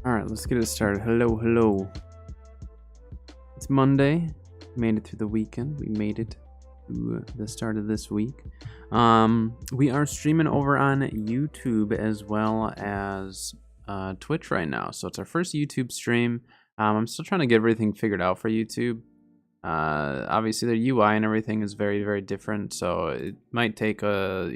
Alright, let's get it started. Hello, hello. It's Monday. We made it through the weekend. We made it to the start of this week. We are streaming over on YouTube as well as Twitch right now. So it's our first YouTube stream. I'm still trying to get everything figured out for YouTube. Obviously, their UI and everything is very, very different. So it might take a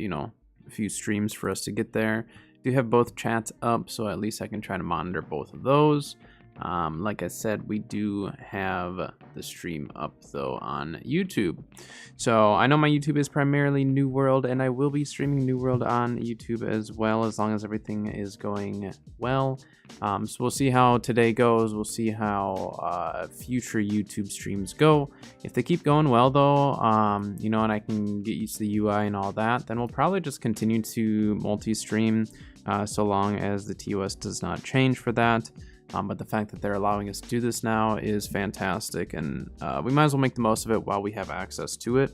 few streams for us to get there. Do have both chats up, so at least I can try to monitor both of those. Like I said, we do have the stream up though on YouTube. So I know my YouTube is primarily New World, and I will be streaming New World on YouTube as well, as long as everything is going well. So we'll see how today goes. We'll see how future YouTube streams go. If they keep going well though, and I can get used to the UI and all that, then we'll probably just continue to multi-stream so long as the TOS does not change for that. But the fact that they're allowing us to do this now is fantastic, and we might as well make the most of it while we have access to it.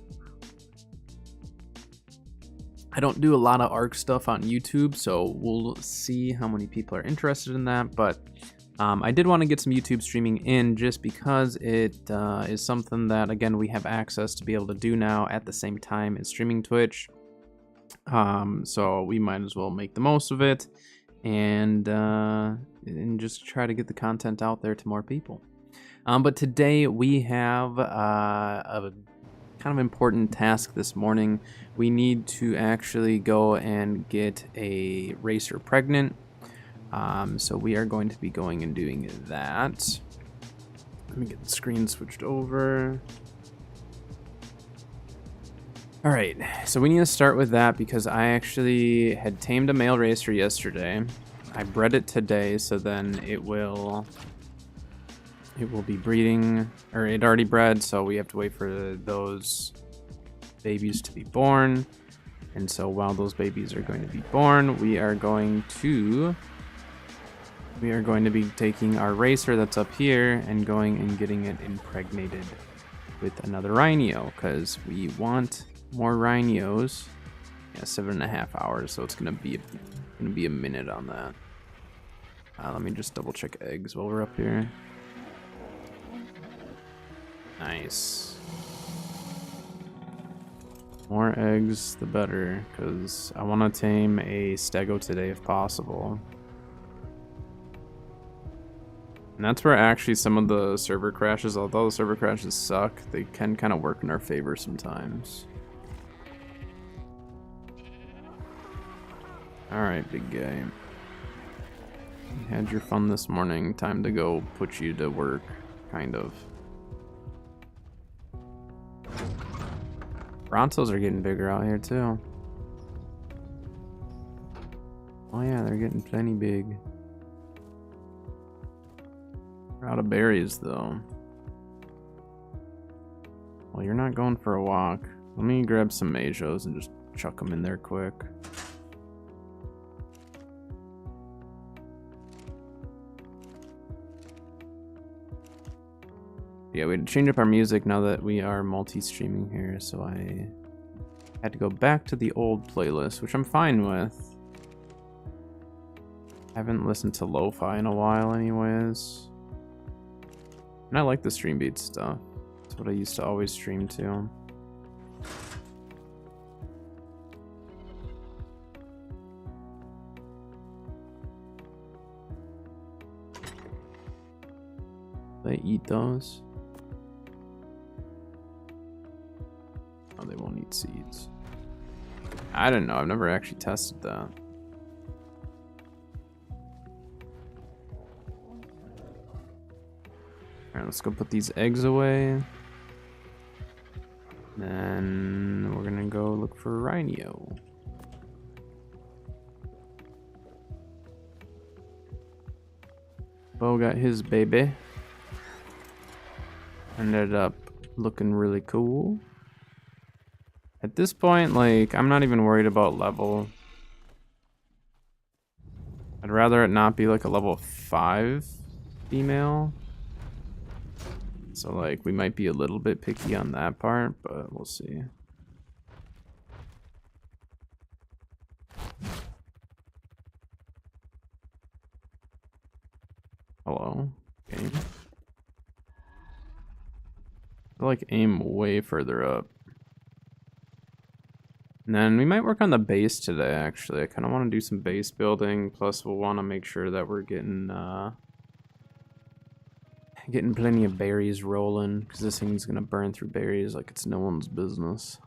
I don't do a lot of ARC stuff on YouTube, so we'll see how many people are interested in that, but I did want to get some YouTube streaming in just because it is something that, again, we have access to be able to do now at the same time as streaming Twitch. So we might as well make the most of it and just try to get the content out there to more people. But today we have a kind of important task this morning. We need to actually go and get a racer pregnant. So we are going to be going and doing that. Let me get the screen switched over. All right, so we need to start with that because I actually had tamed a male racer yesterday. I bred it today, so then it will be breeding, or it already bred, so we have to wait for those babies to be born. And so while those babies are going to be born, we are going to be taking our racer that's up here and going and getting it impregnated with another rhino, because we want more rhinos. Yeah, 7.5 hours, so it's gonna be a minute on that. Let me just double check eggs while we're up here. Nice. More eggs, the better, because I want to tame a stego today if possible. And that's where actually some of the server crashes, although the server crashes suck, they can kind of work in our favor sometimes. Alright, big guy. You had your fun this morning. Time to go put you to work, kind of. Brontos are getting bigger out here, too. Oh yeah, they're getting plenty big. We're out of berries, though. Well, you're not going for a walk. Let me grab some majos and just chuck them in there quick. Yeah, we had to change up our music now that we are multi-streaming here, so I had to go back to the old playlist, which I'm fine with. Haven't listened to lo-fi in a while anyways. And I like the stream beat stuff. That's what I used to always stream to. They eat those. Oh, they won't eat seeds. I don't know. I've never actually tested that. Alright, let's go put these eggs away. Then we're gonna go look for rhino. Bo got his baby. Ended up looking really cool. At this point, like, I'm not even worried about level. I'd rather it not be like a level 5 female. So, like, we might be a little bit picky on that part, but we'll see. hello. Okay. I like aim way further up. And then we might work on the base today, actually. I kind of want to do some base building. Plus, we'll want to make sure that we're getting plenty of berries rolling, because this thing's going to burn through berries like it's no one's business.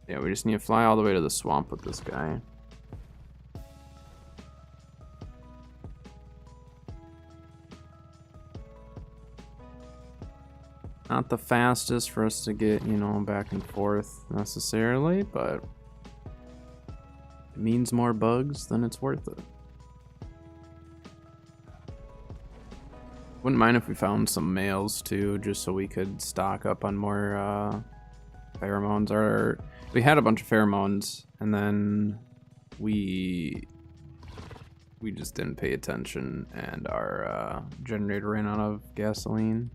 Yeah, we just need to fly all the way to the swamp with this guy. Not the fastest for us to get, you know, back and forth necessarily, but if it means more bugs, then it's worth it. Wouldn't mind if we found some males too, just so we could stock up on more pheromones. Or we had a bunch of pheromones, and then we just didn't pay attention, and our generator ran out of gasoline.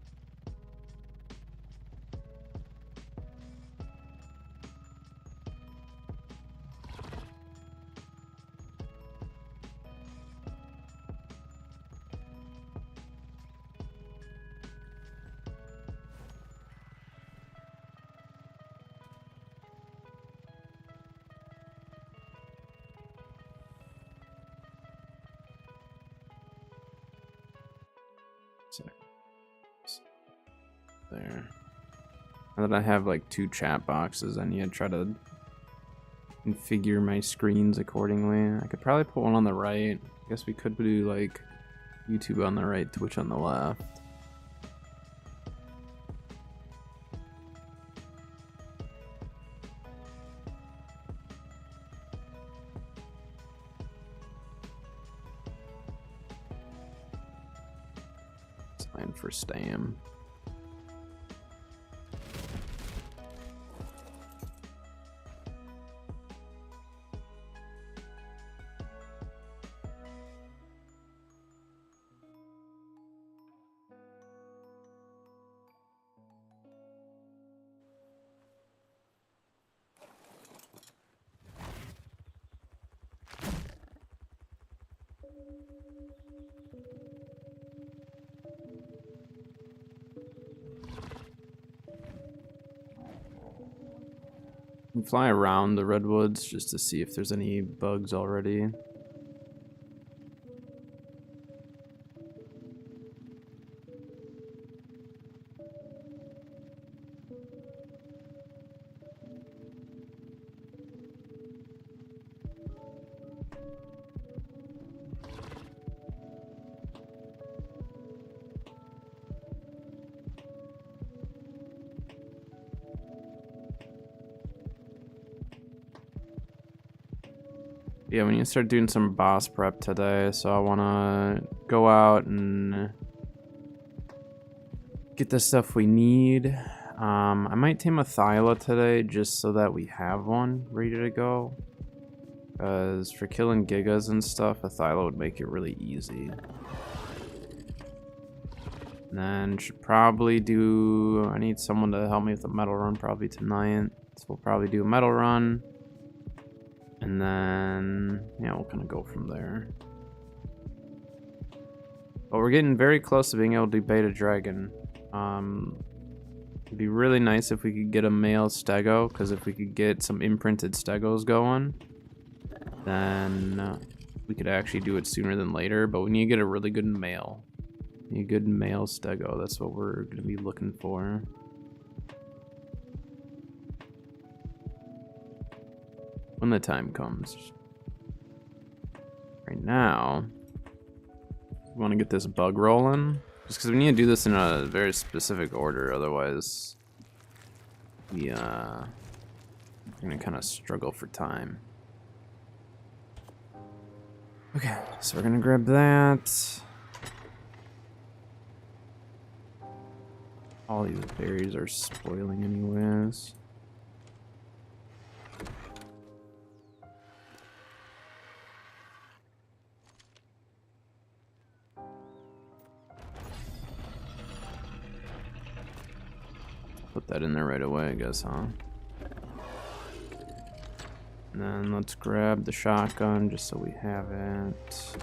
There. Now that I have like 2 chat boxes, I need to try to configure my screens accordingly. I could probably put one on the right. I guess we could do like YouTube on the right, Twitch on the left. Sign for Stam. Fly around the redwoods just to see if there's any bugs already. Yeah, we need to start doing some boss prep today, so I want to go out and get the stuff we need. I might tame a Thyla today just so that we have one ready to go. Because for killing Gigas and stuff, a Thyla would make it really easy. And then should probably do... I need someone to help me with the metal run probably tonight. So we'll probably do a metal run. And then, yeah, we'll kind of go from there. But we're getting very close to being able to do Beta Dragon. It'd be really nice if we could get a male stego, because if we could get some imprinted stegos going, then we could actually do it sooner than later. But we need to get a really good male. We need a good male stego. That's what we're going to be looking for. When the time comes. Right now, we want to get this bug rolling. Just because we need to do this in a very specific order, otherwise we I'm gonna kind of struggle for time. Okay, so we're gonna grab that. All these berries are spoiling anyways. Put that in there right away, I guess, huh? And then let's grab the shotgun just so we have it.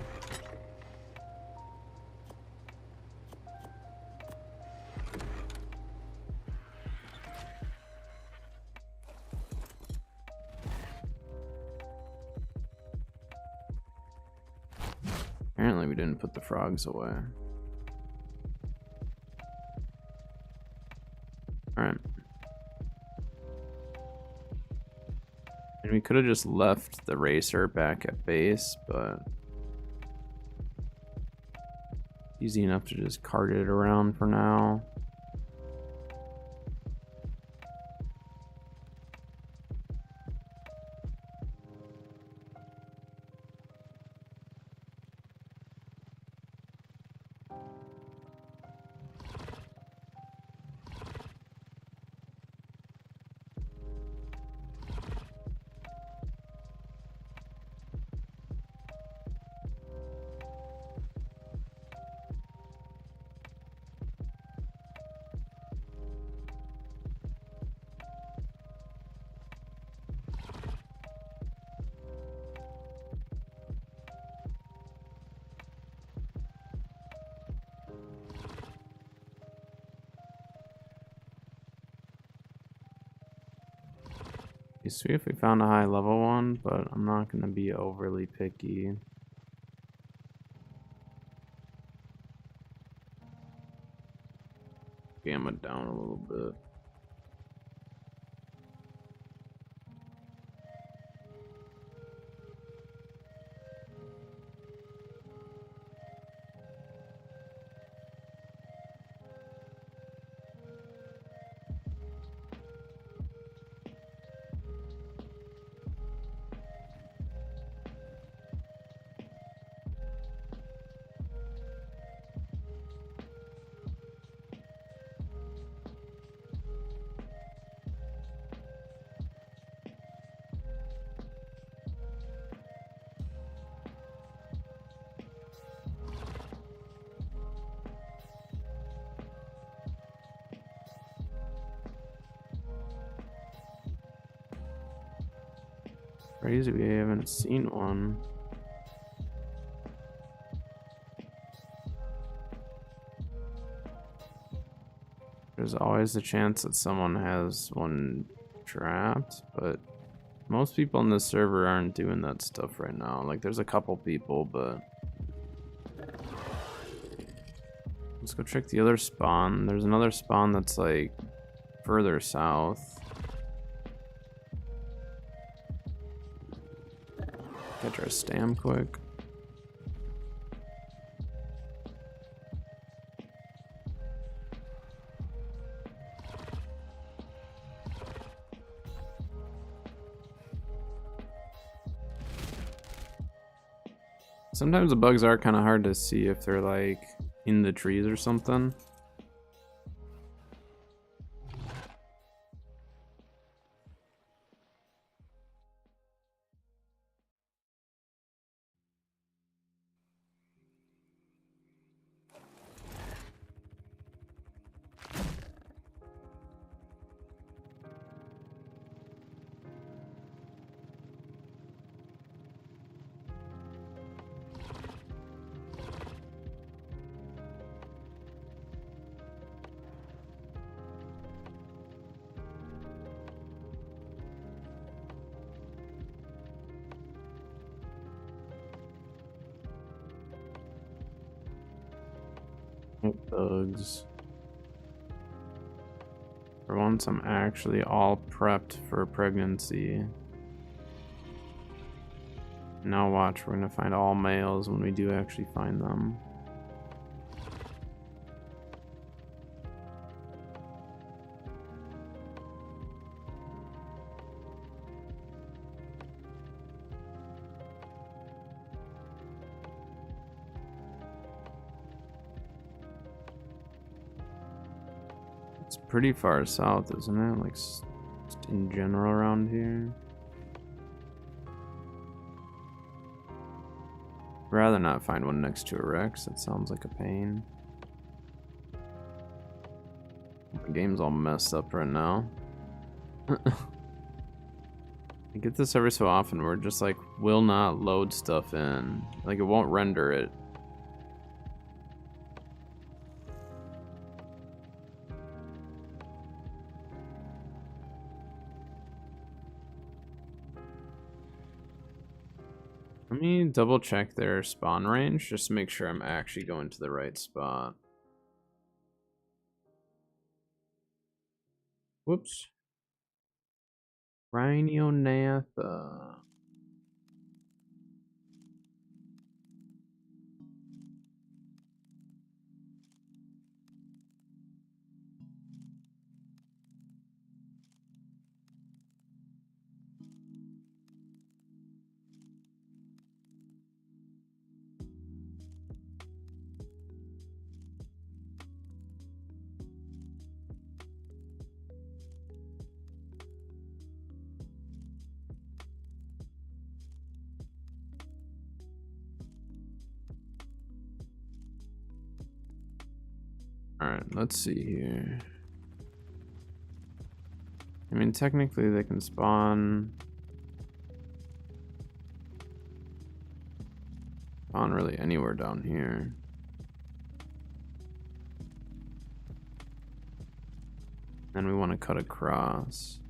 Apparently we didn't put the frogs away. Alright. And we could have just left the racer back at base, but easy enough to just cart it around for now. Be sweet if we found a high level one, but I'm not gonna be overly picky. Gamma down a little bit. Crazy, we haven't seen one. There's always the chance that someone has one trapped, but most people on this server aren't doing that stuff right now. Like, there's a couple people, but let's go check the other spawn. There's another spawn that's like further south. Catch our stam quick. Sometimes the bugs are kind of hard to see if they're like in the trees or something. Bugs. For once, I'm actually all prepped for pregnancy. Now watch, we're gonna find all males when we do actually find them. It's pretty far south, isn't it? Like, just in general around here. Rather not find one next to a Rex. It sounds like a pain. The game's all messed up right now. I get this every so often where it just like will not load stuff in. Like it won't render it. Let me double check their spawn range just to make sure I'm actually going to the right spot. Whoops. Rhinionatha. Alright, let's see here. I mean, technically they can spawn really anywhere down here. Then we want to cut across.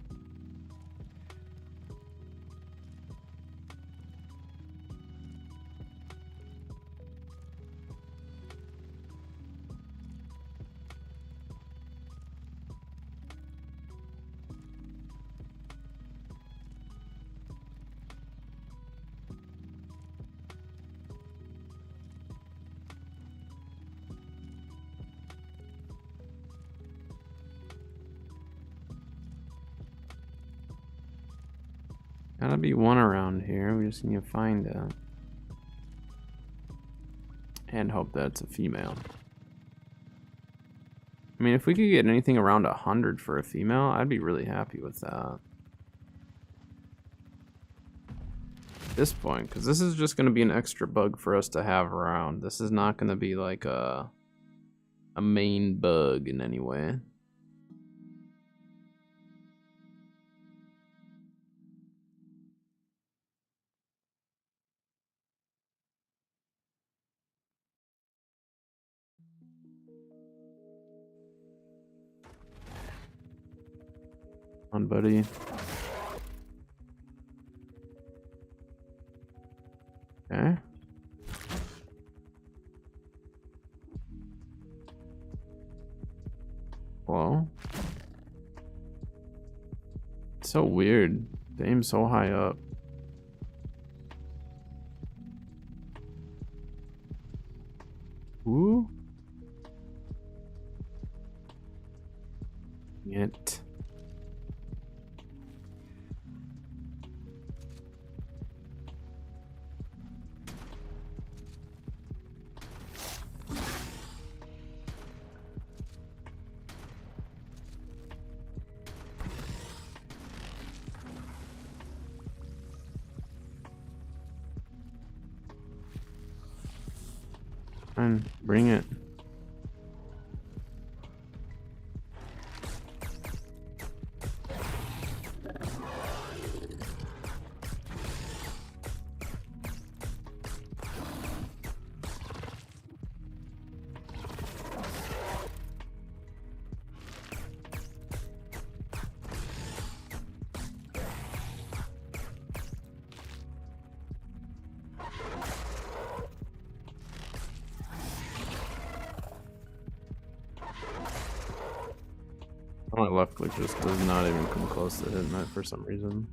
Gotta be one around here. We just need to find it. And hope that's a female. I mean, if we could get anything around 100 for a female, I'd be really happy with that. At this point, because this is just going to be an extra bug for us to have around. This is not going to be like a main bug in any way. On, buddy. Okay. Hello? It's so weird. They aim so high up. Ooh. Yet. Fine, bring it. My left click just does not even come close to hitting that for some reason.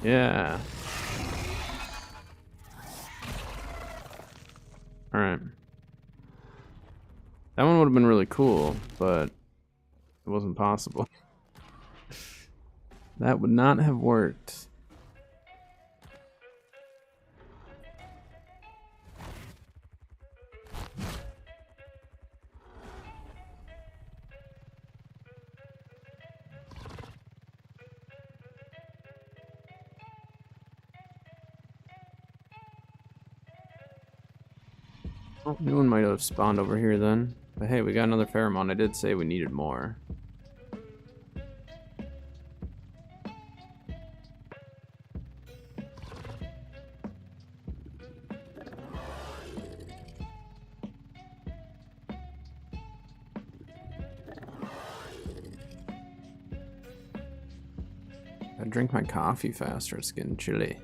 Yeah. Alright. That one would have been really cool, but it wasn't possible. That would not have worked. Oh, new one might have spawned over here then. But hey, we got another pheromone. I did say we needed more. I drink my coffee faster, it's getting chilly.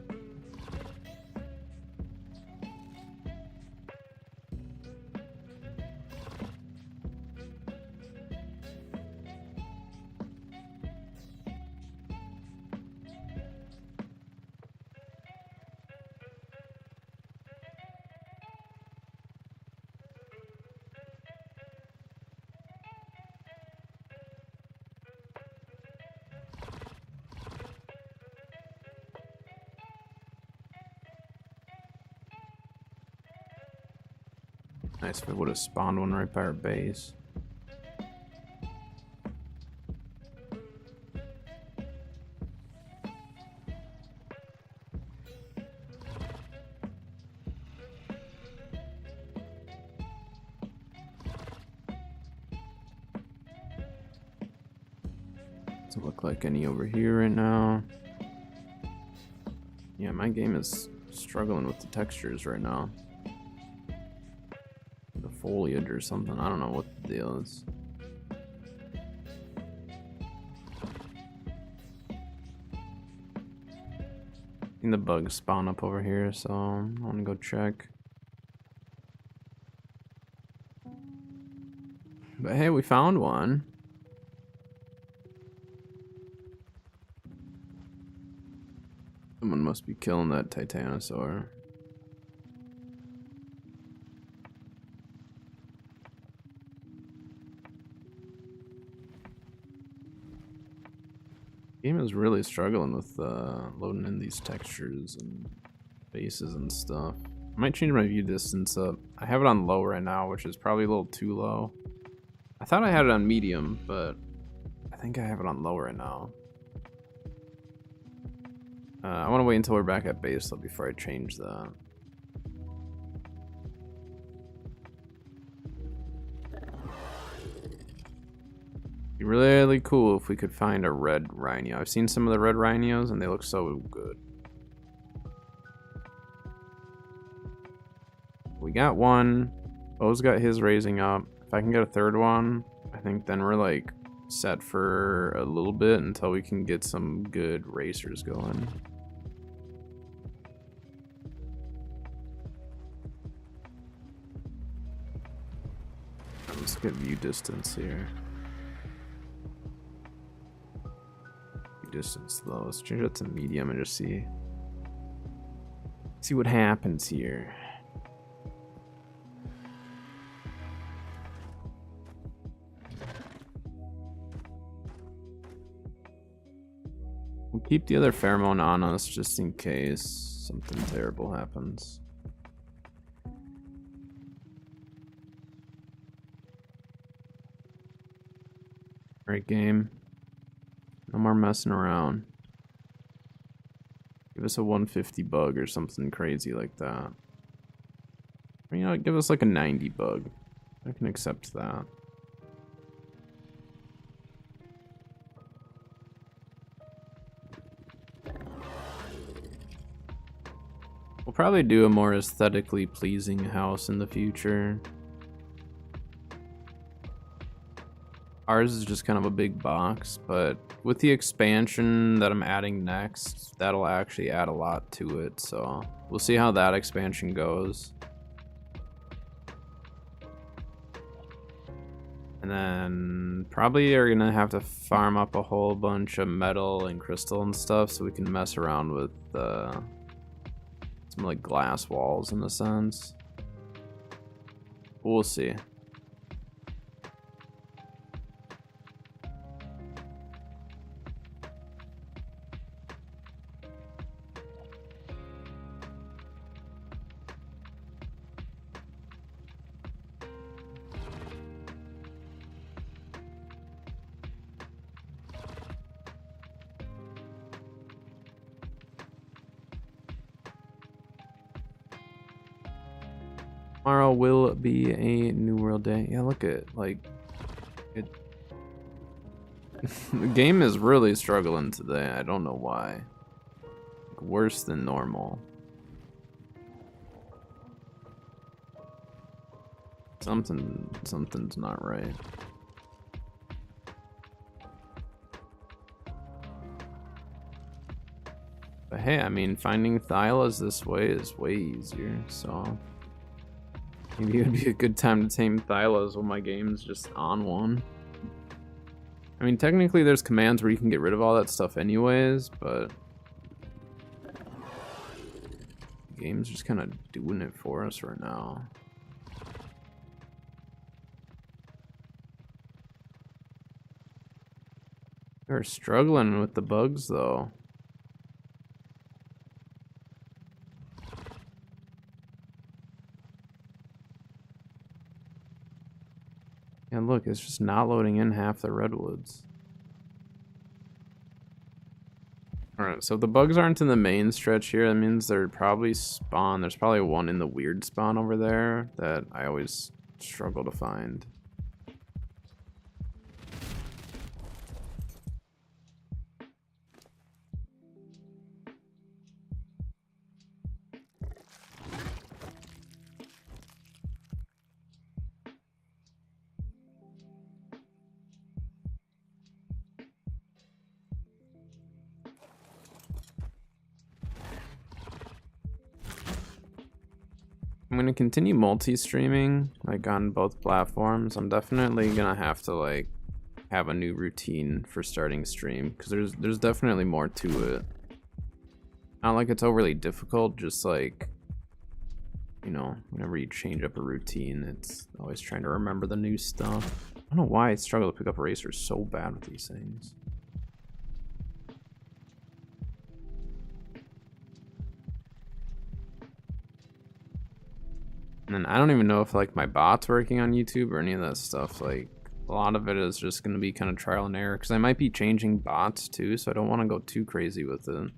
Nice if it would have spawned one right by our base. Doesn't look like any over here right now. Yeah, my game is struggling with the textures right now. The foliage or something. I don't know what the deal is. I think the bugs spawn up over here, so I want to go check. But hey, we found one. Someone must be killing that Titanosaur. Game is really struggling with loading in these textures and bases and stuff. I might change my view distance up. I have it on low right now, which is probably a little too low. I thought I had it on medium, but I think I have it on low right now. I want to wait until we're back at base though before I change that. Be really cool if we could find a red rhino. I've seen some of the red rhinos and they look so good. We got one. Bo's got his raising up. If I can get a third one, I think then we're like set for a little bit until we can get some good racers going. Let's get view distance here. View distance low. Let's change it to medium and just see what happens here. We'll keep the other pheromone on us just in case something terrible happens. Alright, game. No more messing around. Give us a 150 bug or something crazy like that. Or, you know, give us like a 90 bug. I can accept that. We'll probably do a more aesthetically pleasing house in the future. Ours is just kind of a big box, but with the expansion that I'm adding next, that'll actually add a lot to it, so we'll see how that expansion goes. And then probably are gonna have to farm up a whole bunch of metal and crystal and stuff so we can mess around with some like glass walls in a sense. We'll see. Tomorrow will be a New World day. Yeah, look at like it. The game is really struggling today. I don't know why. Like, worse than normal. Something's not right. But hey, I mean, finding Thylas this way is way easier, so maybe it would be a good time to tame Thylas when my game's just on one. I mean, technically there's commands where you can get rid of all that stuff anyways, but the game's just kind of doing it for us right now. We're struggling with the bugs though. And look, it's just not loading in half the redwoods. Alright, so if the bugs aren't in the main stretch here, that means they're probably spawn. There's probably one in the weird spawn over there that I always struggle to find. I'm gonna continue multi-streaming, like on both platforms. I'm definitely gonna have to like have a new routine for starting stream because there's definitely more to it. Not like it's overly difficult, just like, you know, whenever you change up a routine, it's always trying to remember the new stuff. I don't know why I struggle to pick up racers so bad with these things. And I don't even know if like my bot's working on YouTube or any of that stuff. Like a lot of it is just going to be kind of trial and error because I might be changing bots too, so I don't want to go too crazy with it.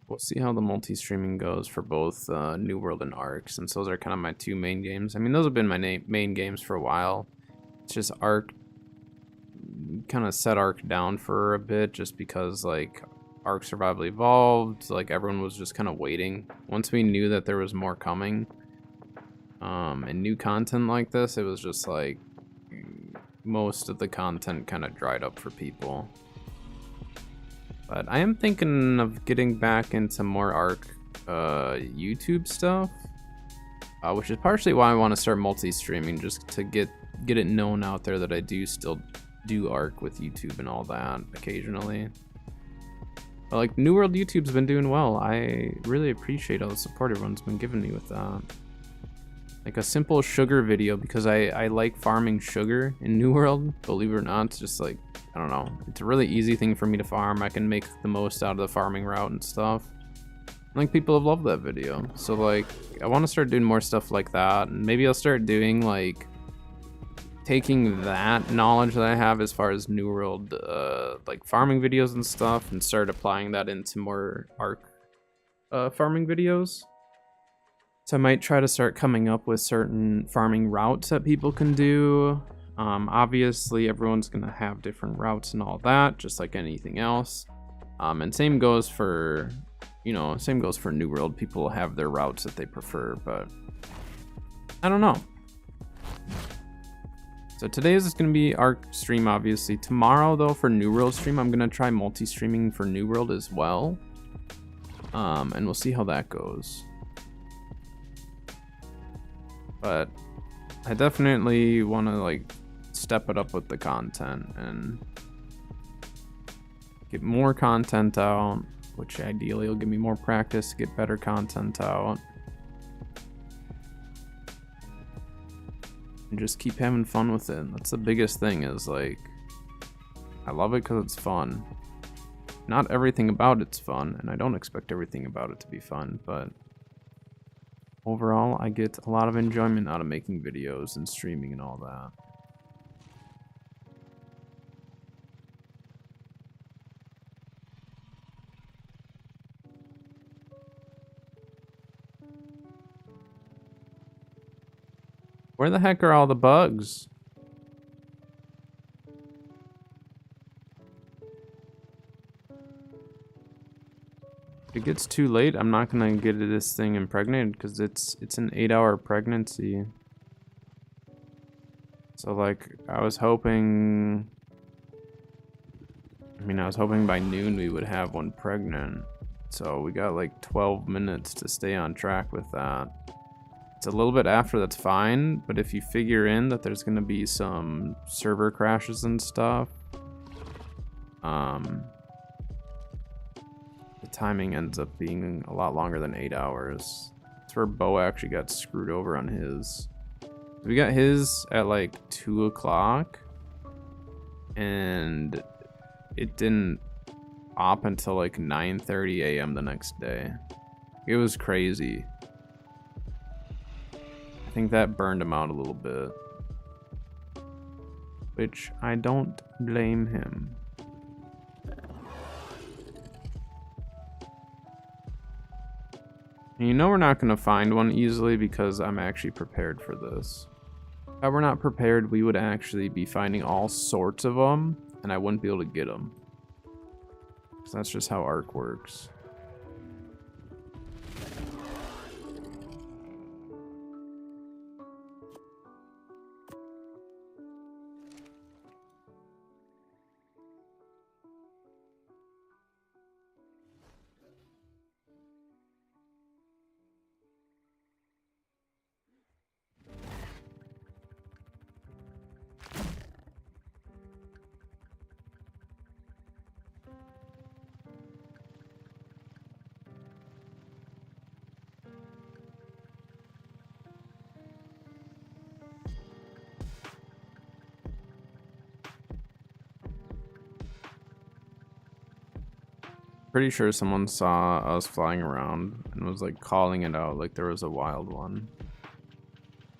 We'll see how the multi-streaming goes for both New World and Ark, since those are kind of my two main games. I mean, those have been my main games for a while. It's just Ark, kind of set Ark down for a bit just because, like, Ark Survival Evolved, like, everyone was just kind of waiting. Once we knew that there was more coming, and new content like this, it was just, like, most of the content kind of dried up for people. But I am thinking of getting back into more Ark YouTube stuff, which is partially why I want to start multi-streaming, just to get it known out there that I do still do Ark with YouTube and all that occasionally. But like New World YouTube's been doing well. I really appreciate all the support everyone's been giving me with that. Like a simple sugar video, because I like farming sugar in New World, believe it or not. It's just like, I don't know, it's a really easy thing for me to farm. I can make the most out of the farming route and stuff. Like, people have loved that video. So like, I want to start doing more stuff like that, and maybe I'll start doing like taking that knowledge that I have as far as New World like farming videos and stuff, and start applying that into more Ark farming videos. So I might try to start coming up with certain farming routes that people can do. Obviously, everyone's gonna have different routes and all that, just like anything else. And same goes for, you know, same goes for New World. People have their routes that they prefer, but I don't know. So today is gonna be Ark stream, obviously. Tomorrow, though, for New World stream, I'm gonna try multi-streaming for New World as well. And we'll see how that goes. But I definitely want to like step it up with the content and get more content out, which ideally will give me more practice to get better content out. And just keep having fun with it. That's the biggest thing, is like, I love it because it's fun. Not everything about it's fun, and I don't expect everything about it to be fun, but overall, I get a lot of enjoyment out of making videos and streaming and all that. Where the heck are all the bugs? If it gets too late, I'm not gonna get this thing impregnated because it's an 8-hour pregnancy. So like I was hoping by noon we would have one pregnant. So we got like 12 minutes to stay on track with that. It's a little bit after, that's fine, but if you figure in that there's gonna be some server crashes and stuff, the timing ends up being a lot longer than 8 hours. That's where Bo actually got screwed over on his. We got his at like 2 o'clock, and it didn't op until like 9:30 a.m. the next day. It was crazy. I think that burned him out a little bit, which I don't blame him. And you know we're not going to find one easily because I'm actually prepared for this. If we're not prepared, we would actually be finding all sorts of them, and I wouldn't be able to get them. So that's just how Ark works. Pretty sure someone saw us flying around and was like calling it out like there was a wild one.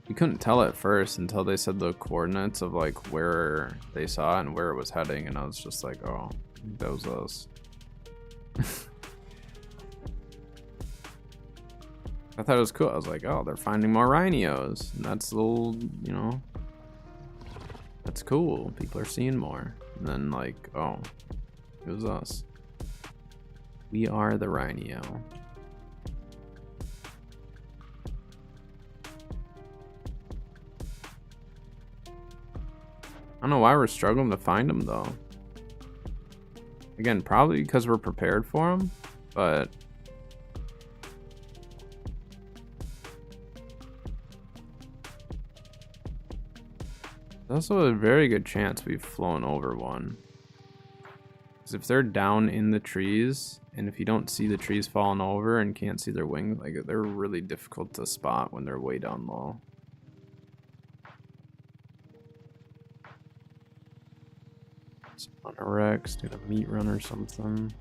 We couldn't tell at first until they said the coordinates of like where they saw it and where it was heading, and I was just like, oh, that was us. I thought it was cool. I was like, oh, they're finding more rhinos, and that's a little, you know, that's cool. People are seeing more. And then like, oh, it was us. We are the rhino. I don't know why we're struggling to find them though. Again, probably because we're prepared for them, but there's also a very good chance we've flown over one. Because if they're down in the trees, and if you don't see the trees falling over and can't see their wings, like they're really difficult to spot when they're way down low. On a Rex, doing a meat run or something.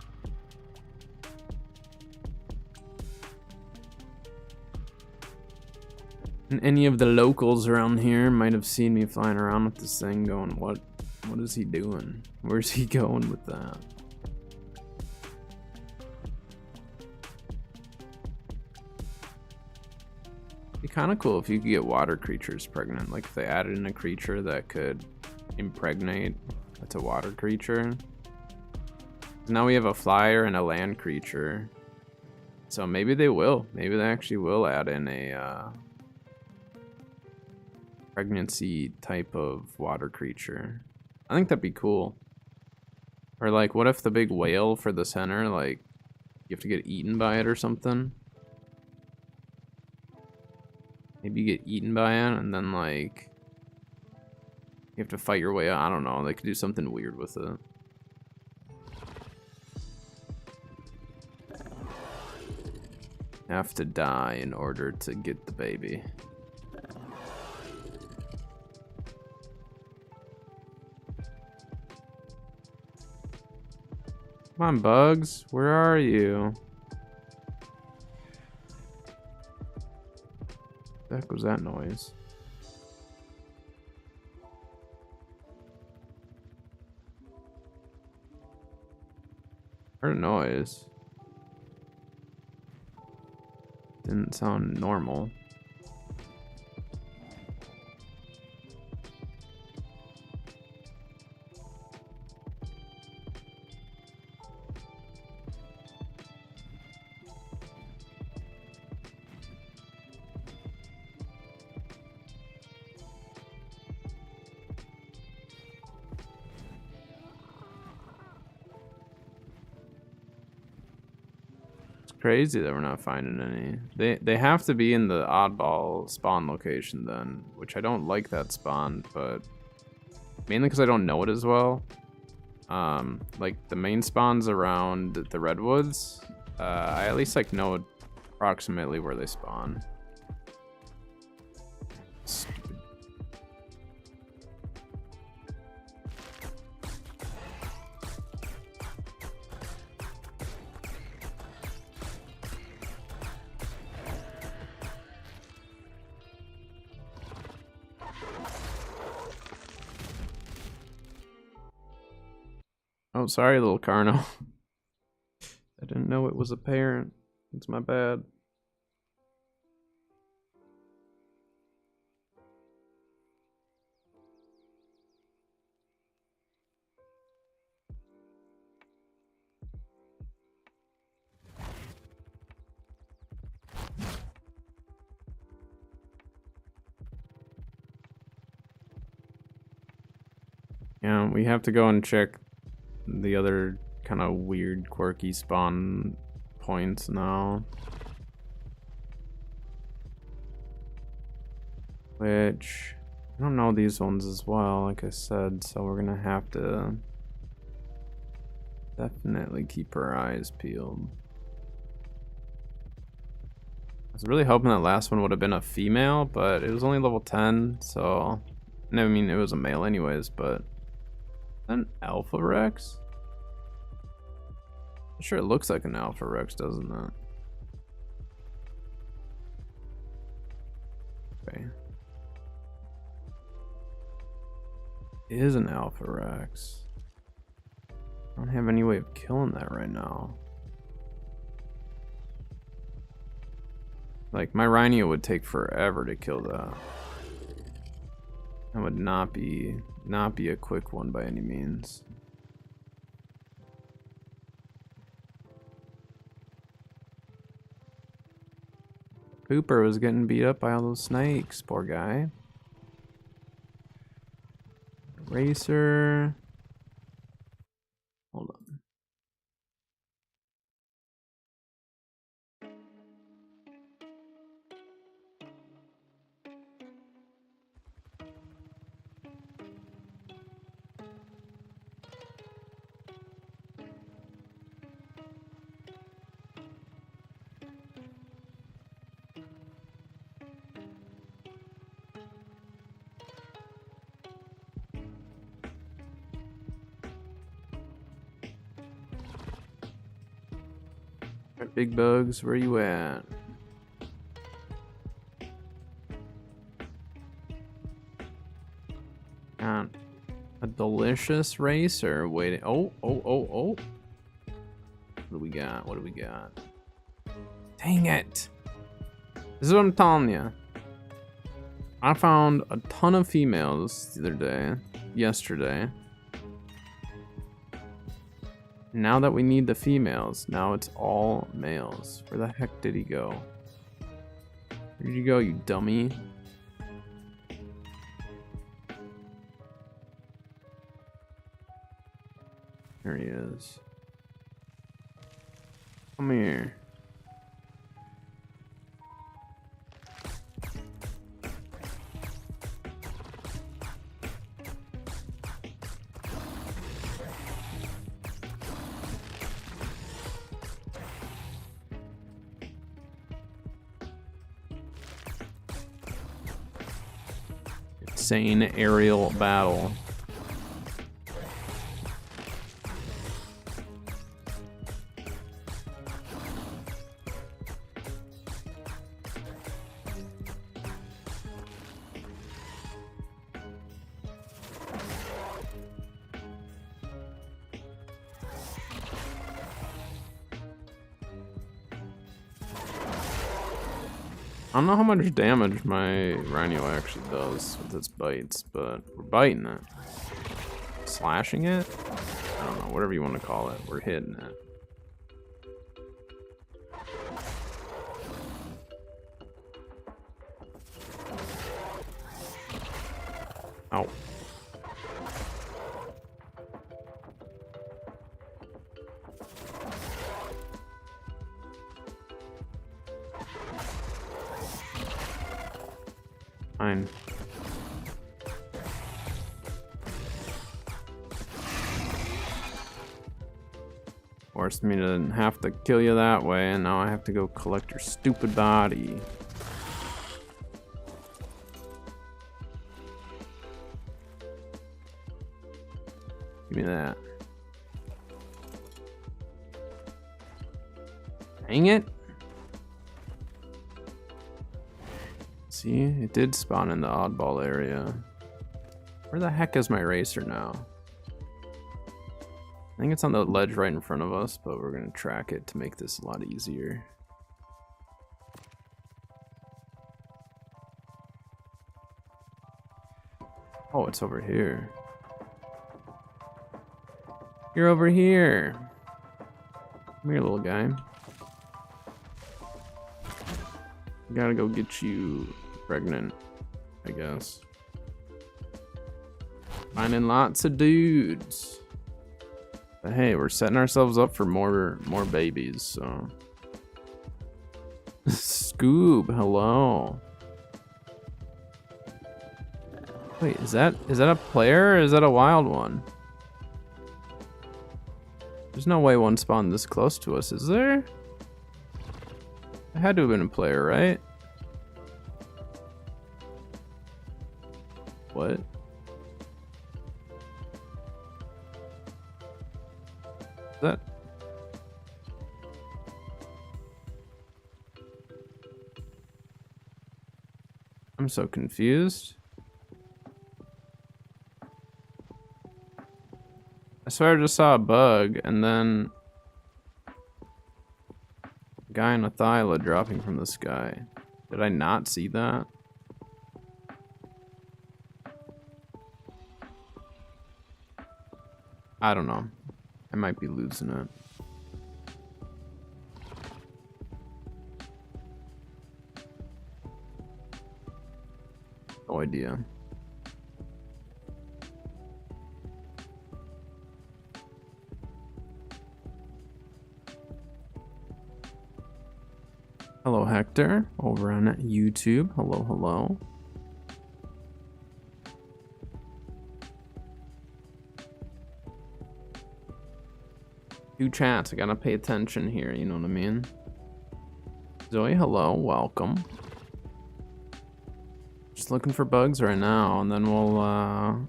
And any of the locals around here might have seen me flying around with this thing going, what is he doing? Where's he going with that? It'd be kind of cool if you could get water creatures pregnant. Like if they added in a creature that could impregnate. That's a water creature. Now we have a flyer and a land creature. So maybe they will. Maybe they actually will add in a pregnancy type of water creature. I think that'd be cool. Or like, what if the big whale for the center, like, you have to get eaten by it or something? Maybe you get eaten by it and then like you have to fight your way out. I don't know. They could do something weird with it. Have to die in order to get the baby. Come on, bugs. Where are you? The heck was that noise? Heard a noise. Didn't sound normal. Crazy that we're not finding any. They have to be in the oddball spawn location then, which I don't like that spawn, but mainly because I don't know it as well. Like the main spawns around the redwoods, I at least like know approximately where they spawn. Stupid. Oh, sorry, little Carno. I didn't know it was a parent. It's my bad. Yeah, we have to go and check the other kind of weird, quirky spawn points now. Which, I don't know these ones as well, like I said, so we're gonna have to definitely keep our eyes peeled. I was really hoping that last one would have been a female, but it was only level 10, so... I mean, it was a male anyways, but... An Alpha Rex? I'm sure it looks like an Alpha Rex, doesn't it? Okay. It is an Alpha Rex. I don't have any way of killing that right now. Like, my Rhino would take forever to kill that. That would not be a quick one by any means. Cooper was getting beat up by all those snakes, poor guy. Racer. Hold on. Big Bugs, where you at? Got a delicious racer waiting. Oh. What do we got? What do we got? Dang it. This is what I'm telling you. I found a ton of females the other day, yesterday. Now that we need the females, now it's all males. Where the heck did he go? Where did you go, you dummy? There he is. Come here. Insane aerial battle. I don't know how much damage my Rhino actually does with its bites, but we're biting it. Slashing it? I don't know, whatever you want to call it. We're hitting it. Oh. Fine. Forced me to have to kill you that way, and now I have to go collect your stupid body. Give me that. Dang it. See, it did spawn in the oddball area. Where the heck is my racer now? I think it's on the ledge right in front of us, but we're gonna track it to make this a lot easier. Oh, it's over here. You're over here. Come here, little guy. Gotta go get you pregnant, I guess. Finding lots of dudes. But hey, we're setting ourselves up for more babies, so. Scoob, hello. Wait, is that a player or is that a wild one? There's no way one spawned this close to us, is there? It had to have been a player, right? What? Is that? I'm so confused. I swear I just saw a bug and then a guy in a thyla dropping from the sky. Did I not see that? I don't know. I might be losing it. No idea. Hello, Hector, over on YouTube. Hello, hello. Do chats, I gotta pay attention here, you know what I mean? Zoe, hello, welcome. Just looking for bugs right now, and then we'll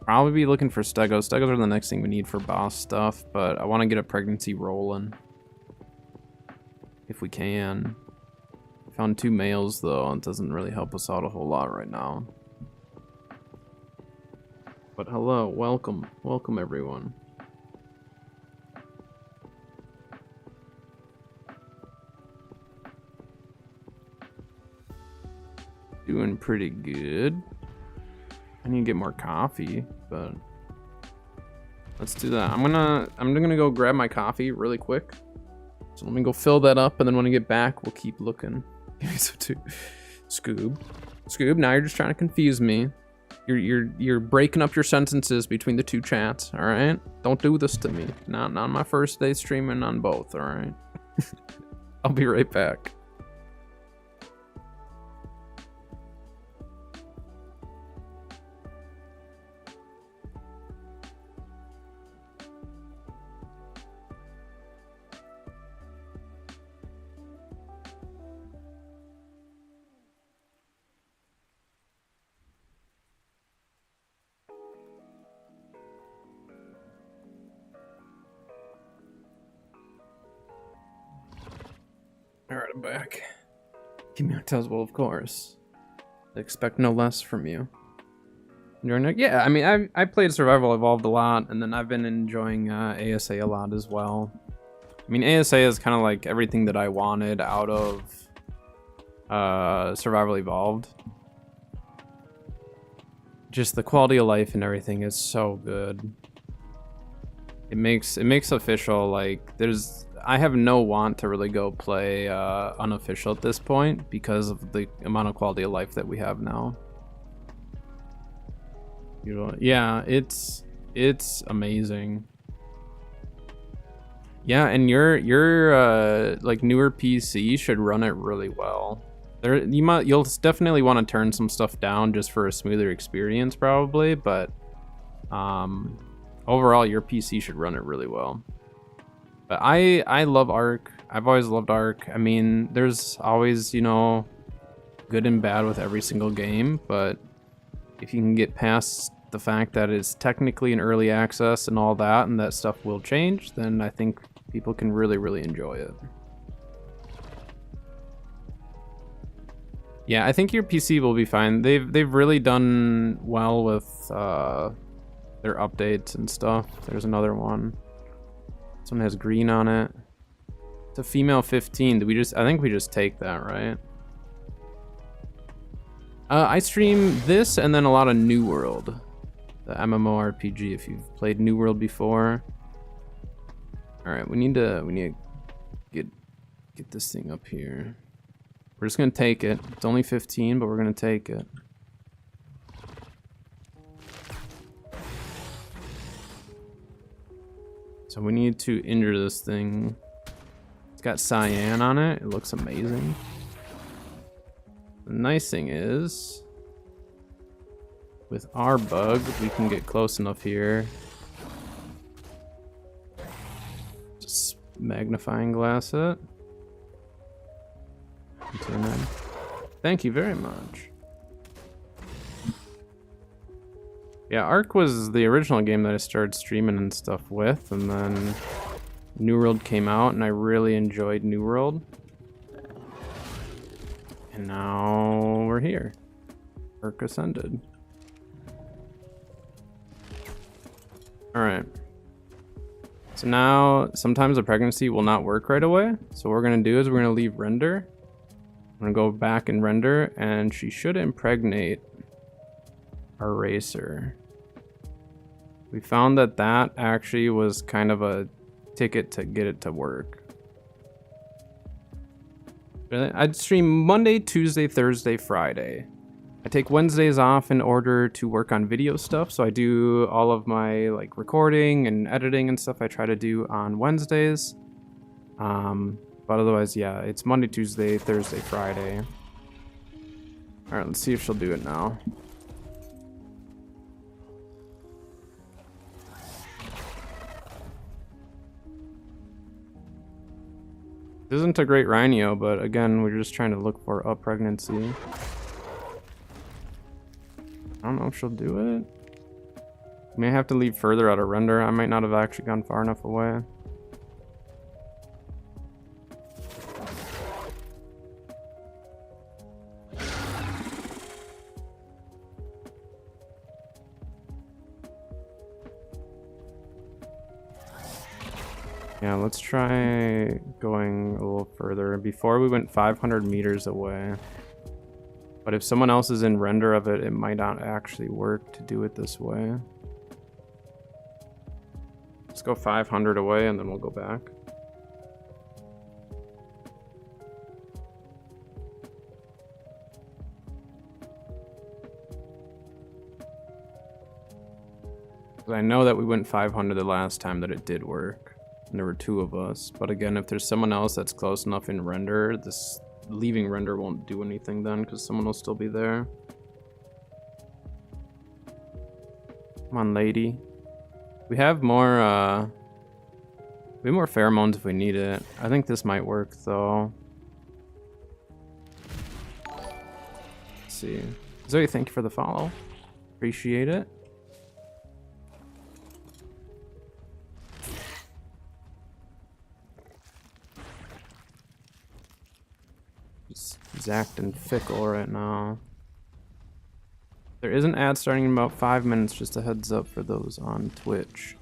probably be looking for stegos. Stegos are the next thing we need for boss stuff, but I want to get a pregnancy rolling. If we can. Found 2 males though, it doesn't really help us out a whole lot right now. But hello, welcome. Welcome everyone. Doing pretty good. I need to get more coffee, but let's do that. I'm gonna go grab my coffee really quick. So let me go fill that up, and then when I get back, we'll keep looking. So too, Scoob. Now you're just trying to confuse me. You're breaking up your sentences between the 2 chats. All right, don't do this to me. Not on my first day streaming on both. All right. I'll be right back. Alright, I'm back. Give me a Tezwell, of course. I expect no less from you. Yeah, I mean, I played Survival Evolved a lot, and then I've been enjoying ASA a lot as well. I mean, ASA is kind of like everything that I wanted out of Survival Evolved. Just the quality of life and everything is so good. It makes official, like, I have no want to really go play unofficial at this point because of the amount of quality of life that we have now. Yeah, it's amazing. Yeah, and your like newer PC should run it really well. You'll definitely want to turn some stuff down just for a smoother experience probably, but overall your PC should run it really well. But I love Ark. I've always loved Ark. I mean, there's always, you know, good and bad with every single game, but if you can get past the fact that it's technically in early access and all that, and that stuff will change, then I think people can really enjoy it. Yeah, I think your PC will be fine. They've really done well with their updates and stuff. There's another one. This one has green on it. It's a female 15. I think we just take that, right? I stream this and then a lot of New World, the MMORPG. If you've played New World before. All right, we need to get this thing up here. We're just gonna take it. It's only 15, but we're gonna take it. So we need to injure this thing. It's got cyan on it. It looks amazing. The nice thing is, with our bug, we can get close enough here. Just magnifying glass it. Thank you very much. Yeah, Ark was the original game that I started streaming and stuff with, and then New World came out, and I really enjoyed New World. And now we're here. Ark Ascended. Alright. So now, sometimes a pregnancy will not work right away. So what we're going to do is we're going to leave render. I'm going to go back and render, and she should impregnate our racer. We found that that actually was kind of a ticket to get it to work. I'd stream Monday, Tuesday, Thursday, Friday. I take Wednesdays off in order to work on video stuff, so I do all of my like recording and editing and stuff I try to do on Wednesdays. But otherwise, yeah, it's Monday, Tuesday, Thursday, Friday. All right, let's see if she'll do it now. This isn't a great rhino, but again, we're just trying to look for a pregnancy. I don't know if she'll do it. May have to leave further out of render. I might not have actually gone far enough away. Yeah, let's try going a little further. Before we went 500 meters away. But if someone else is in render of it, it might not actually work to do it this way. Let's go 500 away and then we'll go back. I know that we went 500 the last time that it did work. And there were 2 of us. But again, if there's someone else that's close enough in render, this leaving render won't do anything then because someone will still be there. Come on, lady. We have more pheromones if we need it. I think this might work though. Let's see. Zoe, thank you for the follow. Appreciate it. He's acting fickle right now. There is an ad starting in about 5 minutes, just a heads up for those on Twitch.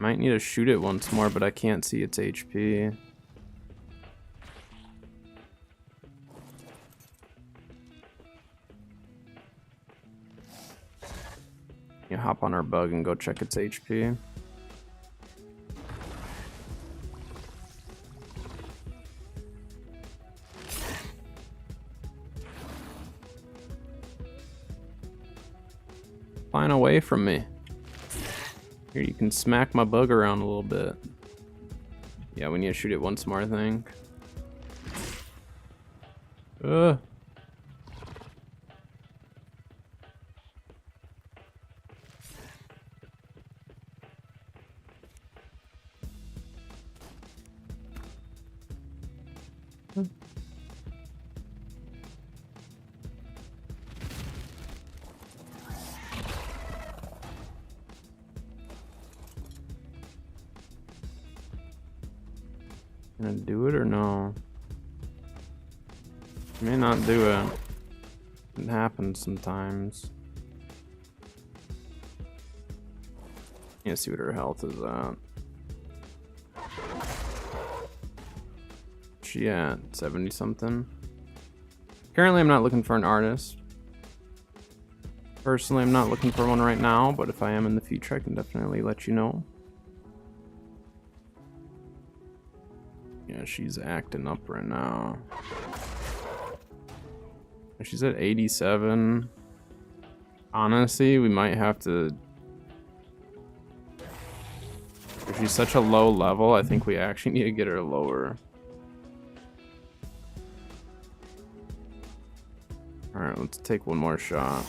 Might need to shoot it once more, but I can't see its HP. You hop on our bug and go check its HP. Flying away from me. Here, you can smack my bug around a little bit. Yeah, we need to shoot it once more, I think. Ugh. Gonna do it or no? May not do it. It happens sometimes. Yeah, see what her health is at. She at 70 something. Currently, I'm not looking for an artist. Personally, I'm not looking for one right now, but if I am in the future, I can definitely let you know. Yeah, she's acting up right now. She's at 87. Honestly, we might have to... If she's such a low level, I think we actually need to get her lower. Alright, let's take one more shot.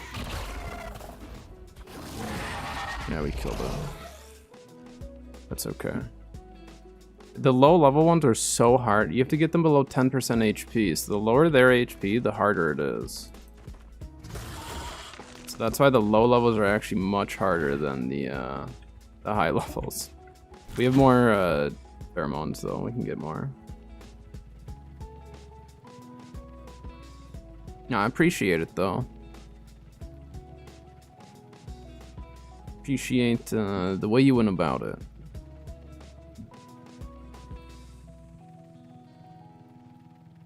Yeah, we killed her. That's okay. The low level ones are so hard. You have to get them below 10% HP. So the lower their HP, the harder it is. So that's why the low levels are actually much harder than the high levels. We have more pheromones though. We can get more. No, I appreciate it though. Appreciate the way you went about it.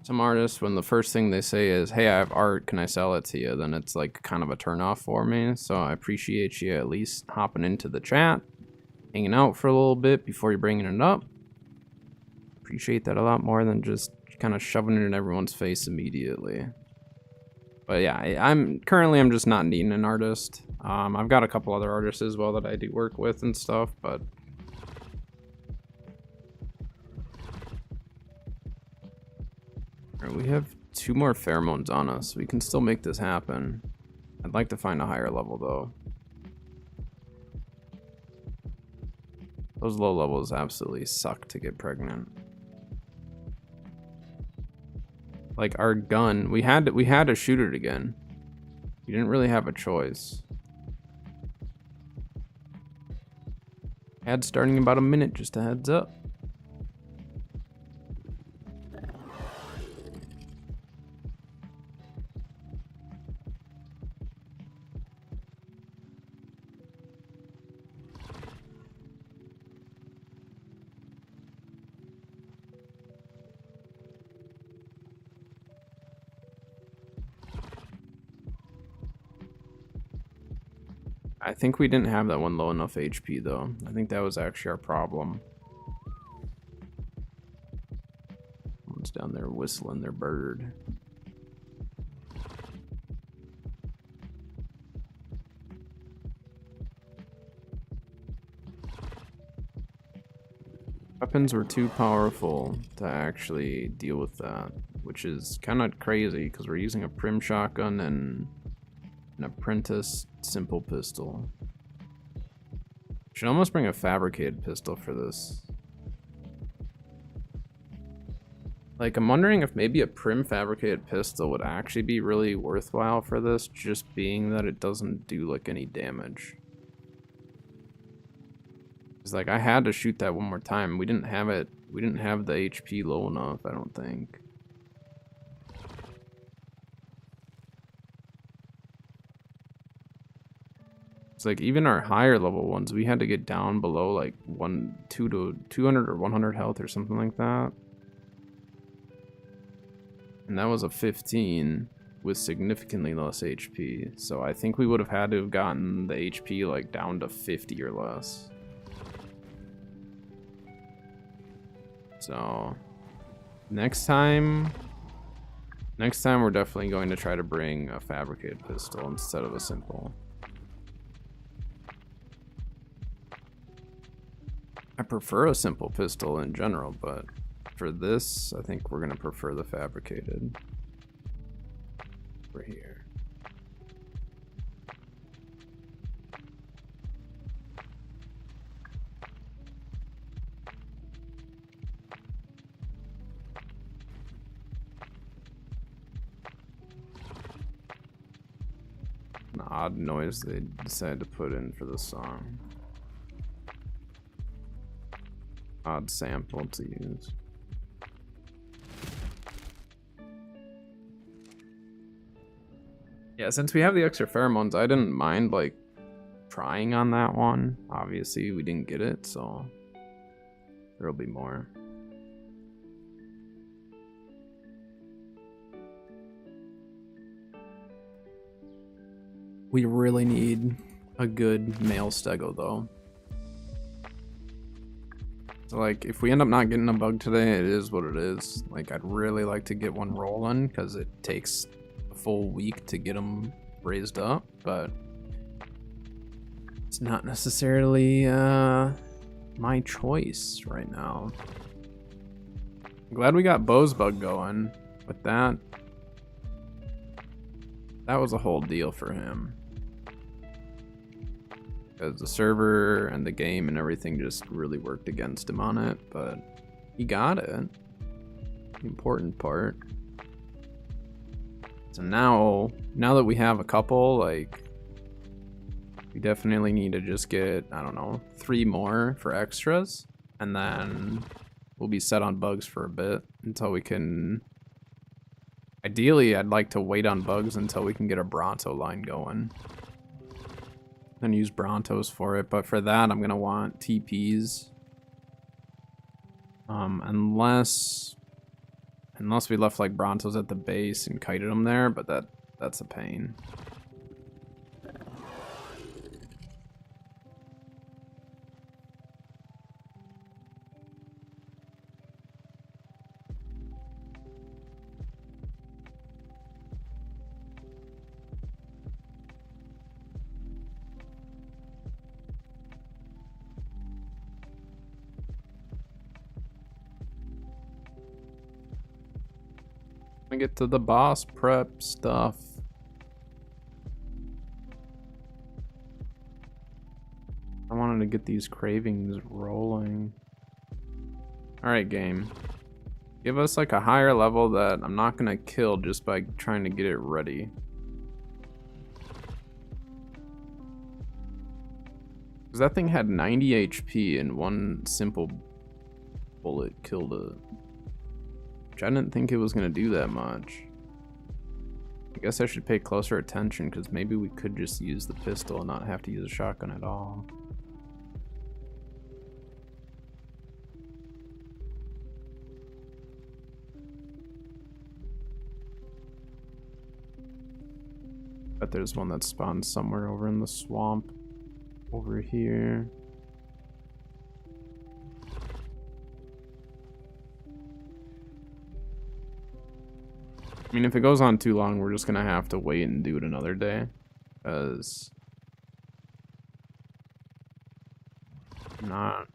Some artists, when the first thing they say is, hey, I have art, can I sell it to you? Then it's like kind of a turnoff for me. So I appreciate you at least hopping into the chat, hanging out for a little bit before you're bringing it up. Appreciate that a lot more than just kind of shoving it in everyone's face immediately. But yeah, I'm just not needing an artist. I've got a couple other artists as well that I do work with and stuff, but we have 2 more pheromones on us. We can still make this happen. I'd like to find a higher level though. Those low levels absolutely suck to get pregnant. Like our gun, we had to shoot it again. We didn't really have a choice. Ad starting in about a minute, just a heads up. I think we didn't have that one low enough HP though. I think that was actually our problem. Someone's down there whistling their bird. Weapons were too powerful to actually deal with that, which is kind of crazy because we're using a prim shotgun and an apprentice simple pistol. Should almost bring a fabricated pistol for this. Like, I'm wondering if maybe a prim fabricated pistol would actually be really worthwhile for this, just being that it doesn't do like any damage. It's like I had to shoot that one more time. We didn't have it. We didn't have the HP low enough, I don't think. like even our higher level ones, we had to get down below like 200 or 100 health or something like that. And that was a 15 with significantly less HP. So I think we would have had to have gotten the HP like down to 50 or less. So next time we're definitely going to try to bring a fabricated pistol instead of a simple. I prefer a simple pistol in general, but for this, I think we're gonna prefer the fabricated. Over here. An odd noise they decided to put in for the song. Odd sample to use. Yeah, since we have the extra pheromones, I didn't mind like trying on that one. Obviously, we didn't get it, so there'll be more. We really need a good male stego though. So like, if we end up not getting a bug today, it is what it is. Like, I'd really like to get one rolling because it takes a full week to get them raised up, but it's not necessarily my choice right now. I'm glad we got Bo's bug going, but that was a whole deal for him. Because the server and the game and everything just really worked against him on it, but he got it. The important part. So now that we have a couple, like, we definitely need to just get, I don't know, 3 more for extras, and then we'll be set on bugs for a bit until we can. Ideally, I'd like to wait on bugs until we can get a Bronto line going. Then use Brontos for it, but for that I'm gonna want TPs. Unless we left like Brontos at the base and kited them there, but that's a pain. Get to the boss prep stuff. I wanted to get these cravings rolling. Alright, game. Give us like a higher level that I'm not gonna kill just by trying to get it ready. Because that thing had 90 HP and one simple bullet killed it. Which I didn't think it was going to do that much. I guess I should pay closer attention because maybe we could just use the pistol and not have to use a shotgun at all. But there's one that spawns somewhere over in the swamp over here. I mean, if it goes on too long, we're just gonna have to wait and do it another day, because I'm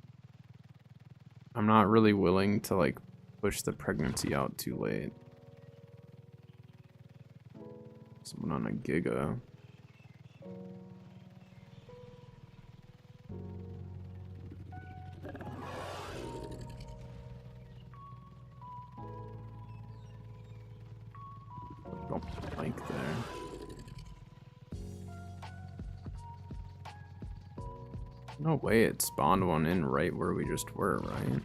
not really willing to like push the pregnancy out too late. Someone on a Giga. Like there. No way it spawned one in right where we just were, right?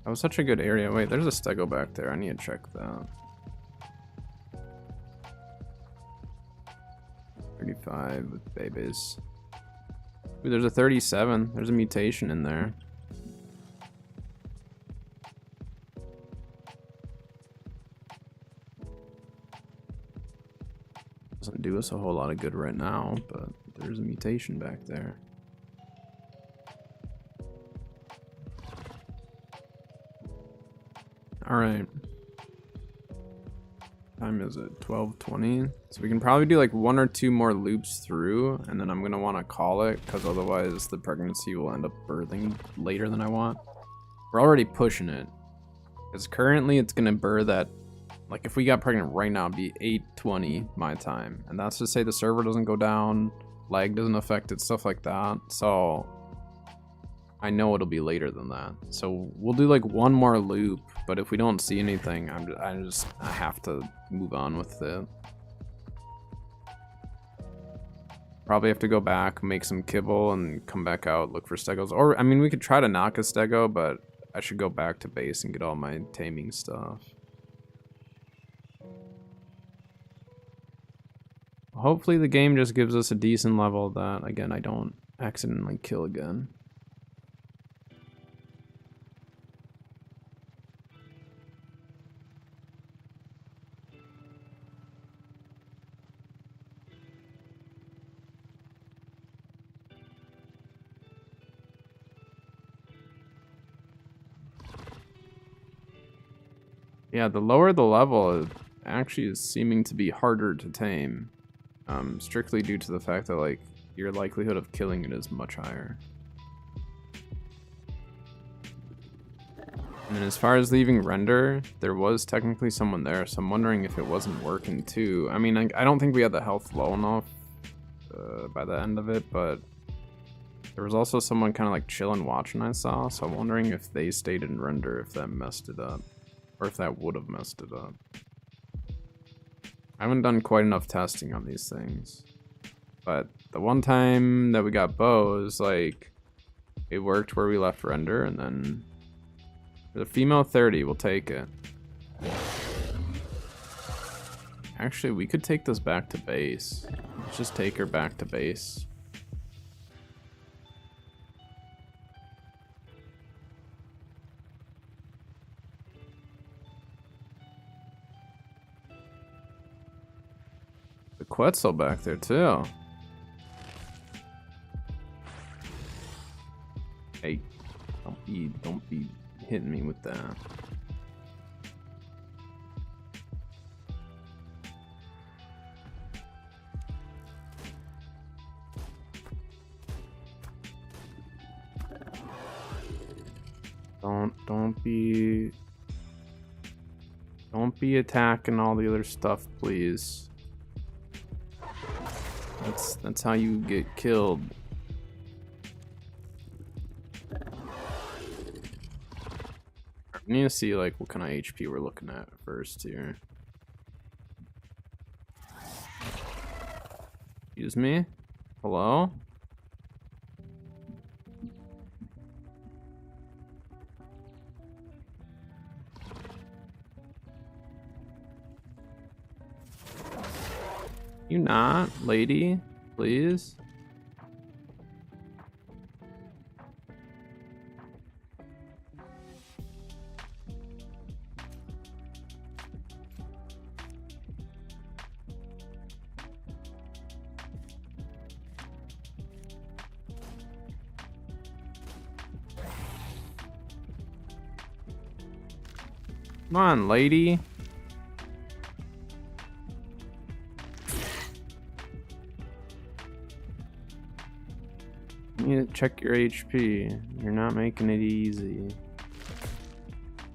That was such a good area. Wait, there's a stego back there. I need to check that. 35 with babies. Ooh, there's a 37. There's a mutation in there. Doesn't do us a whole lot of good right now, but there's a mutation back there. All right. Time is it? 12:20. So we can probably do like 1 or 2 more loops through, and then I'm gonna want to call it, because otherwise the pregnancy will end up birthing later than I want. We're already pushing it, because currently it's gonna birth at, like, if we got pregnant right now, it'd be 8:20 my time, and that's to say the server doesn't go down, lag doesn't affect it, stuff like that. So I know it'll be later than that. So we'll do like 1 more loop, but if we don't see anything, I have to move on with it. Probably have to go back, make some kibble, and come back out, look for stegos. Or, I mean, we could try to knock a stego, but I should go back to base and get all my taming stuff. Hopefully the game just gives us a decent level that, again, I don't accidentally kill again. Yeah, the lower the level, it actually is seeming to be harder to tame. Strictly due to the fact that, like, your likelihood of killing it is much higher. And then as far as leaving render, there was technically someone there, so I'm wondering if it wasn't working too. I mean, I don't think we had the health low enough by the end of it, but there was also someone kind of like chilling watching I saw, so I'm wondering if they stayed in render, if that messed it up. Or if that would have messed it up. I haven't done quite enough testing on these things. But the one time that we got bows, like, it worked where we left render, and then the female 30, we'll take it. Actually, we could take this back to base. Let's just take her back to base. The Quetzal back there too. Hey, don't be hitting me with that. Don't be attacking all the other stuff, please. That's how you get killed. I need to see like what kind of HP we're looking at first here. Excuse me? Hello? You not, lady? Please? Come on, lady. You need to check your HP. You're not making it easy.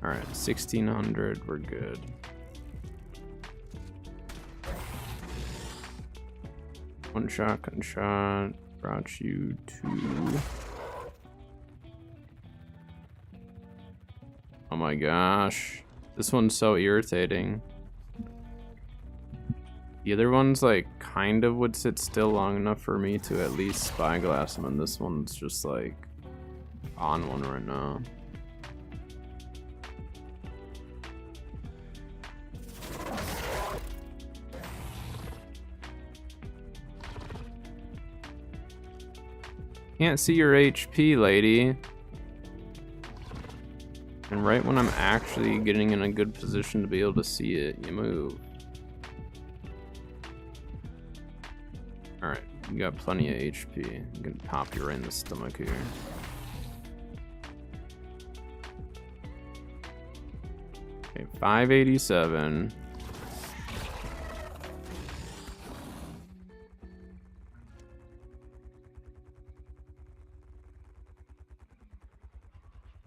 Alright, 1600, we're good. One shotgun shot brought you to... Oh my gosh. This one's so irritating. The other ones, like, kind of would sit still long enough for me to at least spyglass them, and this one's just, like, on one right now. Can't see your HP, lady. And right when I'm actually getting in a good position to be able to see it, you move. Alright, you got plenty of HP. I'm gonna pop you right in the stomach here. Okay, 587.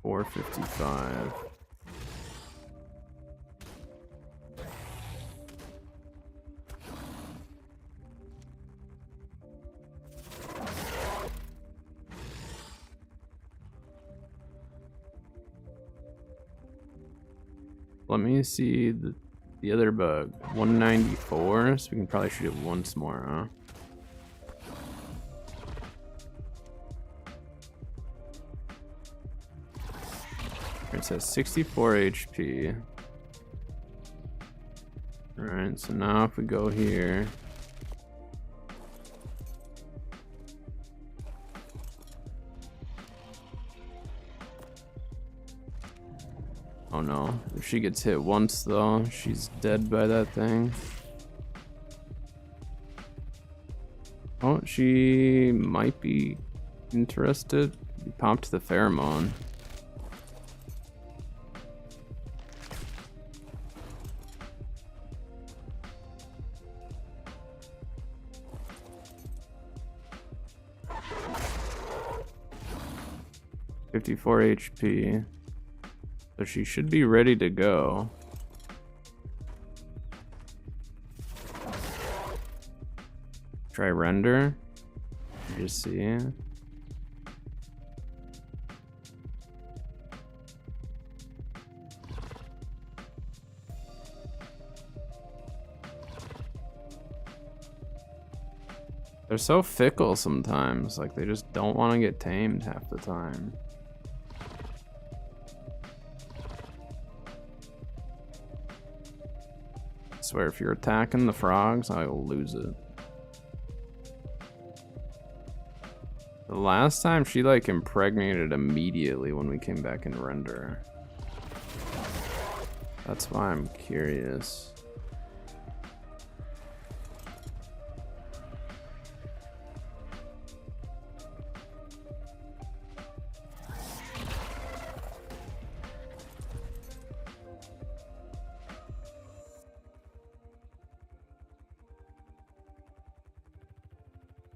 $455. Let me see the other bug. 194, so we can probably shoot it once more, huh? It says 64 HP. Alright, so now if we go here. Oh no, if she gets hit once though, she's dead by that thing. Oh, she might be interested. We popped the pheromone. $54 HP. So she should be ready to go. Try render. Just see. They're so fickle sometimes, like they just don't want to get tamed half the time. I swear, if you're attacking the frogs, I will lose it. The last time she like impregnated immediately when we came back in render. That's why I'm curious.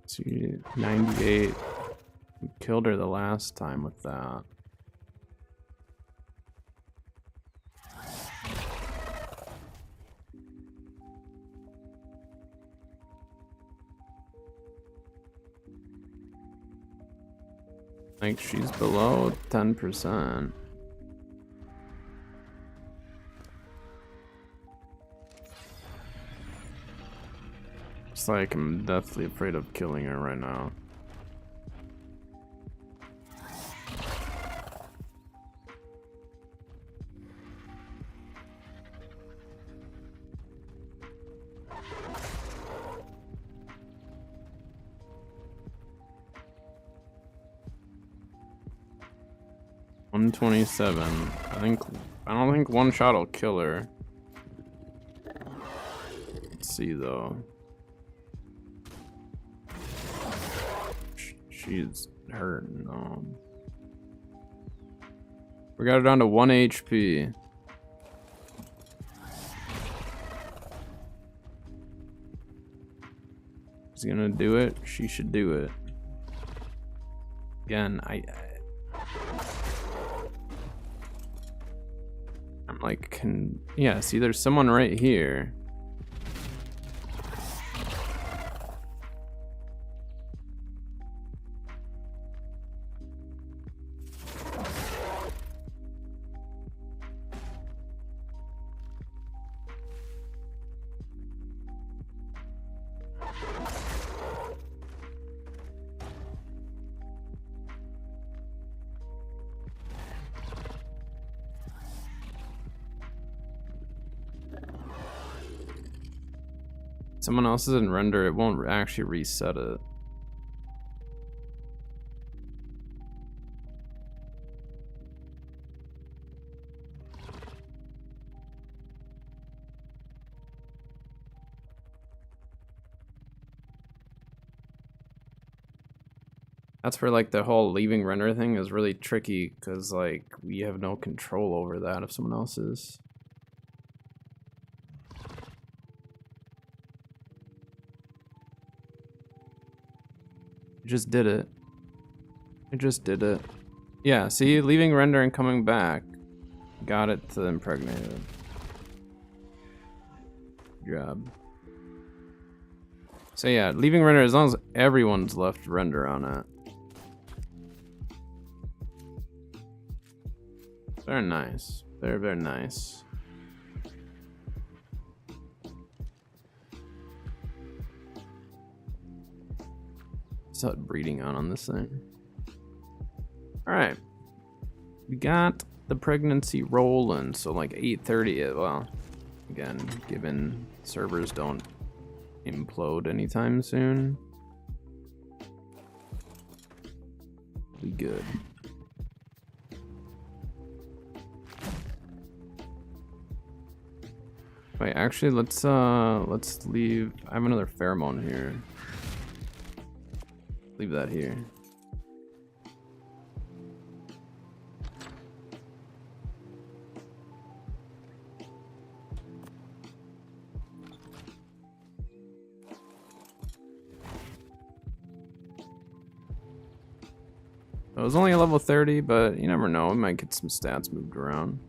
See, 98. We killed her the last time with that. Like she's below 10%. It's like I'm deathly afraid of killing her right now. $127. I don't think one shot will kill her. Let's see though. She's hurting. We got her down to 1 HP. She's gonna do it. She should do it. Again, I'm like, yeah, see, there's someone right here. Someone else is in render, it won't actually reset it. That's where like the whole leaving render thing is really tricky because like we have no control over that if someone else is. I just did it. I just did it. Yeah, see, leaving render and coming back. Got it to impregnate it. Good job. So yeah, leaving render as long as everyone's left render on it. Very nice. Very, very nice. Start breeding on this thing. Alright. We got the pregnancy rolling, so like 8:30. Well, again, given servers don't implode anytime soon, we good. Wait, actually, let's leave. I have another pheromone here. Leave that here. It was only a level 30, but you never know. We might get some stats moved around.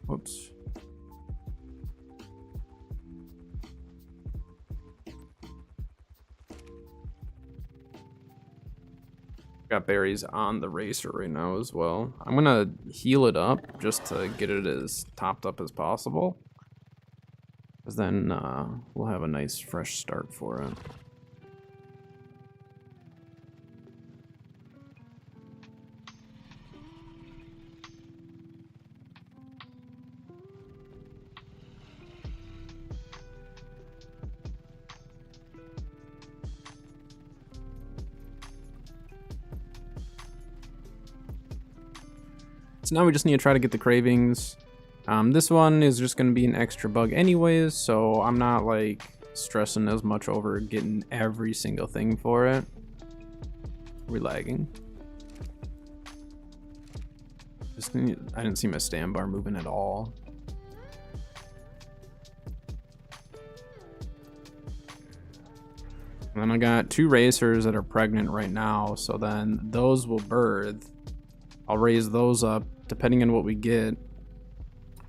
Whoops. Got berries on the racer right now as well. I'm gonna heal it up just to get it as topped up as possible. Because then we'll have a nice fresh start for it. So now we just need to try to get the cravings. This one is just going to be an extra bug anyways, so I'm not like stressing as much over getting every single thing for it. We're lagging. I didn't see my stand bar moving at all. And then I got 2 racers that are pregnant right now, so then those will birth. I'll raise those up depending on what we get.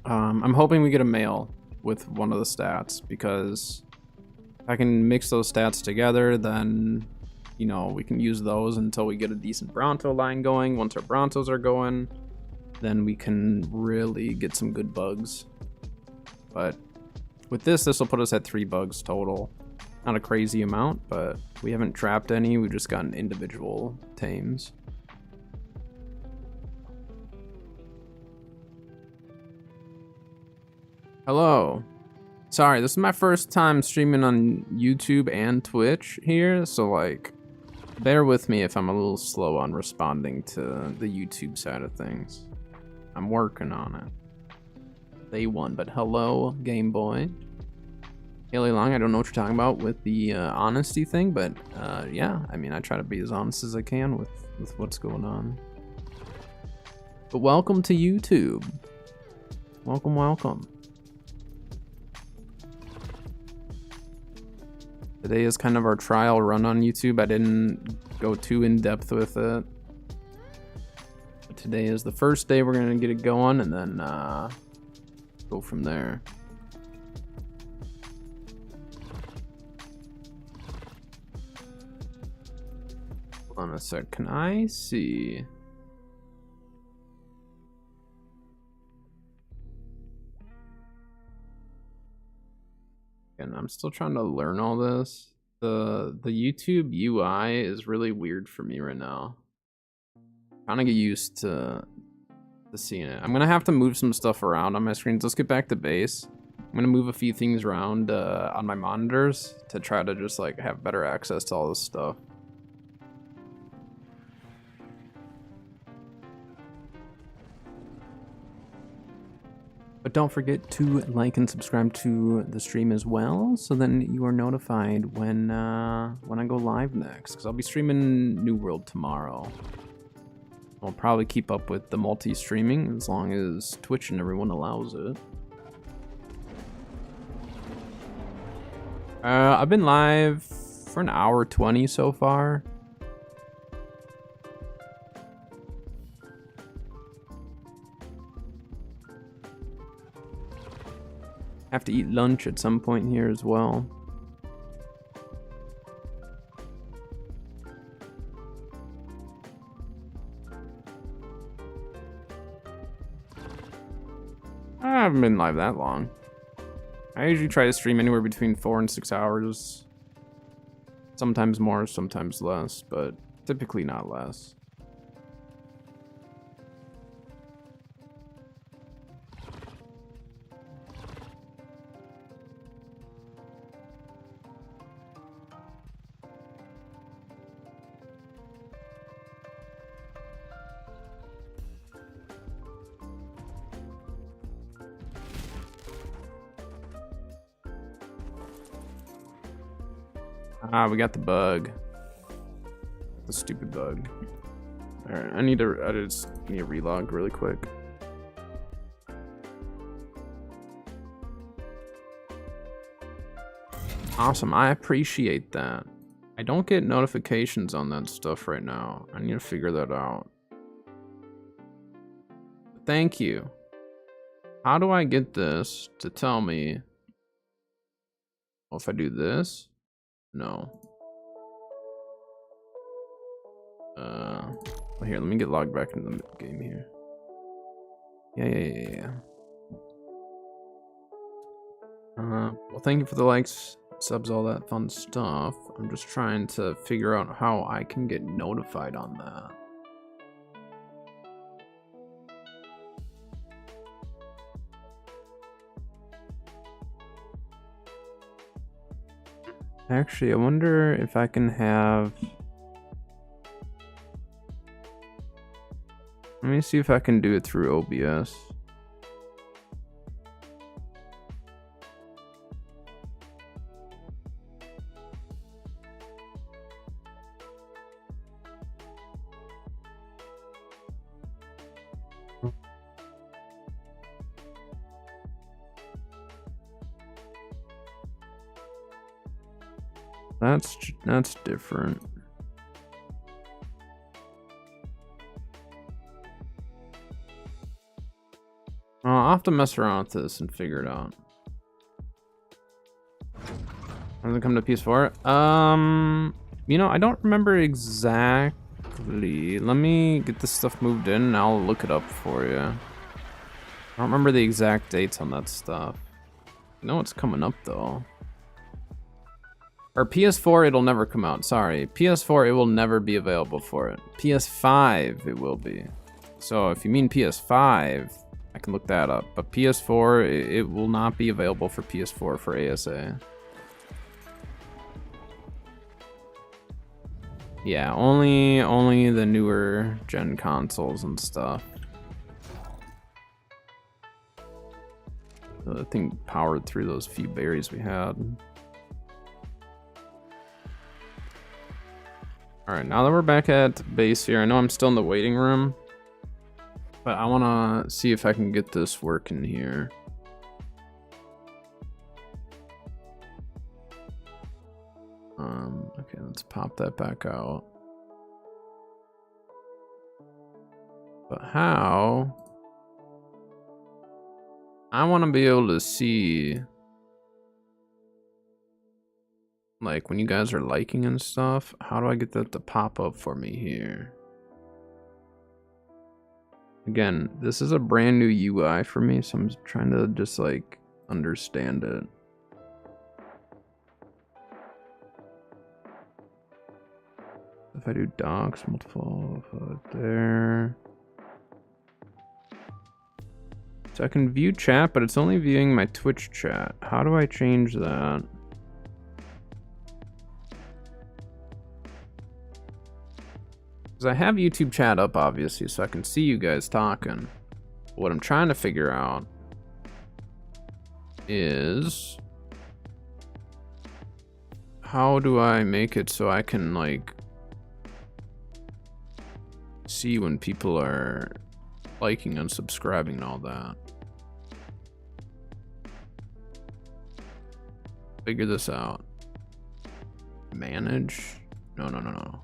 I'm hoping we get a male with one of the stats, because if I can mix those stats together, then, you know, we can use those until we get a decent Bronto line going. Once our Brontos are going, then we can really get some good bugs. But with this will put us at 3 bugs total. Not a crazy amount, but we haven't trapped any. We've just gotten individual tames. Hello. Sorry, this is my first time streaming on YouTube and Twitch here, so like, bear with me if I'm a little slow on responding to the YouTube side of things. I'm working on it. Day 1, but hello, Game Boy. Haley Long, I don't know what you're talking about with the honesty thing, but yeah, I mean, I try to be as honest as I can with what's going on. But welcome to YouTube. Welcome, welcome. Today is kind of our trial run on YouTube. I didn't go too in depth with it. But today is the first day we're gonna get it going, and then go from there. Hold on a sec, can I see? And I'm still trying to learn all this. The YouTube UI is really weird for me right now. Trying to get used to seeing it. I'm gonna have to move some stuff around on my screens. Let's get back to base. I'm gonna move a few things around on my monitors to try to just like have better access to all this stuff. But don't forget to like and subscribe to the stream as well, so then you are notified when I go live next. Because I'll be streaming New World tomorrow. I'll probably keep up with the multi-streaming as long as Twitch and everyone allows it. I've been live for an hour 20 so far. Have to eat lunch at some point here as well. I haven't been live that long. I usually try to stream anywhere between 4 and 6 hours. Sometimes more, sometimes less, but typically not less. Ah, we got the bug. The stupid bug. Alright, I just need to relog really quick. Awesome, I appreciate that. I don't get notifications on that stuff right now. I need to figure that out. Thank you. How do I get this to tell me? Well, if I do this? No. Well, here, let me get logged back into the game here. Yeah. Well, thank you for the likes, subs, all that fun stuff. I'm just trying to figure out how I can get notified on that. Actually, I wonder if I can have... Let me see if I can do it through OBS. That's different. I'll have to mess around with this and figure it out. When does it come to PS4? You know, I don't remember exactly. Let me get this stuff moved in and I'll look it up for you. I don't remember the exact dates on that stuff. I know it's coming up though. Or PS4, it'll never come out. Sorry. PS4, it will never be available for it. PS5, it will be. So if you mean PS5, I can look that up. But PS4, it will not be available for PS4 for ASA. Yeah, only the newer gen consoles and stuff. I think powered through those few berries we had. Alright, now that we're back at base here, I know I'm still in the waiting room, but I want to see if I can get this working here. Okay, let's pop that back out. But how? I want to be able to see... Like, when you guys are liking and stuff, how do I get that to pop up for me here? Again, this is a brand new UI for me, so I'm trying to just, like, understand it. If I do docs, multiple, there. So I can view chat, but it's only viewing my Twitch chat. How do I change that? Because I have YouTube chat up, obviously, so I can see you guys talking. What I'm trying to figure out is how do I make it so I can like see when people are liking and subscribing and all that. Figure this out. Manage? No.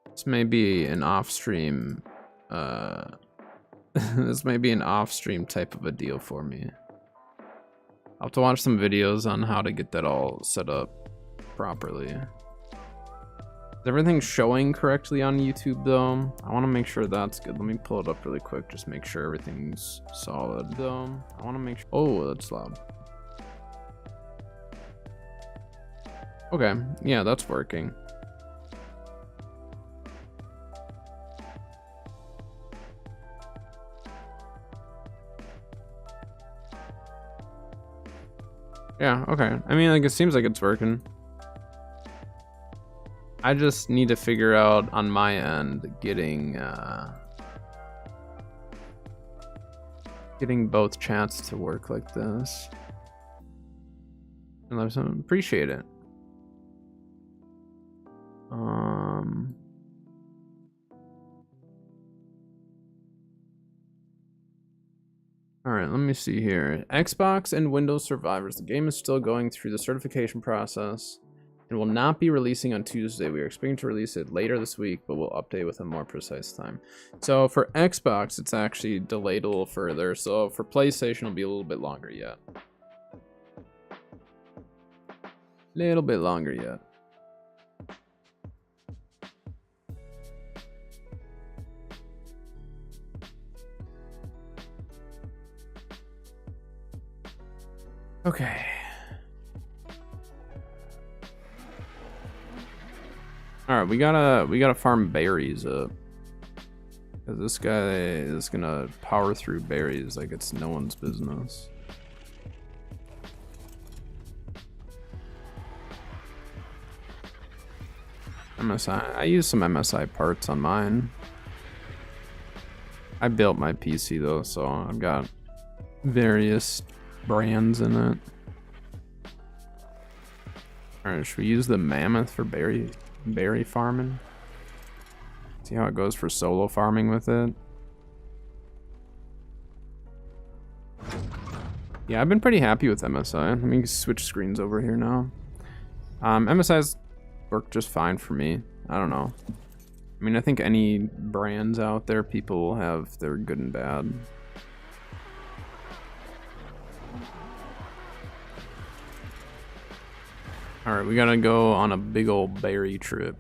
This may be an off-stream, this may be an off-stream type of a deal for me. I'll have to watch some videos on how to get that all set up properly. Is everything showing correctly on YouTube though? I want to make sure that's good. Let me pull it up really quick, just make sure everything's solid though. I want to make sure. Oh, that's loud. Okay, yeah, that's working. Yeah, okay. I mean, like, it seems like it's working. I just need to figure out on my end getting both chats to work like this. And I appreciate it. All right, let me see here. Xbox and Windows Survivors. The game is still going through the certification process and will not be releasing on Tuesday. We are expecting to release it later this week, but we'll update with a more precise time. So for Xbox, it's actually delayed a little further. So for PlayStation, it'll be a little bit longer yet. Little bit longer yet. Okay. All right, we gotta farm berries up. Cause this guy is gonna power through berries like it's no one's business. MSI. I use some MSI parts on mine. I built my PC though, so I've got various brands in it. Alright, should we use the mammoth for berry farming? See how it goes for solo farming with it. Yeah, I've been pretty happy with MSI. Let me switch screens over here now. MSI's worked just fine for me. I don't know. I mean, I think any brands out there, people will have their good and bad. Alright, we gotta go on a big old berry trip.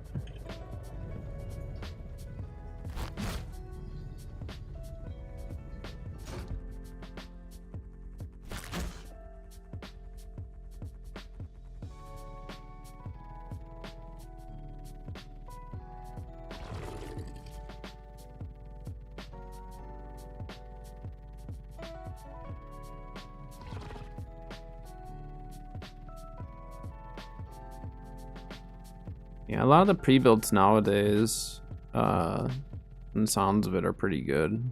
Yeah, a lot of the pre-builds nowadays, and sounds of it are pretty good.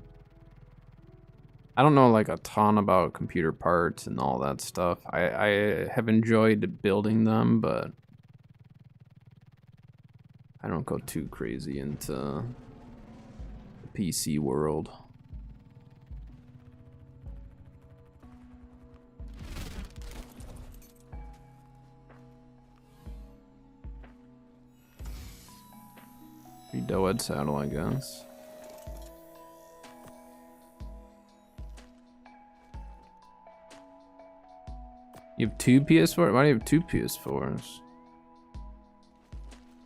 I don't know like a ton about computer parts and all that stuff. I have enjoyed building them, but I don't go too crazy into the PC world. Doed saddle, I guess. You have two PS4? Why do you have two PS4s?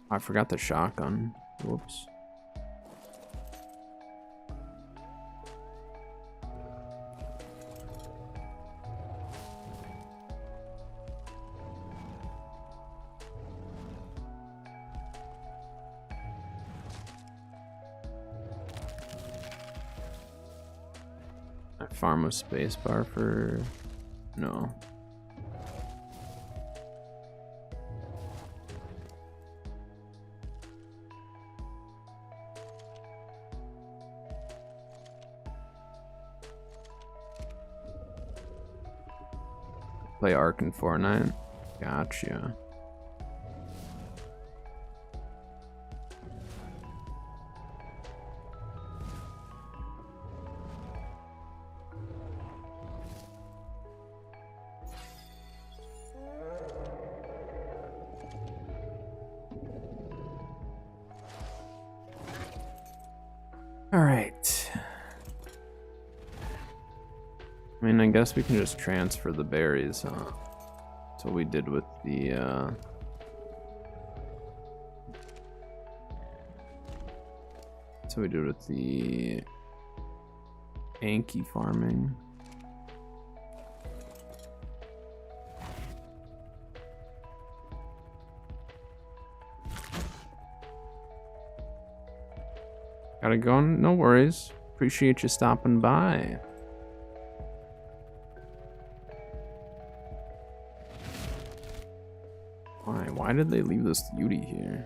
I forgot the shotgun. Whoops. Farm with spacebar for no. play Ark in Fortnite. Gotcha. All right. I mean, I guess we can just transfer the berries, huh? That's what we did with the, that's what we did with the Anki farming. Gotta go, no worries. Appreciate you stopping by. Why did they leave this Yudi here?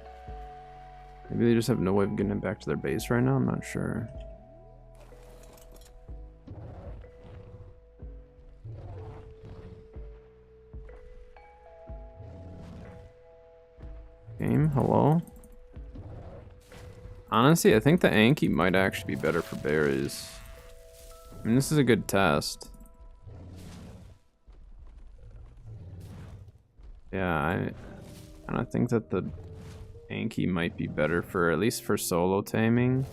Maybe they just have no way of getting it back to their base right now? I'm not sure. Game, hello? Honestly, I think the Anki might actually be better for berries. I mean, this is a good test. Yeah, I think that the Anki might be better for, at least for solo taming.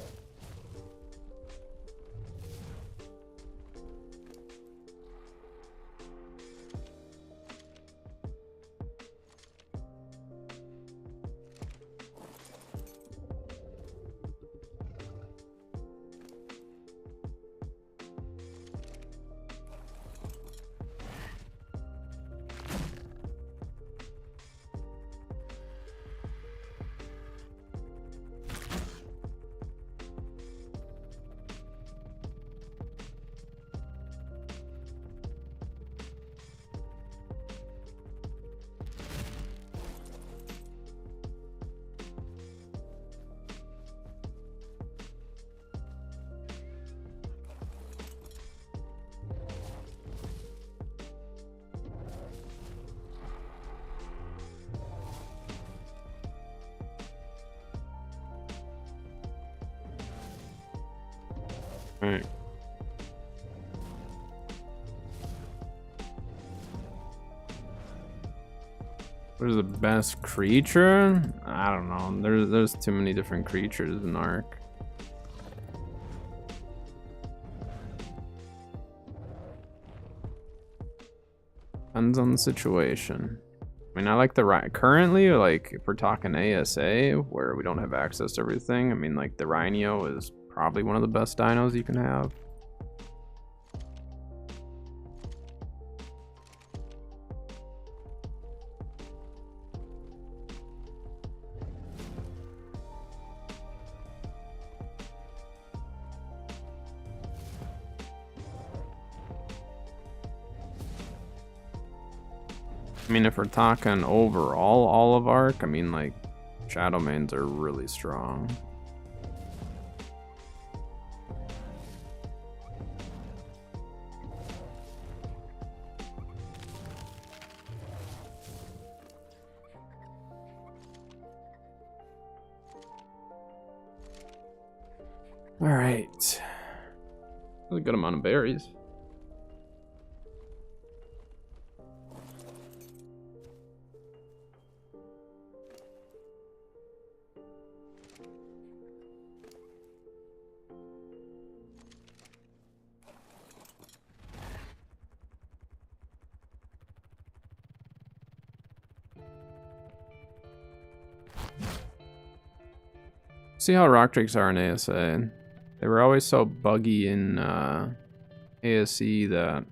Alright. What is the best creature? I don't know. There's too many different creatures in Ark. Depends on the situation. I mean, I like the currently, like, if we're talking ASA, where we don't have access to everything, I mean, like, the Rhino is probably one of the best dinos you can have. I mean, if we're talking overall all of Ark, I mean, like, Shadowmanes are really strong. All right. Really good amount of berries. See how rock drakes are in ASA. They were always so buggy in ASE that,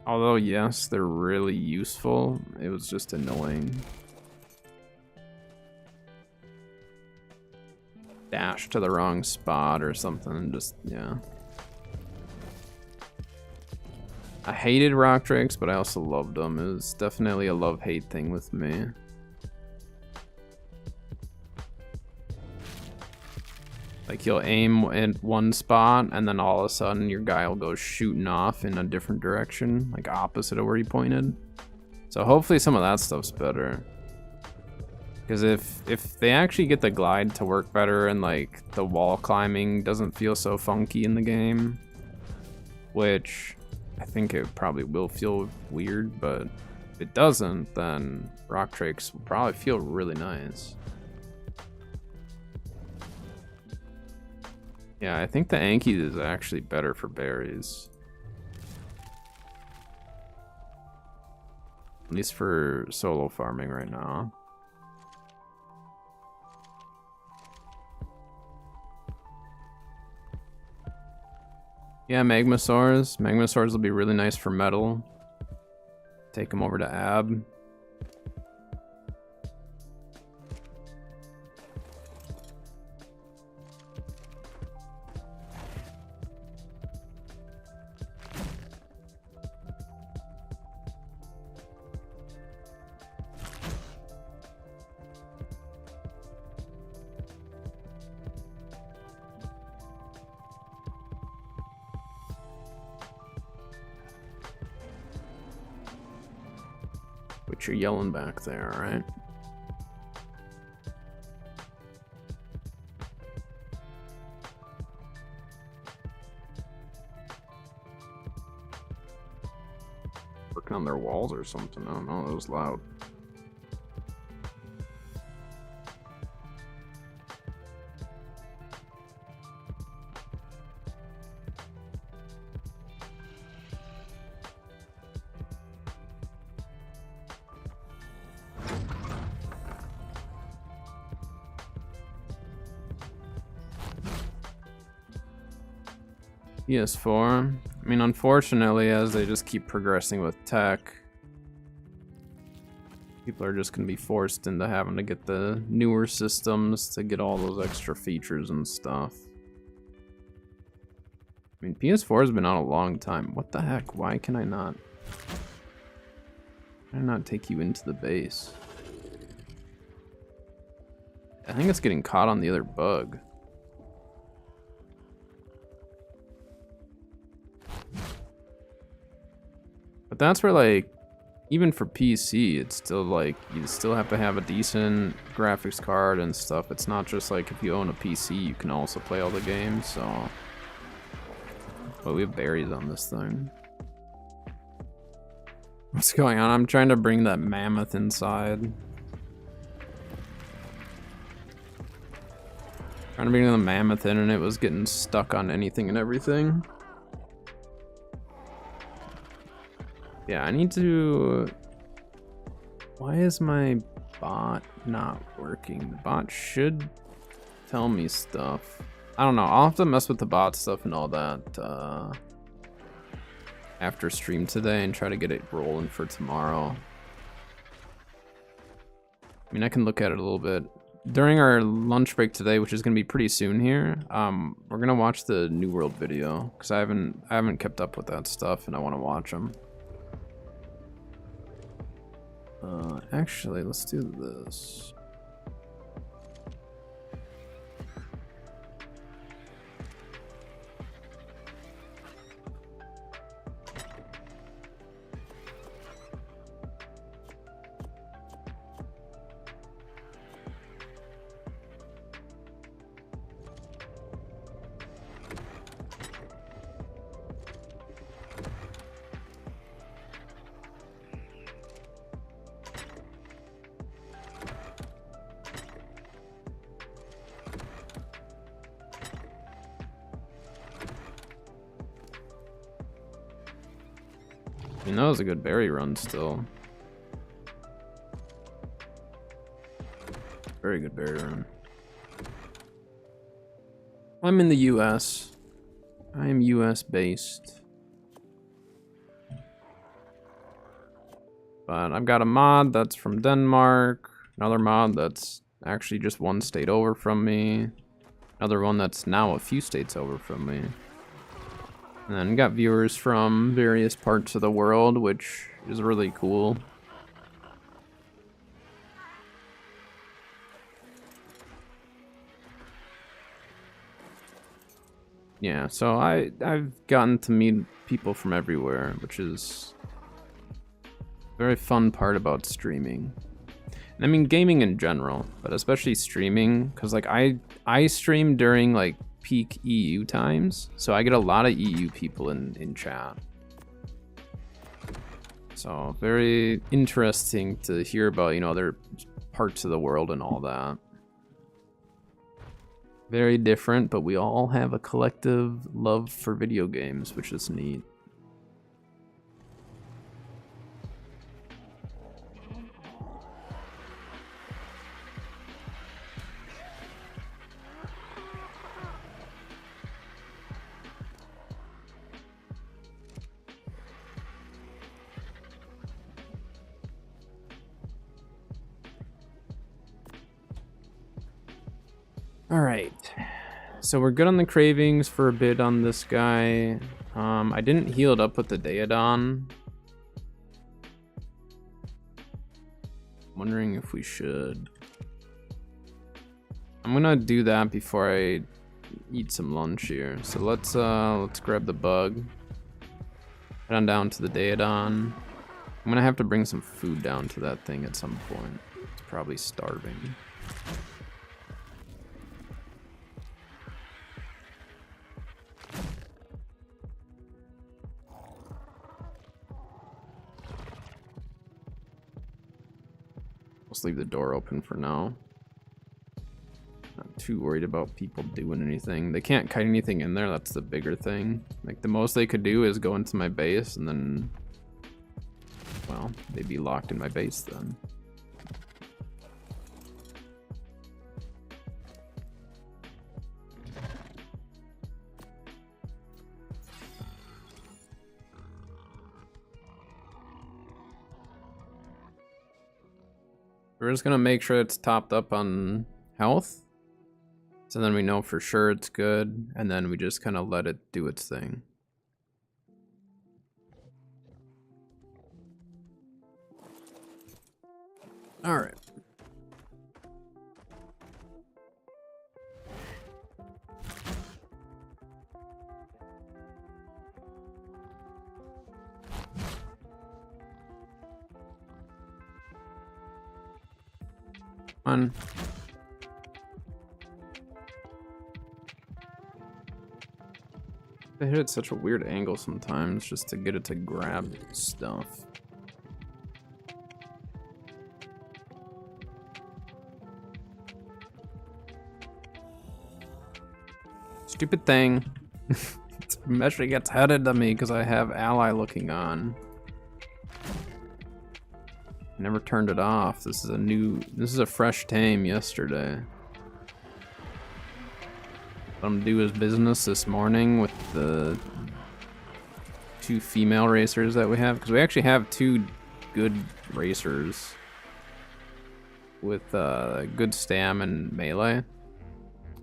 although yes, they're really useful, it was just annoying. Dash to the wrong spot or something, just, yeah. I hated rock drakes, but I also loved them. It was definitely a love-hate thing with me. Like you'll aim at one spot and then all of a sudden your guy will go shooting off in a different direction, like opposite of where you pointed. So hopefully some of that stuff's better. Because if they actually get the glide to work better and like the wall climbing doesn't feel so funky in the game, which I think it probably will feel weird, but if it doesn't, then rock drakes will probably feel really nice. Yeah, I think the Anki is actually better for berries. At least for solo farming right now. Yeah, Magmasaurs. Magmasaurs will be really nice for metal. Take them over to Ab. What you're yelling back there, alright? Working on their walls or something. I don't know, it was loud. PS4. I mean, unfortunately, as they just keep progressing with tech, people are just going to be forced into having to get the newer systems to get all those extra features and stuff. I mean, PS4 has been out a long time. What the heck? Why can I not? Why not take you into the base? I think it's getting caught on the other bug. But that's where, like, even for PC, it's still like, you still have to have a decent graphics card and stuff. It's not just like if you own a PC, you can also play all the games, so. But we have berries on this thing. What's going on? I'm trying to bring that mammoth inside. Trying to bring the mammoth in and it was getting stuck on anything and everything. Yeah, I need to... Why is my bot not working? The bot should tell me stuff. I don't know. I'll have to mess with the bot stuff and all that after stream today and try to get it rolling for tomorrow. I mean, I can look at it a little bit. During our lunch break today, which is going to be pretty soon here, we're going to watch the New World video because I haven't kept up with that stuff and I want to watch them. Actually, let's do this. I mean, that was a good berry run still. Very good berry run. I'm in the US. I am US based. But I've got a mod that's from Denmark. Another mod that's actually just one state over from me. Another one that's now a few states over from me. And then got viewers from various parts of the world, which is really cool. Yeah, so I've gotten to meet people from everywhere, which is a very fun part about streaming. And I mean gaming in general, but especially streaming, because like I stream during like peak EU times, so I get a lot of EU people in chat. So very interesting to hear about, you know, other parts of the world and all that. Very different, but we all have a collective love for video games, which is neat. All right, so we're good on the cravings for a bit on this guy. I didn't heal it up with the Daedon. Wondering if we should. I'm gonna do that before I eat some lunch here. So let's grab the bug. Head on down to the Daedon. I'm gonna have to bring some food down to that thing at some point. It's probably starving. Let's leave the door open for now. Not too worried about people doing anything. They can't kite anything in there, that's the bigger thing. Like the most they could do is go into my base and then, well, they'd be locked in my base then. We're just gonna make sure it's topped up on health. So then we know for sure it's good, and then we just kind of let it do its thing. All right. On. I hit it at such a weird angle sometimes just to get it to grab stuff. Stupid thing. It eventually gets headed to me because I have ally looking on. Never turned it off. This is a fresh tame yesterday. Let him do his business this morning with the 2 female racers that we have, because we actually have 2 good racers with good stam and melee.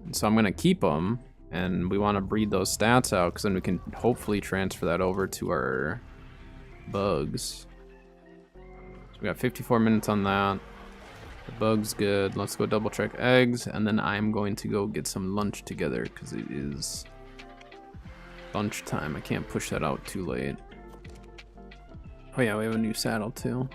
And so I'm gonna keep them, and we want to breed those stats out because then we can hopefully transfer that over to our bugs. So we got 54 minutes on that. The bug's good. Let's go double check eggs, and then I'm going to go get some lunch together because it is lunchtime. I can't push that out too late. Oh yeah, we have a new saddle too.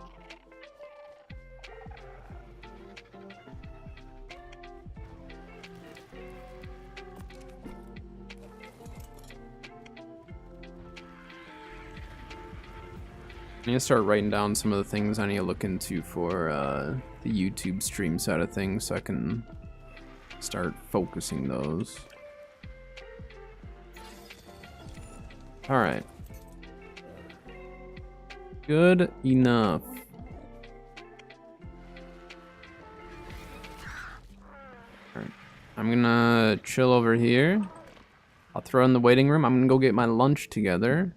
I need to start writing down some of the things I need to look into for the YouTube stream side of things so I can start focusing those. All right. Good enough. All right. I'm gonna chill over here. I'll throw in the waiting room. I'm gonna go get my lunch together.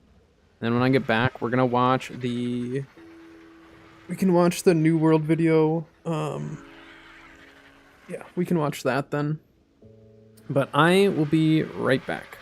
Then when I get back, we're gonna watch the... We can watch the New World video. Yeah, we can watch that then. But I will be right back.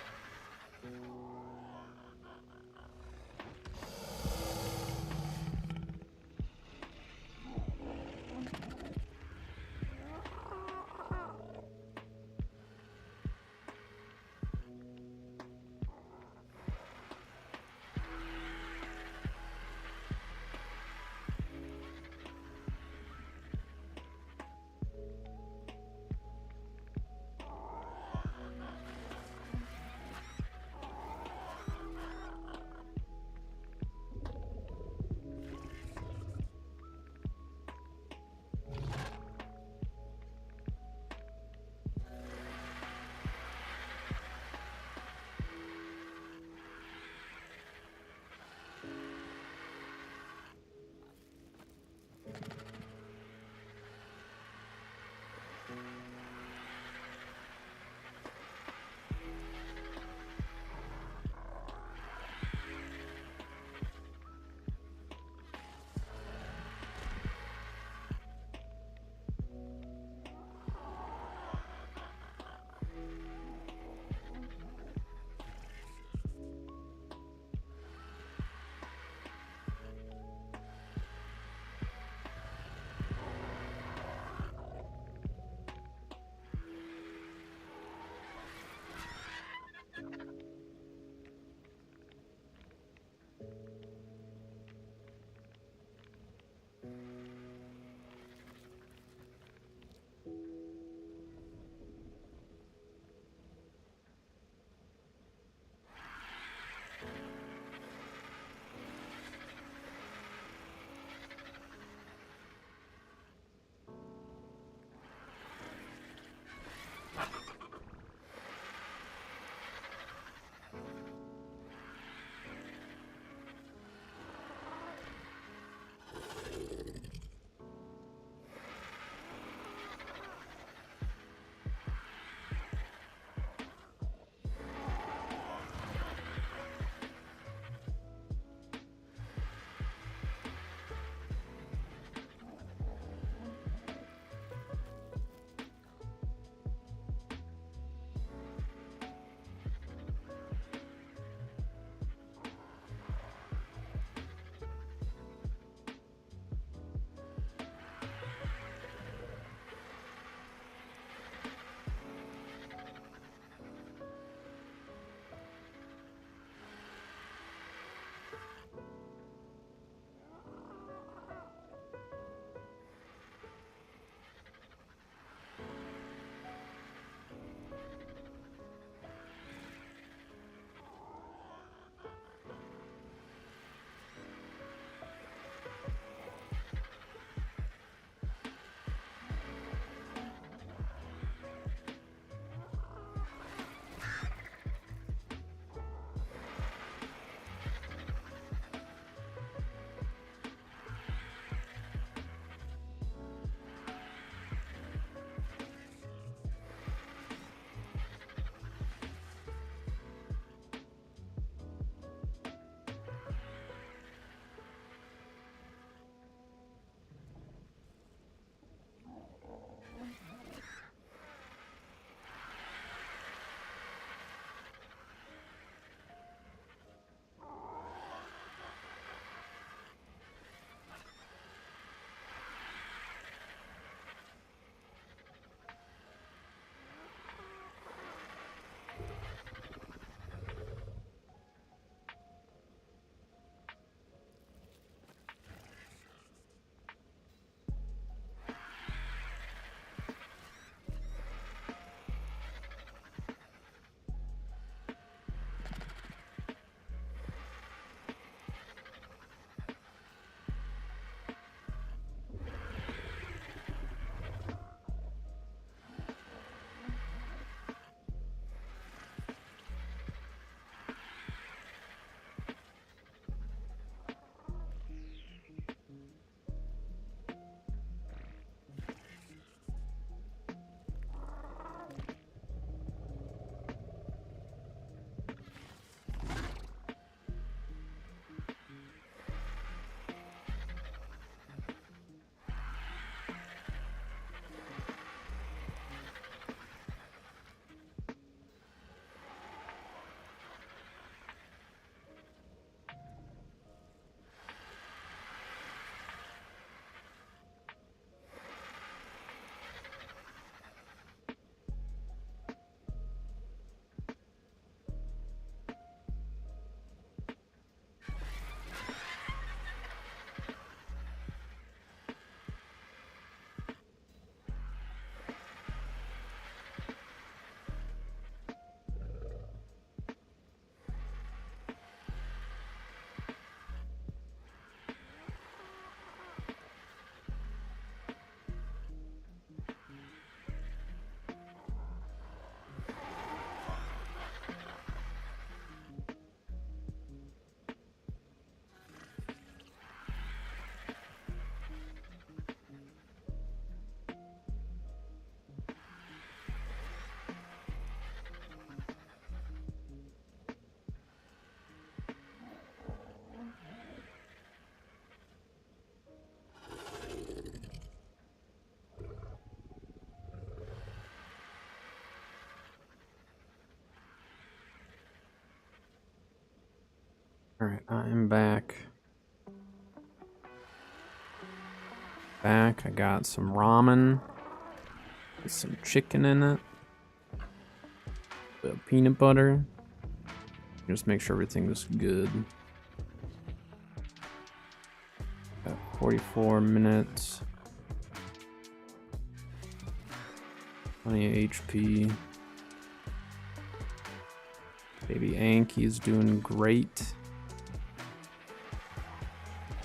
Alright, I'm back. I got some ramen with some chicken in it. The peanut butter. Just make sure everything is good. Got 44 minutes. Plenty of HP. Baby Anky's doing great.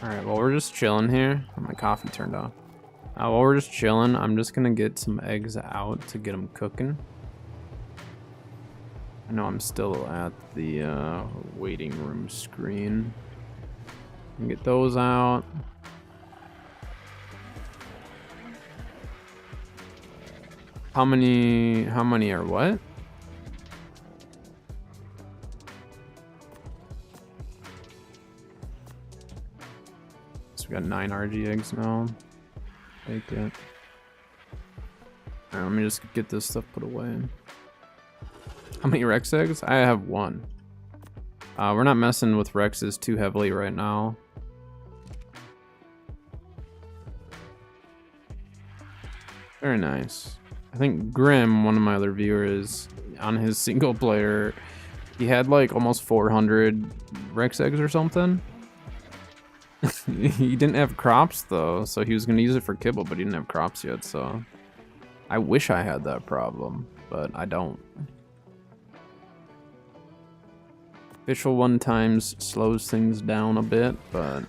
Alright, well, we're just chilling here. Oh, my coffee turned off. While we're just chilling, I'm just gonna get some eggs out to get them cooking. I know I'm still at the waiting room screen. Get those out. How many are what? So we got 9 RG eggs now. Take it. Alright, let me just get this stuff put away. How many Rex eggs? I have 1. We're not messing with Rexes too heavily right now. Very nice. I think Grim, one of my other viewers, on his single player, he had like almost 400 Rex eggs or something. He didn't have crops though, so he was gonna use it for kibble, but he didn't have crops yet, so I wish I had that problem, but I don't. Official 1 times slows things down a bit, but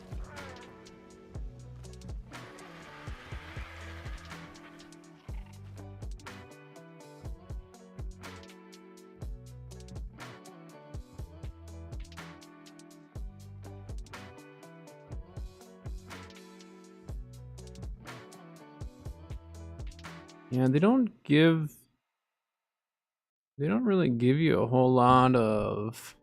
yeah, they don't really give you a whole lot of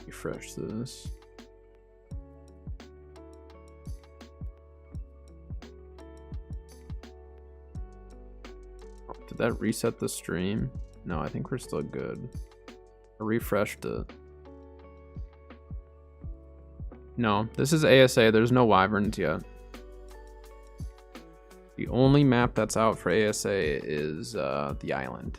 refresh this. Did that reset the stream? No, I think we're still good. I refreshed it. No, this is ASA. There's no wyverns yet. The only map that's out for ASA is the island.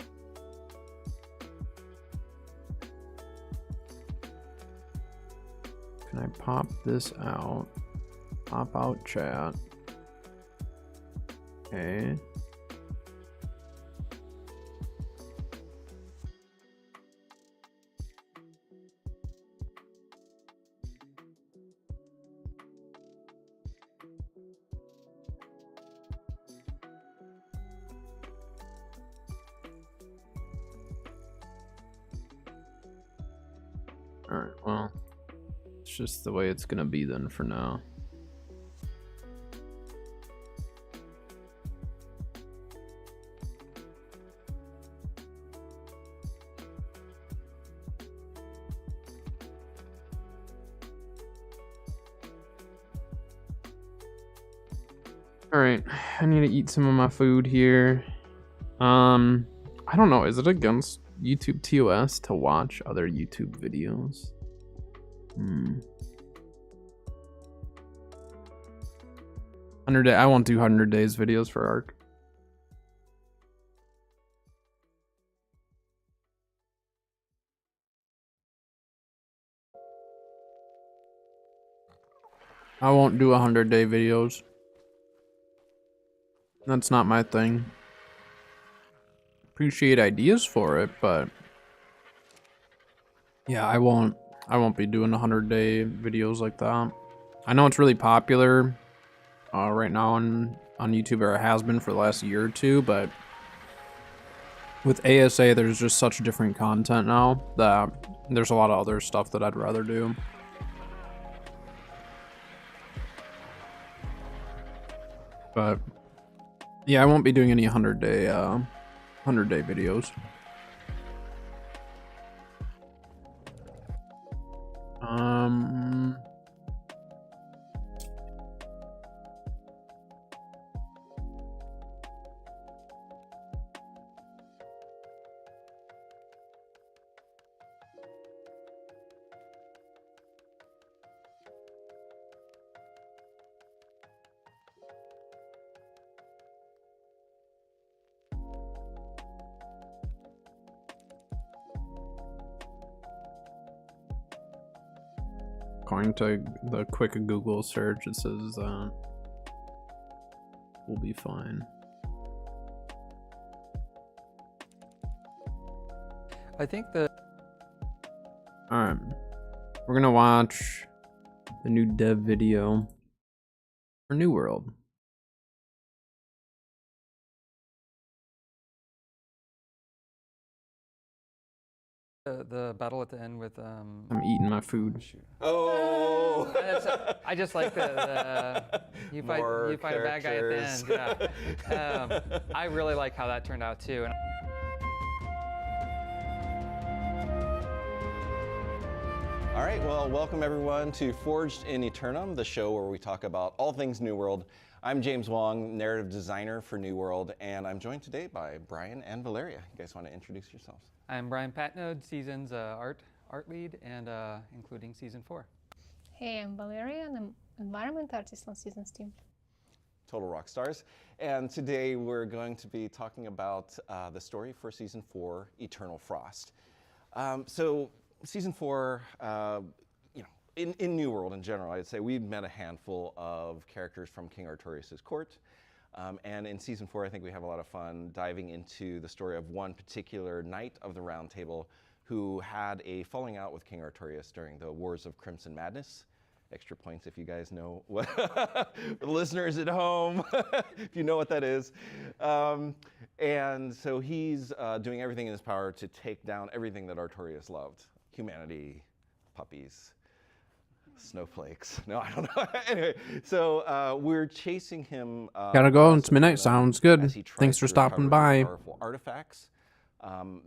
Can I pop this out? Pop out chat. Okay. Alright, well, it's just the way it's gonna be then for now. Alright, I need to eat some of my food here. I don't know, is it against YouTube TOS to watch other YouTube videos? 100 day, I won't do 100 days videos for ARC. I won't do 100-day videos. That's not my thing. Appreciate ideas for it, but yeah, I won't be doing 100-day videos like that. I know it's really popular right now on YouTube, or it has been for the last year or two, but with ASA there's just such different content now that there's a lot of other stuff that I'd rather do. But Yeah, I won't be doing any 100-day videos. According to the quick Google search, it says we'll be fine. I think the... Alright. We're gonna watch the new dev video for New World. The battle at the end with I'm eating my food. Oh! I just like the you fight a bad guy at the end. Yeah. I really like how that turned out too. All right, well, welcome everyone to Forged in Eternum, the show where we talk about all things New World. I'm James Wong, narrative designer for New World, and I'm joined today by Brian and Valeria. You guys want to introduce yourselves? I'm Brian Patnode, Season's art lead, and including Season 4. Hey, I'm Valeria, and I'm environment artist on Seasons team. Total rock stars. And today we're going to be talking about the story for Season 4, Eternal Frost. So Season 4, in New World in general, I'd say we've met a handful of characters from King Artorias' court. And in Season 4, I think we have a lot of fun diving into the story of one particular Knight of the Round Table who had a falling out with King Artorias during the Wars of Crimson Madness. Extra points if you guys know what, the listeners at home, if you know what that is. And so he's doing everything in his power to take down everything that Artorias loved. Humanity, puppies, snowflakes. No, I don't know. Anyway, so we're chasing him. Gotta go. It's midnight. Sounds good. Thanks for stopping by. Powerful artifacts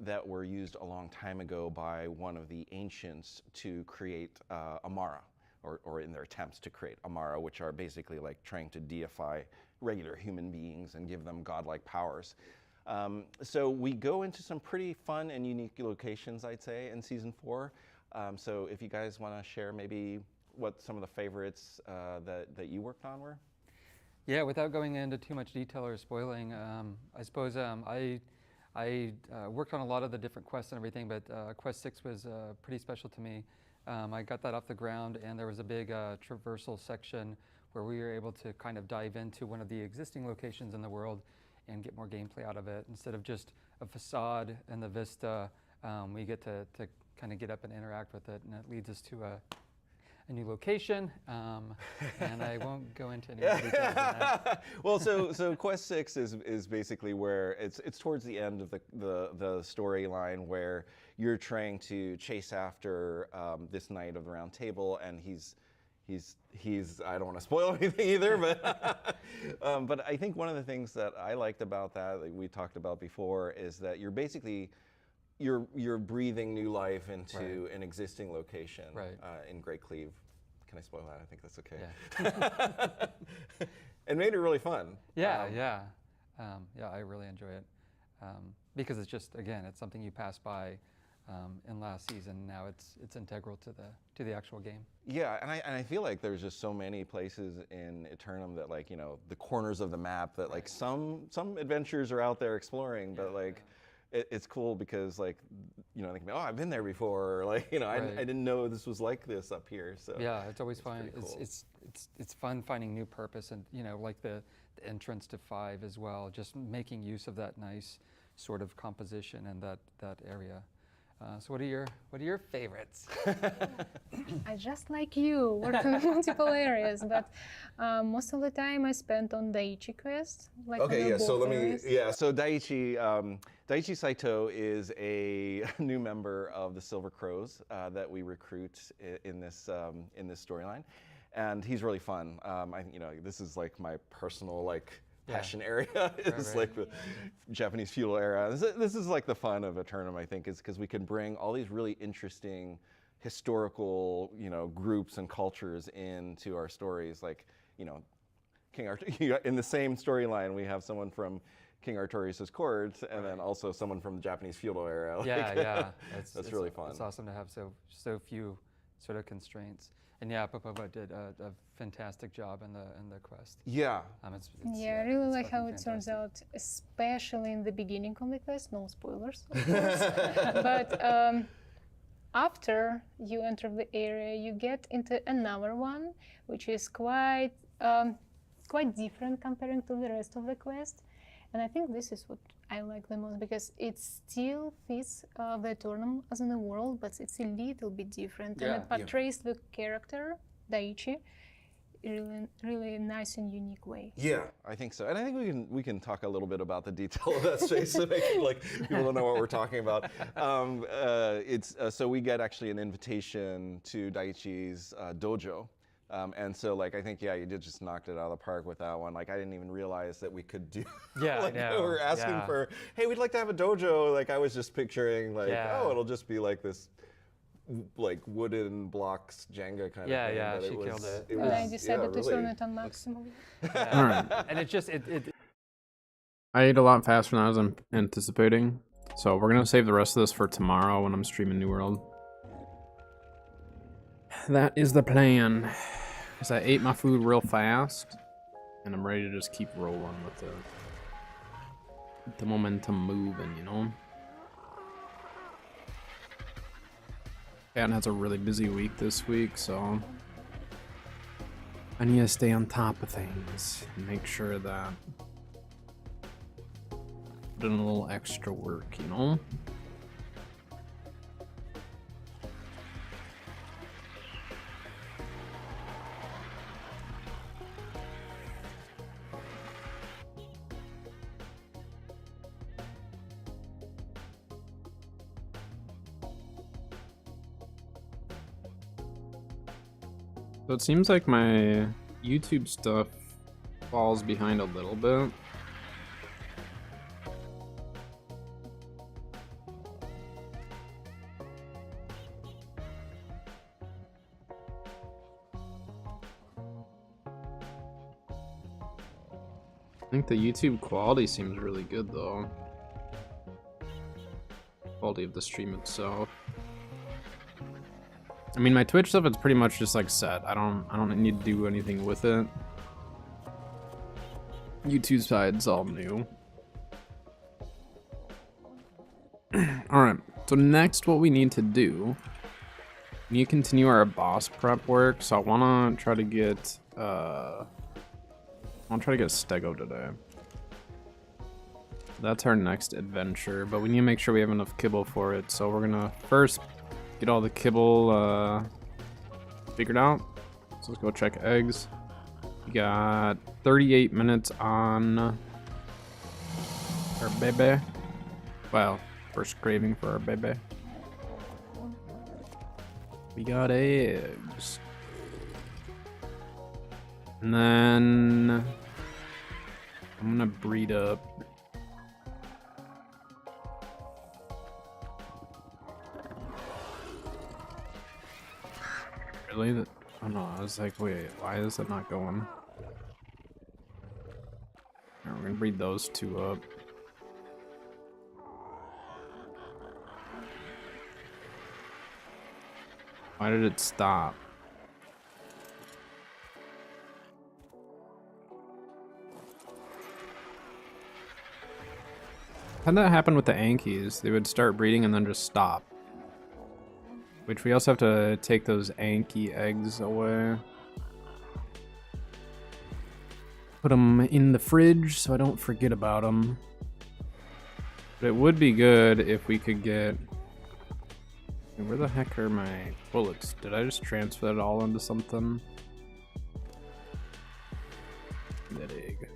that were used a long time ago by one of the ancients to create Amara, or in their attempts to create Amara, which are basically like trying to deify regular human beings and give them godlike powers. So we go into some pretty fun and unique locations, I'd say, in Season 4. So if you guys want to share maybe what some of the favorites that you worked on were? Yeah, without going into too much detail or spoiling, I suppose I worked on a lot of the different quests and everything, but Quest 6 was pretty special to me. I got that off the ground, and there was a big traversal section where we were able to kind of dive into one of the existing locations in the world and get more gameplay out of it. Instead of just a facade and the vista, we get to kind of get up and interact with it, and it leads us to a new location, and I won't go into any more details on that. Well, so Quest 6 is basically where it's towards the end of the storyline where you're trying to chase after this Knight of the Round Table, and he's I don't want to spoil anything either, but I think one of the things that I liked about that we talked about before is that you're basically you're breathing new life into an existing location in Great Cleave. Can I spoil that? I think that's okay. Yeah. It made it really fun. Yeah, I really enjoy it because it's just, again, it's something you pass by in last season. Now it's integral to the actual game. Yeah, and I feel like there's just so many places in Eternum that, like, the corners of the map that like some adventures are out there exploring, but like. It's cool because, like, they can be, oh, I've been there before, or like, I didn't know this was like this up here. So yeah, it's always fun. Cool. It's fun finding new purpose, and like the entrance to 5 as well. Just making use of that nice sort of composition and that area. So what are your favorites? I just like you work in multiple areas, but most of the time I spent on Daichi quest. Like okay, yeah. So So Daichi Saito is a new member of the Silver Crows that we recruit in this storyline, and he's really fun. This is like my personal Hessian area. It's right. like the Japanese feudal era. This is like the fun of Eternum, I think, is because we can bring all these really interesting historical, groups and cultures into our stories. Like, King Arthur. In the same storyline, we have someone from King Artorius' court, and then also someone from the Japanese feudal era. Like, Yeah. That's really fun. It's awesome to have so few sort of constraints. And yeah, Popova did a fantastic job in the quest. Yeah. I really like how it turns out, especially in the beginning of the quest. No spoilers, of course. But after you enter the area, you get into another one, which is quite different comparing to the rest of the quest. And I think this is what I like the most, because it still fits the Eternum as in the world, but it's a little bit different. And it portrays the character, Daichi, in really nice and unique way. Yeah, I think so. And I think we can talk a little bit about the detail of that space to make it like people don't know what we're talking about. So we get actually an invitation to Daichi's dojo. And so, like, I think, you did just knocked it out of the park with that one. Like, I didn't even realize that we could do. Yeah, like, I know. we were asking for, hey, we'd like to have a dojo. Like, I was just picturing, like, it'll just be like this, like, wooden blocks Jenga kind of thing. Yeah, but she killed it. And I decided to turn it on maximum. All right. And it's just it. I ate a lot faster than I was anticipating, so we're gonna save the rest of this for tomorrow when I'm streaming New World. That is the plan. Because I ate my food real fast, and I'm ready to just keep rolling with the momentum moving, Cat has a really busy week this week, so I need to stay on top of things and make sure that put in a little extra work, So it seems like my YouTube stuff falls behind a little bit. I think the YouTube quality seems really good though. Quality of the stream itself. I mean, my Twitch stuff, it's pretty much just like set. I don't need to do anything with it. YouTube side's all new. Alright, so next what we need to do, we need to continue our boss prep work. So I wanna try to get a stego today. That's our next adventure, but we need to make sure we have enough kibble for it. So we're gonna first get all the kibble figured out. So let's go check eggs. We got 38 minutes on our bebe. Well, first craving for our bebe. We got eggs. And then I'm gonna breed up. Really? Oh no, I was like, wait, why is it not going? Alright, we're gonna breed those two up. Why did it stop? How'd that happen with the Ankies? They would start breeding and then just stop. Which we also have to take those Anki eggs away. Put them in the fridge so I don't forget about them. But it would be good if we could get... Where the heck are my bullets? Did I just transfer that all into something? That egg.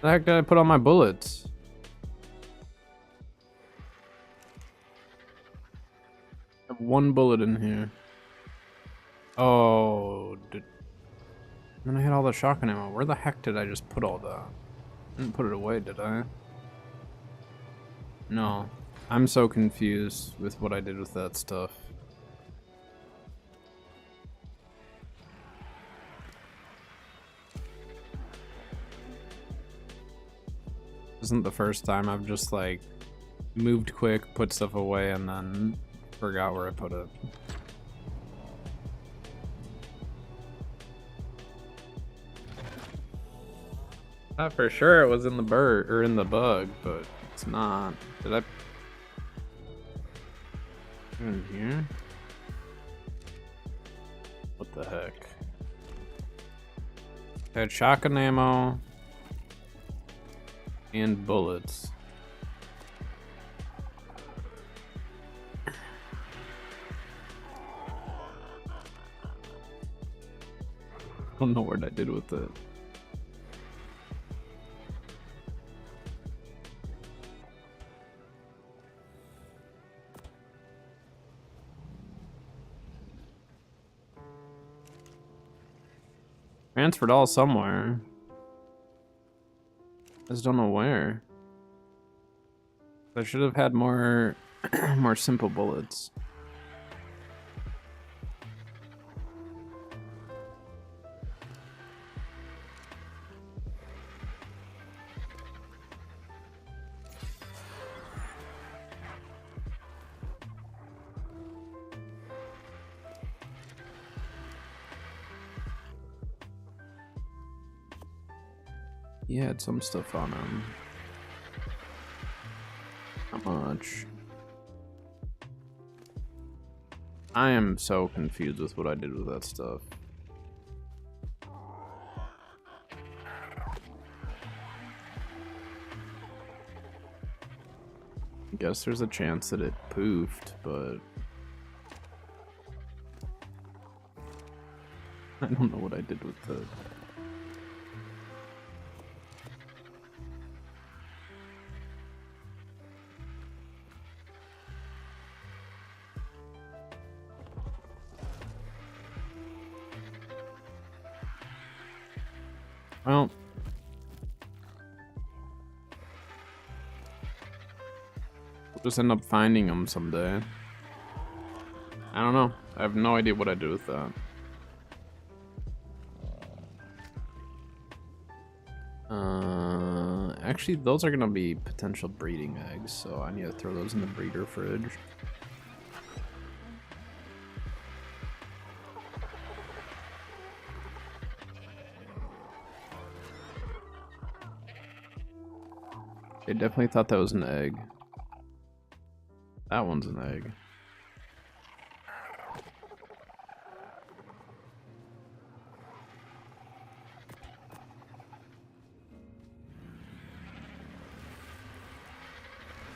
The heck did I put on my bullets? I have one bullet in here. Oh, then I had all the shotgun ammo. Where the heck did I just put all that? I didn't put it away, did I? No. I'm so confused with what I did with that stuff. This isn't the first time I've just like moved quick, put stuff away, and then forgot where I put it. Thought for sure it was in the bird or in the bug, but it's not. Did I? In here? What the heck? I had shotgun ammo and bullets. I don't know what I did with it. Transferred all somewhere. I just don't know where. I should have had more more simple bullets. He had some stuff on him. How much? I am so confused with what I did with that stuff. I guess there's a chance that it poofed, but I don't know what I did with it. Well, we'll just end up finding them someday. I don't know. I have no idea what I do with that. Actually, those are gonna be potential breeding eggs, so I need to throw those in the breeder fridge. They definitely thought that was an egg. That one's an egg.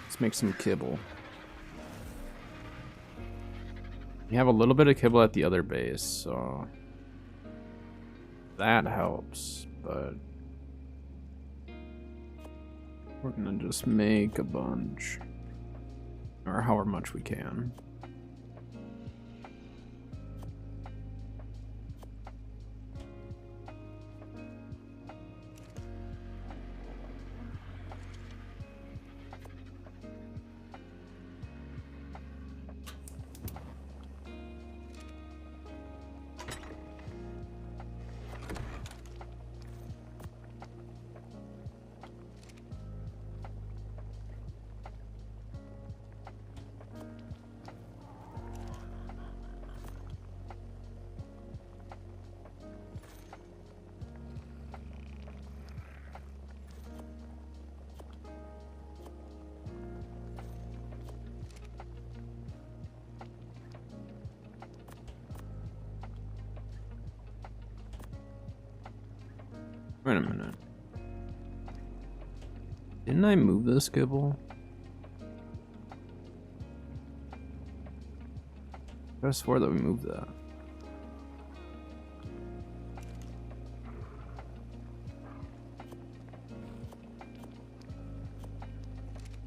Let's make some kibble. We have a little bit of kibble at the other base, so that helps, but we're gonna just make a bunch, or however much we can. Wait a minute. Didn't I move this kibble? I swore that we moved that.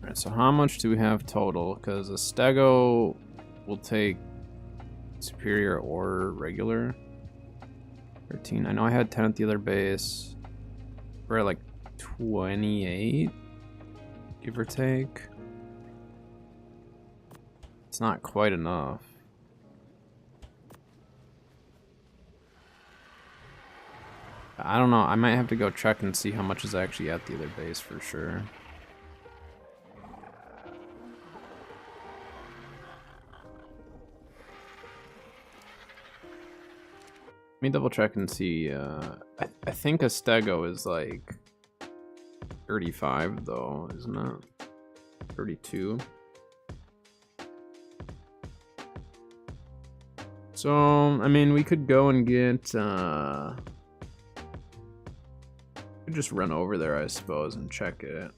Alright, so how much do we have total? Because a stego will take superior or regular. 13. I know I had 10 at the other base. We're at like 28, give or take. It's not quite enough. I don't know. I might have to go check and see how much is actually at the other base for sure. Let me double check and see. I think a stego is like 35 though, isn't it? 32. So, I mean, we could go and get, could just run over there, I suppose, and check it.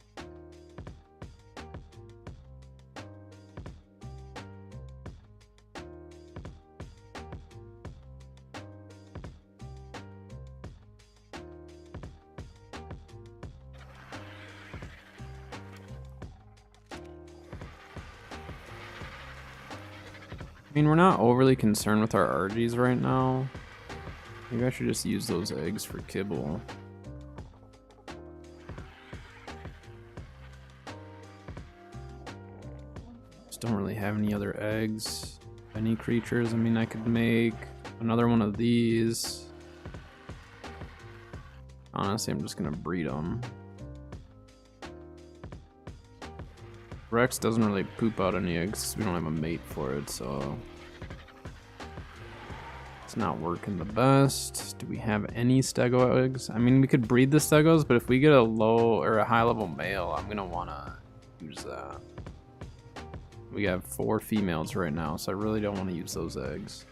I mean, we're not overly concerned with our RGs right now. Maybe I should just use those eggs for kibble. Just don't really have any other eggs. Any creatures? I mean, I could make another one of these. Honestly, I'm just gonna breed them. Rex doesn't really poop out any eggs. We don't have a mate for it, so it's not working the best. Do we have any stego eggs? I mean, we could breed the stegos, but if we get a low or a high level male, I'm gonna wanna use that. We have 4 females right now, so I really don't want to use those eggs.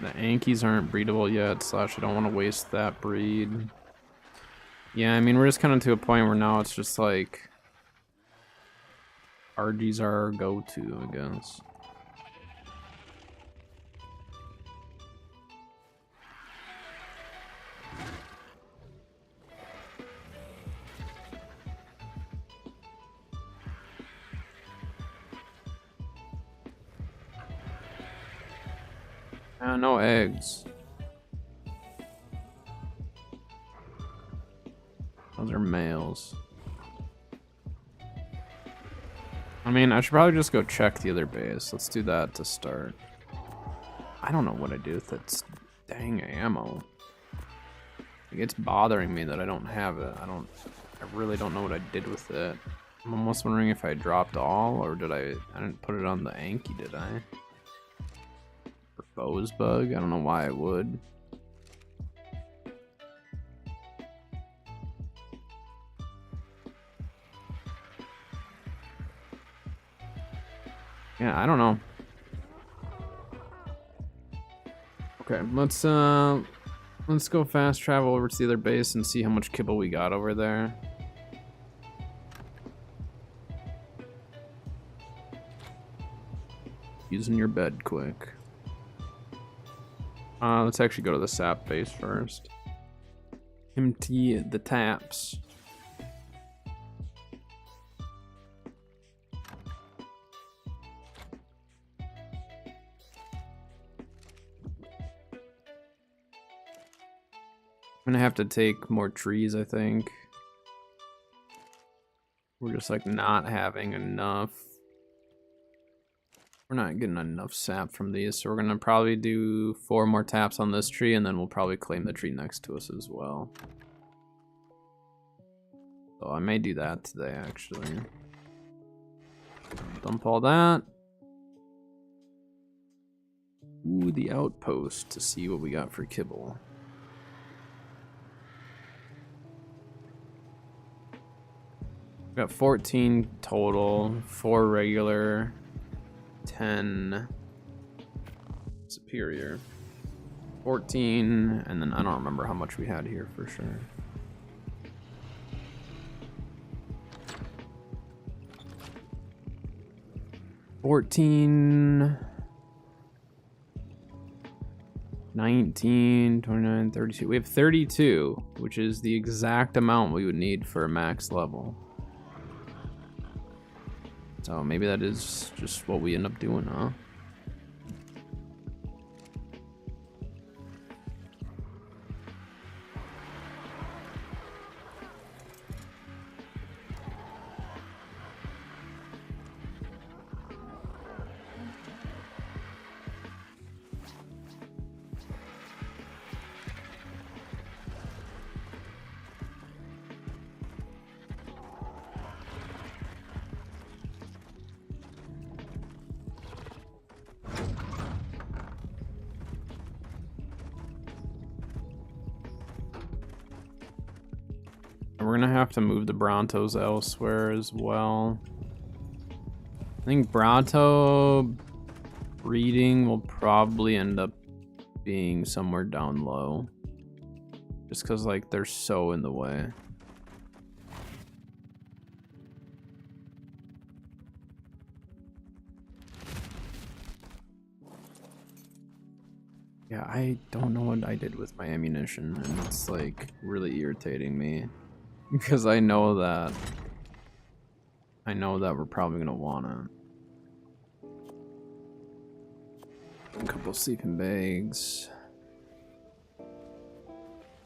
The Ankies aren't breedable yet, / I don't want to waste that breed. Yeah, I mean, we're just kind of to a point where now it's just like RGs are our go-to, I guess. No eggs. Those are males. I mean, I should probably just go check the other base. Let's do that to start. I don't know what I do with that dang ammo. Like, it's bothering me that I don't have it. I really don't know what I did with it. I'm almost wondering if I dropped all, or did I didn't put it on the Anki, did I? For Bose Bug? I don't know why I would. Yeah, I don't know. Okay, let's go fast travel over to the other base and see how much kibble we got over there. Using your bed quick. Let's actually go to the sap base first. Empty the taps. I'm gonna have to take more trees, I think. We're just like not having enough. We're not getting enough sap from these, so we're gonna probably do 4 more taps on this tree, and then we'll probably claim the tree next to us as well. So I may do that today, actually. Dump all that. Ooh, the outpost to see what we got for kibble. We got 14 total, 4 regular, 10 superior, 14, and then I don't remember how much we had here for sure. $14, 19, 29, 32. We have 32, which is the exact amount we would need for a max level. So maybe that is just what we end up doing, huh? We're gonna have to move the Brontos elsewhere as well. I think Bronto breeding will probably end up being somewhere down low. Just because, like, they're so in the way. Yeah, I don't know what I did with my ammunition, and it's, like, really irritating me. Because I know that we're probably gonna want it. A couple sleeping bags.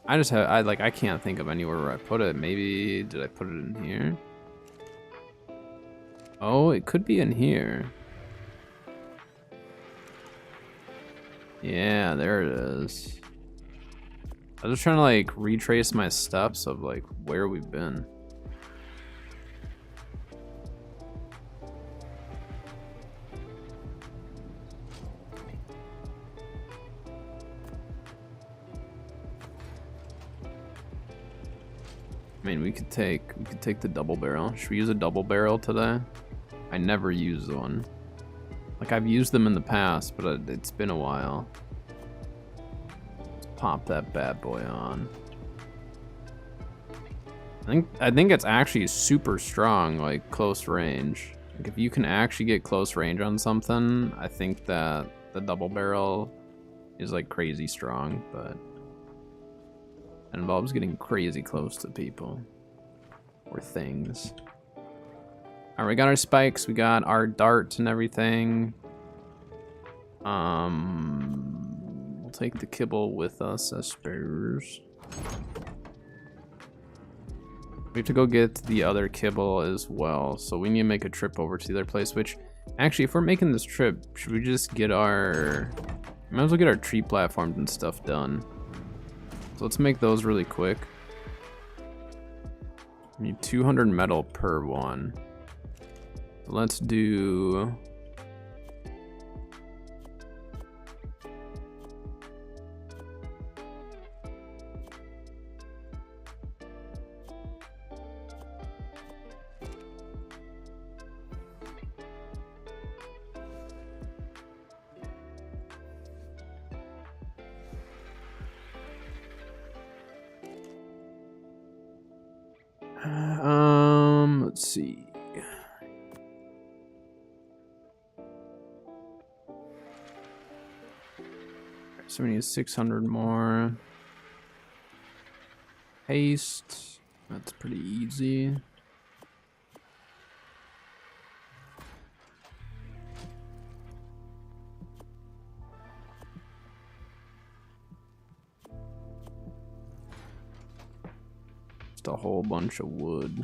I can't think of anywhere where I put it. Maybe did I put it in here? Oh, it could be in here. Yeah, there it is. I was just trying to like retrace my steps of like where we've been. I mean, we could take the double barrel. Should we use a double barrel today? I never used one. Like, I've used them in the past, but it's been a while. Let's pop that bad boy on. I think it's actually super strong, like close range. Like, if you can actually get close range on something, I think that the double barrel is like crazy strong, but it involves getting crazy close to people or things. Alright, we got our spikes, we got our darts and everything. We'll take the kibble with us, I suppose. We have to go get the other kibble as well, so we need to make a trip over to the other place, which, actually, if we're making this trip, should we just get our... Might as well get our tree platforms and stuff done. So let's make those really quick. We need 200 metal per one. So let's do... let's see. So we need 600 more. Haste. That's pretty easy. Just a whole bunch of wood.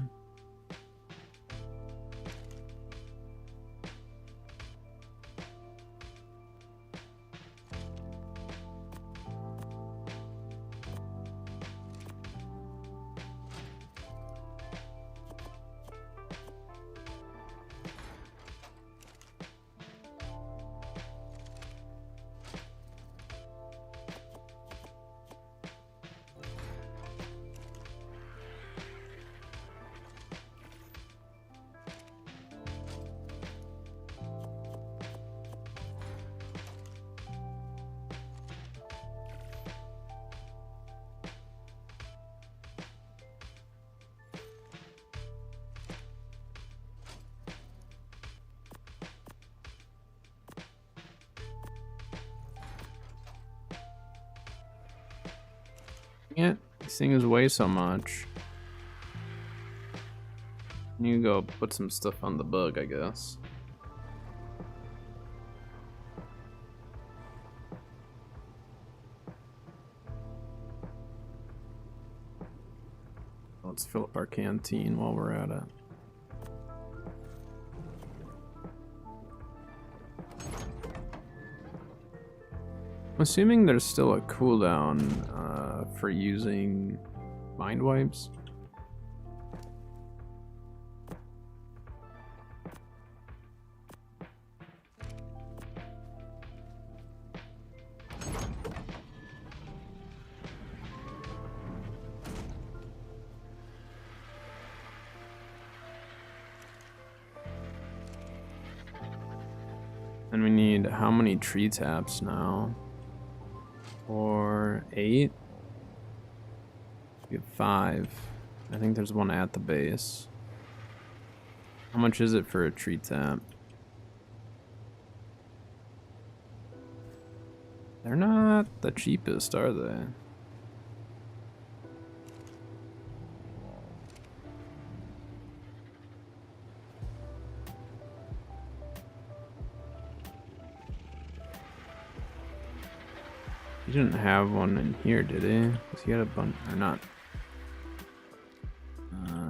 Yeah, this thing is way so much. You go put some stuff on the bug, I guess. Let's fill up our canteen while we're at it. I'm assuming there's still a cooldown for using mind wipes. And we need how many tree taps now? 4, 8. We have 5. I think there's one at the base. How much is it for a tree tap? They're not the cheapest, are they? He didn't have one in here, did he? Because he had a bunch, or not?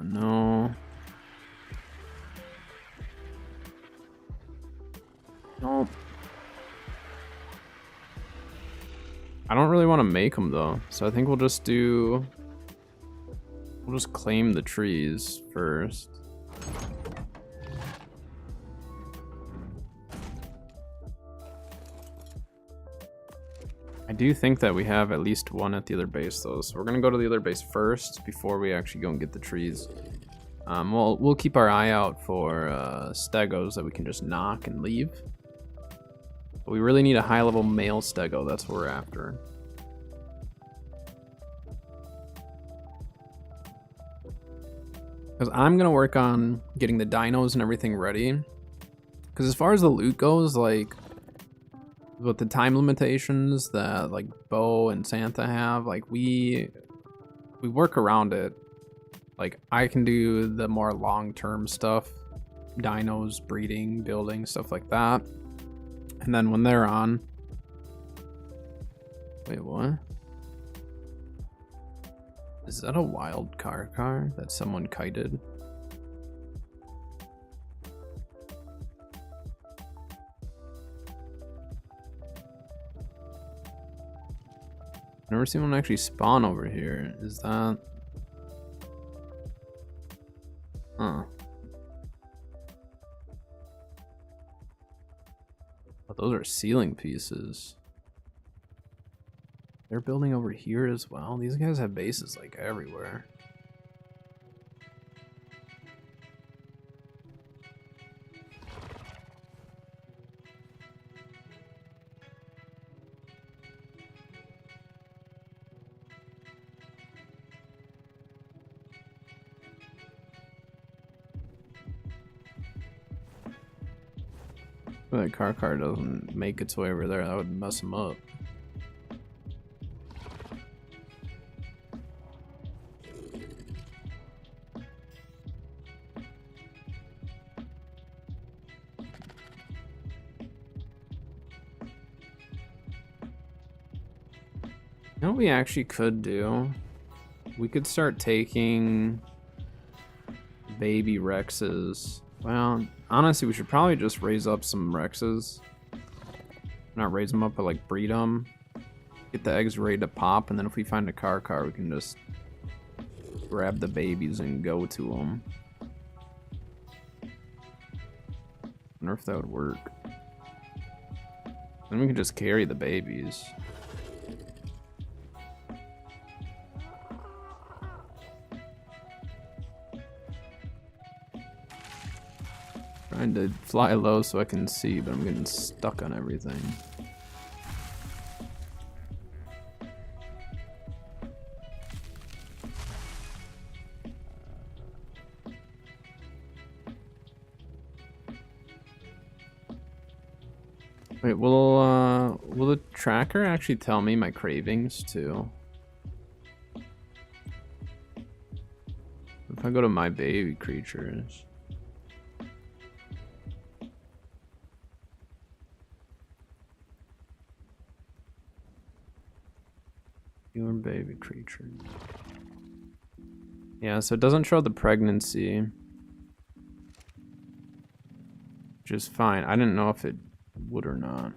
No. Nope. I don't really want to make them though, so I think we'll just claim the trees first. I do think that we have at least one at the other base though, so we're gonna go to the other base first before we actually go and get the trees. We'll keep our eye out for stegos that we can just knock and leave. But we really need a high-level male stego, that's what we're after. Because I'm gonna work on getting the dinos and everything ready. Because as far as the loot goes, like, with the time limitations that like Bo and Santa have, like we work around it. Like I can do the more long-term stuff, dinos, breeding, building, stuff like that. And then when they're on, wait, what? Is that a wild car that someone kited? Never seen one actually spawn over here. Is that? Huh. Oh, those are ceiling pieces. They're building over here as well. These guys have bases like everywhere. If that car doesn't make its way over there, that would mess him up. You know what we actually could do? We could start taking baby Rexes. Well, honestly, we should probably just raise up some Rexes. Not raise them up, but like breed them. Get the eggs ready to pop, and then if we find a car, we can just grab the babies and go to them. Wonder if that would work. Then we can just carry the babies. Trying to fly low so I can see, but I'm getting stuck on everything. Wait, will the tracker actually tell me my cravings too? If I go to my baby creatures. Your baby creature. Yeah, so it doesn't show the pregnancy. Which is fine. I didn't know if it would or not.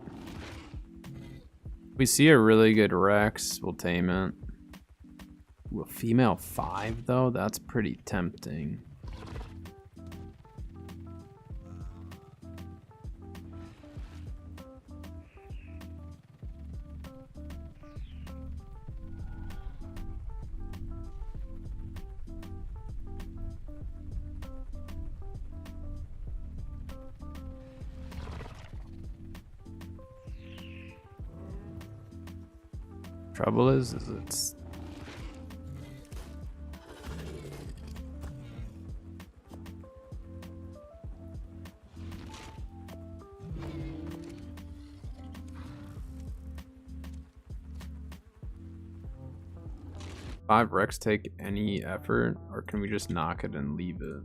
If we see a really good Rex, we'll tame it. Ooh, a female 5 though? That's pretty tempting. Trouble is it's Five Rex take any effort, or can we just knock it and leave it?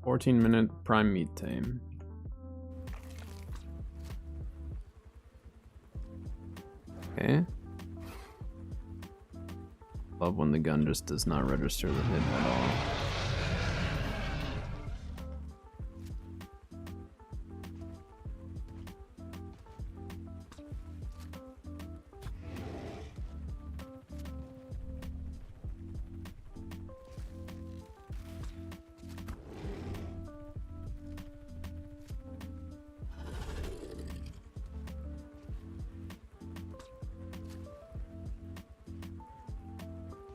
"14-minute prime meat tame." Okay. Love when the gun just does not register the hit at all.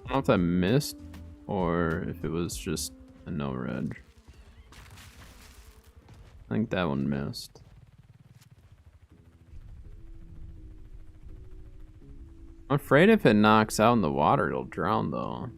I don't know if that missed or if it was just a no reg. I think that one missed. I'm afraid if it knocks out in the water, it'll drown though.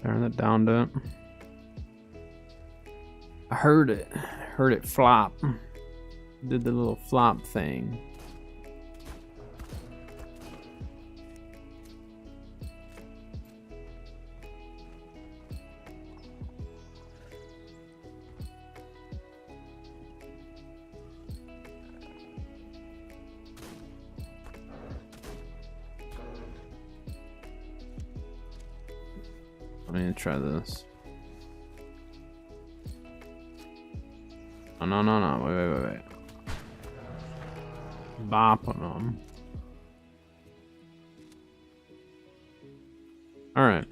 Turn it down to it. I heard it. Heard it flop. Did the little flop thing. Let me try this. Oh, no. Wait. Bopping them. Alright.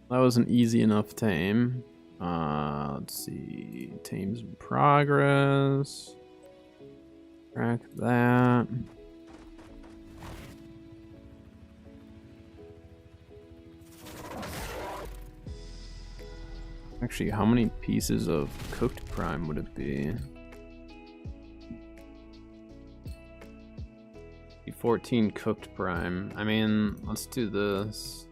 That was an easy enough tame. Let's see. Tames in progress. Track that. Actually, how many pieces of cooked prime would it be? 14 cooked prime. I mean, let's do this.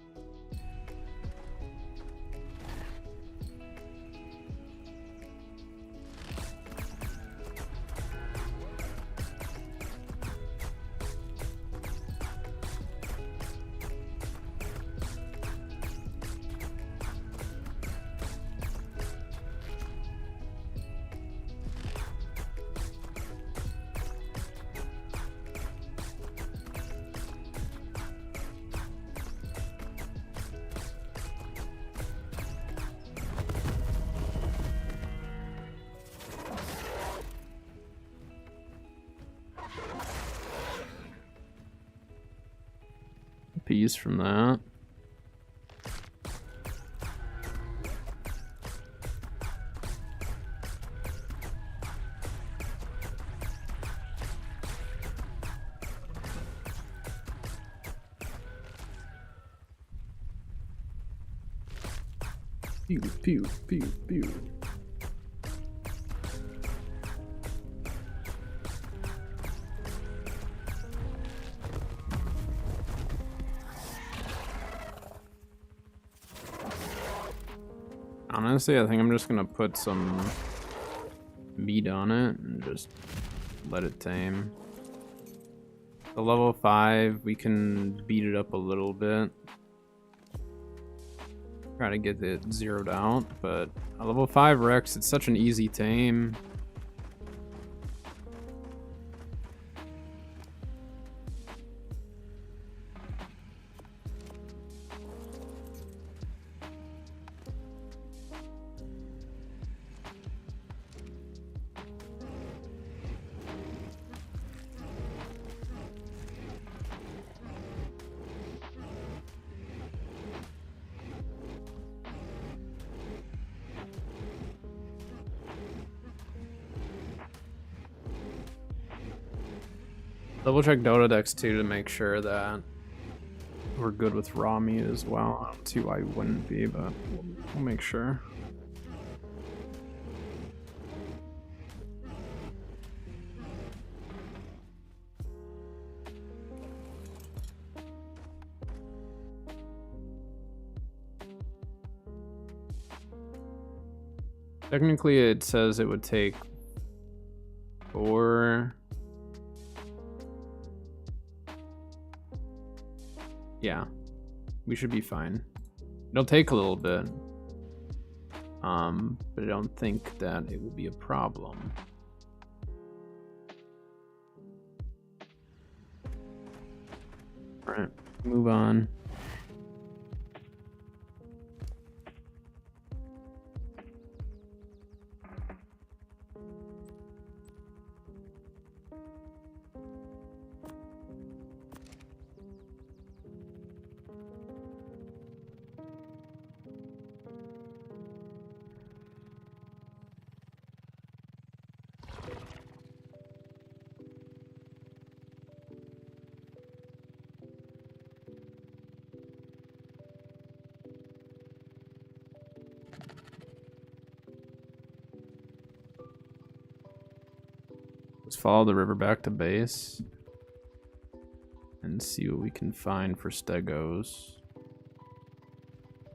piece from that. Pew, pew, pew, pew. Honestly, I think I'm just gonna put some meat on it and just let it tame. The level 5, we can beat it up a little bit. Try to get it zeroed out, but a level 5 Rex, it's such an easy tame. Double check Dota decks too to make sure that we're good with raw meat as well. I don't see why we wouldn't be, but we'll make sure. Technically, it says it would take 4. Yeah, we should be fine. It'll take a little bit, but I don't think that it will be a problem. All right, move on. Let's follow the river back to base and see what we can find for stegos.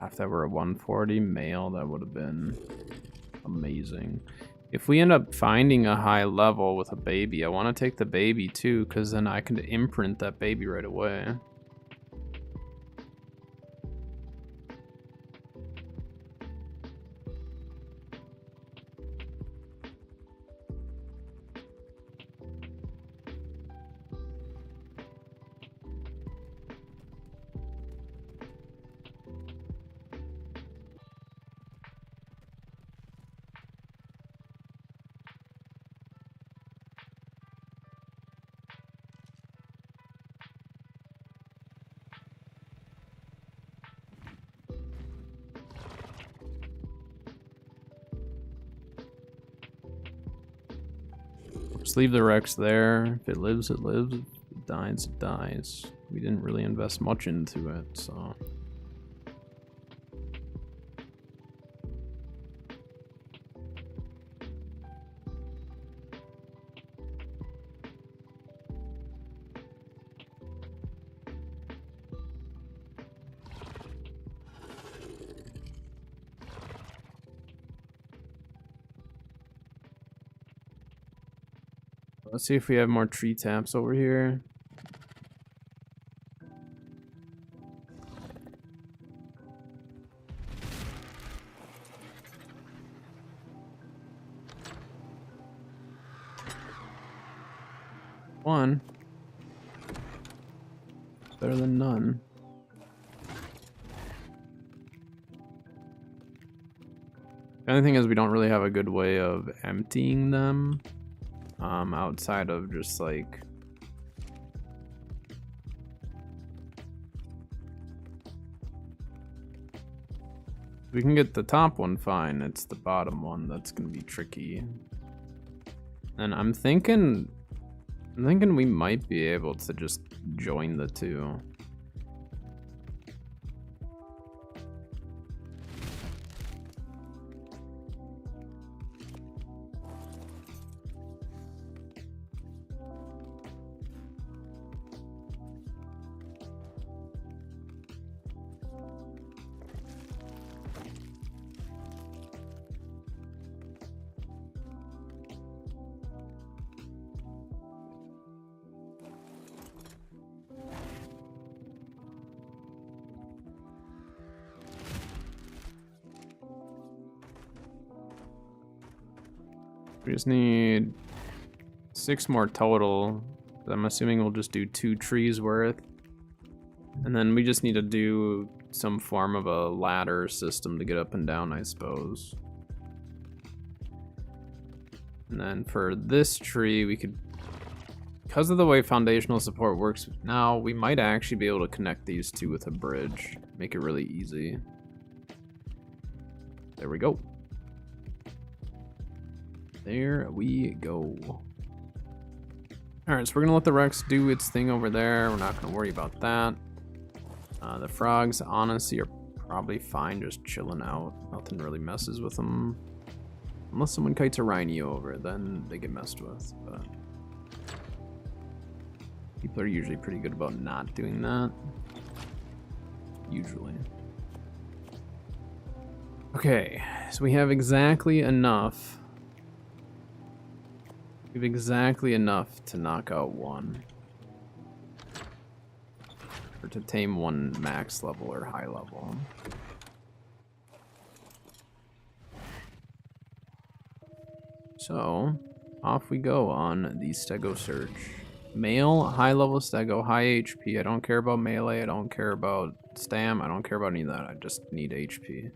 If that were a 140 male, that would have been amazing. If we end up finding a high level with a baby, I want to take the baby too, because then I can imprint that baby right away. Just leave the Rex there. If it lives, it lives. If it dies, it dies. We didn't really invest much into it, so... Let's see if we have more tree taps over here. One. Better than none. The only thing is we don't really have a good way of emptying them. Outside of just like We can get the top one fine. It's the bottom one that's gonna be tricky. And I'm thinking we might be able to just join the two. We just need 6 more total. I'm assuming we'll just do 2 trees worth. And then we just need to do some form of a ladder system to get up and down, I suppose. And then for this tree, we could, because of the way foundational support works now, we might actually be able to connect these two with a bridge. Make it really easy. There we go. There we go. Alright, so we're gonna let the Rex do its thing over there. We're not gonna worry about that. The frogs, honestly, are probably fine just chilling out. Nothing really messes with them. Unless someone kites a rhino over, then they get messed with. But people are usually pretty good about not doing that. Usually. Okay, so we have exactly enough. We have exactly enough to knock out one. Or to tame one max level or high level. So, off we go on the stego search. Male, high level stego, high HP. I don't care about melee, I don't care about stam, I don't care about any of that. I just need HP.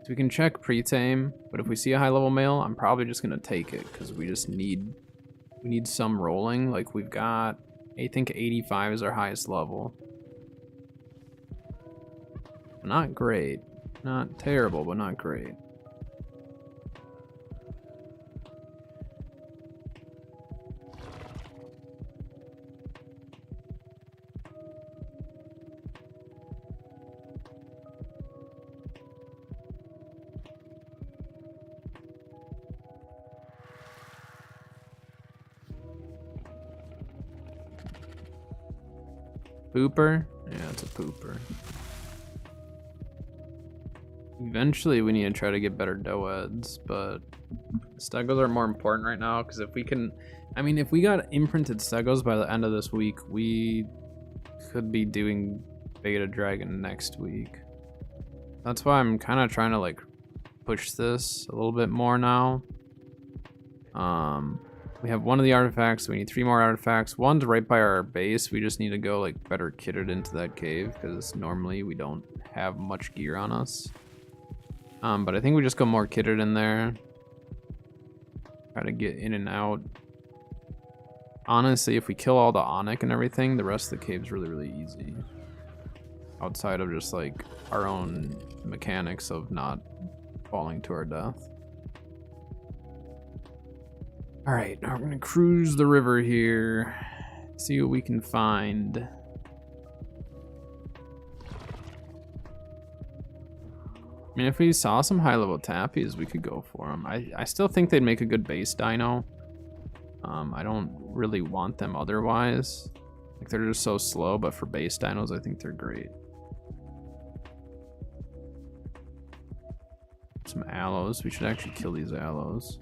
So we can check pre-tame, but if we see a high level male, I'm probably just gonna take it because we need some rolling. Like we've got, I think 85 is our highest level. Not great, not terrible, but not great. Pooper? Yeah, it's a pooper. Eventually we need to try to get better doeds, but stegos are more important right now because if we can, I mean, if we got imprinted stegos by the end of this week, we could be doing beta dragon next week. That's why I'm kind of trying to like push this a little bit more now. We have one of the artifacts, so we need 3 more artifacts. One's right by our base. We just need to go like better kitted into that cave because normally we don't have much gear on us. But I think we just go more kitted in there. Try to get in and out. Honestly, if we kill all the onyx and everything, the rest of the cave's really, really easy. Outside of just like our own mechanics of not falling to our death. All right, now we're gonna cruise the river here, see what we can find. I mean, if we saw some high-level tappies, we could go for them. I still think they'd make a good base dino. I don't really want them otherwise. Like, they're just so slow, but for base dinos, I think they're great. Some aloes. We should actually kill these aloes.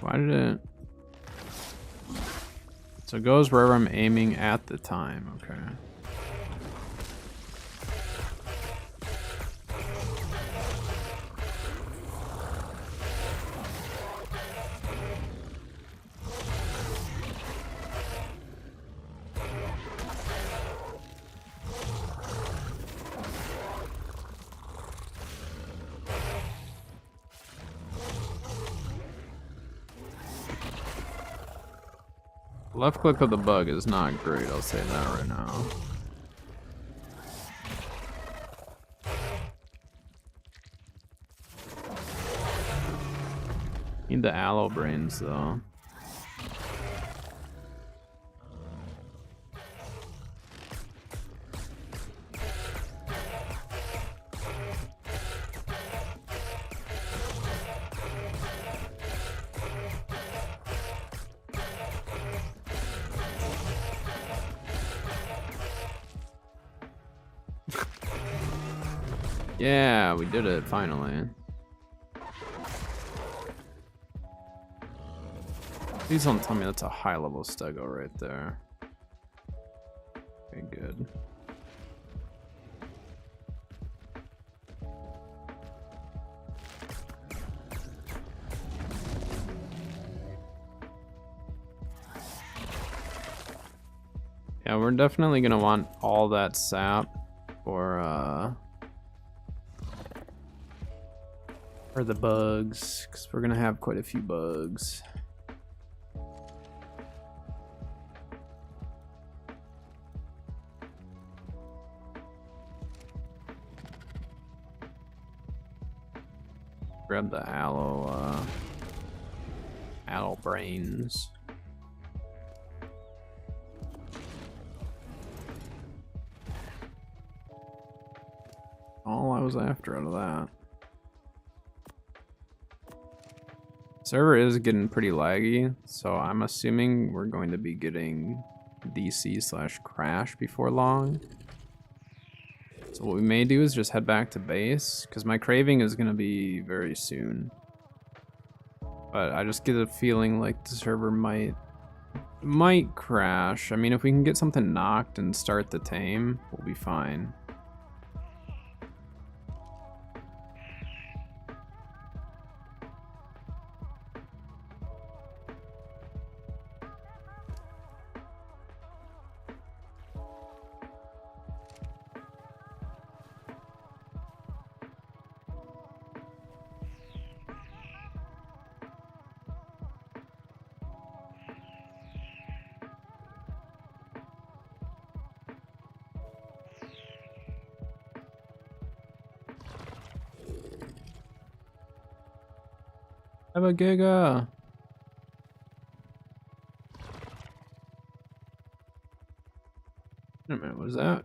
Why did it? So it goes wherever I'm aiming at the time. Okay. Left click of the bug is not great, I'll say that right now. Need the aloe brains though. Yeah, we did it finally. Please don't tell me that's a high level stego right there. Okay, good. Yeah, we're definitely gonna want all that sap for the bugs, because we're gonna have quite a few bugs. Grab the aloe brains. All I was after out of that. Server is getting pretty laggy, so I'm assuming we're going to be getting DC/crash before long. So what we may do is just head back to base, because my craving is going to be very soon. But I just get a feeling like the server might crash. I mean, if we can get something knocked and start the tame, we'll be fine. Have a giga. Wait a minute, what was that?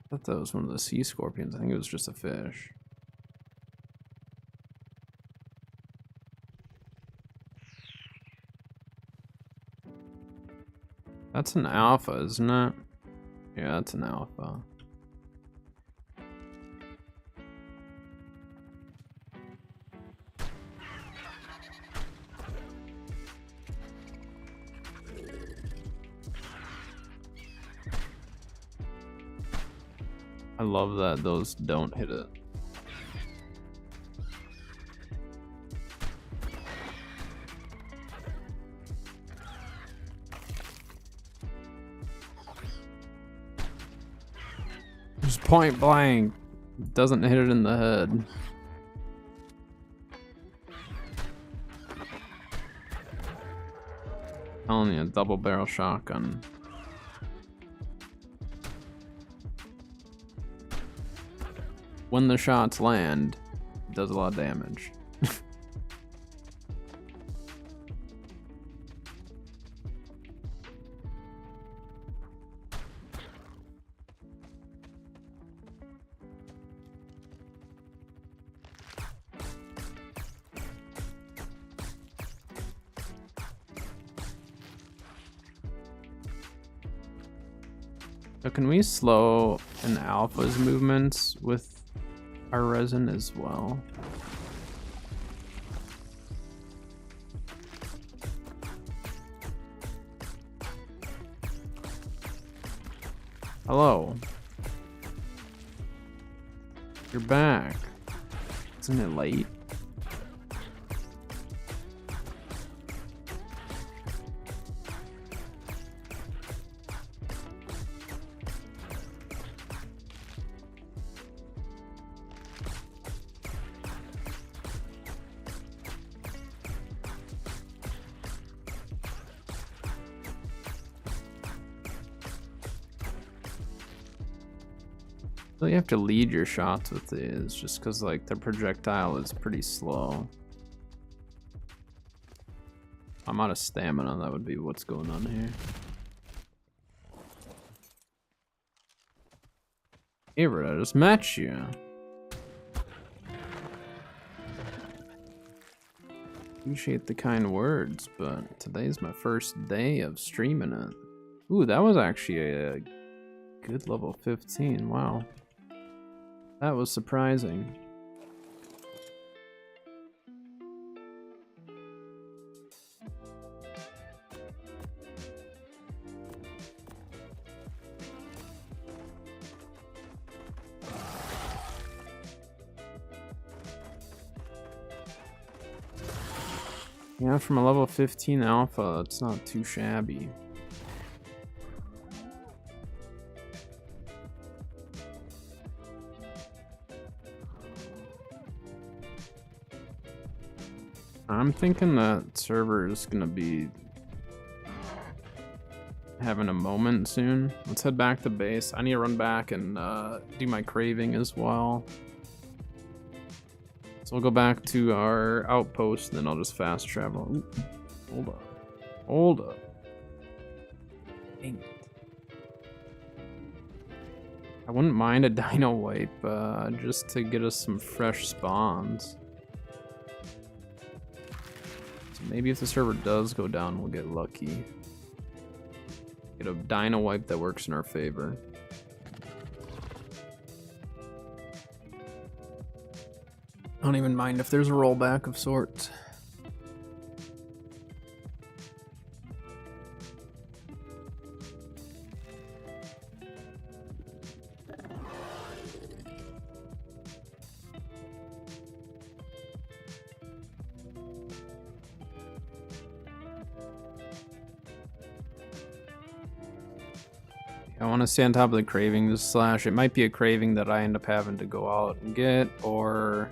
I thought that was one of the sea scorpions. I think it was just a fish. That's an alpha, isn't it? Yeah, that's an alpha. I love that those don't hit it. Just point blank. Doesn't hit it in the head. Only a double barrel shotgun. When the shots land, it does a lot of damage. So can we slow an alpha's movements with our resin as well? Hello. You're back. Isn't it late? So you have to lead your shots with these, just because like the projectile is pretty slow. I'm out of stamina, that would be what's going on here. Favorite, I just met you. Appreciate the kind words, but today's my first day of streaming it. Ooh, that was actually a good level 15, wow. That was surprising. Yeah, from a level 15 alpha, it's not too shabby. I'm thinking that server is gonna be having a moment soon. Let's head back to base. I need to run back and do my craving as well. So we'll go back to our outpost, and then I'll just fast travel. Ooh, hold up. Hold up. Dang it. I wouldn't mind a dino wipe, just to get us some fresh spawns. So maybe if the server does go down, we'll get lucky. Get a dino wipe that works in our favor. I don't even mind if there's a rollback of sorts. I want to stay on top of the cravings, slash it might be a craving that I end up having to go out and get, or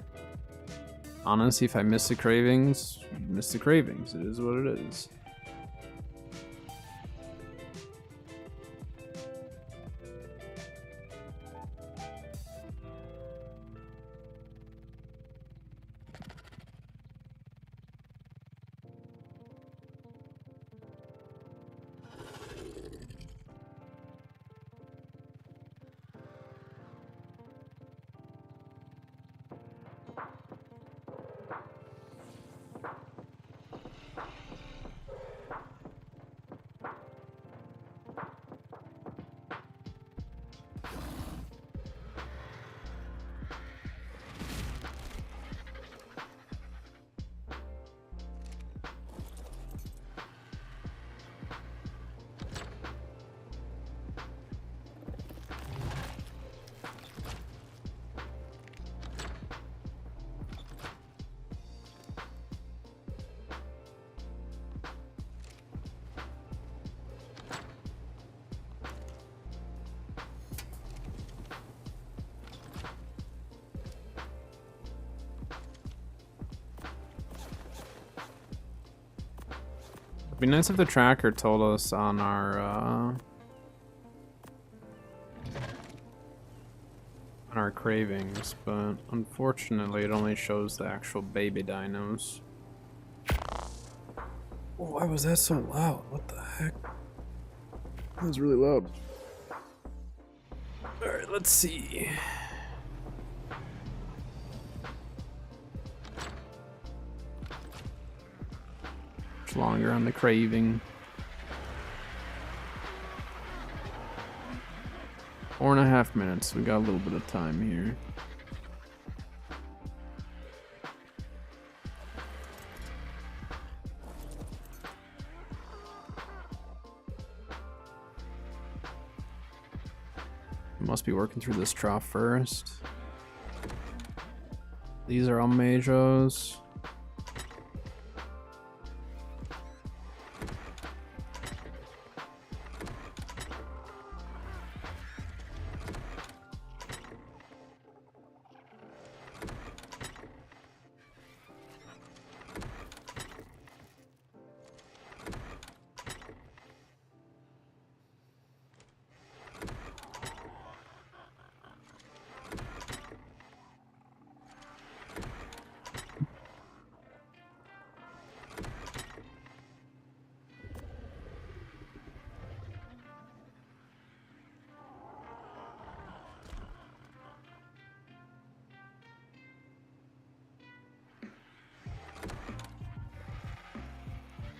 honestly, if I miss the cravings, you miss the cravings. It is what it is. It'd be nice if the tracker told us on our cravings, but unfortunately it only shows the actual baby dinos. Oh, why was that so loud? What the heck? That was really loud. Alright, let's see. Much longer on the craving. 4.5 minutes. We got a little bit of time here. Must be working through this trough first. These are all majos.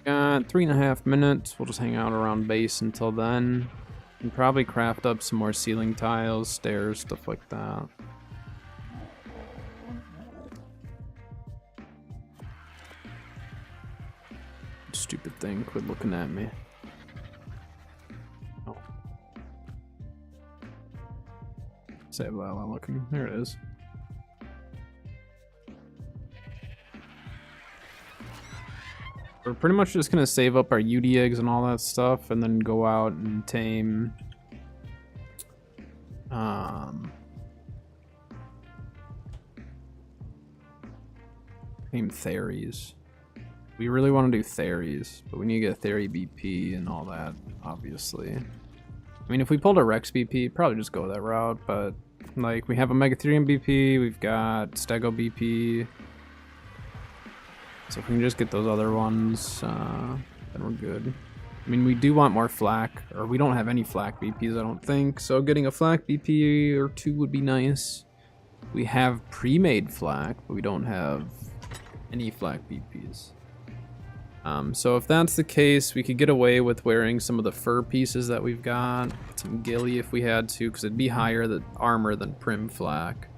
Got 3.5 minutes. We'll just hang out around base until then. And probably craft up some more ceiling tiles, stairs, stuff like that. Stupid thing, quit looking at me. Oh. Say it while I'm looking. There it is. We're pretty much just gonna save up our UD eggs and all that stuff and then go out and tame Theries. We really want to do Theries, but we need to get Theory BP and all that, obviously. I mean, if we pulled a Rex BP, probably just go that route, but like we have a Megatherium BP, we've got Stego BP. So if we can just get those other ones, then we're good. I mean, we do want more flak, or we don't have any flak BPs, I don't think. So getting a flak BP or 2 would be nice. We have pre-made flak, but we don't have any flak BPs. So if that's the case, we could get away with wearing some of the fur pieces that we've got. Some ghillie if we had to, because it'd be higher the armor than prim flak.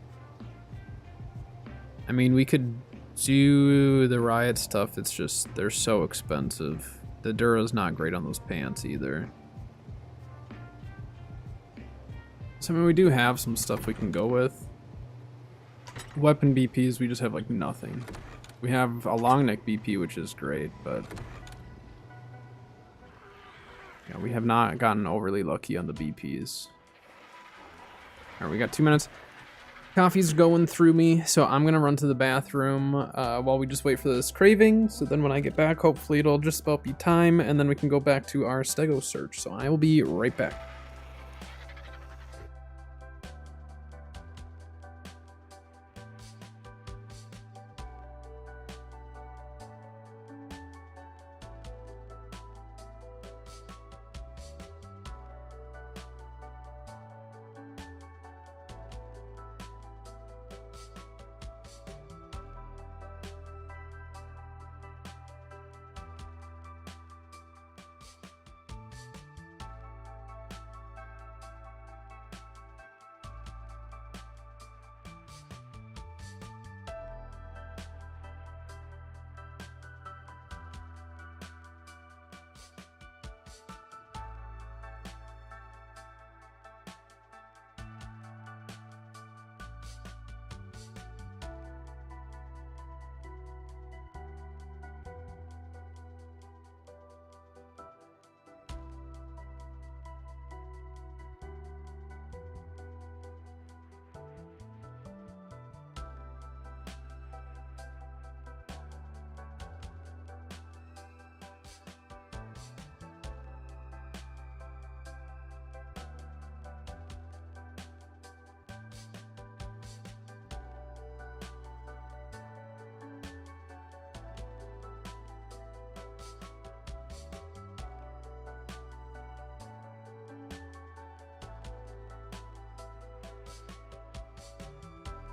I mean, we could do the riot stuff. It's just, they're so expensive. The Dura's not great on those pants either. So I mean, we do have some stuff we can go with. Weapon BPs, we just have like nothing. We have a long neck BP, which is great, but yeah, we have not gotten overly lucky on the BPs. All right, we got 2 minutes. Coffee's going through me, so I'm gonna run to the bathroom while we just wait for this craving. So then when I get back, hopefully it'll just about be time, and then we can go back to our Stego search. So I will be right back.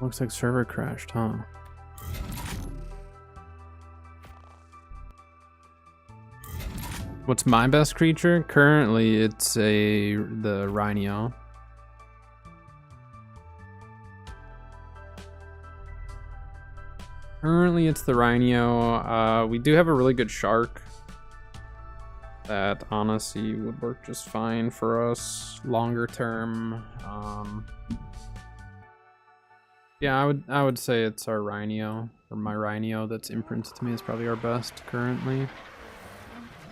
Looks like server crashed, huh? What's my best creature? Currently, it's the Rhino. Currently, it's the Rhino. We do have a really good shark that honestly would work just fine for us longer term. Yeah, I would say it's our Rhino, or my Rhino that's imprinted to me is probably our best currently.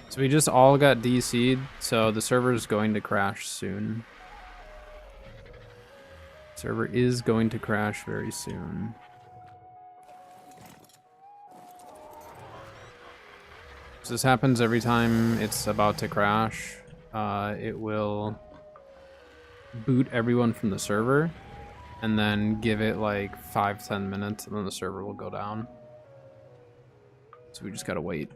So we just all got DC'd, so the server is going to crash soon. Server is going to crash very soon. So this happens every time it's about to crash. It will boot everyone from the server and then give it like 5-10 minutes and then the server will go down. So we just gotta wait.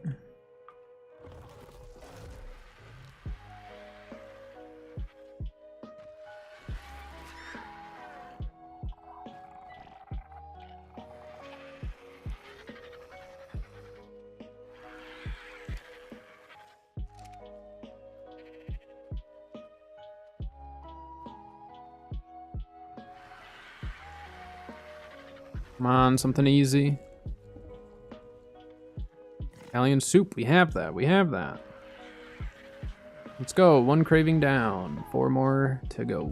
Come on, something easy. Italian soup, we have that, we have that. Let's go, 1 craving down, 4 more to go.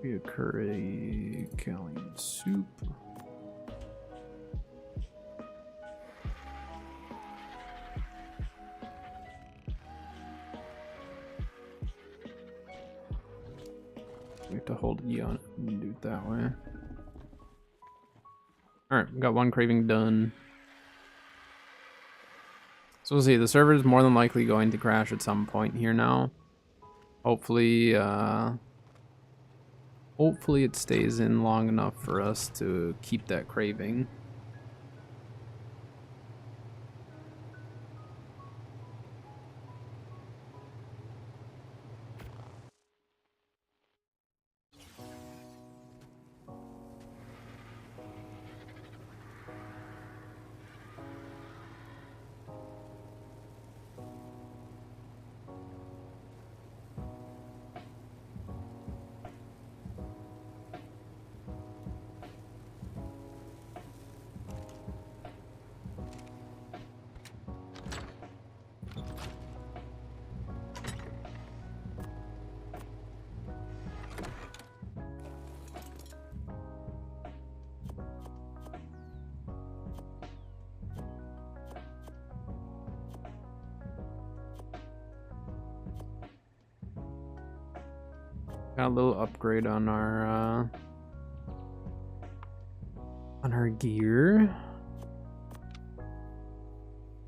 A curry Italian soup. We have to hold E on it and do it that way. Alright, we got 1 craving done. So we'll see, the server is more than likely going to crash at some point here now. Hopefully, hopefully it stays in long enough for us to keep that craving. Got a little upgrade on our gear.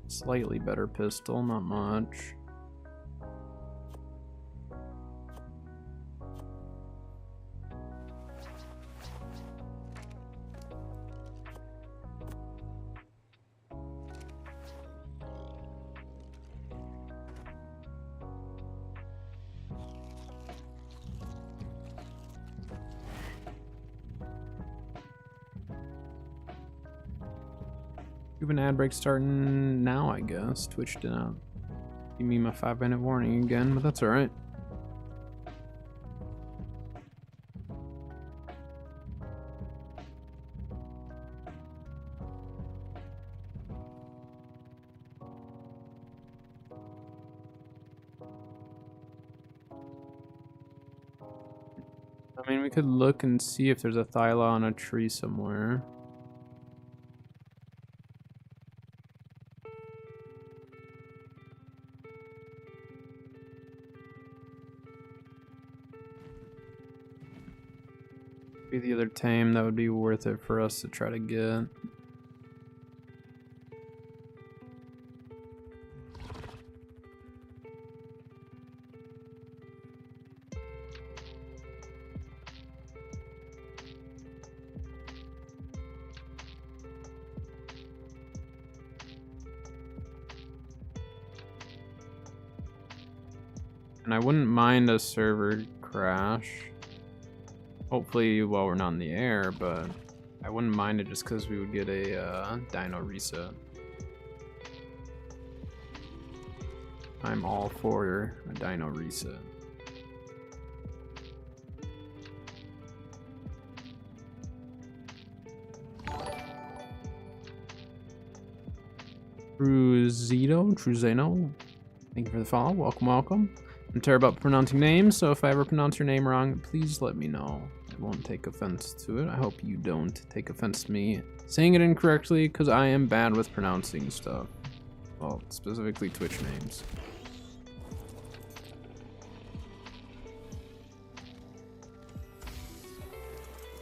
Slightly better pistol, not much. We have an ad break starting now, I guess. Twitch did not give me my 5-minute warning again, but that's alright. I mean, we could look and see if there's a thyla on a tree somewhere. Be the other tame that would be worth it for us to try to get. And I wouldn't mind a server crash. Hopefully while we're not in the air, but I wouldn't mind it just because we would get a dino reset. I'm all for a dino reset. Truzeno, thank you for the follow. Welcome, welcome. I'm terrible about pronouncing names, so if I ever pronounce your name wrong, please let me know. I won't take offense to it. I hope you don't take offense to me saying it incorrectly, because I am bad with pronouncing stuff. Well, specifically Twitch names.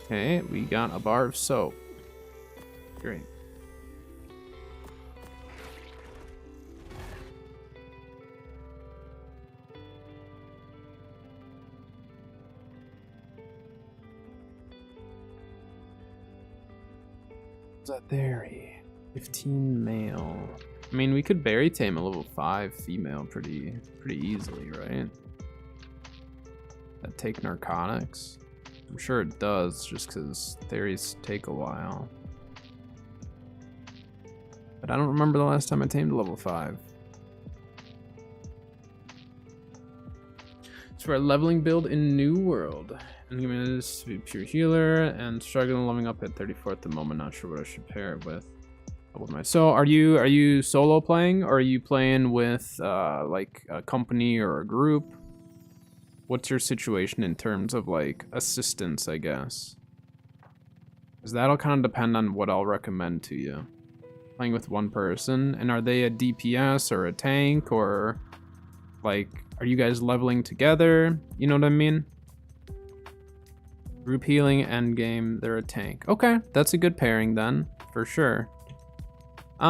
Okay, we got a bar of soap. Great. That there, 15 male. I mean, we could berry tame a level 5 female pretty easily, right? That take narcotics. I'm sure it does, just because theories take a while. But I don't remember the last time I tamed a level 5. It's for a leveling build in New World. And give me this pure healer and struggling leveling up at 34 at the moment. Not sure what I should pair it with. So are you solo playing, or are you playing with like a company or a group? What's your situation in terms of like assistance, I guess? Because that'll kind of depend on what I'll recommend to you. Playing with one person, and are they a DPS or a tank, or like are you guys leveling together? You know what I mean? Group healing, end game, they're a tank. Okay, that's a good pairing then, for sure. So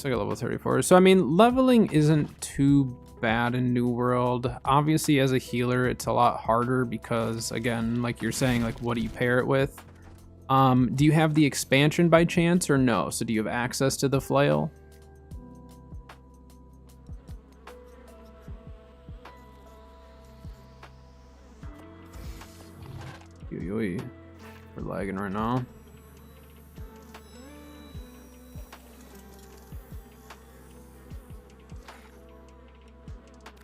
I got level 34. So I mean, leveling isn't too bad in New World. Obviously, as a healer, it's a lot harder because, again, like you're saying, like what do you pair it with? Do you have the expansion by chance or no? So do you have access to the flail? We're lagging right now.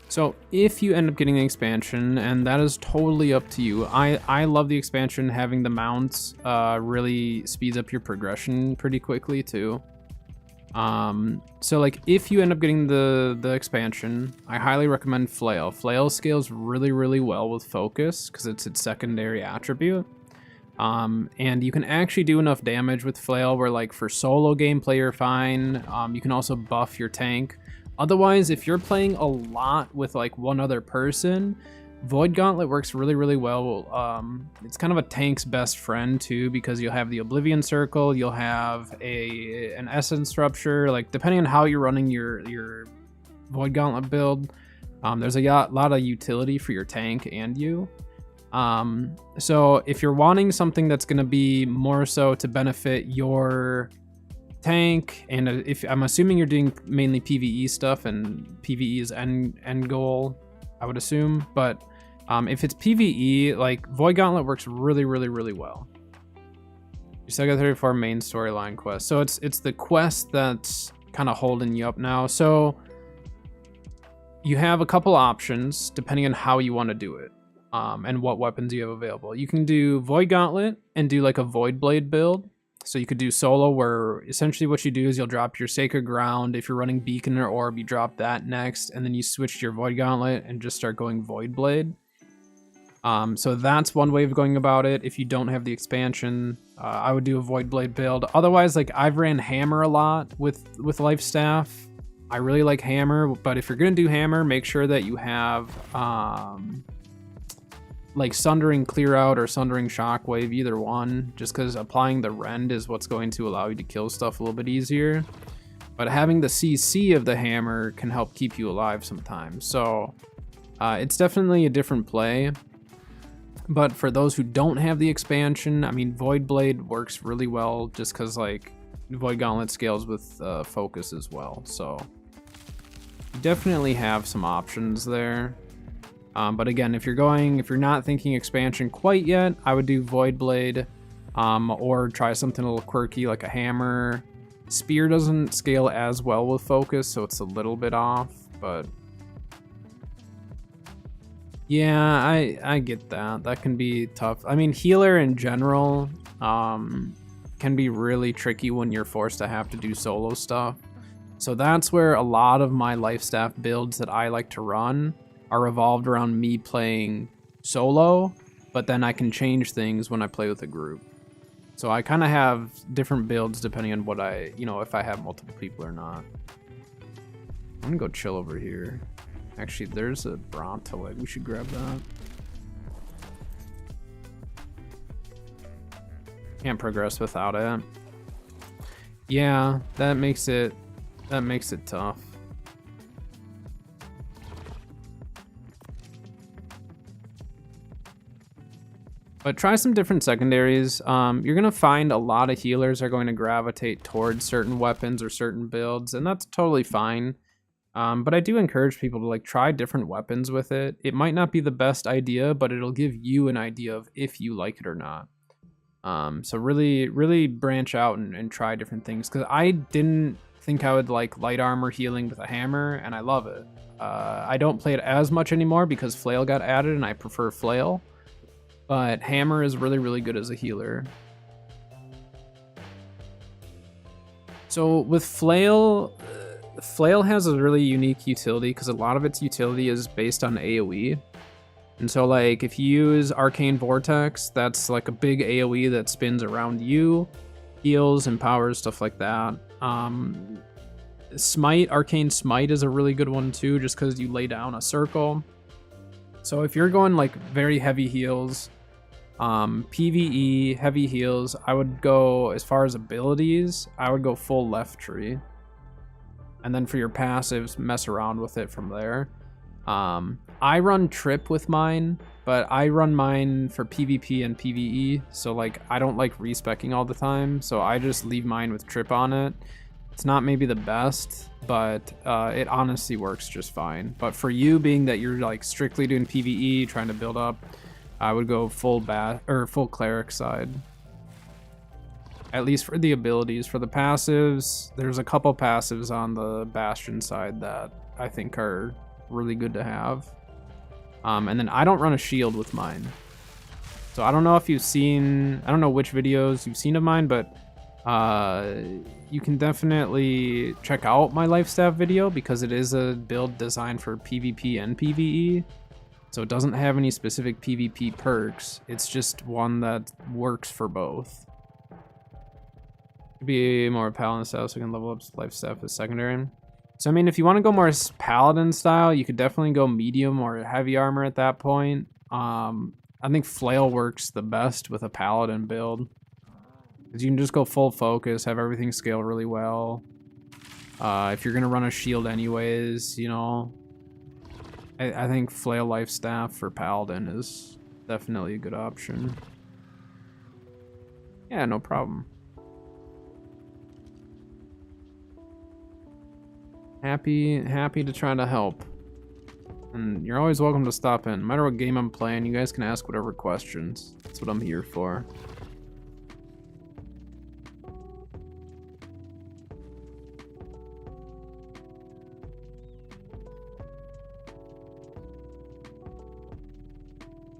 So if you end up getting the expansion, and that is totally up to you. I love the expansion. Having the mounts really speeds up your progression pretty quickly too. So like if you end up getting the expansion, I highly recommend Flail. Flail scales really well with focus because it's its secondary attribute. And you can actually do enough damage with Flail where like for solo gameplay you're fine. You can also buff your tank. Otherwise, if you're playing a lot with like one other person, Void Gauntlet works really well. It's kind of a tank's best friend too, because you'll have the Oblivion Circle, you'll have an Essence Rupture. Like depending on how you're running your Void Gauntlet build, there's a lot of utility for your tank and you. So if you're wanting something that's going to be more so to benefit your tank, and if I'm assuming you're doing mainly PvE stuff, and PvE is end goal, I would assume, but if it's PvE, like Void Gauntlet works really well. You still got 34 main storyline quests, so it's the quest that's kind of holding you up now. So you have a couple options depending on how you want to do it, and what weapons you have available. You can do Void Gauntlet and do like a Void Blade build. So you could do solo, where essentially what you do is you'll drop your Sacred Ground. If you're running Beacon or Orb, you drop that next, and then you switch to your Void Gauntlet and just start going Void Blade. So that's one way of going about it. If you don't have the expansion, I would do a Void Blade build. Otherwise, like I've ran Hammer a lot with Life Staff. I really like Hammer, but if you're gonna do Hammer, make sure that you have like Sundering Clear Out or Sundering Shockwave, either one, just because applying the Rend is what's going to allow you to kill stuff a little bit easier. But having the CC of the Hammer can help keep you alive sometimes. So it's definitely a different play. But for those who don't have the expansion, I mean, Void Blade works really well just because like Void Gauntlet scales with focus as well. So you definitely have some options there. But again, if you're not thinking expansion quite yet, I would do Void Blade, or try something a little quirky like a Hammer. Spear doesn't scale as well with focus, so it's a little bit off, but yeah, I get that. That can be tough. I mean, healer in general can be really tricky when you're forced to have to do solo stuff. So that's where a lot of my Life Staff builds that I like to run are revolved around me playing solo, but then I can change things when I play with a group. So I kind of have different builds depending on what if I have multiple people or not. I'm gonna go chill over here. Actually, there's a Brontoid. We should grab that. Can't progress without it. Yeah, that makes it tough. But try some different secondaries. You're going to find a lot of healers are going to gravitate towards certain weapons or certain builds, and that's totally fine. But I do encourage people to like try different weapons with it. It might not be the best idea, but it'll give you an idea of if you like it or not. So really branch out and try different things, because I didn't think I would like light armor healing with a hammer, and I love it. I don't play it as much anymore because flail got added, and I prefer flail. But hammer is really, really good as a healer. So with flail, flail has a really unique utility because a lot of its utility is based on AoE. And so like if you use Arcane Vortex, that's like a big AoE that spins around you, heals, empowers, stuff like that. Smite, Arcane Smite is a really good one too, just because you lay down a circle. So if you're going like very heavy heals, PvE, heavy heals, I would go, as far as abilities, I would go full left tree. And then for your passives, mess around with it from there. I run Trip with mine, but I run mine for PvP and PvE, so like I don't like respecking all the time, so I just leave mine with Trip on it. It's not maybe the best, but it honestly works just fine. But for you, being that you're like strictly doing PvE, trying to build up, I would go full cleric side. At least for the abilities. For the passives, there's a couple passives on the Bastion side that I think are really good to have. And then I don't run a shield with mine. So I don't know if you've seen, I don't know which videos you've seen of mine, but you can definitely check out my life staff video because it is a build designed for PvP and PvE. So it doesn't have any specific PvP perks. It's just one that works for both. Be more paladin style so we can level up life staff as secondary. So I mean, if you want to go more paladin style, you could definitely go medium or heavy armor at that point. I think flail works the best with a paladin build, because you can just go full focus, have everything scale really well. If you're gonna run a shield anyways, you know, I think flail life staff for paladin is definitely a good option. Yeah, no problem. Happy to try to help. And you're always welcome to stop in. No matter what game I'm playing, you guys can ask whatever questions. That's what I'm here for.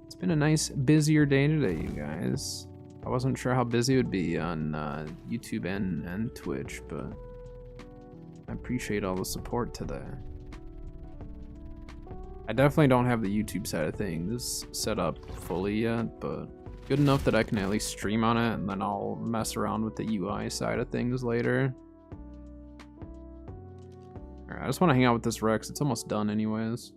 It's been a nice, busier day today, you guys. I wasn't sure how busy it would be on YouTube and Twitch, but I appreciate all the support today. I definitely don't have the YouTube side of things set up fully yet, but good enough that I can at least stream on it, and then I'll mess around with the UI side of things later. Alright, I just want to hang out with this Rex. It's almost done anyways.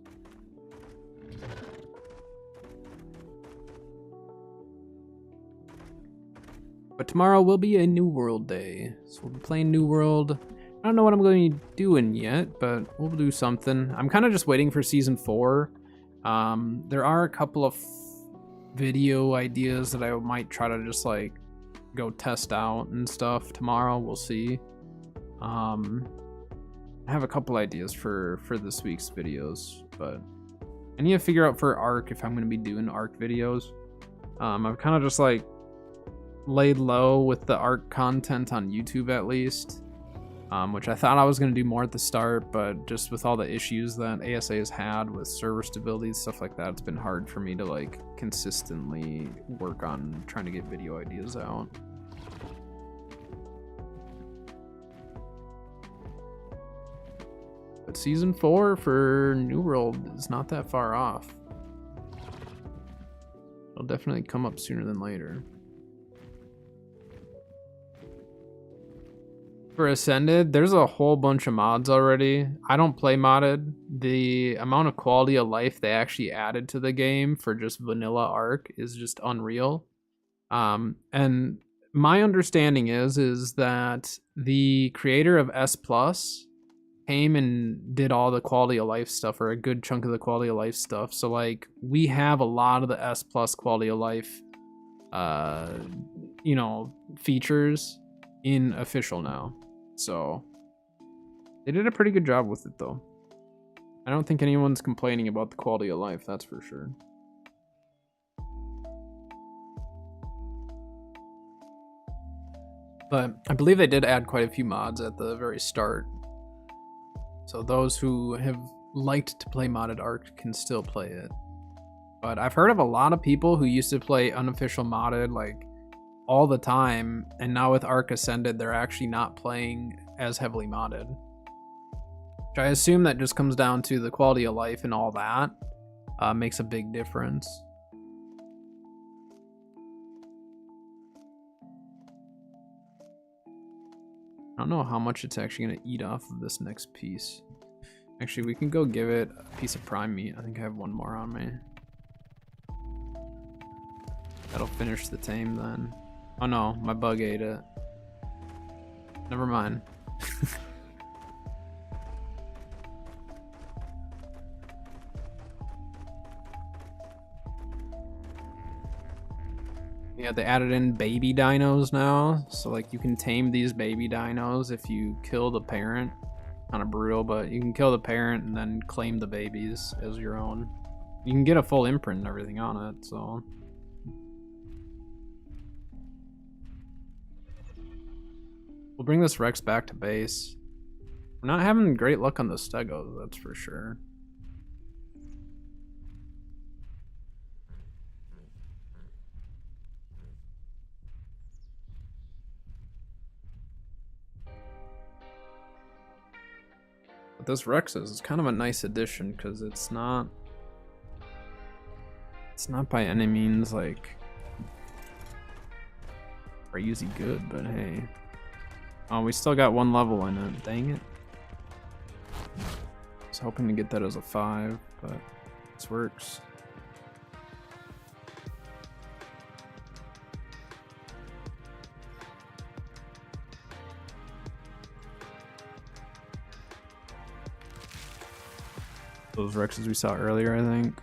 But tomorrow will be a New World day, so we'll be playing New World. I don't know what I'm going to be doing yet, but we'll do something. I'm kind of just waiting for Season 4. There are a couple of video ideas that I might try to just like go test out and stuff tomorrow. We'll see. I have a couple ideas for this week's videos, but I need to figure out for ARC if I'm going to be doing ARC videos. I've kind of just like laid low with the ARC content on YouTube at least. Which I thought I was going to do more at the start, but just with all the issues that ASA has had with server stability and stuff like that, it's been hard for me to like consistently work on trying to get video ideas out. But Season 4 for New World is not that far off. It'll definitely come up sooner than later. For Ascended, there's a whole bunch of mods already. I don't play modded. The amount of quality of life they actually added to the game for just vanilla ARC is just unreal. And my understanding is that the creator of S Plus came and did all the quality of life stuff, or a good chunk of the quality of life stuff. So like we have a lot of the S Plus quality of life, you know, features in official now. So they did a pretty good job with it though. I don't think anyone's complaining about the quality of life, that's for sure. But I believe they did add quite a few mods at the very start. So those who have liked to play modded Ark can still play it. But I've heard of a lot of people who used to play unofficial modded like all the time, and now with Ark Ascended, they're actually not playing as heavily modded. Which I assume that just comes down to the quality of life and all that. Makes a big difference. I don't know how much it's actually going to eat off of this next piece. Actually, we can go give it a piece of prime meat. I think I have one more on me. That'll finish the tame then. Oh no, my bug ate it. Never mind. Yeah, they added in baby dinos now. So like you can tame these baby dinos if you kill the parent. Kind of brutal, but you can kill the parent and then claim the babies as your own. You can get a full imprint and everything on it, so. We'll bring this Rex back to base. We're not having great luck on the Stegos, that's for sure. But this Rex is kind of a nice addition because it's not by any means like crazy good, but hey. Oh, we still got one level in it. Dang it. I was hoping to get that as a 5, but this works. Those Rexes we saw earlier, I think.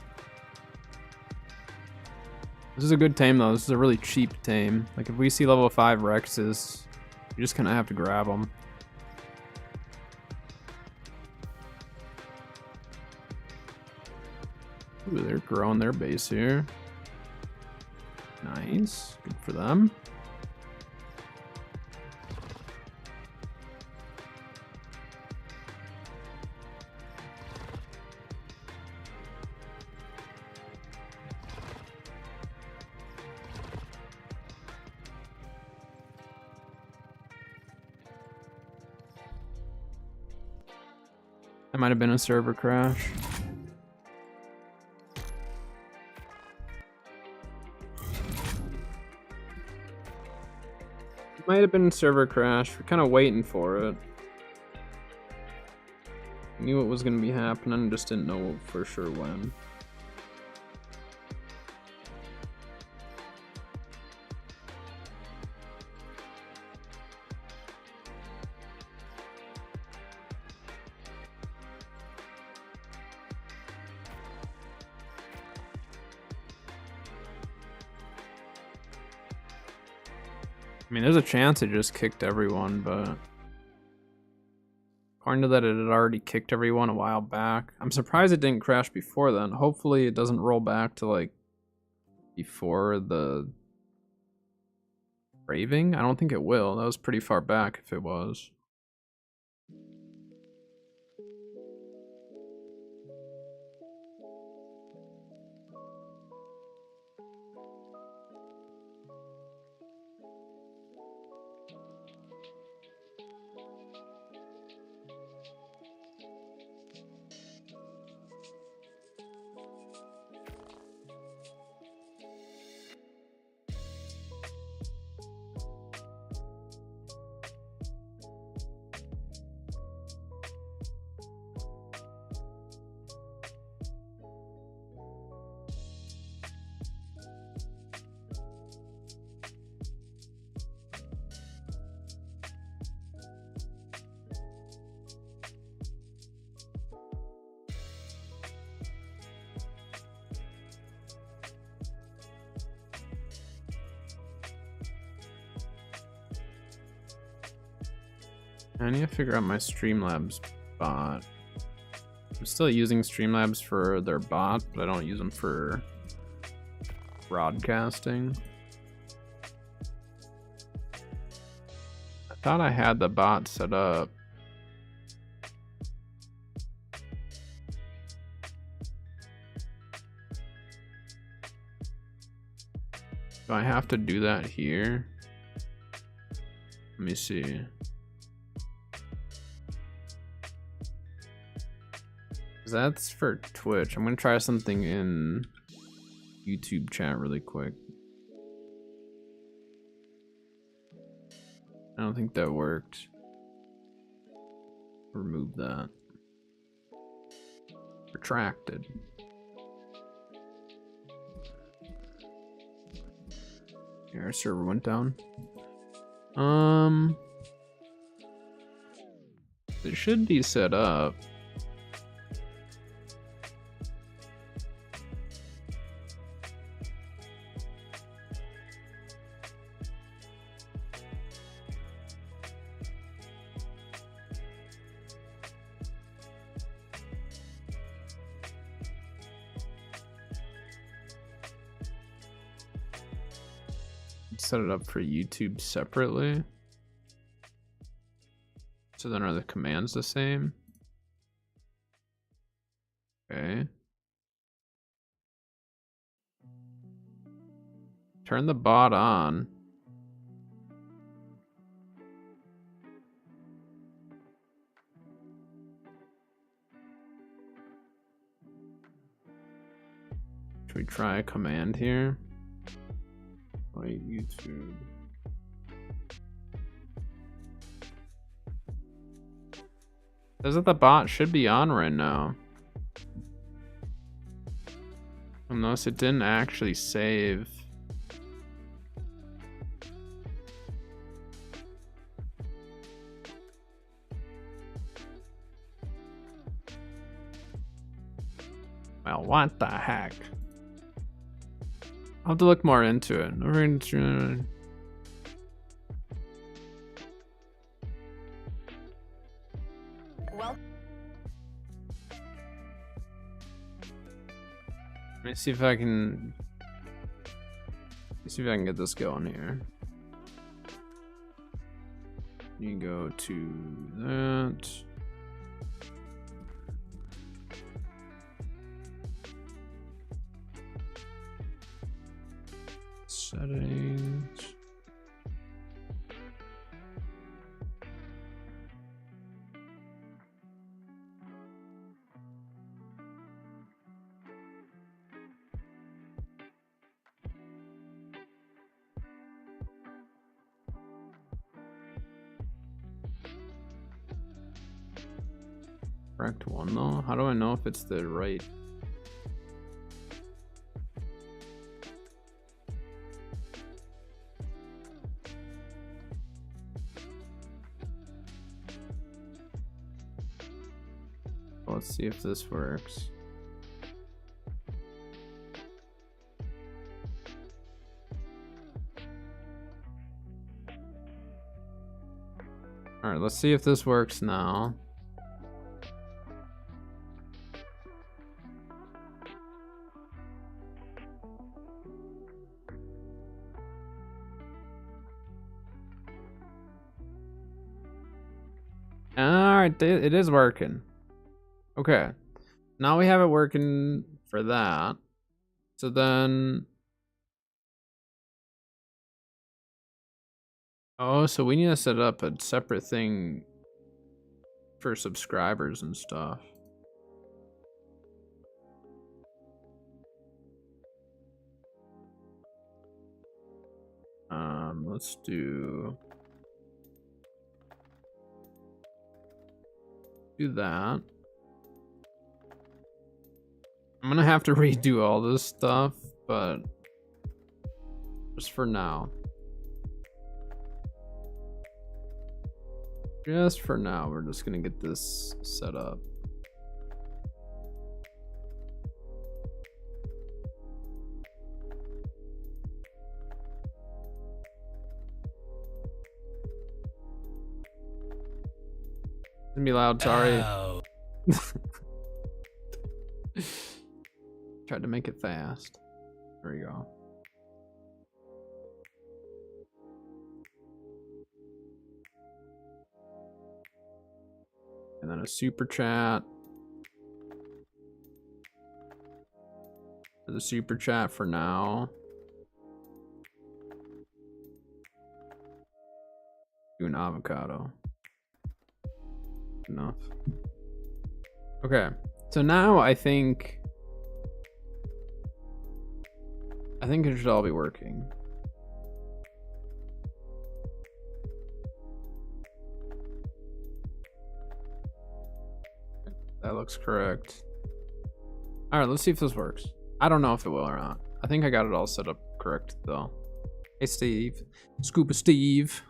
This is a good tame, though. This is a really cheap tame. Like, if we see level 5 Rexes, you just kind of have to grab them. Ooh, they're growing their base here. Nice. Good for them. That might have been a server crash. Might have been a server crash. We're kind of waiting for it. Knew what was going to be happening, just didn't know for sure when. I mean, there's a chance it just kicked everyone, but according to that, it had already kicked everyone a while back. I'm surprised it didn't crash before then. Hopefully it doesn't roll back to like before the Braving. I don't think it will. That was pretty far back if it was. I need to figure out my Streamlabs bot. I'm still using Streamlabs for their bot, but I don't use them for broadcasting. Thought I had the bot set up. Do I have to do that here? Let me see. That's for Twitch. I'm gonna try something in YouTube chat really quick. I don't think that worked. Remove that. Retracted. Yeah, our server went down. It should be set up. Set it up for YouTube separately. So then are the commands the same? Okay. Turn the bot on. Should we try a command here? Wait, YouTube. Says that the bot should be on right now. Unless it didn't actually save. Well, what the heck? I'll have to look more into it. Well, Let me see if I can. See if I can get this going here. You go to that. Settings. Correct one though. How do I know if it's the right? Let's see if this works. All right, let's see if this works now. All right, it is working. Okay, now we have it working for that. So then, oh, so we need to set up a separate thing for subscribers and stuff. Let's do that. I'm gonna have to redo all this stuff, but just for now. Just for now, we're just gonna get this set up. It's gonna be loud, sorry. Oh. Tried to make it fast. There we go. And then a super chat. The super chat for now. Do an avocado. Enough. Okay, so now I think it should all be working. That looks correct. All right, let's see if this works. I don't know if it will or not. I think I got it all set up correct though. Hey Steve, Scuba Steve.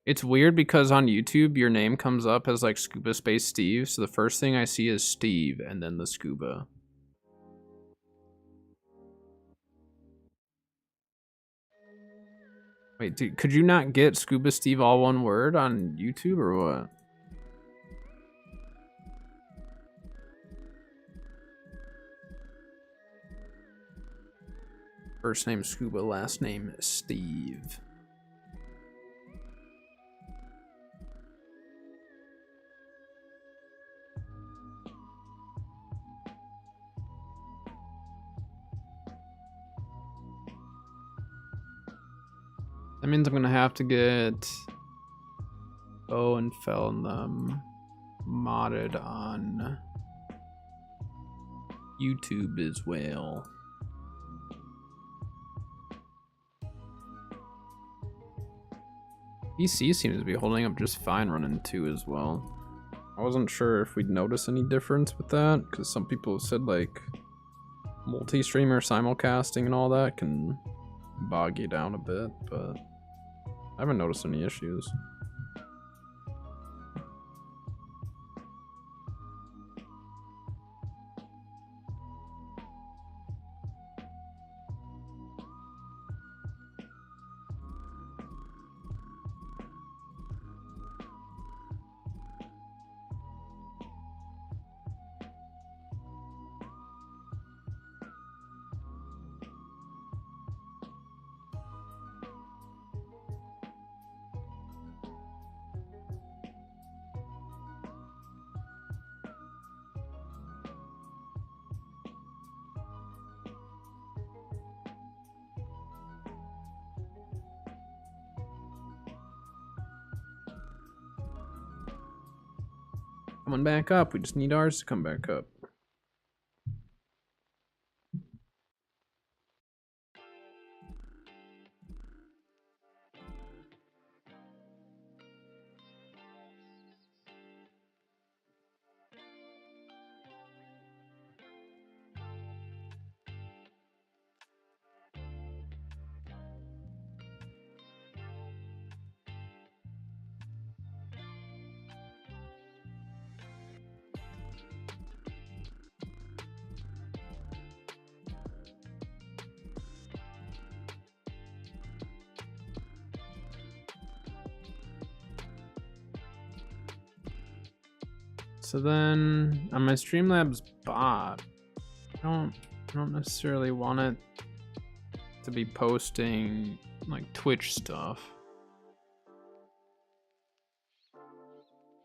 It's weird because on YouTube your name comes up as like Scuba Space Steve, so the first thing I see is Steve and then the scuba. Wait, dude, could you not get Scuba Steve all one word on YouTube or what? First name Scuba, last name Steve. That means I'm gonna have to get Bo and Fel and them modded on YouTube as well. PC seems to be holding up just fine running 2 as well. I wasn't sure if we'd notice any difference with that, because some people have said like multi-streamer simulcasting and all that can bog you down a bit, but I haven't noticed any issues. Coming back up, we just need ours to come back up. So then on my Streamlabs bot, I don't necessarily want it to be posting like Twitch stuff.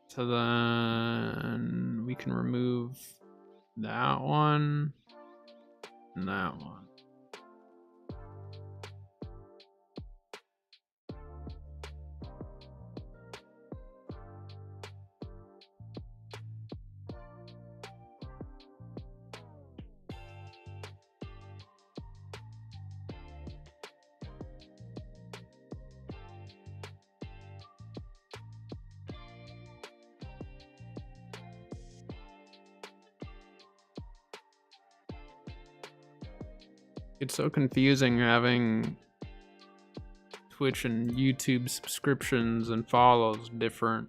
So then we can remove that one and that one. It's so confusing having Twitch and YouTube subscriptions and follows different.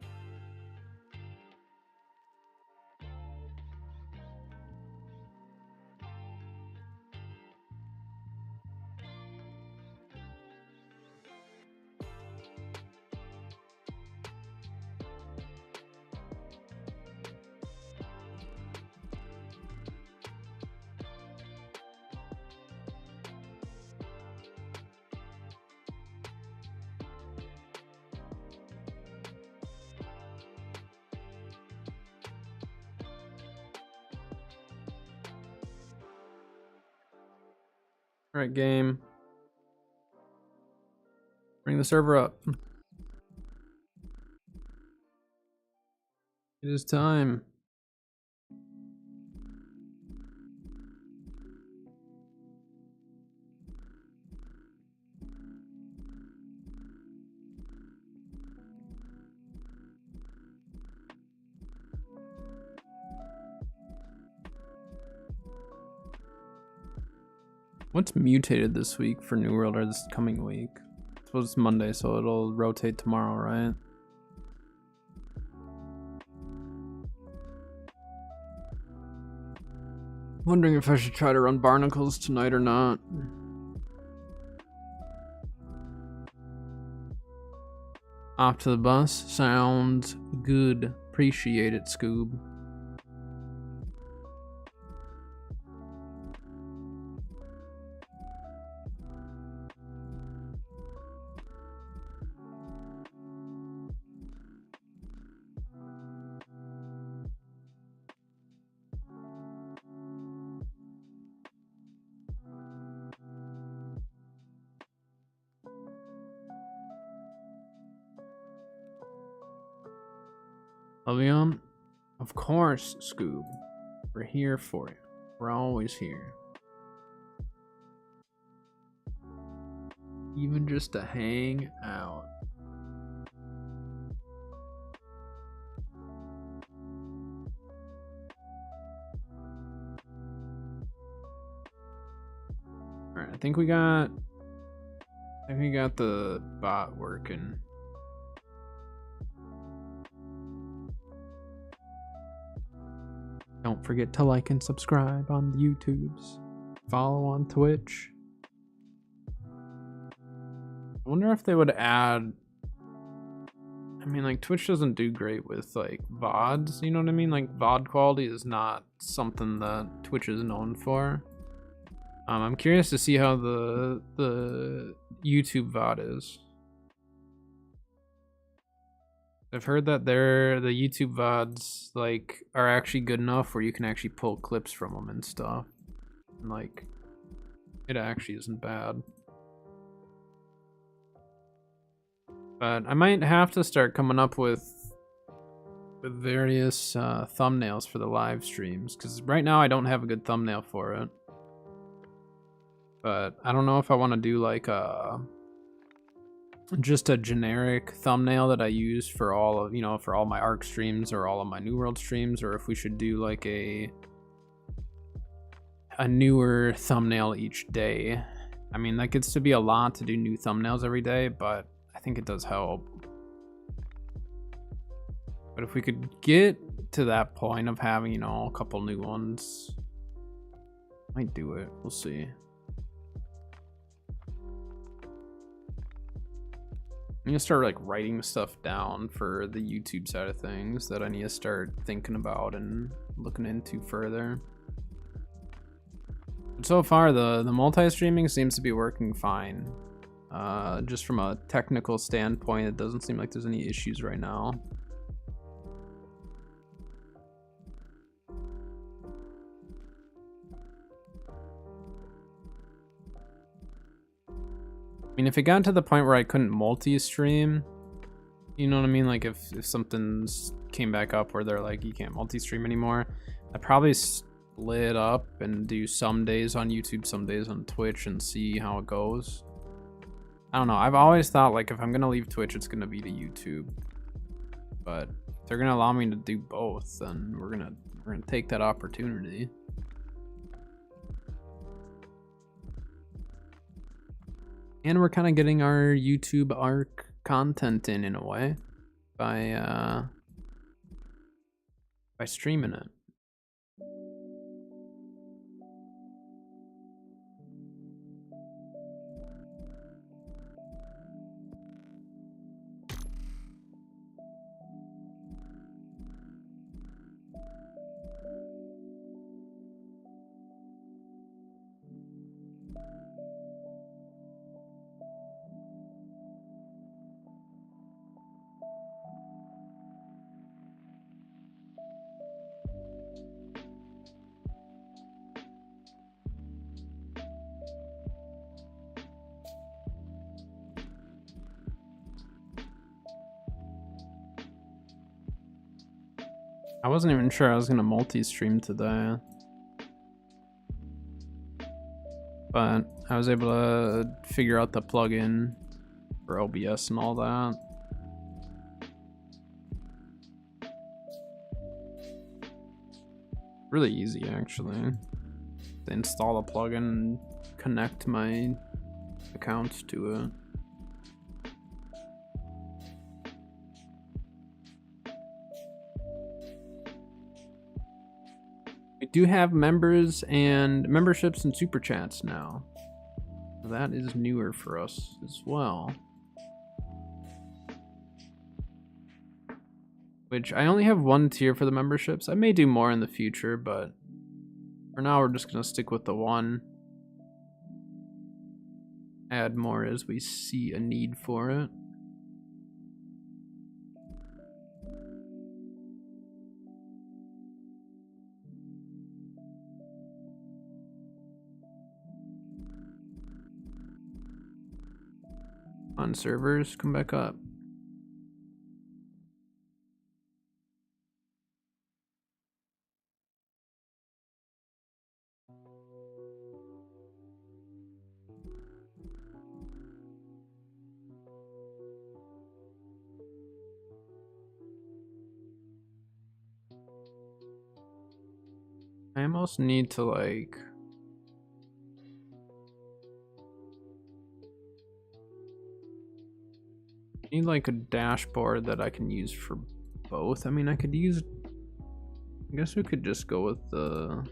Alright, game. Bring the server up. It is time. What's mutated this week for New World or this coming week? I suppose it's Monday, so it'll rotate tomorrow, right? Wondering if I should try to run barnacles tonight or not. Off to the bus. Sounds good. Appreciate it, Scoob. Leon? Of course, Scoob. We're here for you. We're always here. Even just to hang out. Alright, I think we got the bot working. Don't forget to like and subscribe on the YouTubes. Follow on Twitch. I wonder if they would add... I mean, like, Twitch doesn't do great with, like, VODs, you know what I mean? Like, VOD quality is not something that Twitch is known for. I'm curious to see how the YouTube VOD is. I've heard that the YouTube VODs like are actually good enough where you can actually pull clips from them and stuff. And like, it actually isn't bad. But I might have to start coming up with various thumbnails for the live streams, because right now I don't have a good thumbnail for it. But I don't know if I want to do like just a generic thumbnail that I use for all of, for all my ARC streams or all of my New World streams, or if we should do like a newer thumbnail each day. I mean, that gets to be a lot to do new thumbnails every day, but I think it does help. But if we could get to that point of having, a couple new ones, I might do it. We'll see. I'm gonna start like writing stuff down for the YouTube side of things that I need to start thinking about and looking into further. But so far, the multi-streaming seems to be working fine. Just from a technical standpoint, it doesn't seem like there's any issues right now. I mean, if it got to the point where I couldn't multi-stream, you know what I mean? Like if something's came back up where they're like, you can't multi-stream anymore, I'd probably split up and do some days on YouTube, some days on Twitch and see how it goes. I don't know. I've always thought like if I'm going to leave Twitch, it's going to be to YouTube. But if they're going to allow me to do both, then we're going to take that opportunity. And we're kind of getting our YouTube ARC content in a way by streaming it. I wasn't even sure I was gonna multi-stream today, but I was able to figure out the plugin for OBS and all that. Really easy, actually, to install the plugin and connect my accounts to it. We do have members and memberships and super chats now. That is newer for us as well. Which I only have one tier for the memberships. I may do more in the future, but for now we're just gonna stick with the one. Add more as we see a need for it. On servers, come back up. I almost need to like need like a dashboard that I can use for both. I mean, I could use, I guess we could just go with the,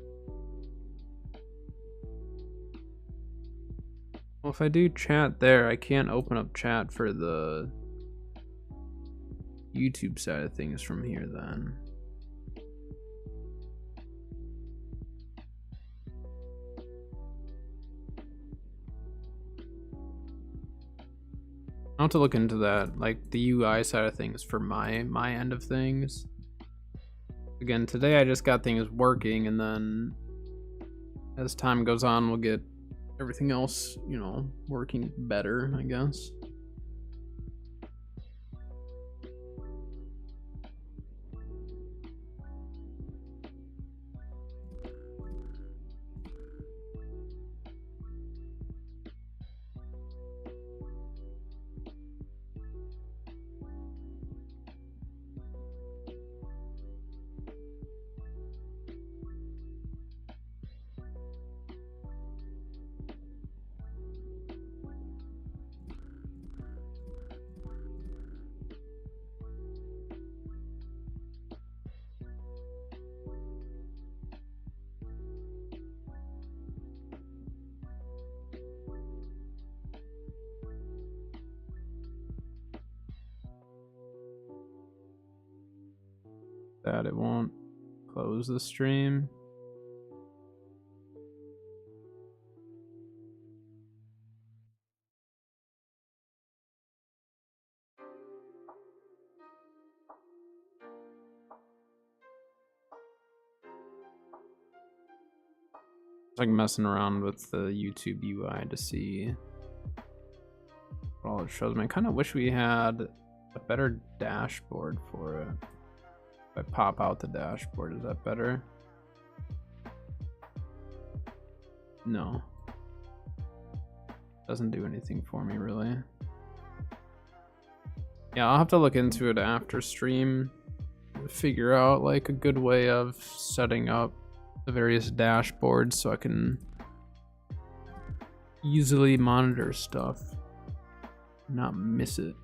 well, if I do chat there, I can't open up chat for the YouTube side of things from here then. I'll have to look into that, like the UI side of things for my end of things. Again, today I just got things working, and then as time goes on, we'll get everything else, you know, working better, I guess. That it won't close the stream. It's like messing around with the YouTube UI to see what all it shows me. I kind of wish we had a better dashboard for it. If I pop out the dashboard, is that better? No. Doesn't do anything for me, really. Yeah, I'll have to look into it after stream. Figure out like a good way of setting up the various dashboards so I can easily monitor stuff, not miss it.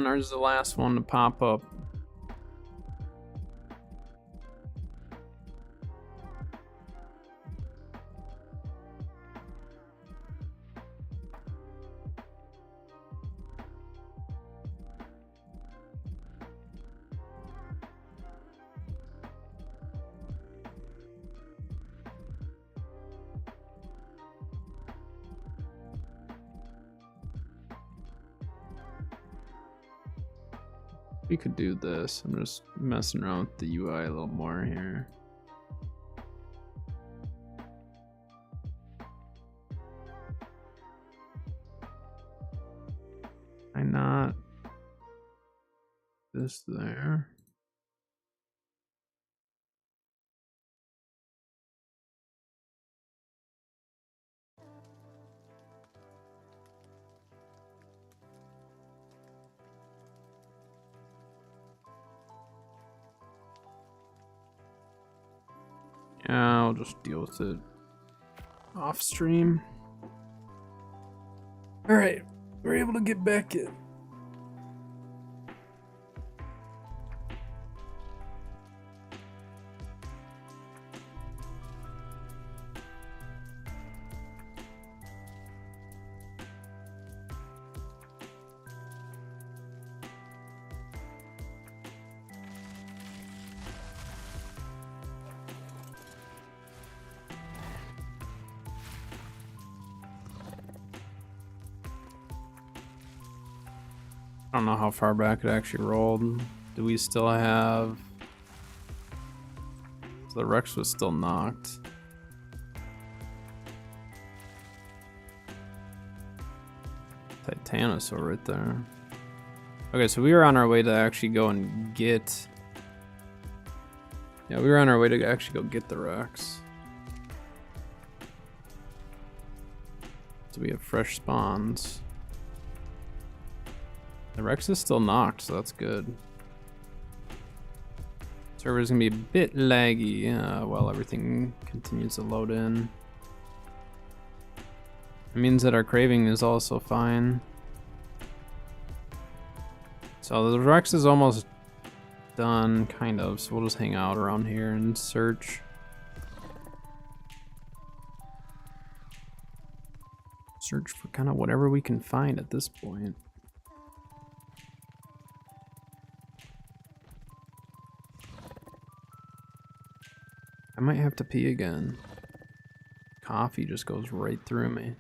Ours is the last one to pop up. we could do this. I'm just messing around with the UI a little more here. Why not this there? Yeah, I'll just deal with it off stream. All right, we're able to get back in. I don't know how far back it actually rolled. Do we still have... So the Rex was still knocked. Titanosaur right there. Okay, so we were on our way to actually go and get... Yeah, we were on our way to actually go get the Rex. So we have fresh spawns. The Rex is still knocked, so that's good. Server's gonna be a bit laggy while everything continues to load in. It means that our craving is also fine. So the Rex is almost done, kind of, so we'll just hang out around here and search. Search for kind of whatever we can find at this point. I might have to pee again. Coffee just goes right through me.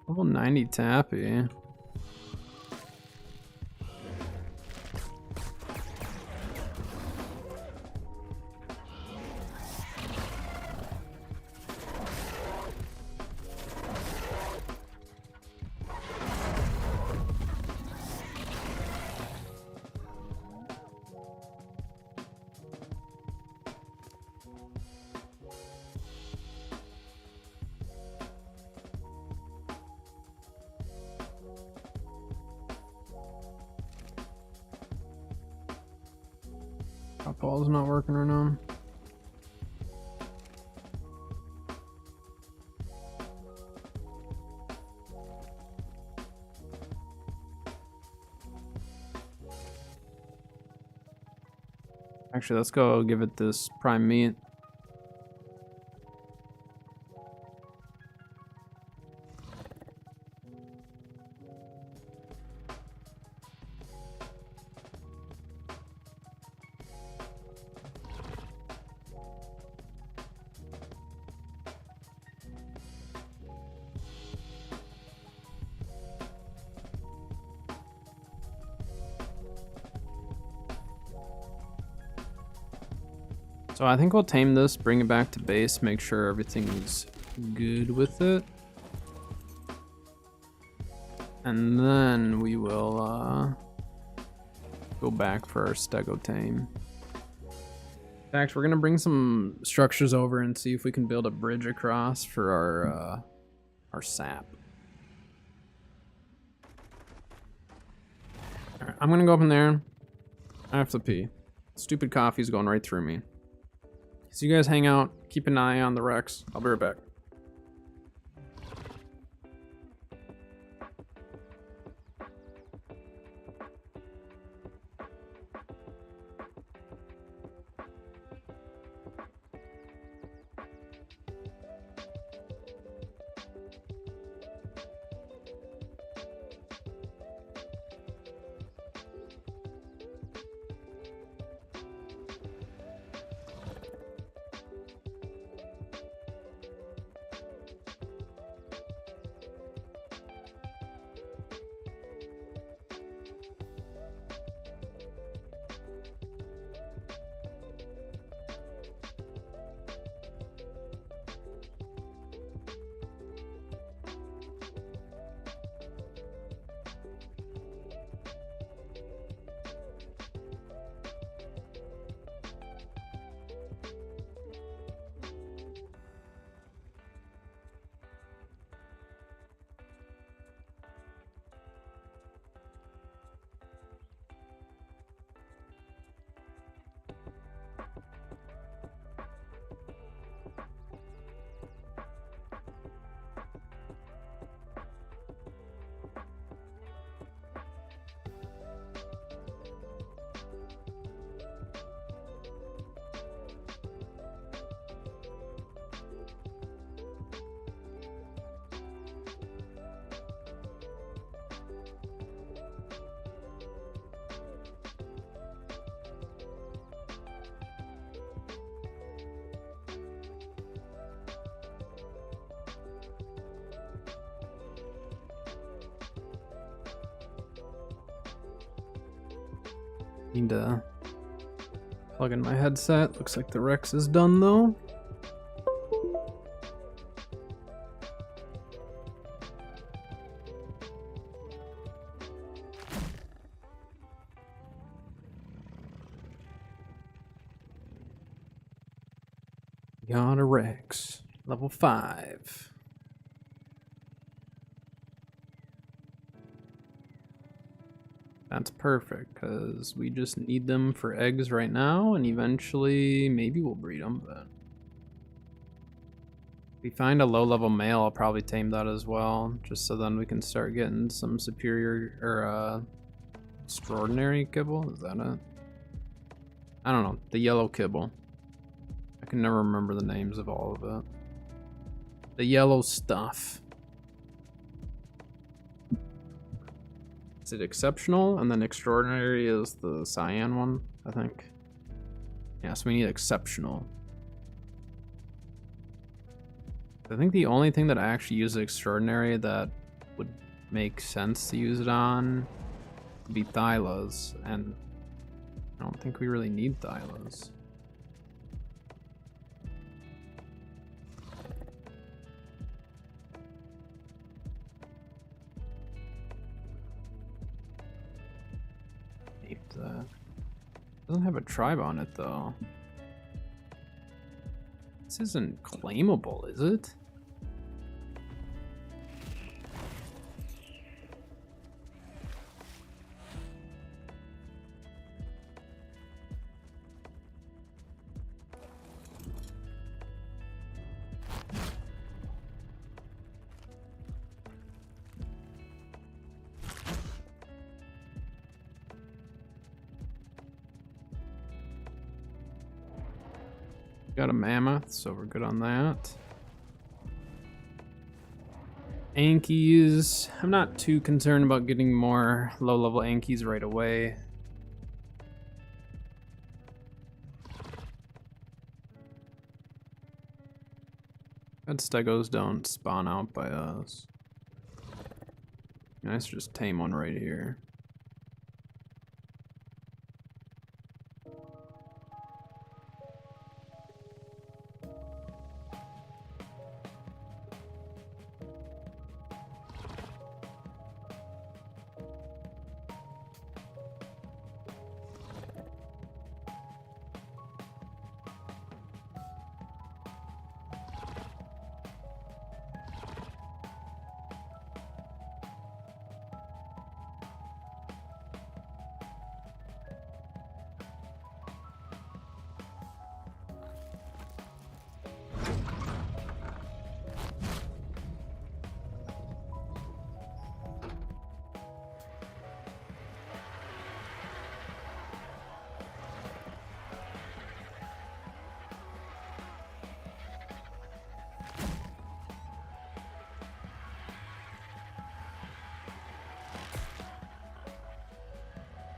Level 90 Tappy. Top ball's not working right now. Actually, let's go give it this prime meat. So I think we'll tame this, bring it back to base, make sure everything's good with it. And then we will go back for our stego tame. In fact, we're gonna bring some structures over and see if we can build a bridge across for our sap. All right, I'm gonna go up in there. I have to pee. Stupid coffee's going right through me. So you guys hang out, keep an eye on the Rex. I'll be right back. Need to plug in my headset. Looks like the Rex is done though. Got a Rex. Level 5. That's perfect, because we just need them for eggs right now, and eventually maybe we'll breed them, but... If we find a low-level male, I'll probably tame that as well, just so then we can start getting some superior, or, extraordinary kibble? Is that it? I don't know, the yellow kibble. I can never remember the names of all of it. The yellow stuff. Is it exceptional? And then extraordinary is the cyan one, I think. Yeah, so we need exceptional. I think the only thing that I actually use extraordinary that would make sense to use it on would be Thylas, and I don't think we really need Thylas. That doesn't have a tribe on it though. This isn't claimable, is it? Got a mammoth, so we're good on that. Ankies. I'm not too concerned about getting more low-level Ankies right away. That stegos don't spawn out by us. Nice, just tame one right here.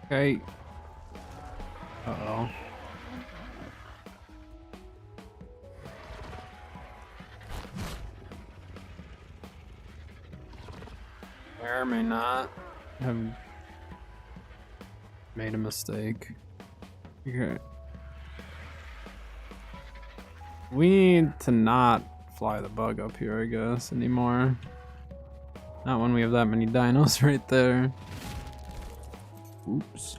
Okay. Uh-oh. May or may not have made a mistake. Okay. We need to not fly the bug up here, I guess, anymore. Not when we have that many dinos right there. Oops.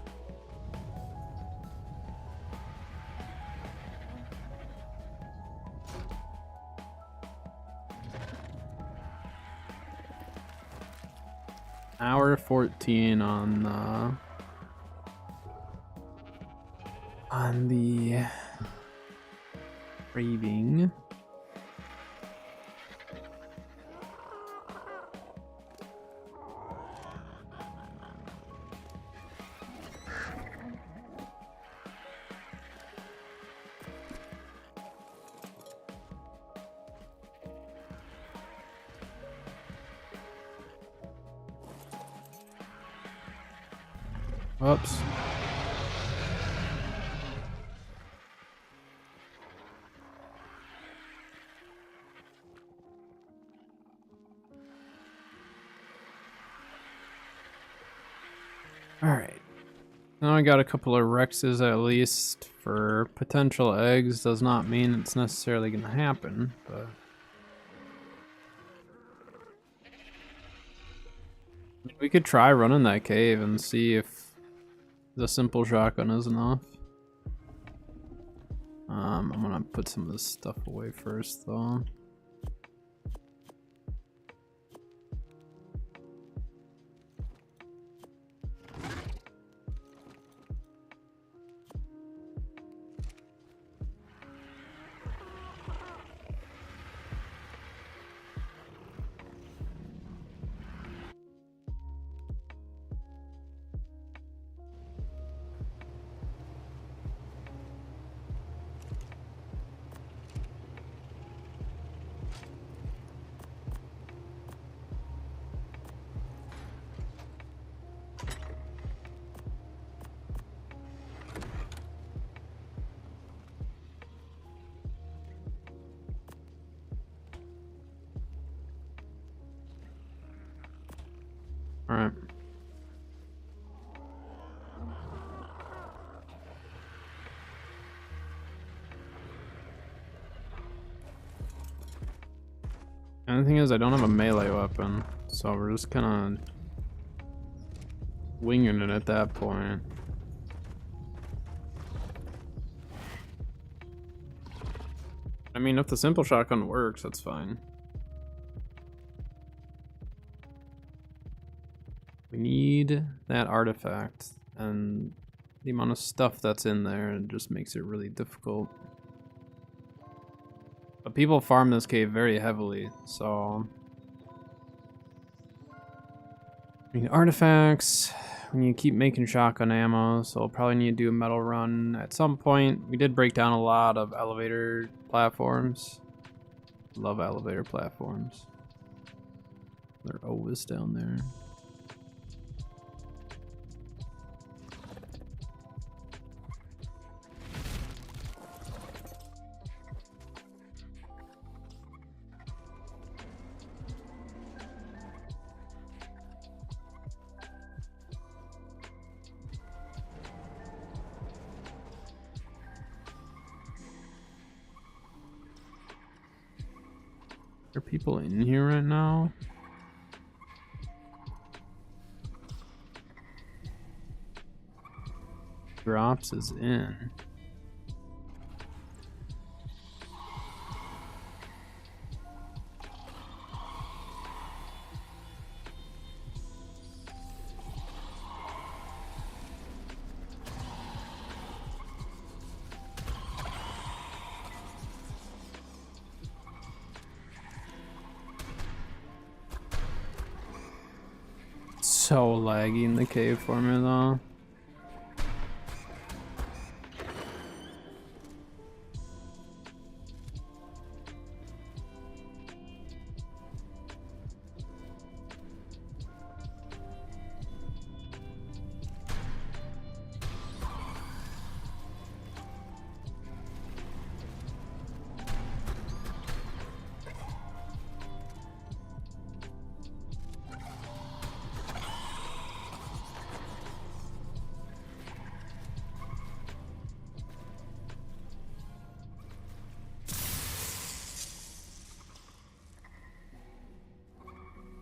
Hour 14 on the craving. Whoops. All right. Now I got a couple of Rexes at least for potential eggs. Does not mean it's necessarily going to happen, but... we could try running that cave and see if the simple shotgun is enough. I'm gonna put some of this stuff away first though. Alright. And the thing is, I don't have a melee weapon, so we're just kind of winging it at that point. I mean, if the simple shotgun works, that's fine. We need that artifact, and the amount of stuff that's in there, it just makes it really difficult. But people farm this cave very heavily, so... I mean, artifacts, when you keep making shotgun ammo, so we'll probably need to do a metal run at some point. We did break down a lot of elevator platforms. Love elevator platforms. They're always down there. Are people in here right now? Drops is in. So laggy in the cave for me though.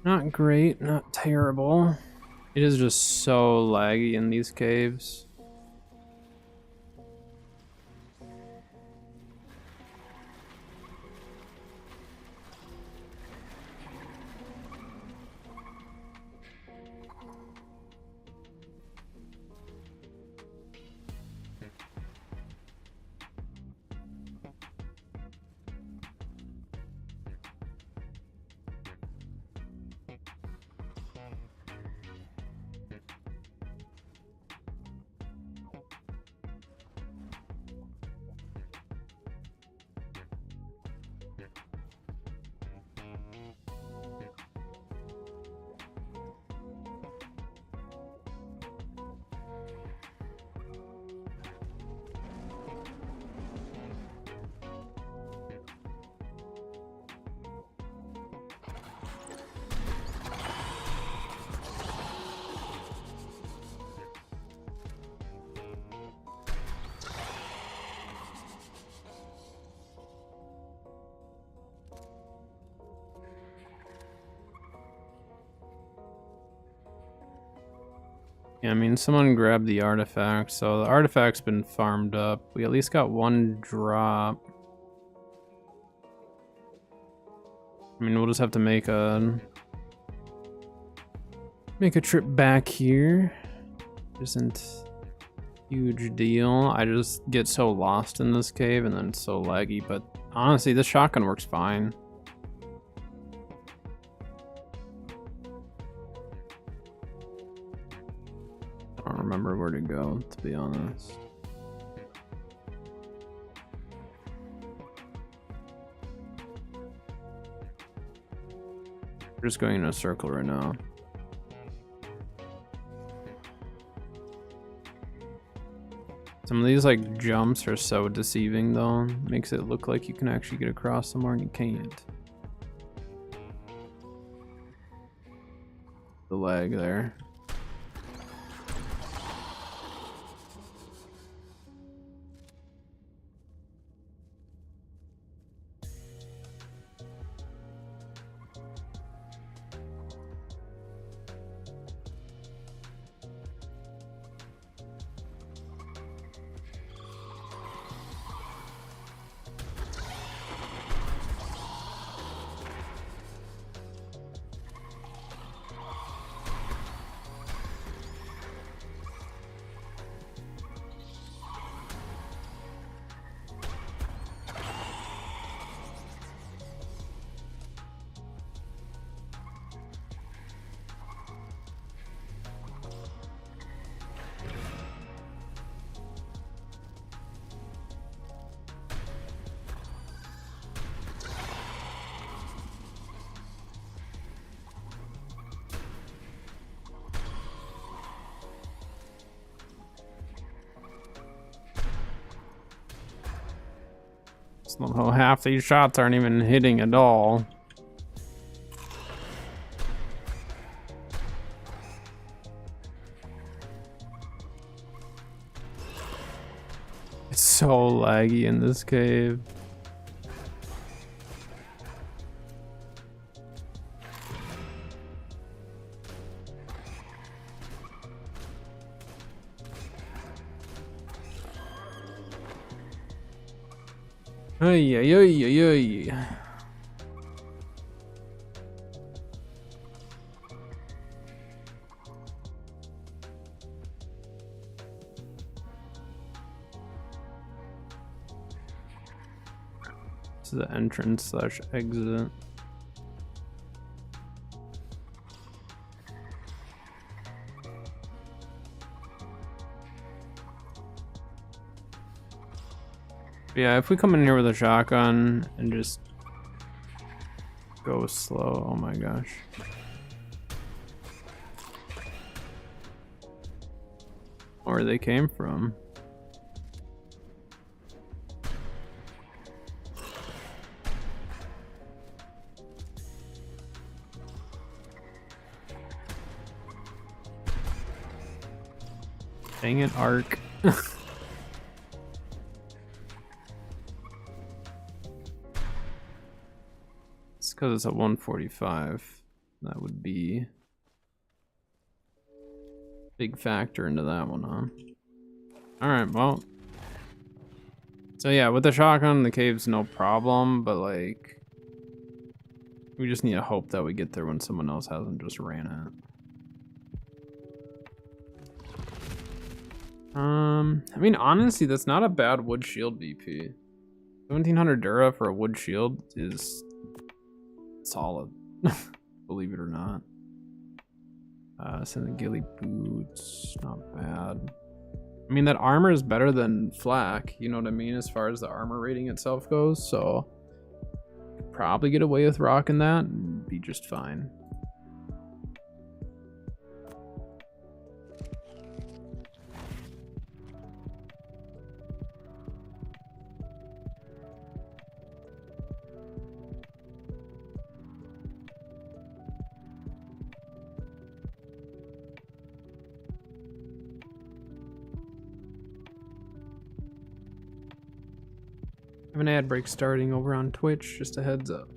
Not great, not terrible. It is just so laggy in these caves. Yeah, I mean, someone grabbed the artifact, so the artifact's been farmed up. We at least got one drop. I mean, we'll just have to make a trip back here. Isn't huge deal. I just get so lost in this cave and then it's so laggy, but honestly, this shotgun works fine. I don't remember where to go, to be honest. We're just going in a circle right now. Some of these like jumps are so deceiving though. Makes it look like you can actually get across somewhere and you can't. The lag there. Somehow half these shots aren't even hitting at all. It's so laggy in this cave. Ay, ay, ay, ay, ay. This is the entrance / exit. Yeah, if we come in here with a shotgun and just go slow, oh my gosh. Where they came from. Dang it, Arc. Because it's at 145, that would be a big factor into that one, huh? Alright, well. So yeah, with the shotgun, the cave's no problem, but like, we just need to hope that we get there when someone else hasn't just ran it. I mean, honestly, that's not a bad wood shield VP. 1700 Dura for a wood shield is solid, believe it or not. Send the ghillie boots, not bad. I mean, that armor is better than flak, you know what I mean, as far as the armor rating itself goes, so could probably get away with rocking that and be just fine. I have an ad break starting over on Twitch, just a heads up.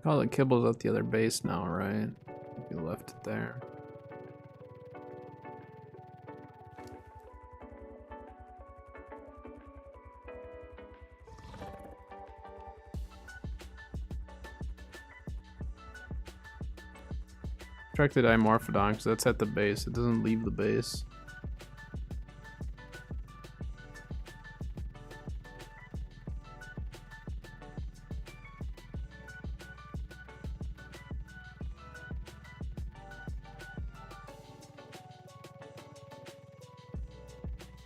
Oh, the kibble's at the other base now, right? We left it there. Track the dimorphodon because that's at the base. It doesn't leave the base.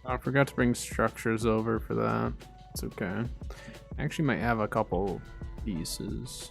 I forgot to bring structures over for that. It's okay. I actually might have a couple pieces.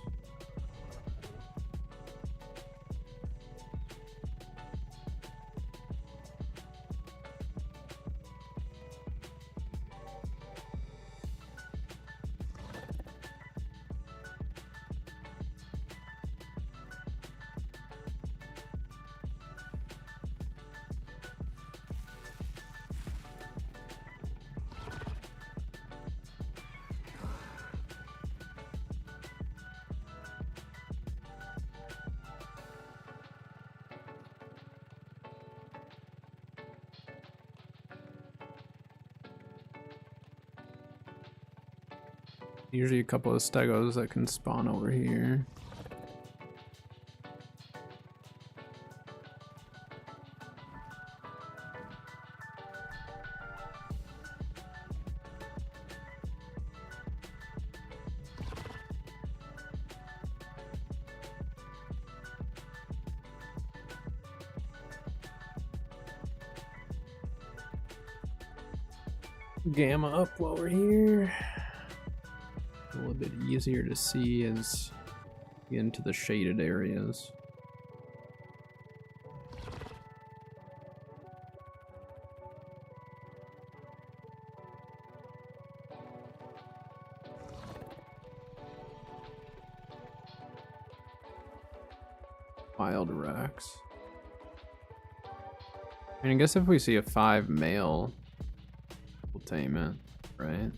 Usually a couple of stegos that can spawn over here. Gamma up while we're here. A little bit easier to see as we get into the shaded areas. Wild Rex. And I guess if we see a 5 male, we'll tame it, right?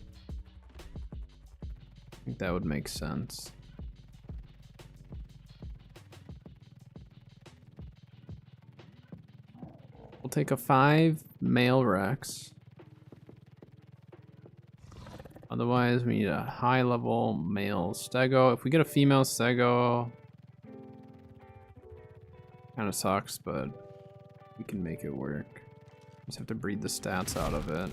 I think that would make sense. We'll take a 5 male Rex. Otherwise, we need a high level male stego. If we get a female stego, kind of sucks, but we can make it work. Just have to breed the stats out of it.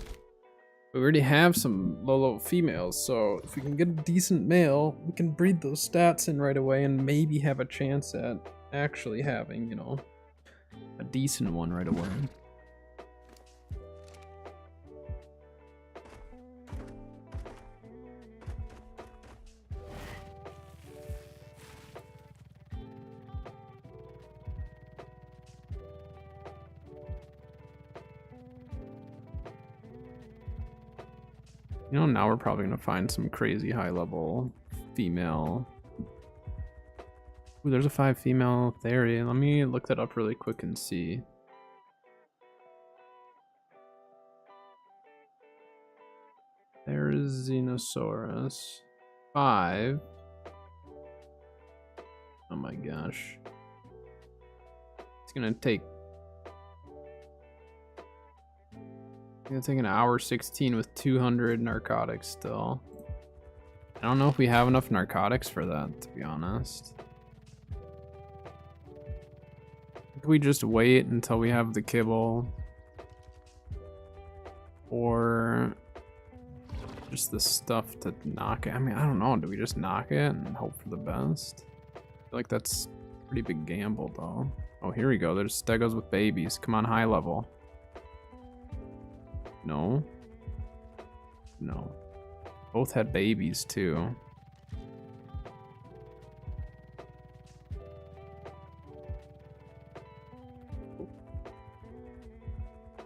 We already have some low females, so if we can get a decent male, we can breed those stats in right away and maybe have a chance at actually having, you know, a decent one right away. You know, now we're probably gonna find some crazy high level female. Ooh, there's a 5 female theory. Let me look that up really quick and see. There's Xenosaurus. 5. Oh my gosh. It's gonna take an hour 16 with 200 narcotics still. I don't know if we have enough narcotics for that, to be honest. Could we just wait until we have the kibble? Or just the stuff to knock it? I mean, I don't know. Do we just knock it and hope for the best? I feel like that's a pretty big gamble, though. Oh, here we go. There's stegos with babies. Come on, high level. No. No. Both had babies too.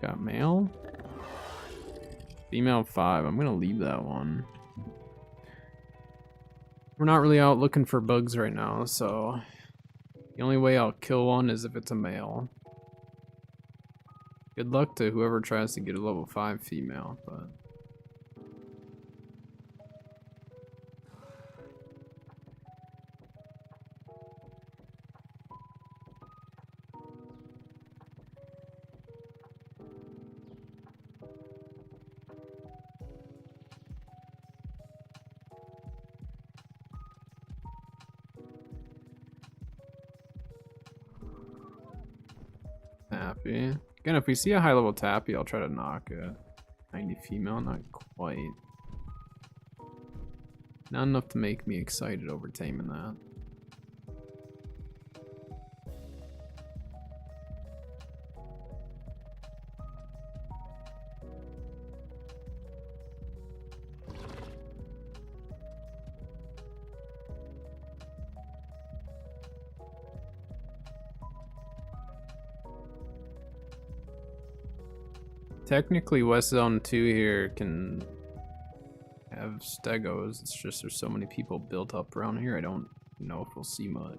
Got male? Female 5. I'm gonna leave that one. We're not really out looking for bugs right now, so the only way I'll kill one is if it's a male. Good luck to whoever tries to get a level 5 female, but... tappy. Again, if we see a high level tappy, I'll try to knock it. 90 female, not quite. Not enough to make me excited over taming that. Technically, West Zone 2 here can have stegos. It's just there's so many people built up around here, I don't know if we'll see much.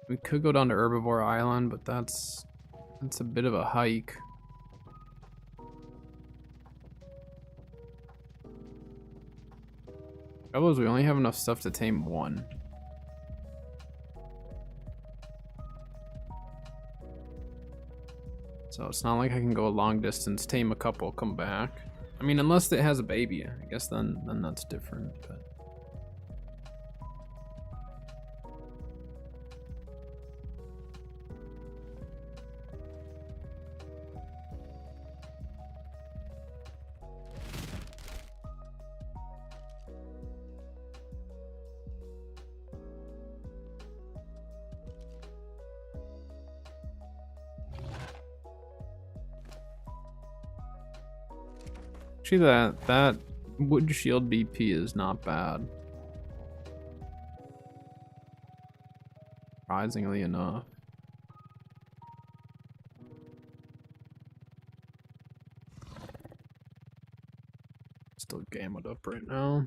We could go down to Herbivore Island, but that's a bit of a hike. Trouble is we only have enough stuff to tame one. So it's not like I can go a long distance, tame a couple, come back. I mean, unless it has a baby, I guess then that's different, but. Actually, that wood shield BP is not bad. Surprisingly enough. Still gammed up right now.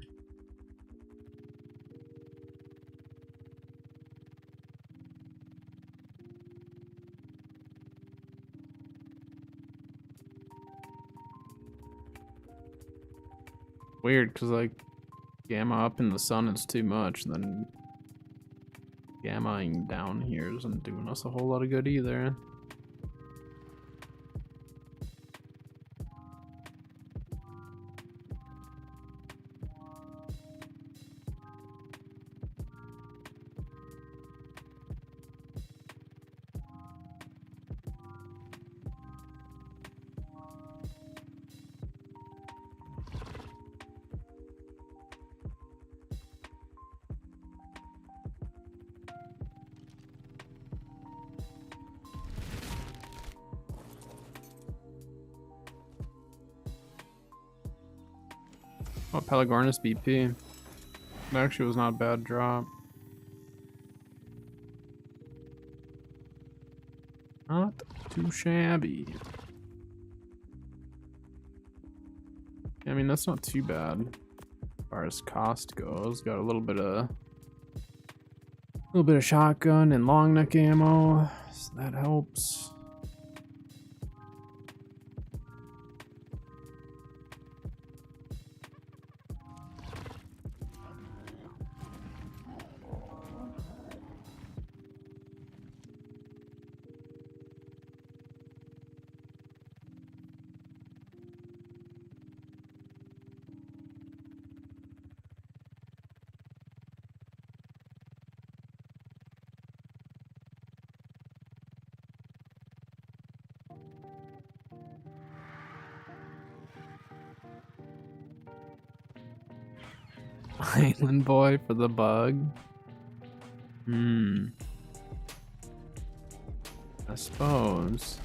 Weird, because like gamma up in the sun is too much, and then gammaing down here isn't doing us a whole lot of good either. Oh, Pelagornis BP. That actually was not a bad drop. Not too shabby. I mean, that's not too bad as far as cost goes. Got a little bit of shotgun and long neck ammo, so that helps. Island boy for the bug. I suppose.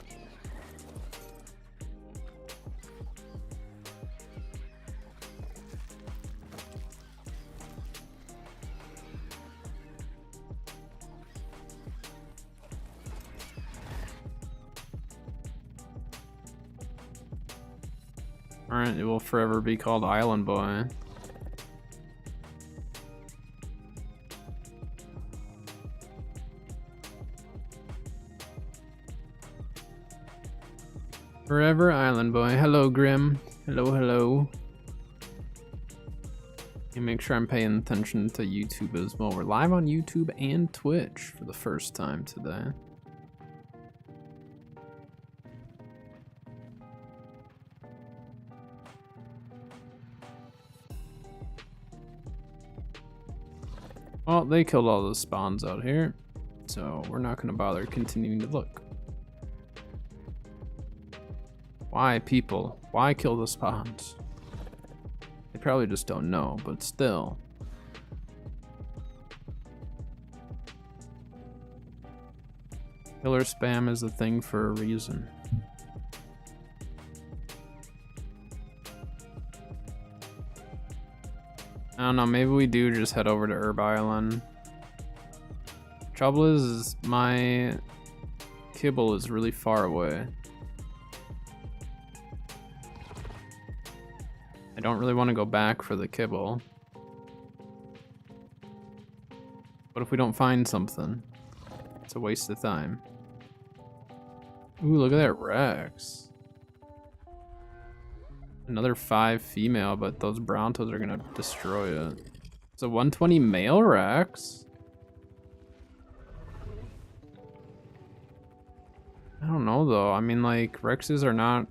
Alright, it will forever be called Island Boy. Forever Island Boy. Hello, Grim. Hello, hello. And make sure I'm paying attention to YouTube as well. We're live on YouTube and Twitch for the first time today. Well, they killed all the spawns out here, so we're not going to bother continuing to look. Why, people? Why kill the spawns? They probably just don't know, but still. Killer spam is a thing for a reason. I don't know, maybe we do just head over to Herb Island. Trouble is my kibble is really far away. I don't really want to go back for the kibble. What if we don't find something? It's a waste of time. Ooh, look at that Rex. Another 5 female, but those Brontos are gonna destroy it. It's a 120 male Rex? I don't know though. I mean, like, Rexes are not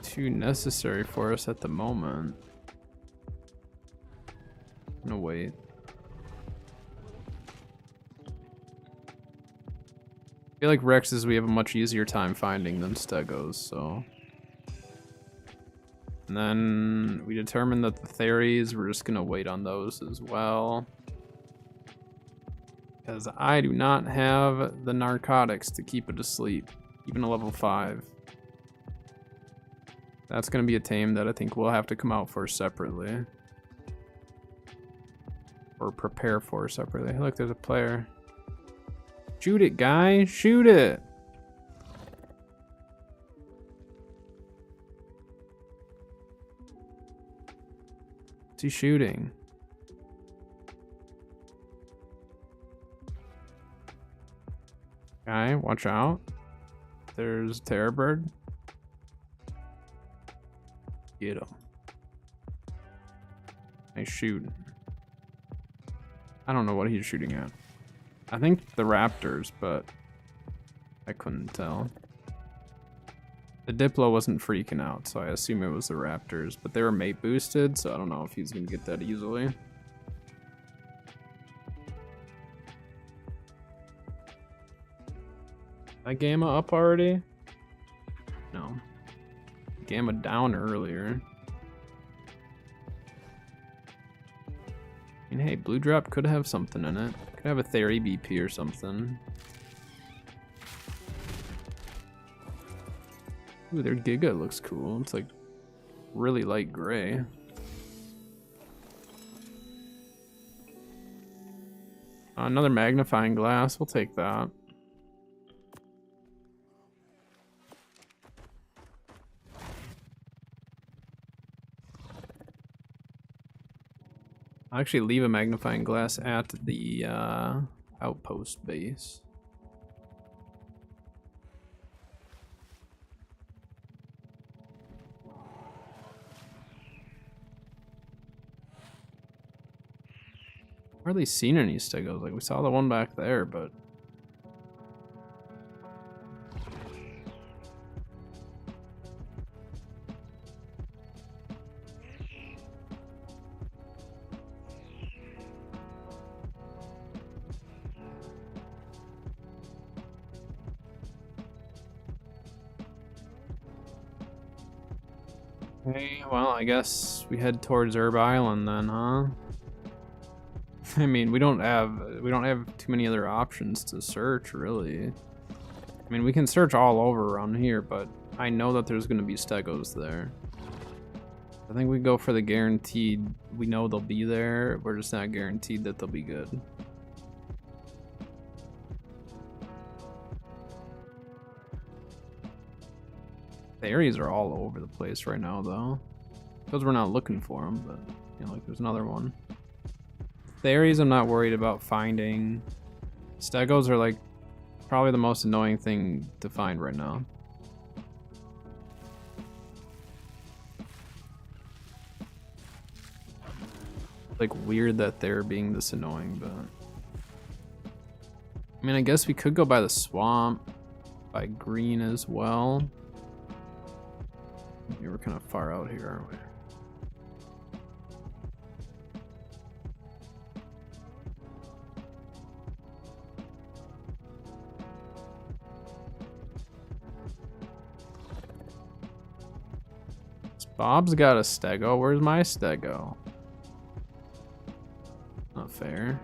too necessary for us at the moment. No, wait. I feel like Rexes we have a much easier time finding than Stegos, so. And then we determined that the Theries, we're just gonna wait on those as well. Because I do not have the narcotics to keep it asleep, even a level 5. That's gonna be a tame that I think we'll have to come out for separately. Or prepare for separately. Look, there's a player. Shoot it, guy. Shoot it. What's he shooting? Guy, watch out. There's Terror Bird. Get him. Nice shoot. I don't know what he's shooting at. I think the Raptors, but I couldn't tell. The Diplo wasn't freaking out, so I assume it was the Raptors, but they were mate boosted, so I don't know if he's gonna get that easily. That Gamma up already? No. Gamma down earlier. I mean, hey, Blue Drop could have something in it. Could have a Theory BP or something. Ooh, their Giga looks cool. It's like really light gray. Another magnifying glass. We'll take that. I'll actually leave a magnifying glass at the outpost base. Hardly seen any Stegos. Like, we saw the one back there, but okay, well, I guess we head towards Herb Island then, huh? I mean, we don't have too many other options to search, really. I mean, we can search all over around here, but I know that there's going to be Stegos there. I think we go for the guaranteed. We know they'll be there. We're just not guaranteed that they'll be good. The areas are all over the place right now, though. Because we're not looking for them, but, you know, like, there's another one. The areas I'm not worried about finding. Stegos are, like, probably the most annoying thing to find right now. Like, weird that they're being this annoying, but I mean, I guess we could go by the swamp, by green as well. We're kind of far out here, aren't we? Bob's got a stego. Where's my stego? Not fair.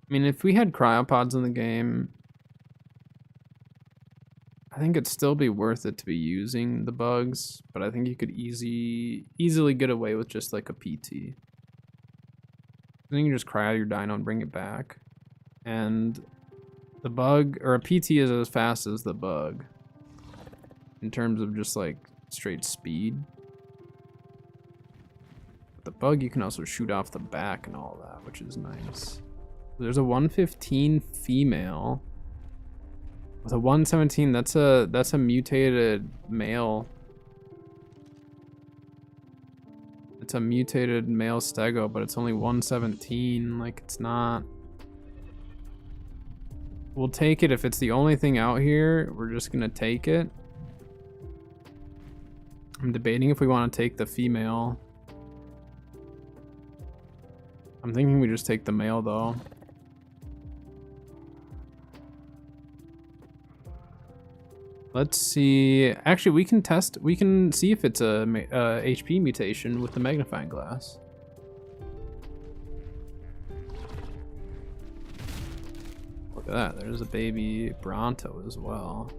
I mean, if we had cryopods in the game, I think it'd still be worth it to be using the bugs, but I think you could easily get away with just like a PT. Then you can just cryo your dino and bring it back. And the bug, or a PT is as fast as the bug in terms of just like straight speed. But the bug you can also shoot off the back and all that, which is nice. There's a 115 female. With a 117, that's a mutated male. It's a mutated male stego, but it's only 117. Like, it's not. We'll take it if it's the only thing out here. We're just gonna take it. I'm debating if we want to take the female. I'm thinking we just take the male though. Let's see. Actually, we can test. We can see if it's a HP mutation with the magnifying glass. Look at that. There's a baby Bronto as well.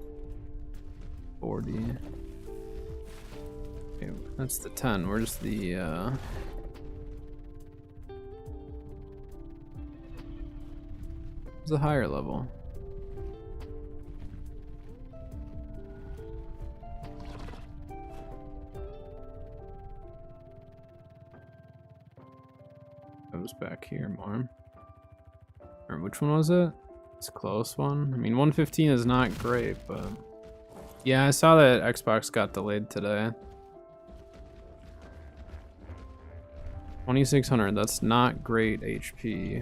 40. Okay, that's the 10. Where's the where's the higher level? Back here more. Or which one was it? It's a close one. I mean, 115 is not great, but yeah, I saw that Xbox got delayed today. 2600, that's not great HP.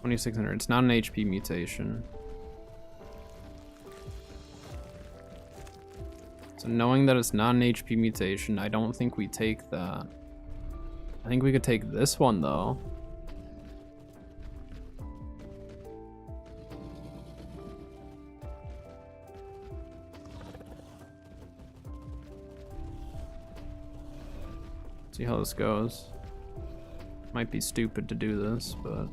2600, it's not an HP mutation. So knowing that it's not an HP mutation, I don't think we take that. I think we could take this one though. See how this goes. Might be stupid to do this, but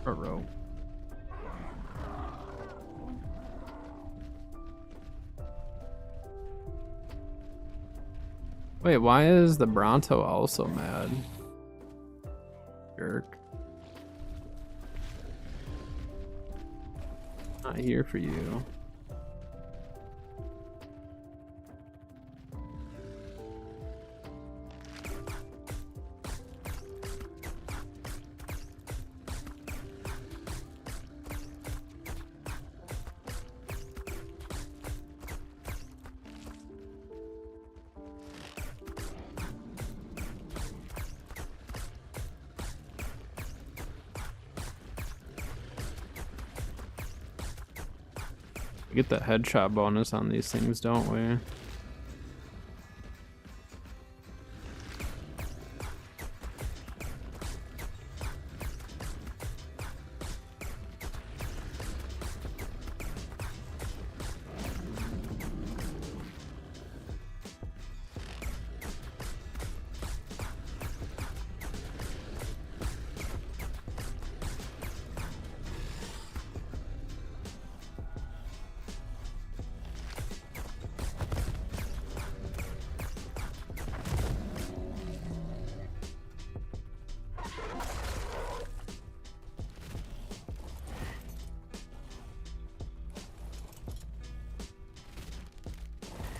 row. Wait, why is the Bronto also mad? Jerk. Not here for you. We get the headshot bonus on these things, don't we?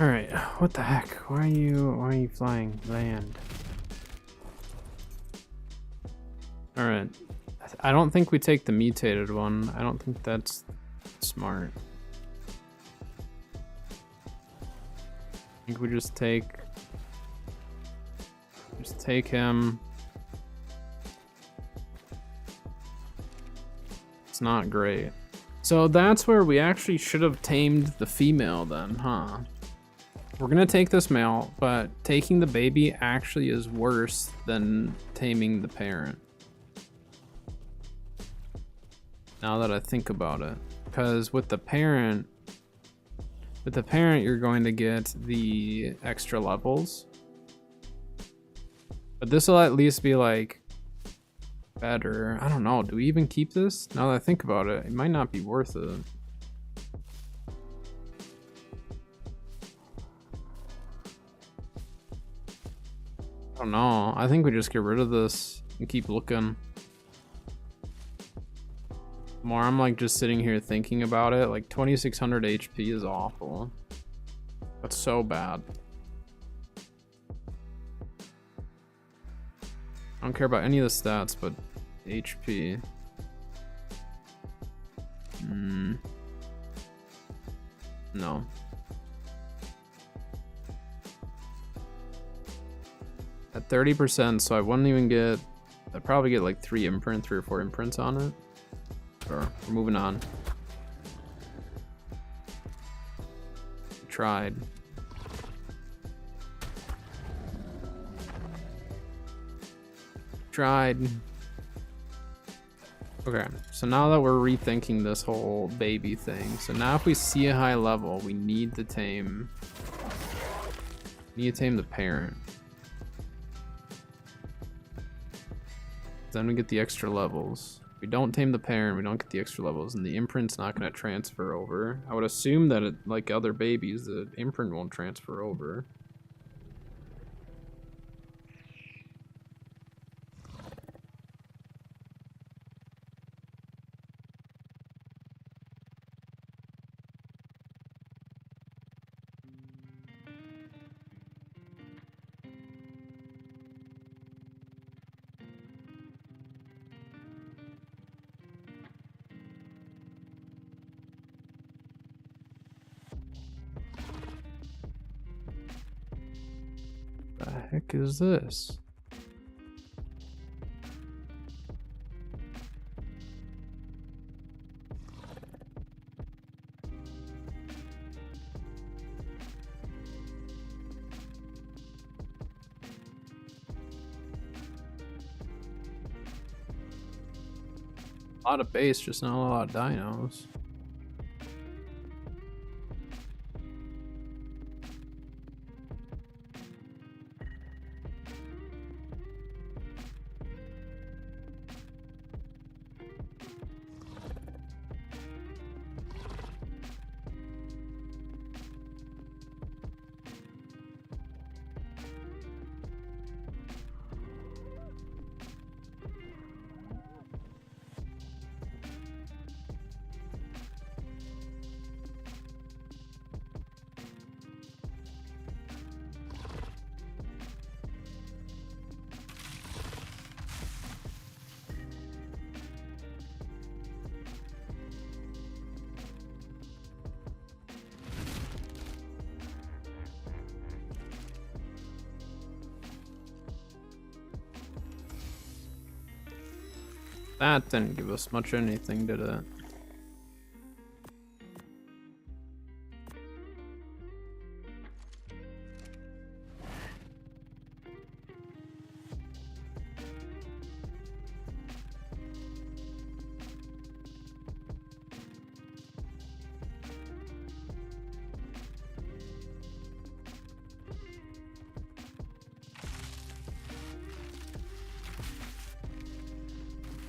Alright, what the heck? Why are you flying? Land. Alright. I don't think we take the mutated one. I don't think that's smart. I think we just take him. It's not great. So that's where we actually should have tamed the female then, huh? We're gonna take this male, but taking the baby actually is worse than taming the parent. Now that I think about it. Because with the parent, you're going to get the extra levels. But this will at least be like better. I don't know. Do we even keep this? Now that I think about it, it might not be worth it. I don't know. I think we just get rid of this and keep looking. The more I'm like just sitting here thinking about it, like 2600 HP is awful. That's so bad. I don't care about any of the stats, but HP. No. At 30%, so I wouldn't even get... I'd probably get like 3 or 4 imprints on it. Sure, we're moving on. Tried. Okay, so now that we're rethinking this whole baby thing, so now if we see a high level, we need to tame... the parent. Then we get the extra levels. If we don't tame the parent, we don't get the extra levels, and the imprint's not going to transfer over. I would assume that, it, like other babies, the imprint won't transfer over. The heck is this? A lot of base, just not a lot of dinos. That didn't give us much anything, did it?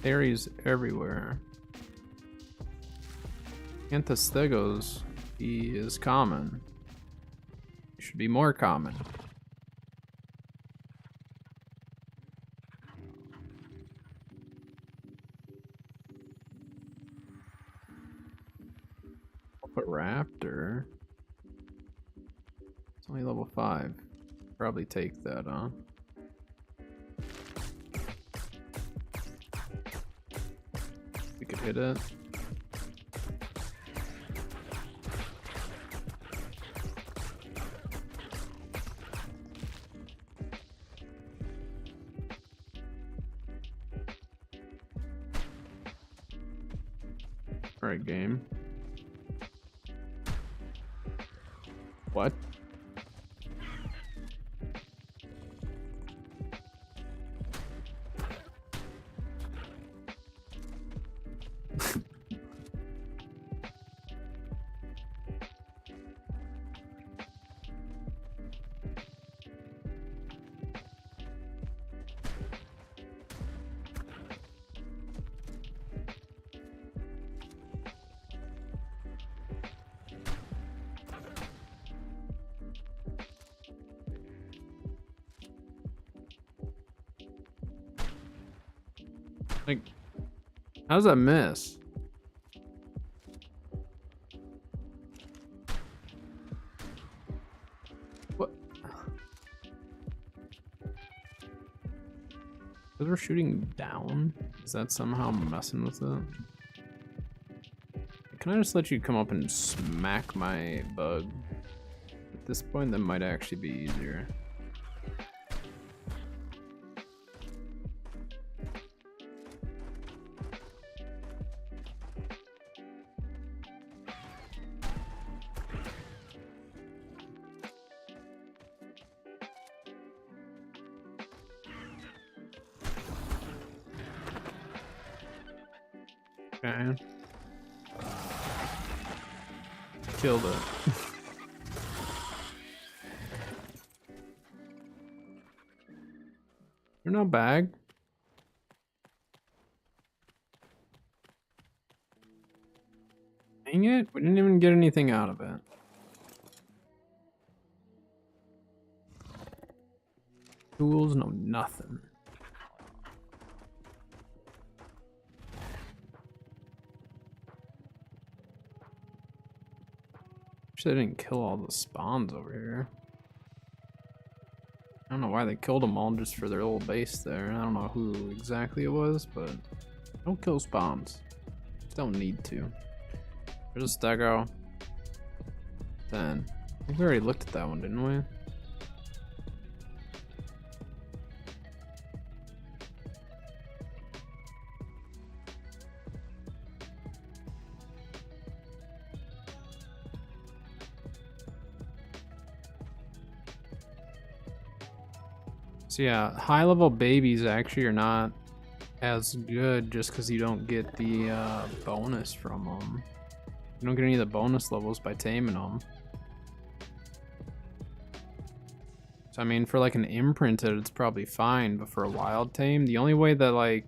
Aries everywhere. Anthostegos, he is common. He should be more common. I'll put Raptor. It's only level 5. Probably take that, huh? We could hit it. Alright, game. What? Like, how's that miss? What? Because we're shooting down? Is that somehow messing with it? Can I just let you come up and smack my bug? At this point, that might actually be easier. Okay. Killed it. You're no bag. Dang it, we didn't even get anything out of it. Tools, no nothing. They didn't kill all the spawns over here. I don't know why they killed them all just for their little base there. I don't know who exactly it was, but don't kill spawns. Don't need to. There's a stego. 10. I think we already looked at that one, didn't we? So yeah, high level babies actually are not as good just because you don't get the bonus from them. You don't get any of the bonus levels by taming them. So I mean, for like an imprinted, it's probably fine, but for a wild tame, the only way that like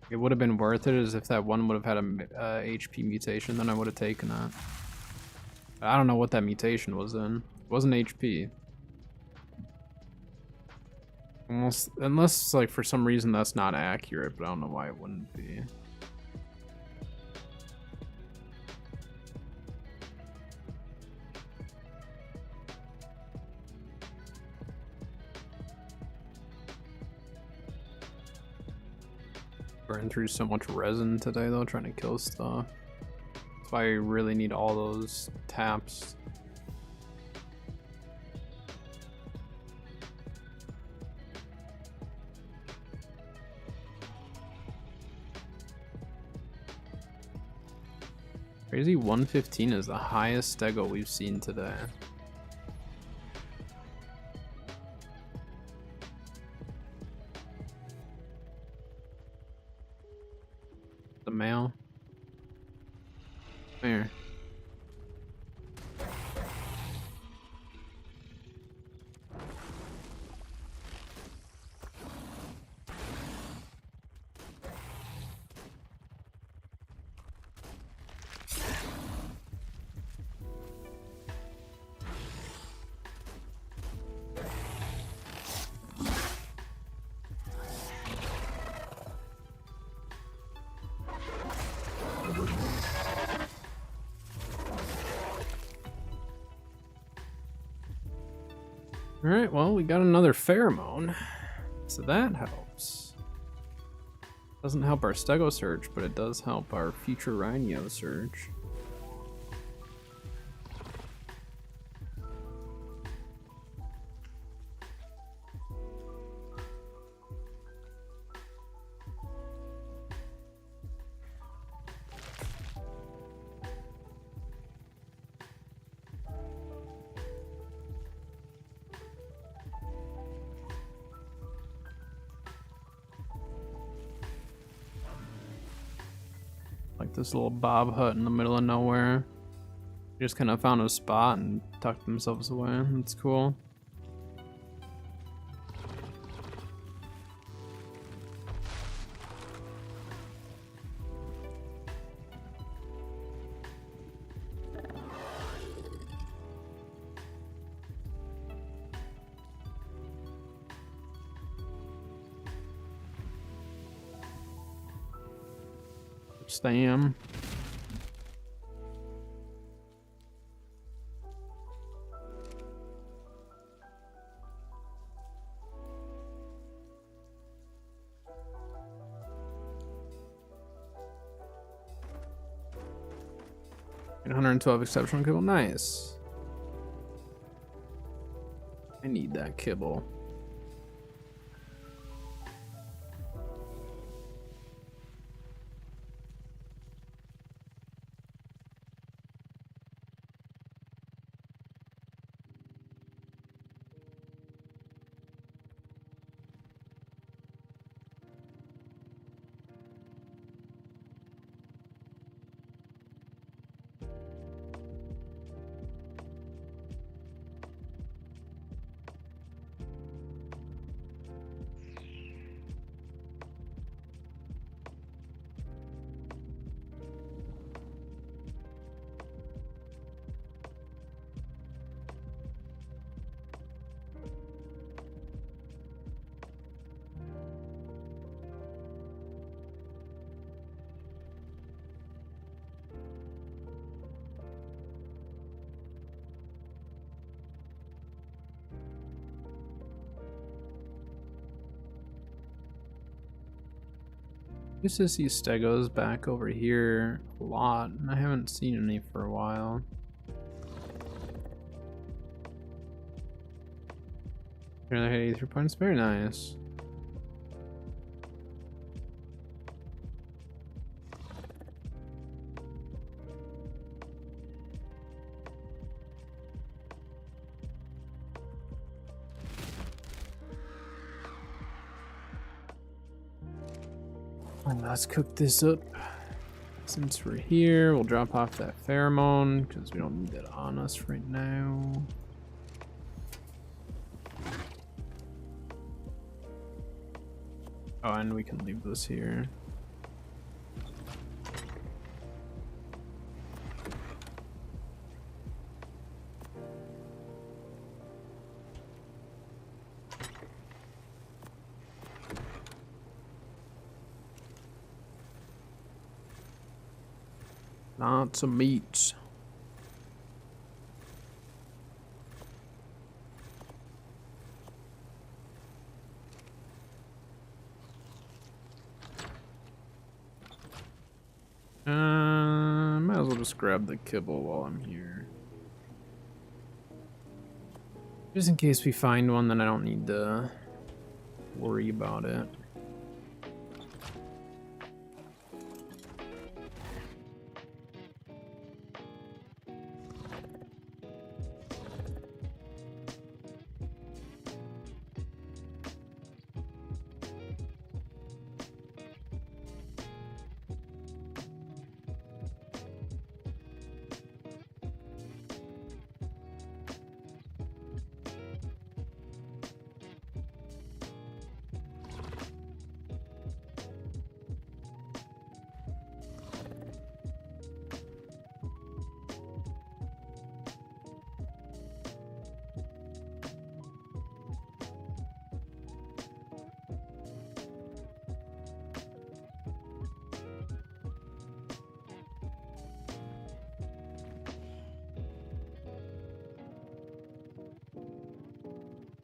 it would have been worth it is if that one would have had a HP mutation, then I would have taken that. I don't know what that mutation was then. It wasn't HP. Unless like for some reason that's not accurate, but I don't know why it wouldn't be. Burn through so much resin today though, trying to kill stuff. That's why I really need all those taps. Crazy 115 is the highest stego we've seen today. The male. Here. Alright, well, we got another pheromone, so that helps. Doesn't help our stego search, but it does help our future rhino search. like this little Bob hut in the middle of nowhere. They just kind of found a spot and tucked themselves away. That's cool. Stam. And 112 exceptional kibble. Nice. I need that kibble. Used to see stegos back over here a lot, and I haven't seen any for a while. Here they hit 83 points, very nice. Let's cook this up. Since we're here, we'll drop off that pheromone because we don't need that on us right now. Oh, and we can leave this here. Lots of meats. Might as well just grab the kibble while I'm here. Just in case we find one, then I don't need to worry about it.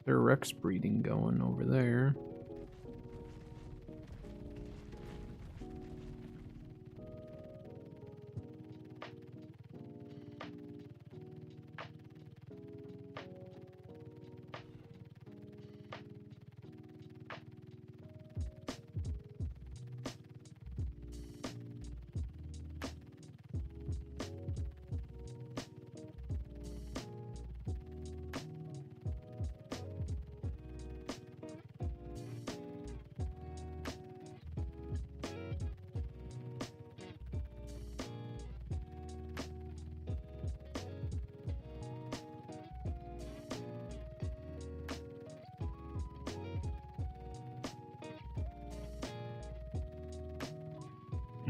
There's Rex breeding going over there.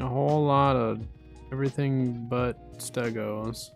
A whole lot of everything but stegos.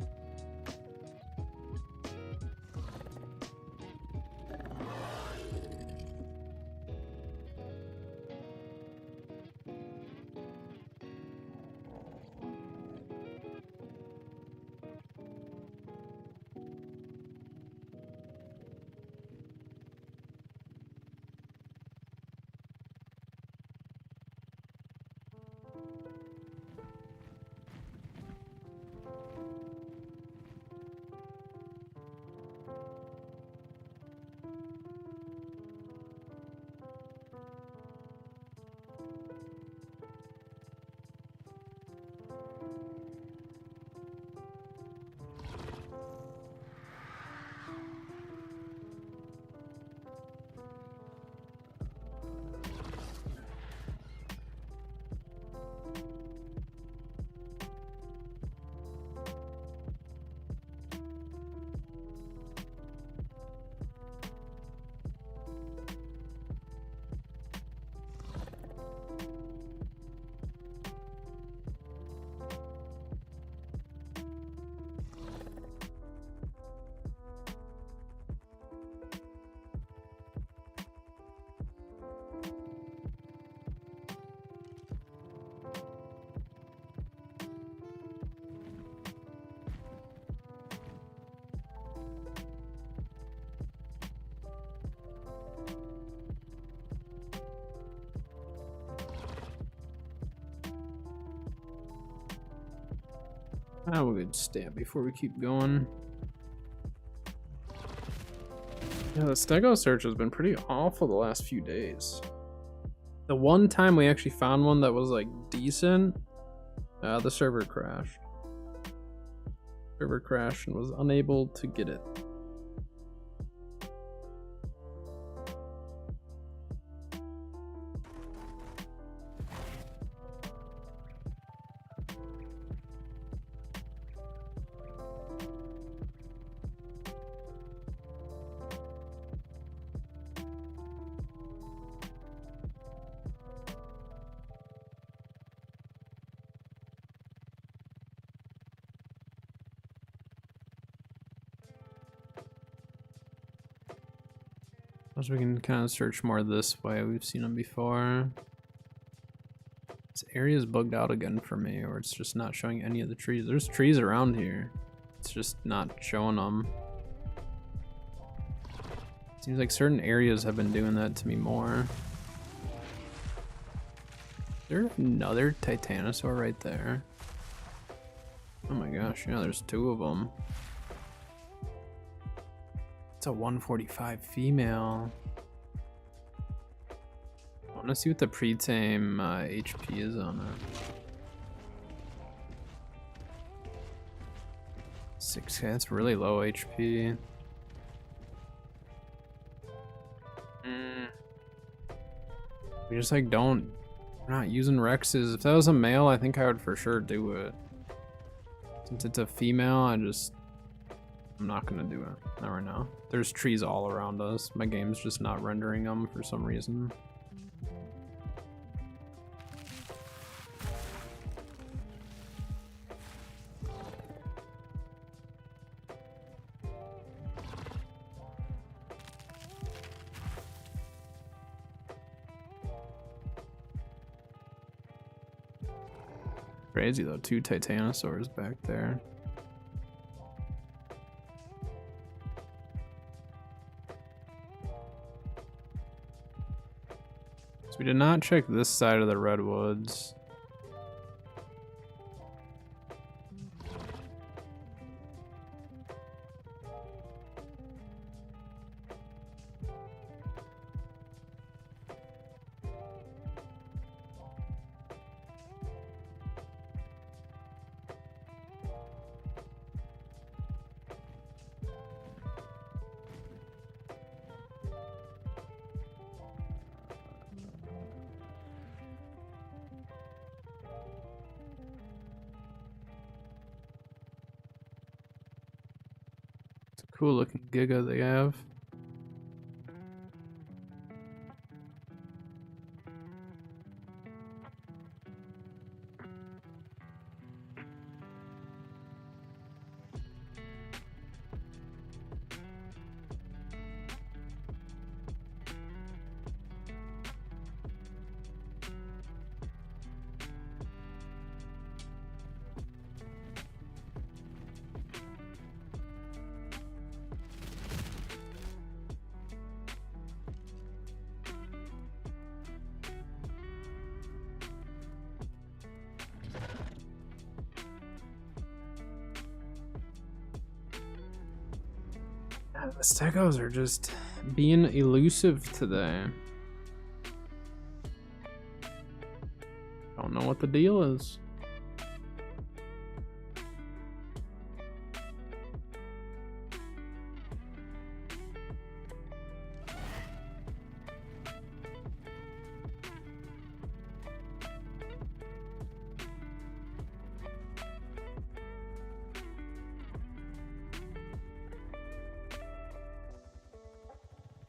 We'll get stamp before we keep going. Yeah, the stego search has been pretty awful the last few days. The one time we actually found one that was like decent, the server crashed. Server crashed and was unable to get it. We can kind of search more this way. We've seen them before. This area is bugged out again for me, or it's just not showing any of the trees. There's trees around here. It's just not showing them. Seems like certain areas have been doing that to me more. There's another Titanosaur right there. Oh my gosh, yeah, there's two of them. It's a 145 female. I want to see what the pre-tame HP is on it. 6K, that's really low HP. We just like we're not using Rexes. If that was a male, I think I would for sure do it. Since it's a female, I'm not gonna do it. Not right now. There's trees all around us. My game's just not rendering them for some reason. Crazy though, 2 Titanosaurs back there. So we did not check this side of the redwoods. Cool looking Giga they have. The stegos are just being elusive today. Don't know what the deal is.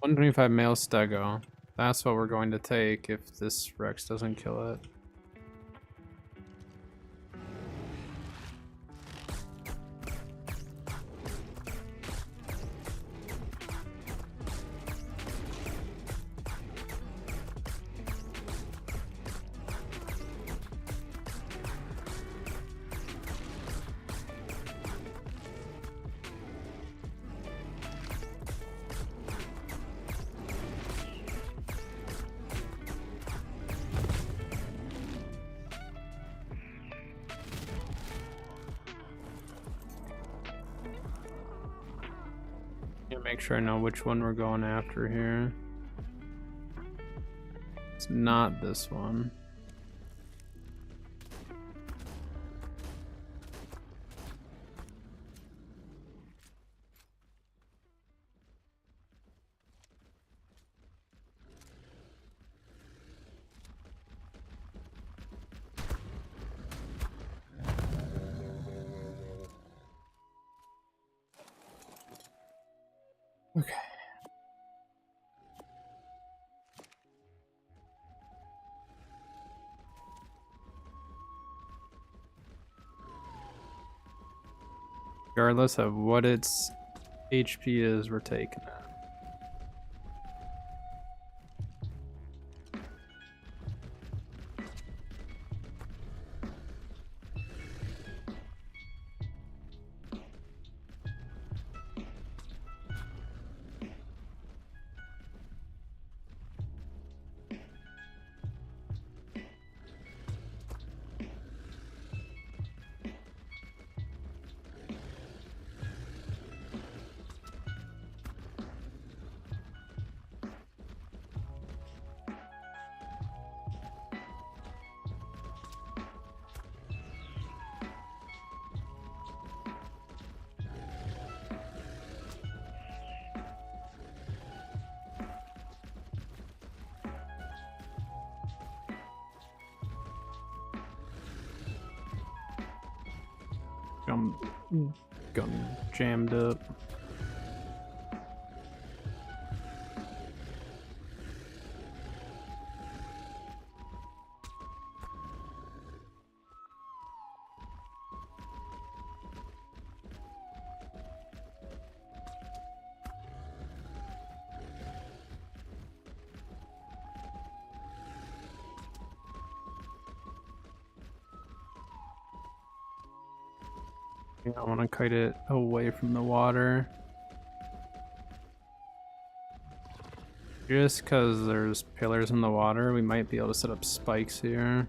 $125 male stego. That's what we're going to take if this Rex doesn't kill it. Make sure I know which one we're going after here. It's not this one. Okay. Regardless of what its HP is, we're taking it. Gun jammed up. I want to kite it away from the water. Just because there's pillars in the water, we might be able to set up spikes here.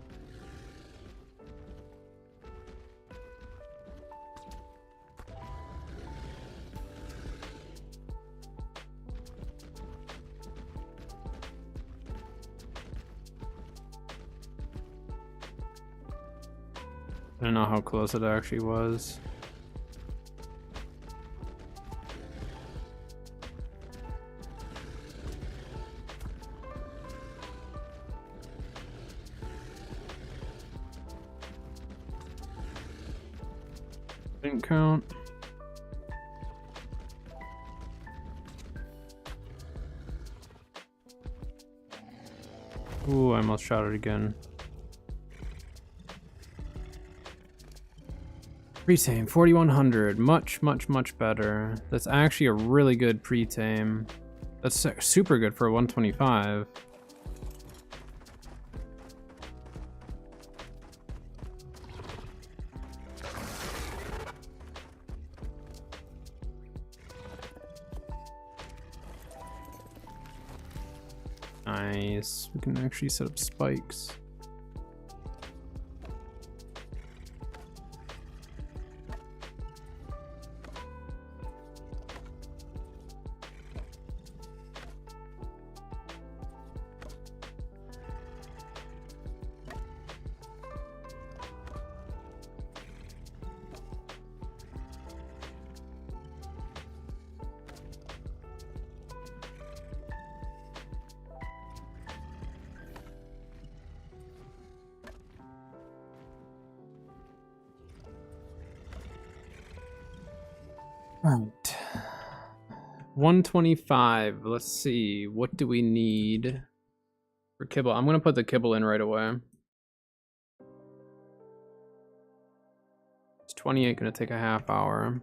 I don't know how close it actually was. Didn't count. Ooh, I almost shot it again. Pre-tame, 4100. Much better. That's actually a really good pre-tame. That's super good for a 125. Nice. We can actually set up spikes. Right. 125. Let's see. What do we need for kibble? I'm gonna put the kibble in right away. It's 28 gonna take a half hour.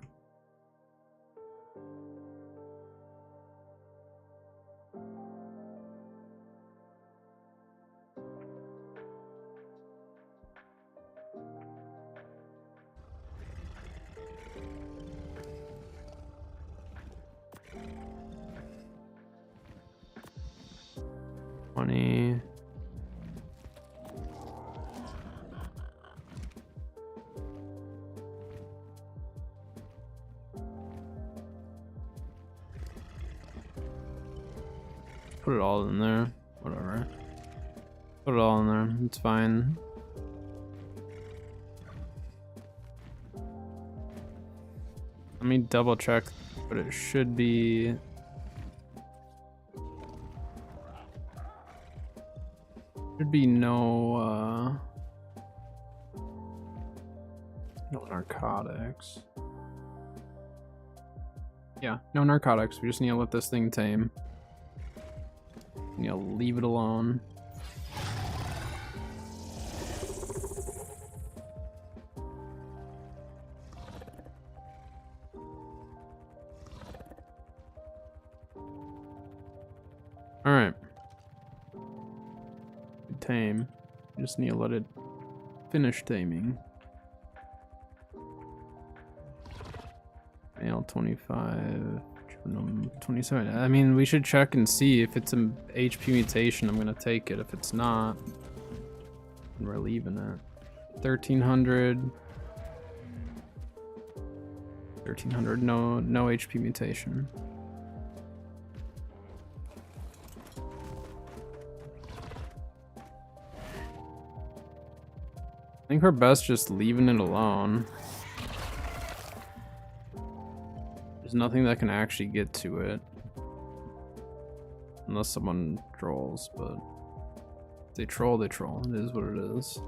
Put it all in there. Whatever. Put it all in there. It's fine. Let me double check, but it should be. Should be no narcotics. Yeah, no narcotics. We just need to let this thing tame. You know, leave it alone. All right. Tame. Just need to let it finish taming. Male 25. 27. I mean, we should check and see if it's an HP mutation. I'm gonna take it. If it's not, then we're leaving it. 1300. 1300. No HP mutation. I think we're best just leaving it alone. There's nothing that can actually get to it. Unless someone trolls, but if they troll, they troll. It is what it is.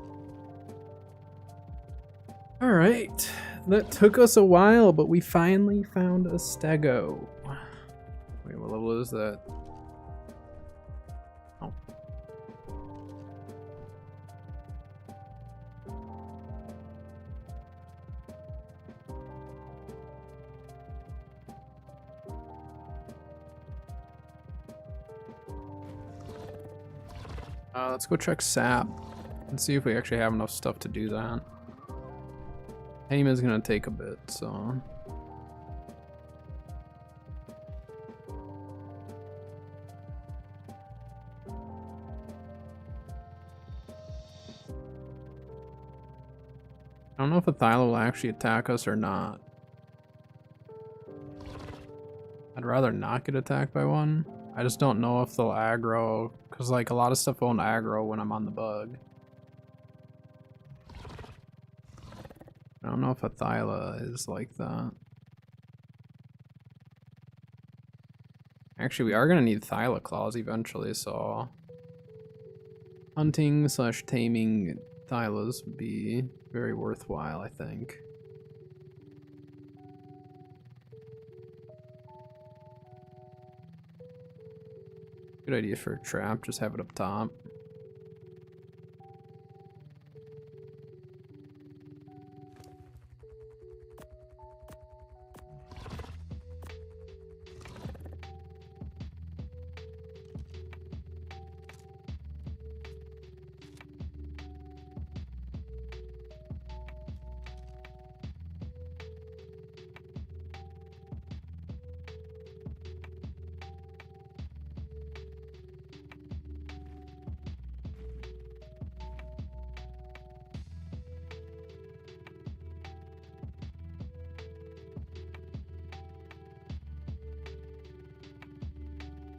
Alright. That took us a while, but we finally found a stego. Wait, what level is that? Oh. Let's go check SAP and see if we actually have enough stuff to do that. Tame is gonna take a bit, so. I don't know if a Thyla will actually attack us or not. I'd rather not get attacked by one. I just don't know if they'll aggro, because like a lot of stuff won't aggro when I'm on the bug. I don't know if a Thyla is like that. Actually, we are going to need Thyla claws eventually, so hunting / taming Thylas would be very worthwhile, I think. Good idea for a trap, just have it up top.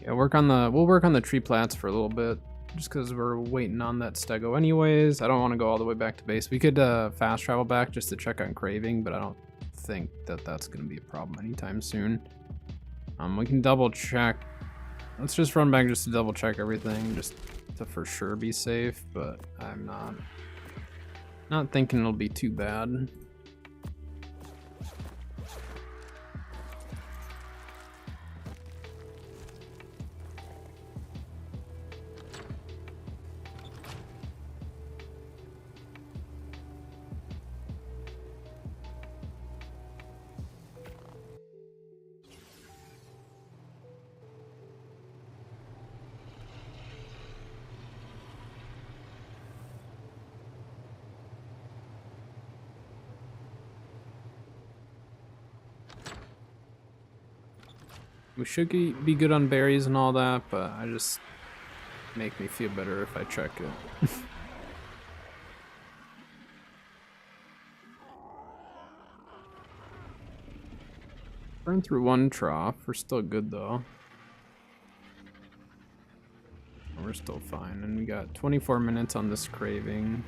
Yeah, we'll work on the tree plats for a little bit, just because we're waiting on that stego anyways. I don't want to go all the way back to base. We could fast travel back just to check on craving, but I don't think that that's going to be a problem anytime soon. We can double check. Let's just run back just to double check everything, just to for sure be safe, but I'm not thinking it'll be too bad. We should be good on berries and all that, but I just make me feel better if I check it. Burn through one trough. We're still good though. We're still fine, and we got 24 minutes on this craving.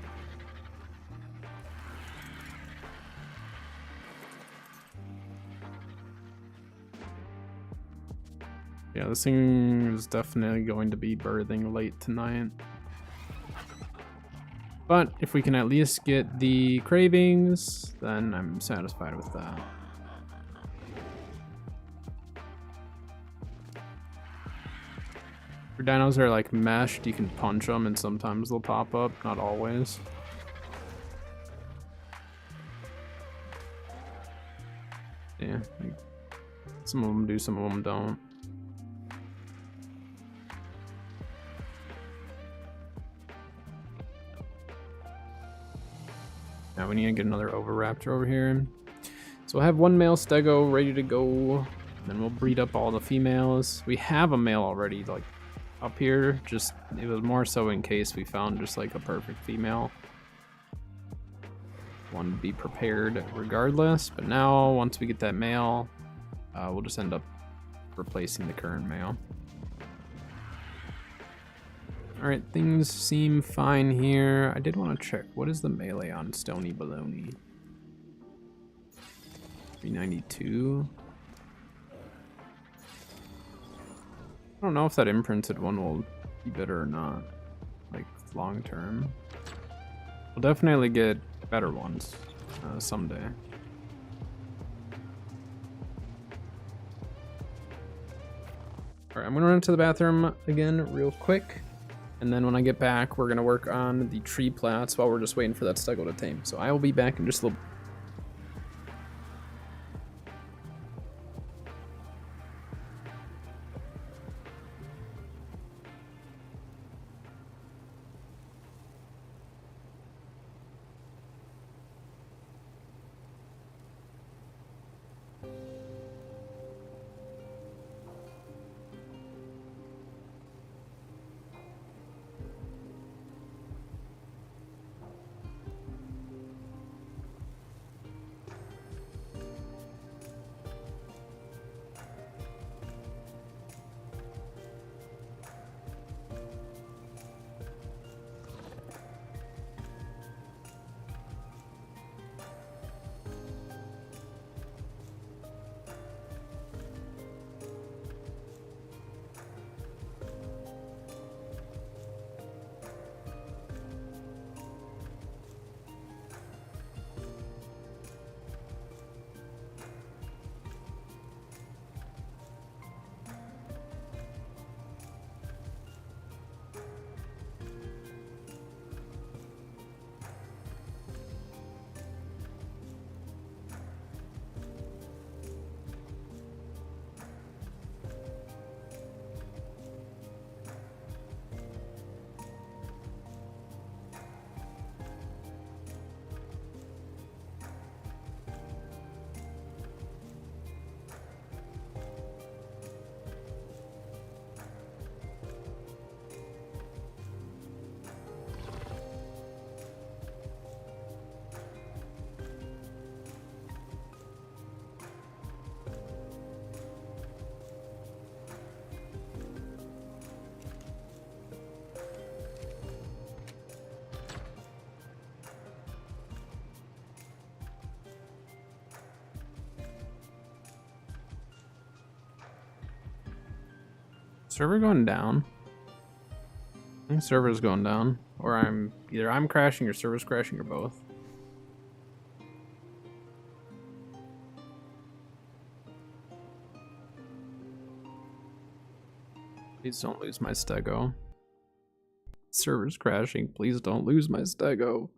Yeah, this thing is definitely going to be birthing late tonight. But if we can at least get the cravings, then I'm satisfied with that. Your dinos are like meshed, you can punch them and sometimes they'll pop up, not always. Yeah, some of them do, some of them don't. Now we need to get another Oviraptor over here. So we'll have one male stego ready to go. Then we'll breed up all the females. We have a male already, like up here. Just it was more so in case we found just like a perfect female. Want to be prepared regardless. But now once we get that male, we'll just end up replacing the current male. Alright, things seem fine here. I did want to check. What is the melee on Stony Baloney? 392. I don't know if that imprinted one will be better or not. Like, long term. We'll definitely get better ones someday. Alright, I'm gonna run to the bathroom again real quick. And then when I get back, we're gonna work on the tree plats while we're just waiting for that stego to tame. So I will be back in just a little. Server going down? I think server's going down. Or either I'm crashing or server's crashing or both. Please don't lose my stego. Server's crashing. Please don't lose my stego.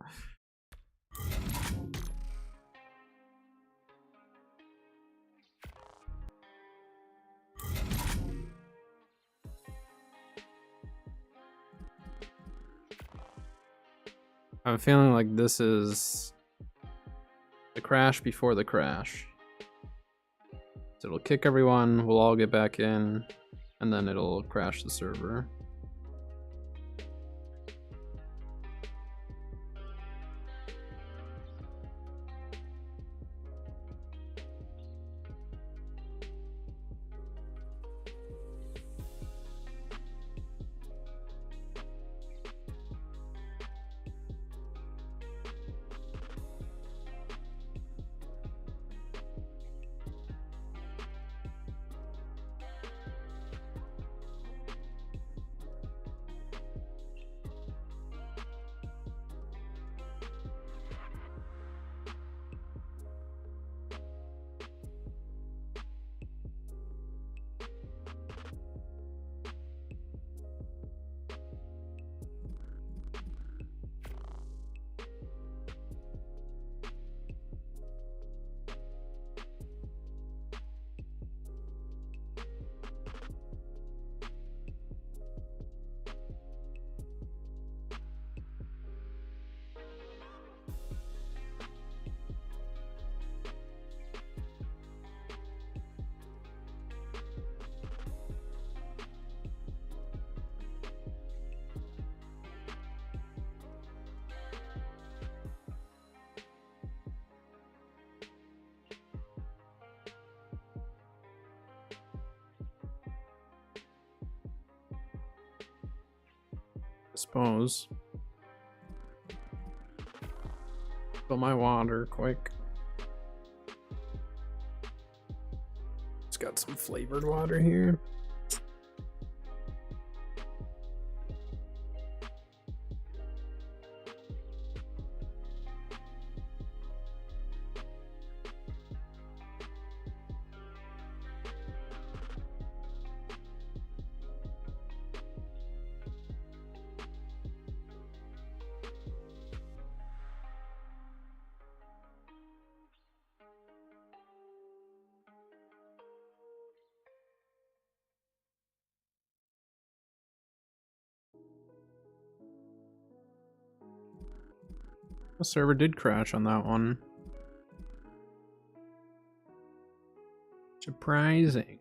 I'm feeling like this is the crash before the crash. So So it'll kick everyone, we'll all get back in, and then it'll crash the server. Suppose. Fill my water quick. It's got some flavored water here. The server did crash on that one. Surprising.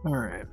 All right.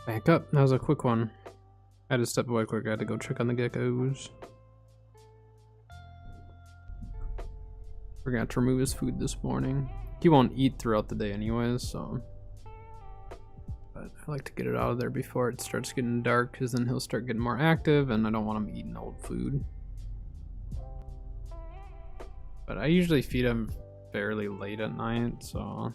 Back up. That was a quick one. I had to step away quick. I had to go check on the geckos. Forgot to remove his food this morning. He won't eat throughout the day anyways, so. But I like to get it out of there before it starts getting dark, because then he'll start getting more active, and I don't want him eating old food. But I usually feed him fairly late at night, so.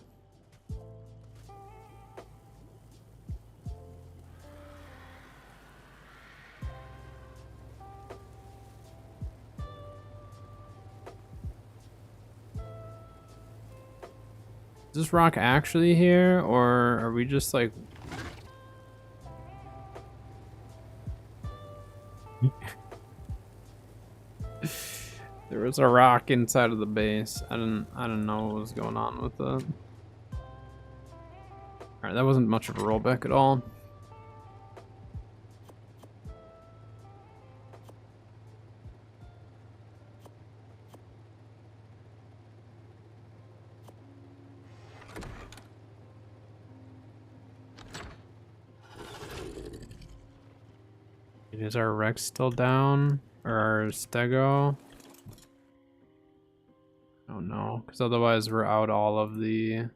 Is this rock actually here, or are we just like... There was a rock inside of the base. I didn't know what was going on with that. Alright, that wasn't much of a rollback at all. Is our Rex still down? Or our Stego? Oh no, because otherwise we're out all of the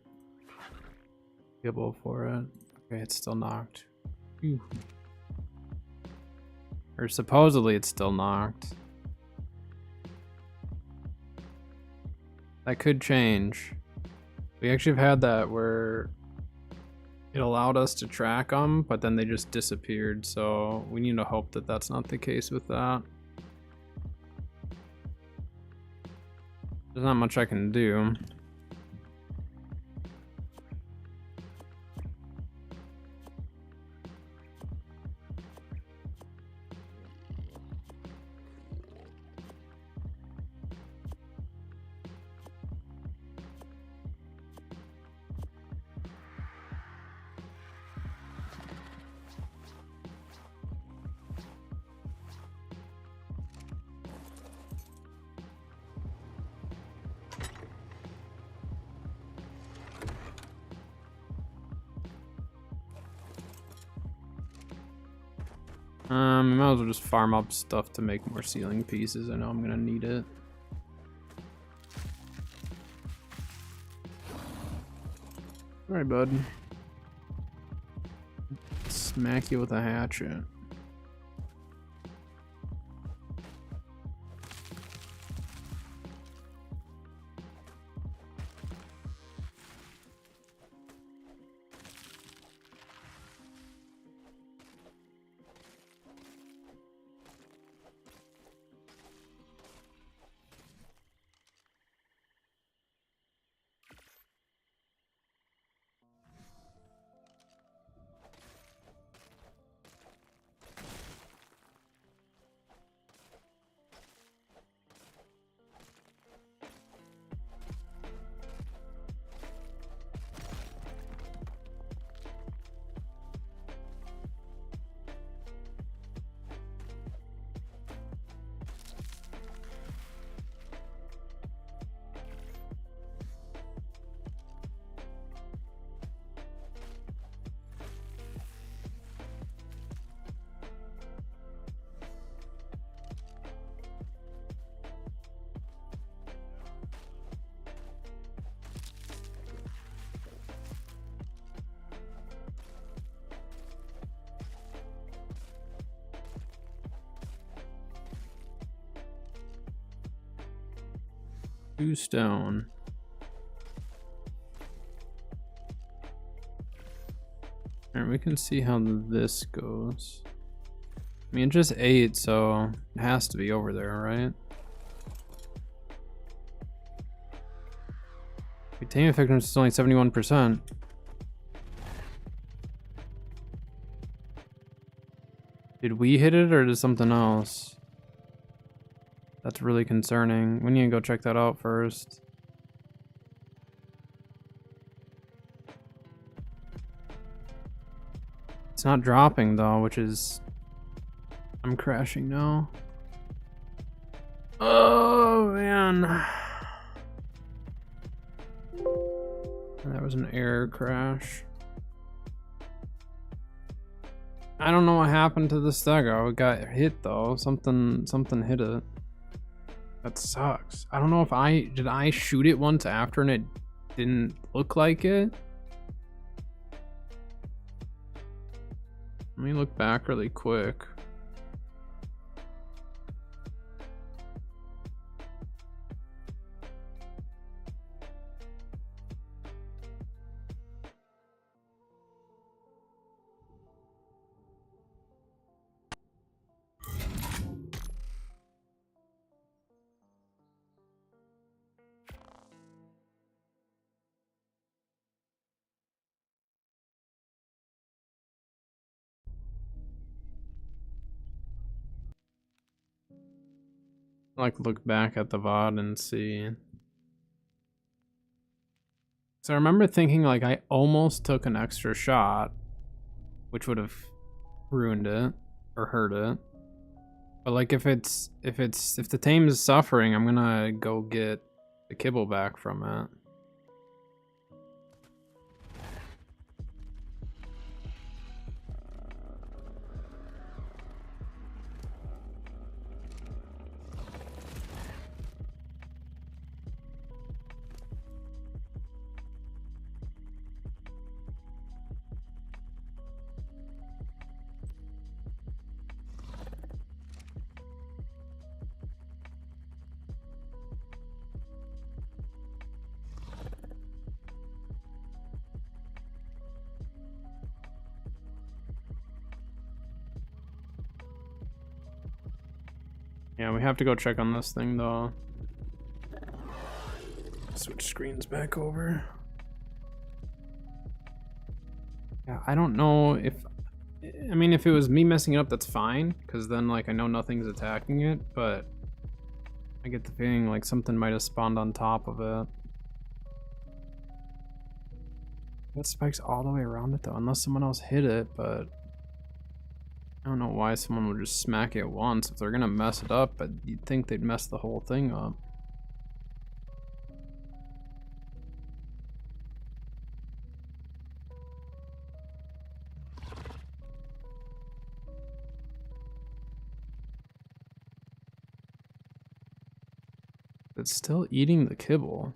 kibble for it. Okay, it's still knocked. Whew. Or supposedly it's still knocked. That could change. We actually have had that where it allowed us to track them, but then they just disappeared, so we need to hope that that's not the case with that. There's not much I can do. I might as well just farm up stuff to make more ceiling pieces. I know I'm gonna need it. Alright, bud. Smack you with a hatchet. Two stone. Alright, we can see how this goes. I mean, it just ate, so it has to be over there, right? Tame effectiveness is only 71%. Did we hit it, or did something else? That's really concerning. We need to go check that out first. It's not dropping though, which is... I'm crashing now. Oh man. That was an error crash. I don't know what happened to the Stego. It got hit though. Something hit it. That sucks. I don't know if did I shoot it once after and it didn't look like it? Let me look back really quick. Like look back at the VOD and see. So I remember thinking like I almost took an extra shot, which would have ruined it or hurt it. But like if the tame is suffering, I'm gonna go get the kibble back from it. Yeah, we have to go check on this thing though. Switch screens back over. Yeah, I don't know if... I mean, if it was me messing it up, that's fine. Because then, like, I know nothing's attacking it. But I get the feeling like something might have spawned on top of it. That spikes all the way around it though, unless someone else hit it, but... I don't know why someone would just smack it once. If they're gonna mess it up, but you'd think they'd mess the whole thing up. It's still eating the kibble.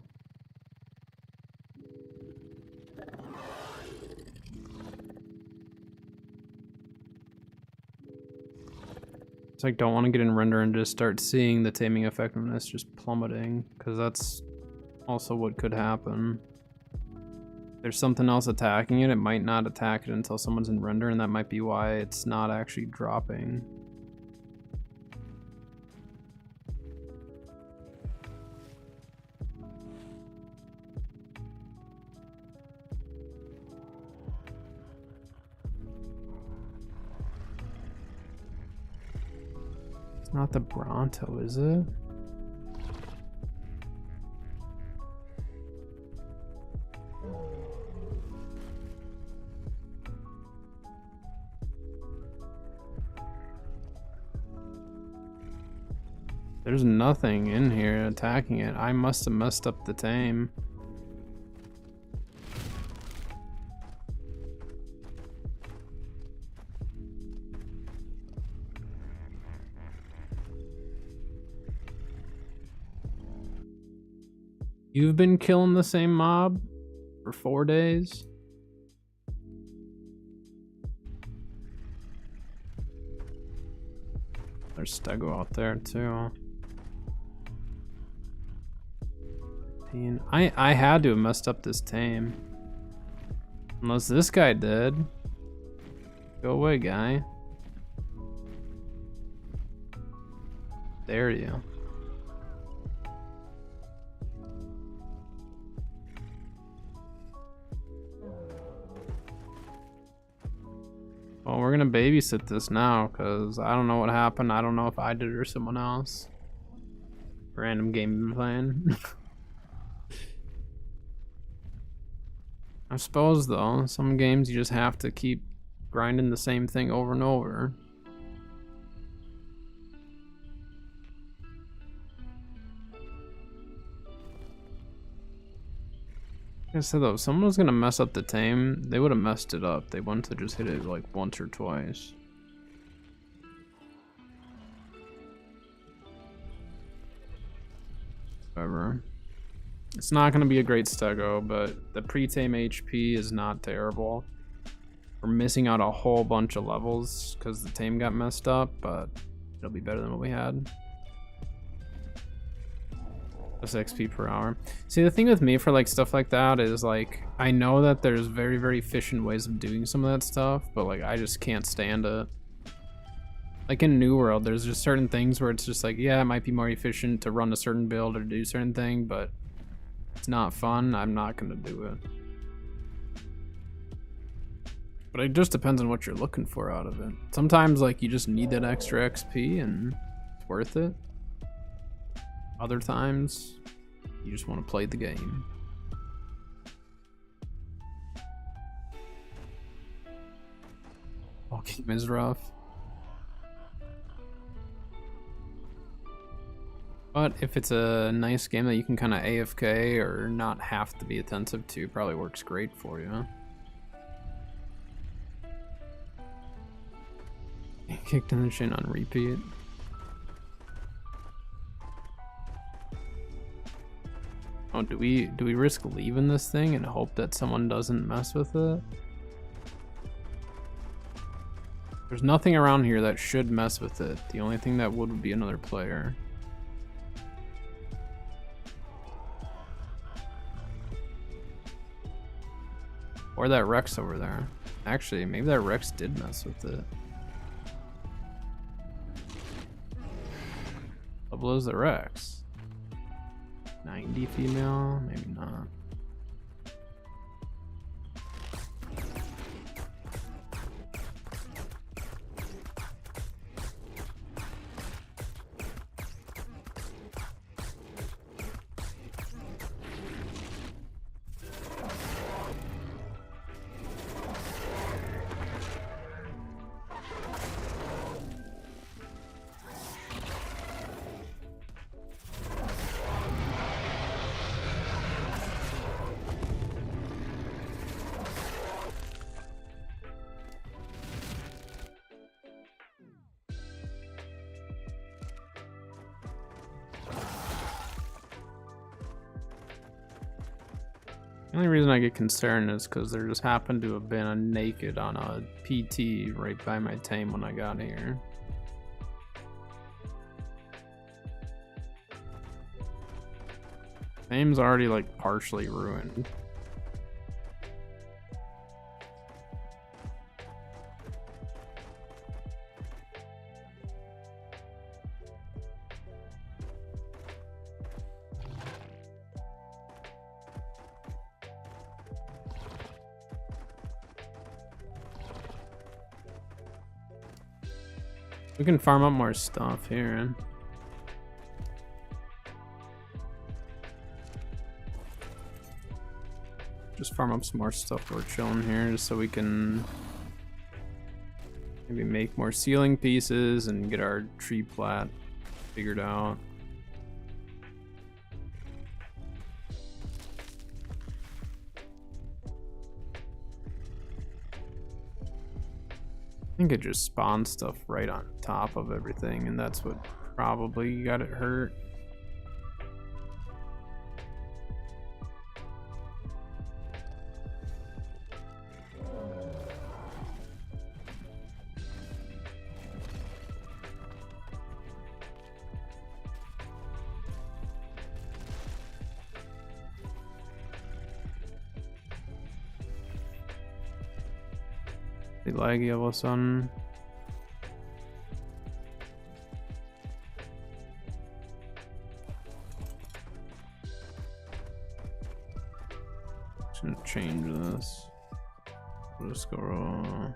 Like don't want to get in render and just start seeing the taming effectiveness just plummeting, because that's also what could happen. There's something else attacking it, it might not attack it until someone's in render, and that might be why it's not actually dropping. Not the Bronto, is it? There's nothing in here attacking it. I must have messed up the tame. You've been killing the same mob for 4 days? There's Stego out there too. I had to have messed up this tame. Unless this guy did. Go away, guy. Dare you. Well, we're gonna babysit this now, because I don't know what happened. I don't know if I did it or someone else. Random game been playing. I suppose, though, some games you just have to keep grinding the same thing over and over. Like I said though, if someone was gonna mess up the tame, they would have messed it up. They wanted to just hit it like once or twice. Whatever. It's not gonna be a great stego, but the pre-tame HP is not terrible. We're missing out a whole bunch of levels because the tame got messed up, but it'll be better than what we had. Just XP per hour. See, the thing with me for like stuff like that is like, I know that there's very, very efficient ways of doing some of that stuff, but like I just can't stand it. Like in New World, there's just certain things where it's just like, yeah, it might be more efficient to run a certain build or do a certain thing, but it's not fun. I'm not gonna do it. But it just depends on what you're looking for out of it. Sometimes like you just need that extra XP and it's worth it. Other times, you just want to play the game. All game is rough. But if it's a nice game that you can kind of AFK or not have to be attentive to, probably works great for you. Kicked in the shin on repeat. Oh, do we risk leaving this thing and hope that someone doesn't mess with it? There's nothing around here that should mess with it. The only thing that would be another player. Or that Rex over there. Actually, maybe that Rex did mess with it. How blows the Rex? 90 female? Maybe not. The only reason I get concerned is because there just happened to have been a naked on a PT right by my tame when I got here. Tame's already like partially ruined. We can farm up more stuff here. Just farm up some more stuff while we're chilling here just so we can maybe make more ceiling pieces and get our tree plat figured out. I think it just spawns stuff right on top of everything, and that's what probably got it hurt. Laggy all of a sudden. Just gonna change this. We'll just go raw.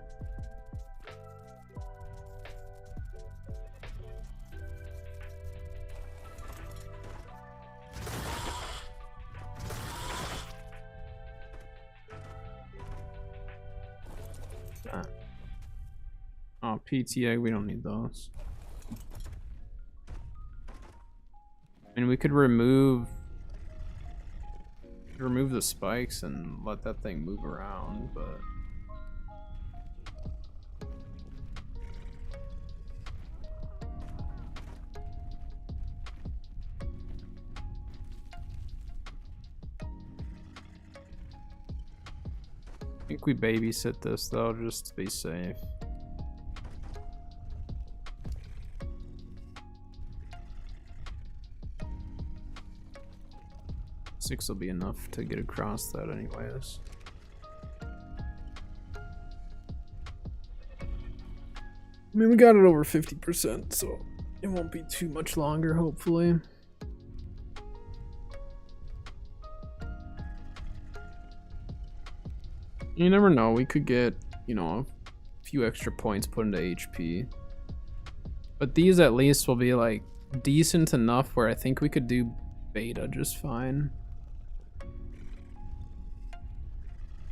Oh, PT egg, we don't need those. I mean, we could remove Remove the spikes and let that thing move around, but I think we babysit this though, just to be safe. Six will be enough to get across that anyways. I mean, we got it over 50%, so it won't be too much longer, hopefully. You never know, we could get, you know, a few extra points put into HP. But these at least will be like decent enough where I think we could do beta just fine.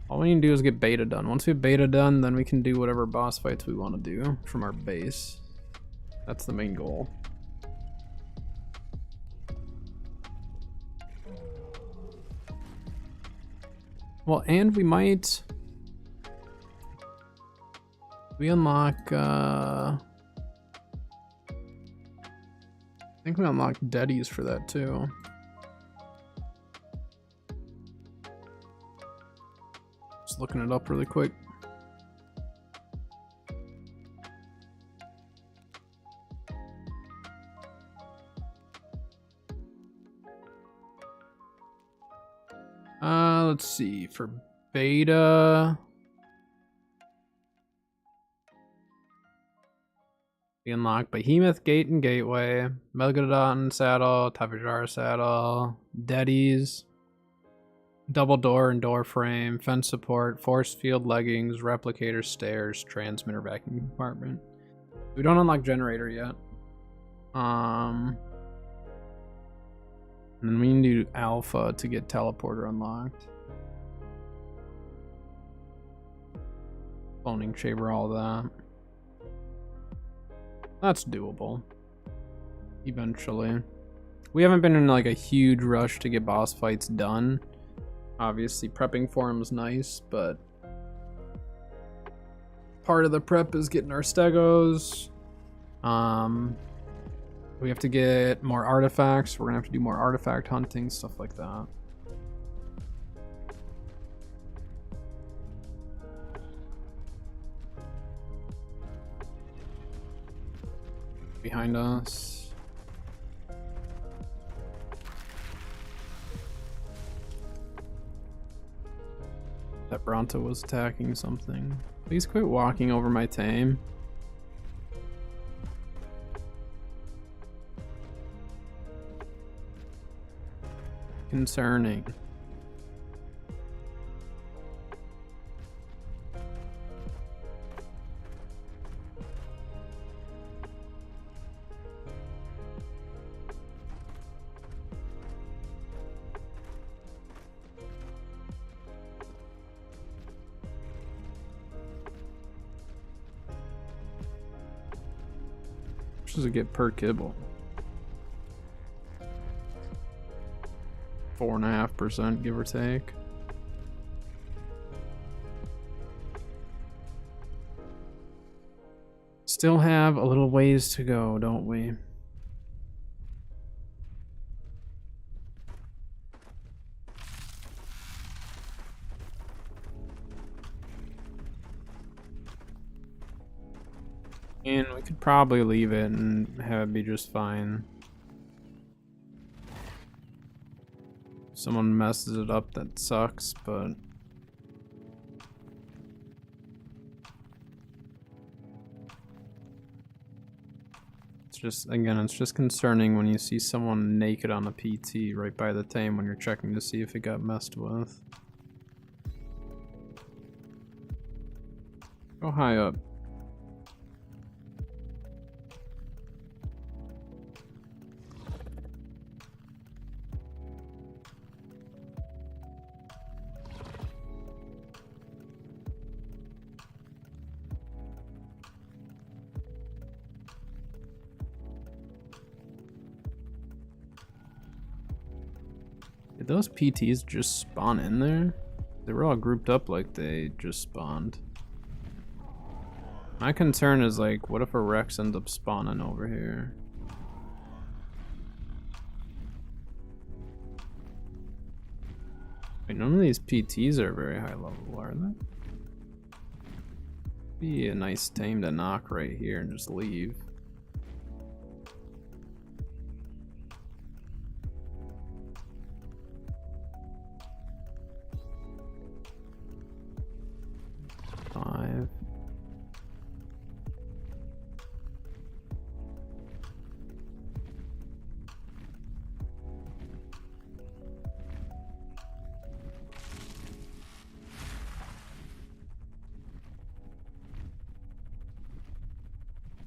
All we need to do is get beta done. Once we have beta done, then we can do whatever boss fights we want to do from our base. That's the main goal. Well, and we might... We unlock... I think we unlock deadies for that too. Just looking it up really quick. Let's see, for beta we unlock Behemoth Gate and Gateway, Megalodon Saddle, Tapajara Saddle, Deadies, Double Door and Door Frame, Fence Support, Force Field Leggings, Replicator Stairs, Transmitter Vacuum Compartment. We don't unlock Generator yet. And then we need to do Alpha to get Teleporter unlocked. Cloning Chamber, all that. That's doable. Eventually. We haven't been in like a huge rush to get boss fights done. Obviously, prepping for them is nice, but part of the prep is getting our stegos. We have to get more artifacts. We're gonna have to do more artifact hunting, stuff like that. Behind us. That Bronto was attacking something. Please quit walking over my tame. Concerning. What does it get per kibble? 4.5%, give or take. Still have a little ways to go, don't we? And we could probably leave it and have it be just fine. If someone messes it up, that sucks, but it's just, again, it's just concerning when you see someone naked on a PT right by the tame when you're checking to see if it got messed with. Go high up. Did those PTs just spawn in there? They were all grouped up like they just spawned. My concern is like, what if a Rex ends up spawning over here? Wait, none of these PTs are very high level, are they? Be a nice tame to knock right here and just leave. Five.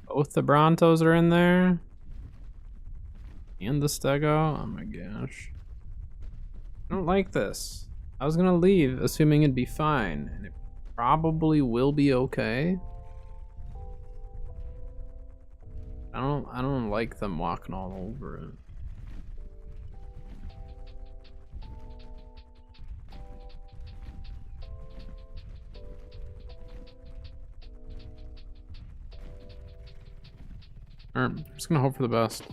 Both the Brontos are in there. And the Stego. Oh my gosh. I don't like this. I was gonna leave assuming it'd be fine, and it probably will be okay. I don't like them walking all over it. Alright, I'm just gonna hope for the best.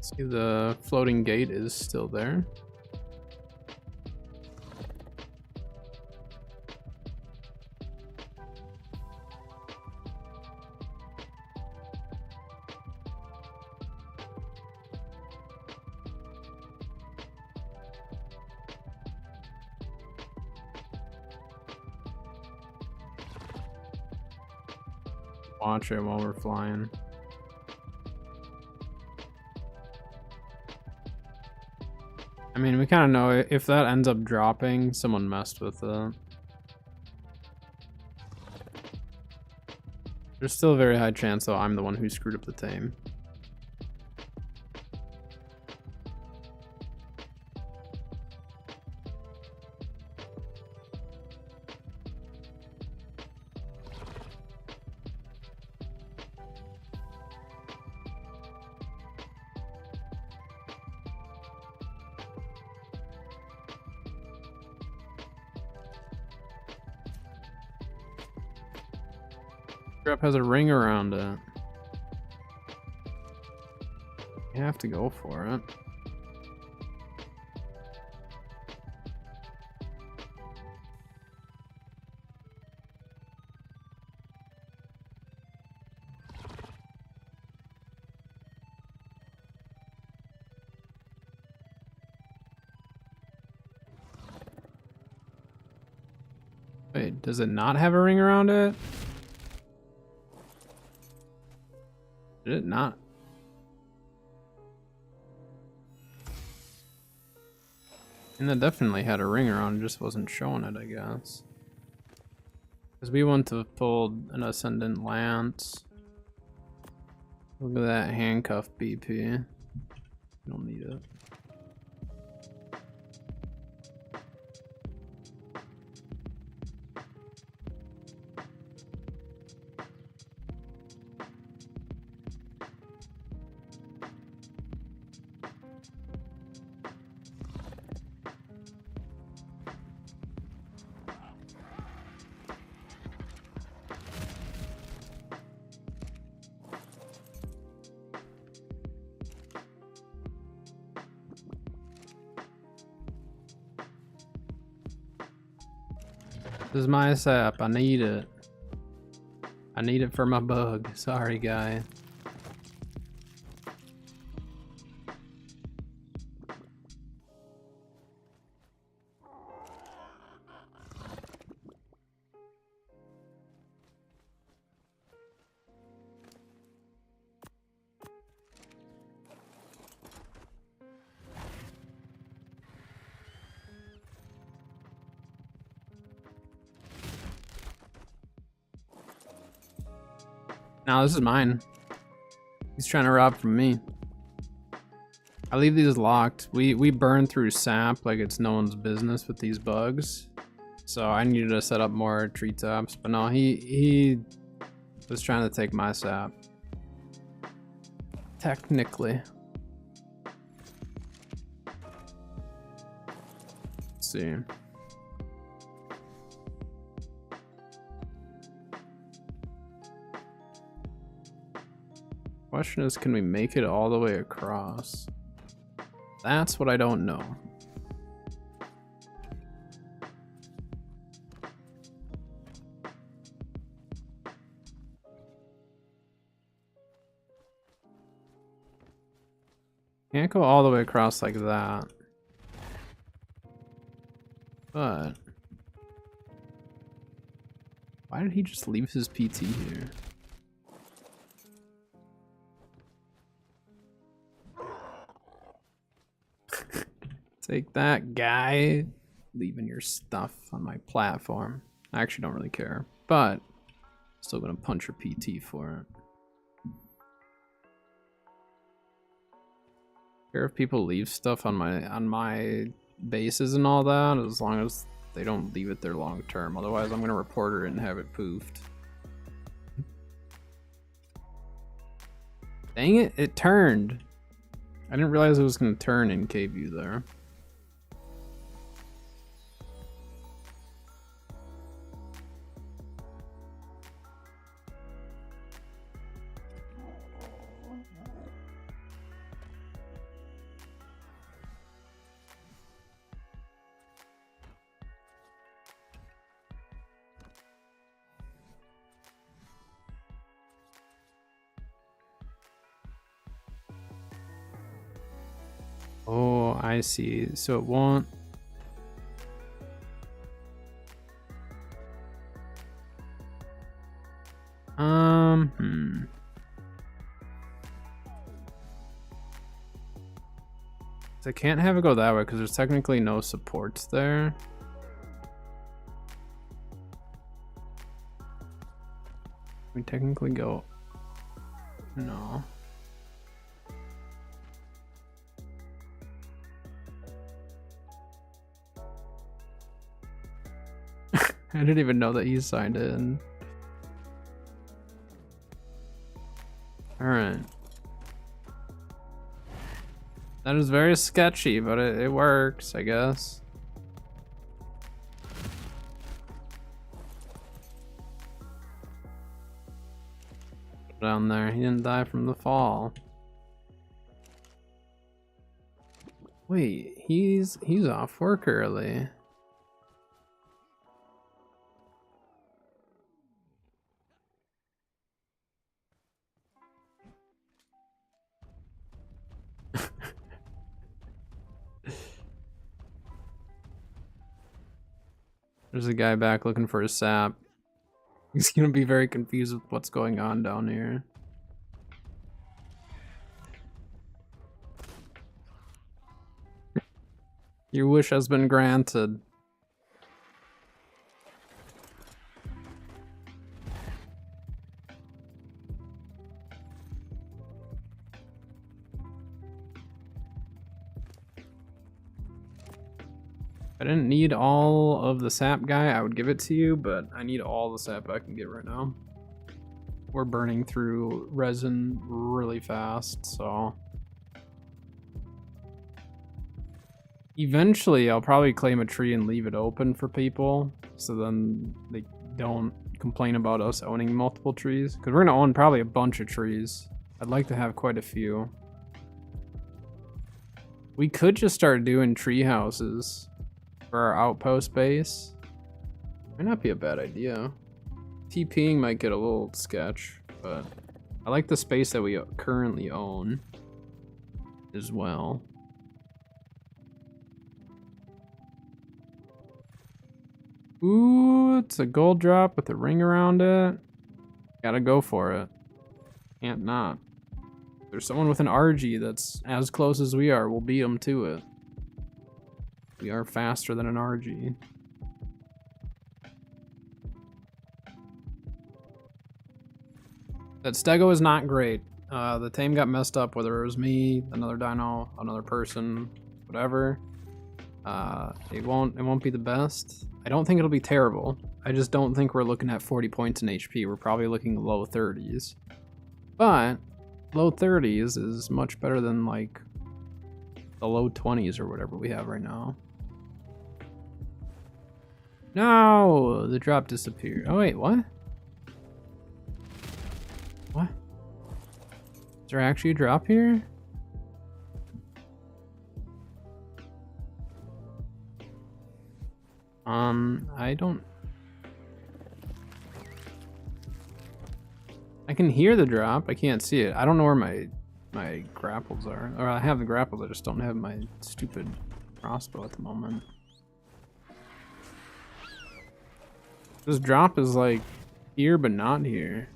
See, the floating gate is still there. Watch it while we're flying. I mean, we kind of know if that ends up dropping, someone messed with it. There's still a very high chance, though, I'm the one who screwed up the tame. Trap has a ring around it. You have to go for it. Wait, does it not have a ring around it? Did it not? And that definitely had a ring around, it just wasn't showing it, I guess. Because we want to have pulled an Ascendant Lance. Look at that handcuff BP. You don't need it. This is my sap. I need it. I need it for my bug. Sorry, guy. No, this is mine. He's trying to rob from me. I leave these locked. We burn through sap like it's no one's business with these bugs. So I needed to set up more treetops, but no, he was trying to take my sap. Technically. Let's see. Question is, can we make it all the way across? That's what I don't know. Can't go all the way across like that. But why did he just leave his PT here? Take that, guy. Leaving your stuff on my platform. I actually don't really care, but still gonna punch your PT for it. Care if people leave stuff on my bases and all that, as long as they don't leave it there long term. Otherwise, I'm gonna report it and have it poofed. Dang it! It turned. I didn't realize it was gonna turn in K-View there. Oh, I see. So it won't. So I can't have it go that way because there's technically no supports there. We technically go. No. I didn't even know that he signed in. Alright. That is very sketchy, but it works, I guess. Down there, he didn't die from the fall. Wait, he's off work early. There's a guy back looking for his sap. He's gonna be very confused with what's going on down here. Your wish has been granted. I didn't need all of the sap, guy. I would give it to you, but I need all the sap I can get right now. We're burning through resin really fast, so eventually I'll probably claim a tree and leave it open for people, so then they don't complain about us owning multiple trees, because we're gonna own probably a bunch of trees. I'd like to have quite a few. We could just start doing tree houses for our outpost base. Might not be a bad idea. TPing might get a little sketch, but I like the space that we currently own as well. Ooh, it's a gold drop with a ring around it. Gotta go for it. Can't not. If there's someone with an RG that's as close as we are, we'll beat them to it. We are faster than an RG. That stego is not great. The tame got messed up, whether it was me, another dino, another person, whatever. It won't be the best. I don't think it'll be terrible. I just don't think we're looking at 40 points in HP. We're probably looking low 30s. But low 30s is much better than like the low 20s or whatever we have right now. No, the drop disappeared. Oh wait, what? What? Is there actually a drop here? I don't... I can hear the drop, I can't see it. I don't know where my grapples are. Or I have the grapples, I just don't have my stupid crossbow at the moment. This drop is like here but not here.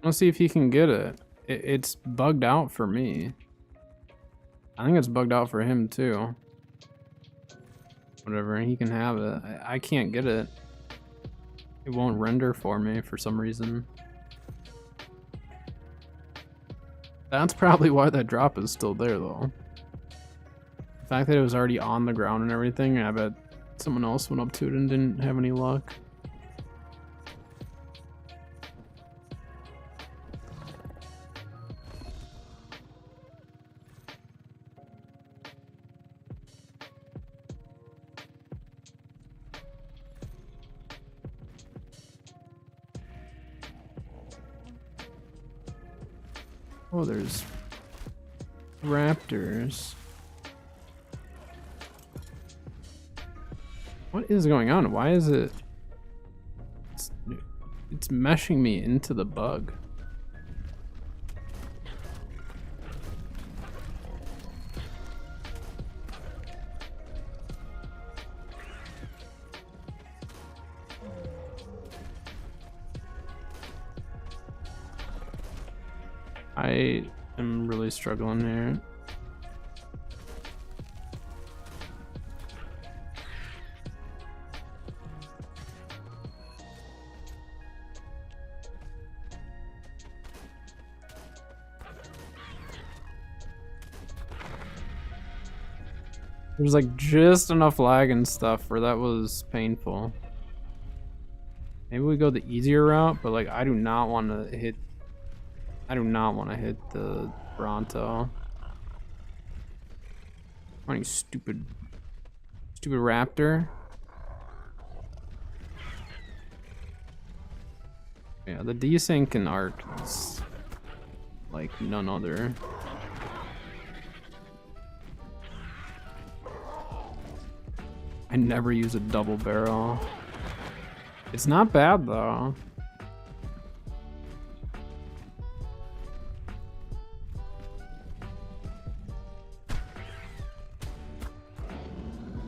Let's see if he can get it. It's bugged out for me. I think it's bugged out for him too. Whatever, he can have it. I can't get it. It won't render for me for some reason. That's probably why that drop is still there though. The fact that it was already on the ground and everything, I bet someone else went up to it and didn't have any luck. Oh, there's raptors. What is going on? Why is it... It's meshing me into the bug. I am really struggling here. There's like just enough lag and stuff where that was painful. Maybe we go the easier route, but like I do not want to hit the Bronto. Funny stupid raptor. Yeah, the desync in art is like none other. I never use a double barrel. It's not bad though.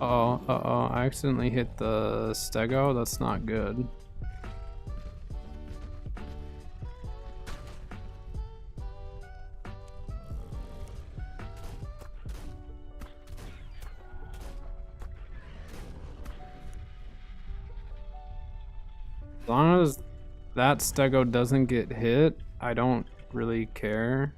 Uh-oh, I accidentally hit the stego. That's not good. As long as that stego doesn't get hit, I don't really care.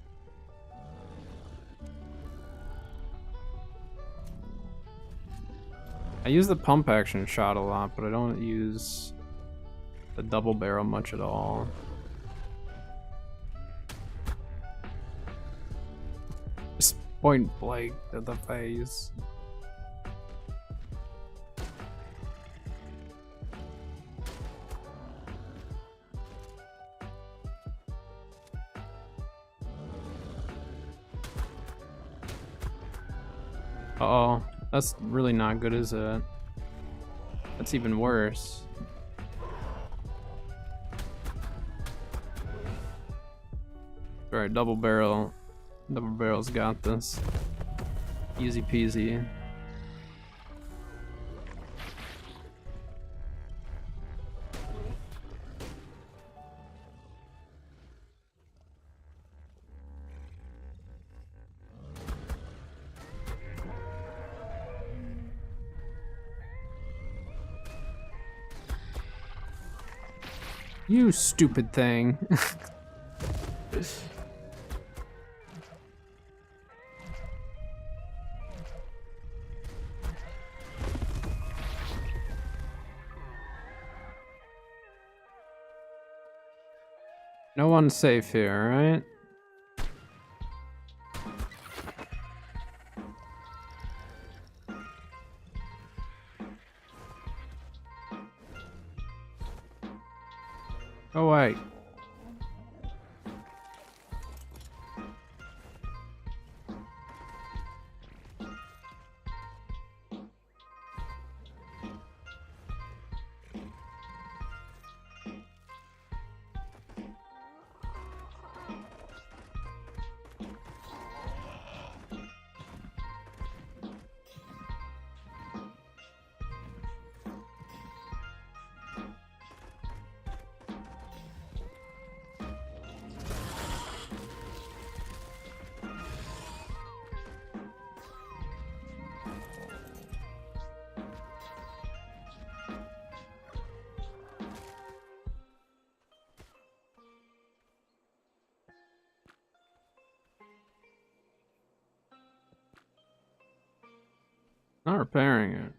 I use the pump action shot a lot, but I don't use the double barrel much at all. Just point blank at the face. Uh-oh. That's really not good, is it? That's even worse. Alright, double barrel. Double barrel's got this. Easy peasy. You stupid thing. No one's safe here, right? Go away. Not repairing it.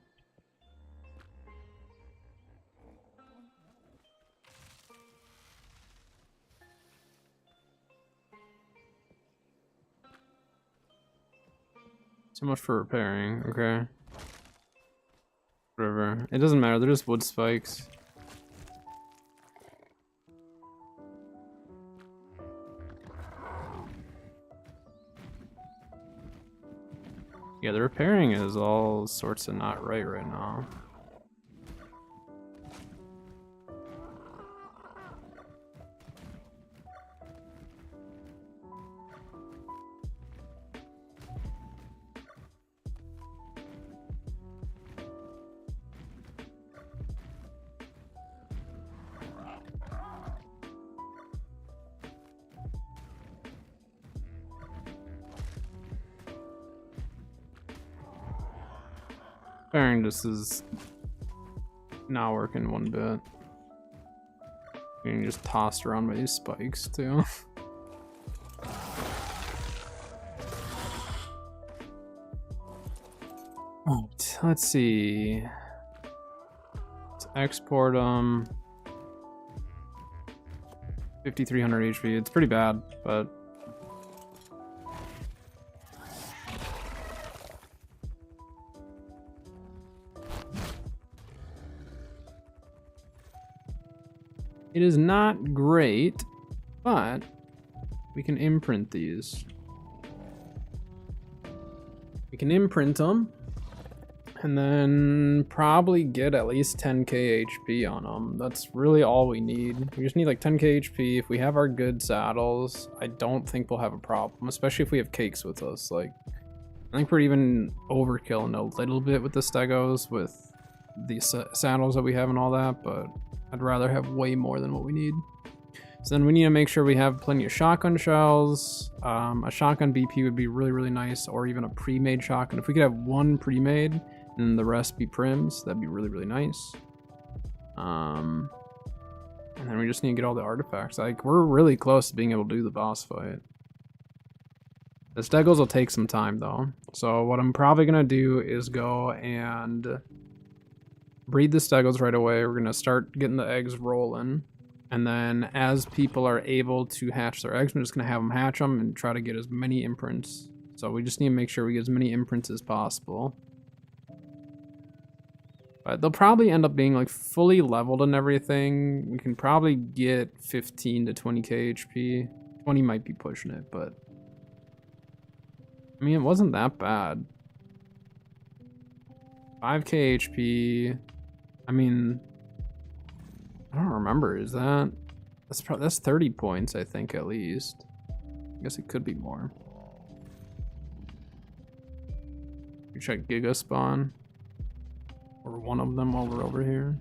So much for repairing, okay. Whatever. It doesn't matter, they're just wood spikes. Yeah, the repairing is all sorts of not right now. Repairing just is not working one bit. Getting just tossed around by these spikes too. Right, let's see. Let's export 5300 HP. It's pretty bad, but it is not great, but we can imprint these. We can imprint them, and then probably get at least 10k HP on them. That's really all we need. We just need like 10k HP. If we have our good saddles, I don't think we'll have a problem, especially if we have cakes with us. Like, I think we're even overkilling a little bit with the stegos, with the saddles that we have and all that, but I'd rather have way more than what we need. So then we need to make sure we have plenty of shotgun shells. A shotgun BP would be really, really nice, or even a pre-made shotgun. If we could have one pre-made and the rest be prims, that'd be really, really nice. And then we just need to get all the artifacts. Like, we're really close to being able to do the boss fight. The stegos will take some time though. So what I'm probably gonna do is go and breed the stegos right away. We're gonna start getting the eggs rolling, and then as people are able to hatch their eggs, I'm just gonna have them hatch them and try to get as many imprints. So we just need to make sure we get as many imprints as possible. But they'll probably end up being like fully leveled and everything. We can probably get 15 to 20k HP. 20 might be pushing it, but I mean, it wasn't that bad. 5k HP. I mean, I don't remember. Is that's 30 points, I think, at least. I guess it could be more. We check Giga Spawn, or one of them while we're over here.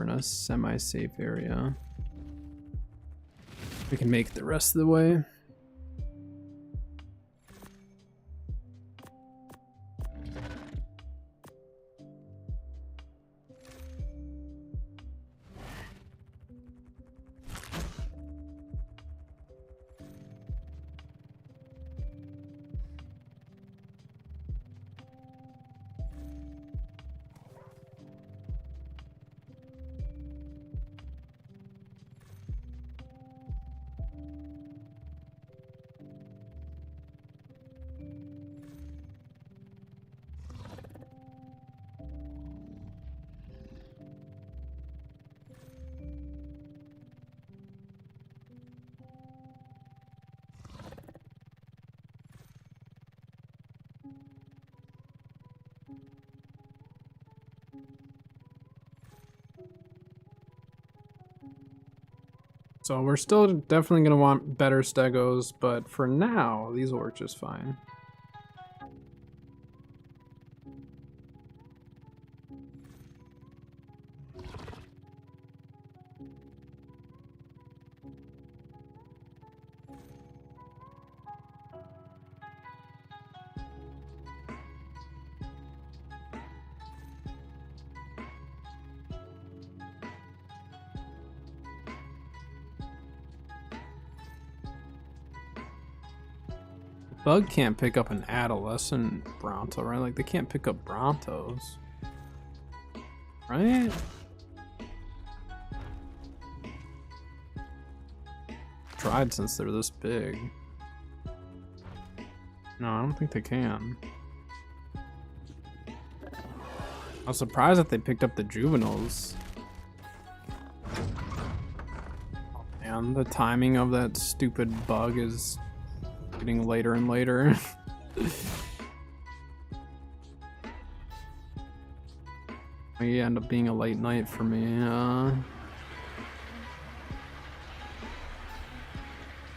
we're in a semi-safe area. We can make it the rest of the way. So we're still definitely going to want better stegos, but for now, these will work just fine. Bug can't pick up an adolescent Bronto, right? Like, they can't pick up Brontos. Right? Tried since they're this big. No, I don't think they can. I was surprised that they picked up the juveniles. Oh, man, the timing of that stupid bug is getting later and later. May end up being a late night for me,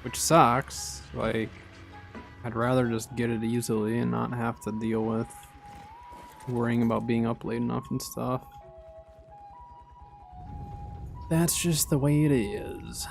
which sucks. Like, I'd rather just get it easily and not have to deal with worrying about being up late enough and stuff. That's just the way it is.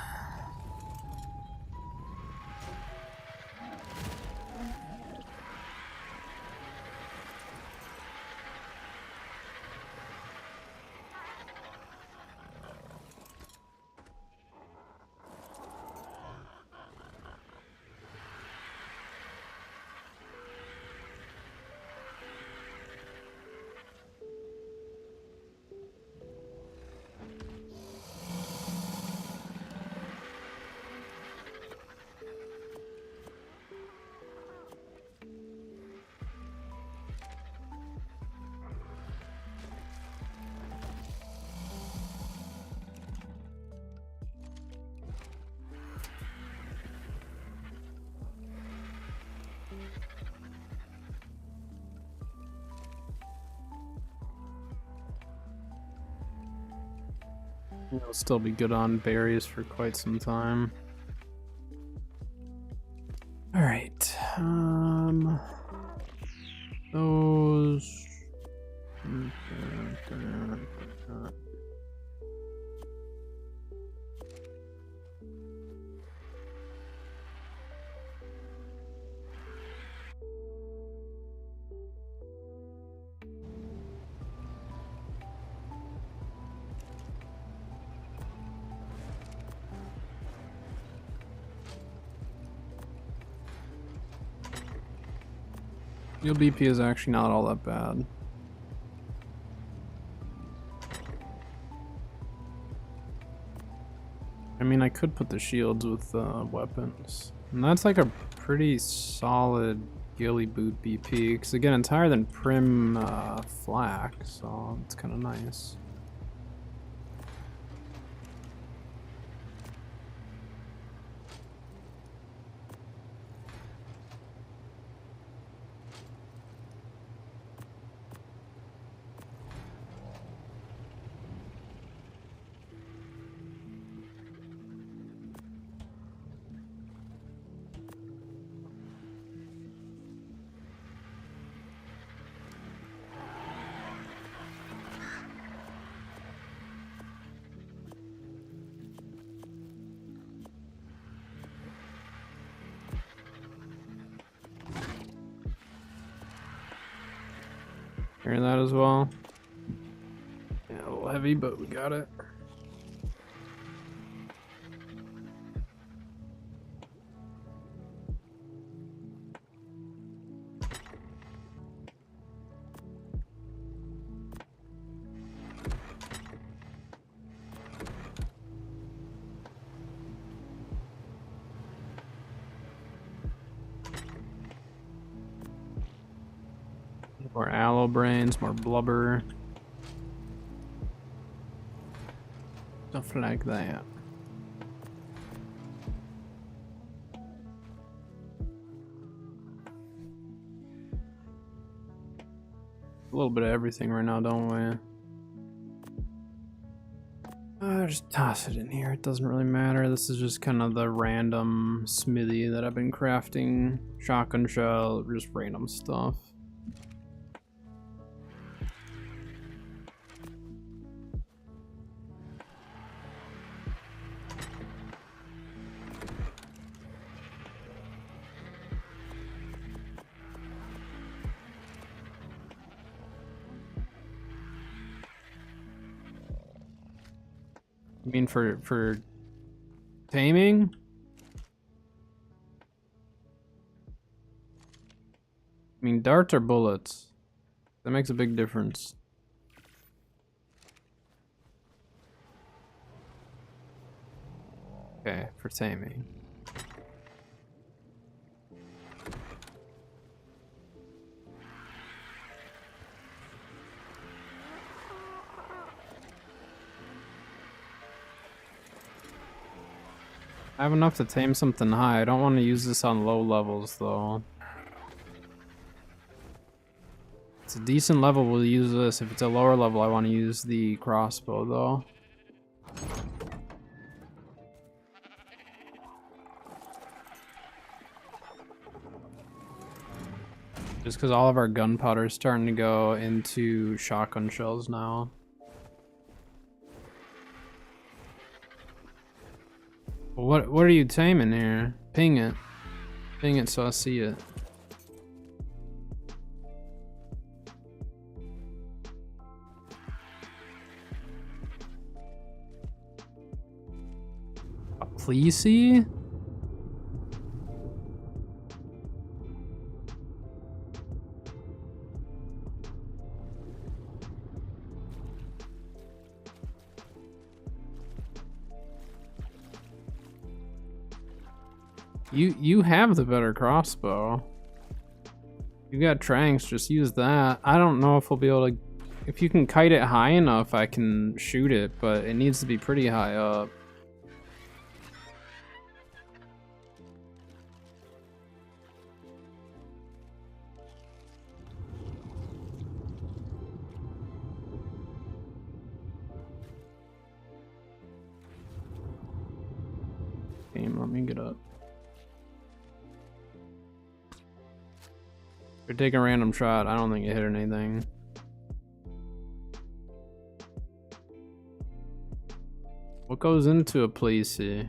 It'll still be good on berries for quite some time. All right. Those. Your BP is actually not all that bad. I mean, I could put the shields with weapons. And that's like a pretty solid ghillie boot BP. Because again, it's higher than Prim Flak, so it's kind of nice. Carry that as well. Yeah, a little heavy, but we got it. More aloe brains, more blubber. Stuff like that. A little bit of everything right now, don't we? Just toss it in here. It doesn't really matter. This is just kind of the random smithy that I've been crafting. Shotgun shell, just random stuff. You mean for taming? I mean darts or bullets? That makes a big difference. Okay, for taming. I have enough to tame something high. I don't want to use this on low levels though. It's a decent level, we'll use this. If it's a lower level, I want to use the crossbow though. Just because all of our gunpowder is starting to go into shotgun shells now. What are you taming here? Ping it. Ping it so I see it. A Plessy? You have the better crossbow. You got tranks, just use that. I don't know if we'll be able to... If you can kite it high enough, I can shoot it, but it needs to be pretty high up. Game, let me get up. If you take a random shot, I don't think it hit anything. What goes into a Plessy?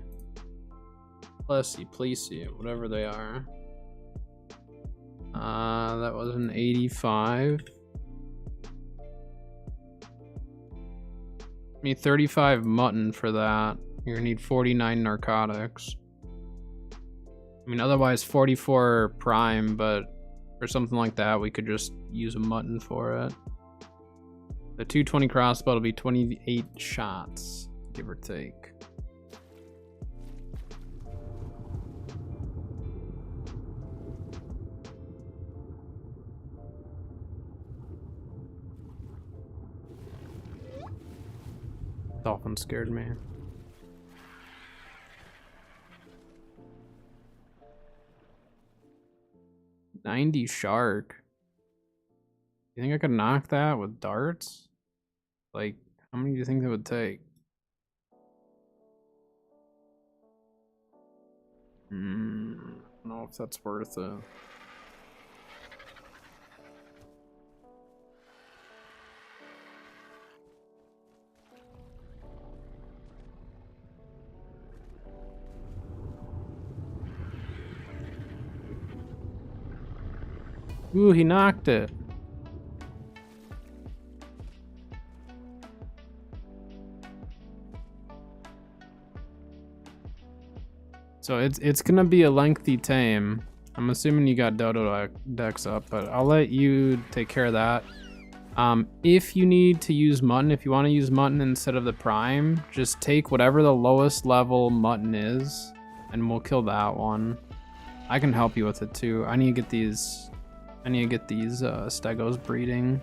Plessy, whatever they are. That was an 85. Need 35 mutton for that. You're gonna need 49 narcotics. I mean, otherwise 44 prime, but for something like that, we could just use a mutton for it. The 220 crossbow will be 28 shots, give or take. Dolphin scared me. $90 shark. You think I could knock that with darts? Like, how many do you think that would take? I don't know if that's worth it. Ooh, he knocked it. So it's gonna be a lengthy tame. I'm assuming you got dodo decks up, but I'll let you take care of that. If you need to use mutton, if you want to use mutton instead of the prime, just take whatever the lowest level mutton is, and we'll kill that one. I can help you with it too. I need to get these stegos breeding.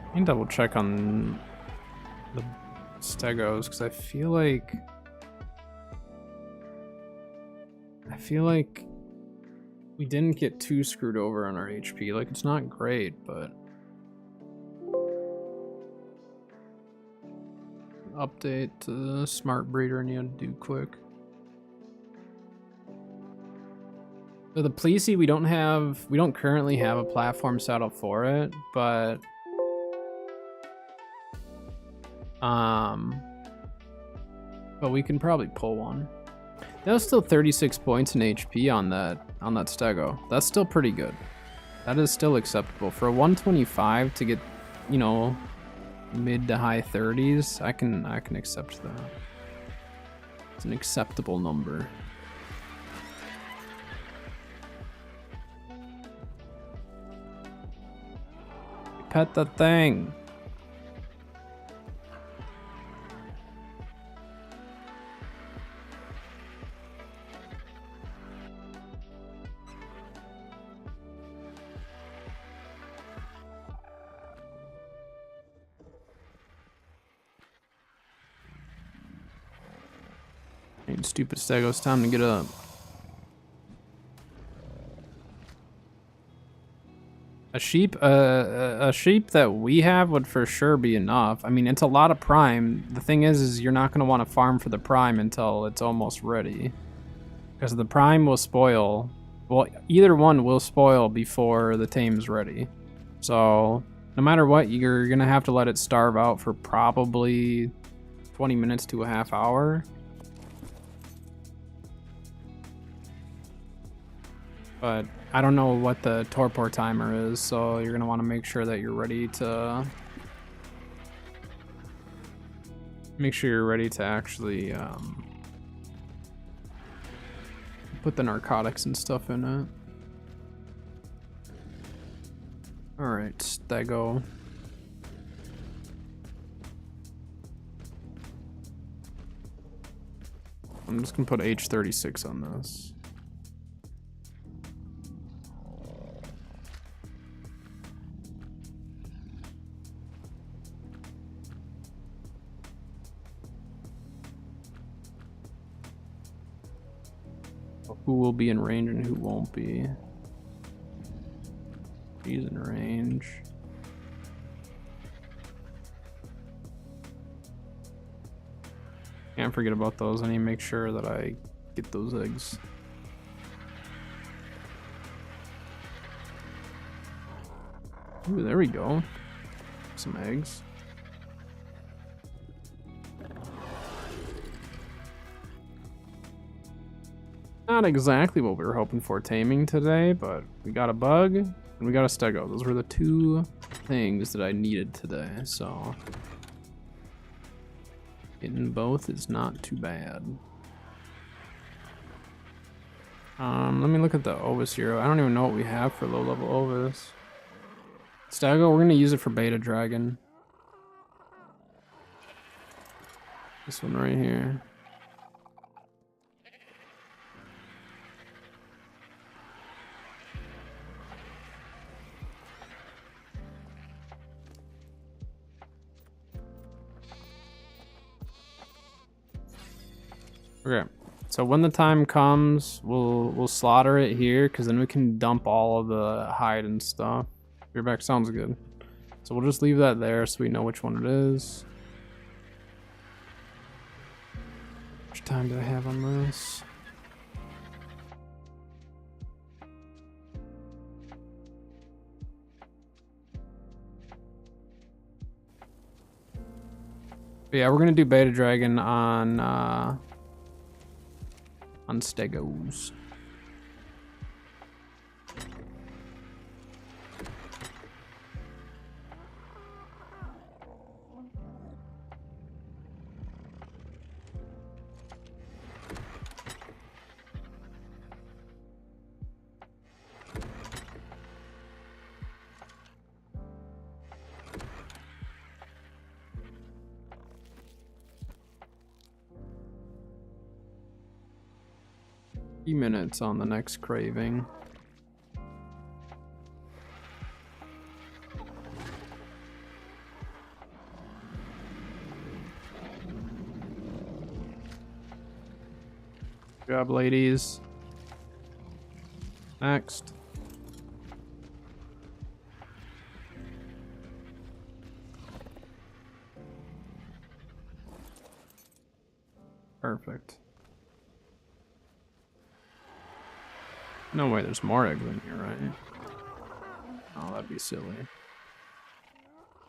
I can double check on the stegos because I feel like we didn't get too screwed over on our HP. Like, it's not great, but update to the smart breeder need to do quick. So the Plessie, we don't currently have a platform saddle for it, but we can probably pull one. That was still 36 points in HP on that stego. That's still pretty good. That is still acceptable for a 125 to get, you know, mid to high 30s. I can accept that. It's an acceptable number. Pet the thing. Stupid stegos, time to get up. A sheep that we have would for sure be enough. I mean, it's a lot of prime. The thing is you're not going to want to farm for the prime until it's almost ready, because the prime will spoil. Well, either one will spoil before the tame's ready. So no matter what, you're going to have to let it starve out for probably 20 minutes to a half hour. But I don't know what the torpor timer is, so you're gonna want to make sure that you're ready to actually put the narcotics and stuff in it. All right, stego. I'm just gonna put H36 on this. Who will be in range and who won't be. He's in range. Can't forget about those. I need to make sure that I get those eggs. Ooh, there we go. Some eggs. Not exactly what we were hoping for taming today, but we got a bug and we got a stego. Those were the two things that I needed today, so getting both is not too bad. Let me look at the Ovis here. I don't even know what we have for low level Ovis. Stego, we're gonna use it for beta dragon. This one right here. Okay, so when the time comes, we'll slaughter it here, because then we can dump all of the hide and stuff. Your back sounds good. So we'll just leave that there so we know which one it is. How much time do I have on this? But yeah, we're gonna do beta dragon on stegos. 30 minutes on the next craving. Good job, ladies. Next. Perfect. No way, there's more eggs in here, right? Oh, that'd be silly.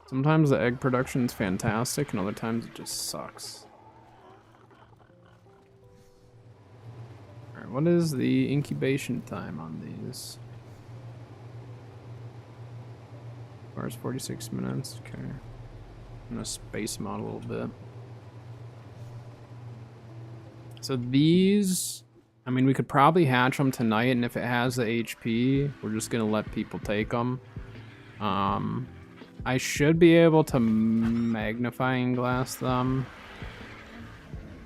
Sometimes the egg production's fantastic, and other times it just sucks. Alright, what is the incubation time on these? As far as 46 minutes, okay. I'm gonna space them out a little bit. So these, I mean, we could probably hatch them tonight, and if it has the HP, we're just gonna let people take them. I should be able to magnifying glass them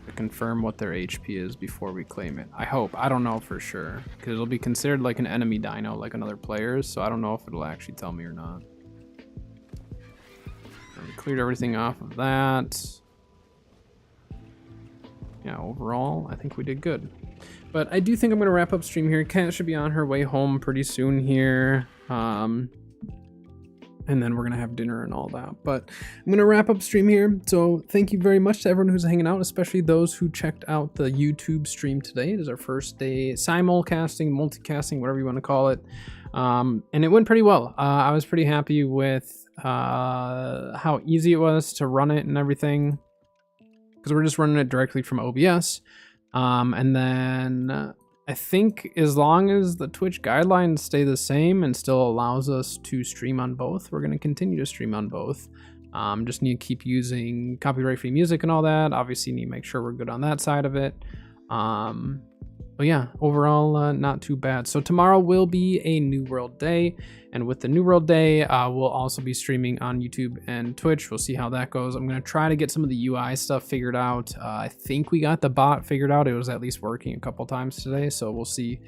to confirm what their HP is before we claim it. I hope. I don't know for sure, because it'll be considered like an enemy dino, like another player's, so I don't know if it'll actually tell me or not. We cleared everything off of that. Yeah, overall, I think we did good. But I do think I'm going to wrap up stream here. Kat should be on her way home pretty soon here. And then we're going to have dinner and all that. But I'm going to wrap up stream here. So thank you very much to everyone who's hanging out, especially those who checked out the YouTube stream today. It is our first day simulcasting, multicasting, whatever you want to call it. And it went pretty well. I was pretty happy with how easy it was to run it and everything, because we're just running it directly from OBS. And then I think as long as the Twitch guidelines stay the same and still allows us to stream on both, we're going to continue to stream on both. Just need to keep using copyright-free music and all that. Obviously need to make sure we're good on that side of it. But yeah, overall, not too bad. So tomorrow will be a New World Day. And with the New World Day, we'll also be streaming on YouTube and Twitch. We'll see how that goes. I'm going to try to get some of the UI stuff figured out. I think we got the bot figured out. It was at least working a couple times today. So we'll see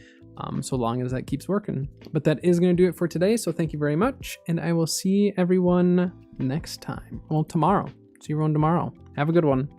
so long as that keeps working. But that is going to do it for today. So thank you very much. And I will see everyone next time. Well, tomorrow. See everyone tomorrow. Have a good one.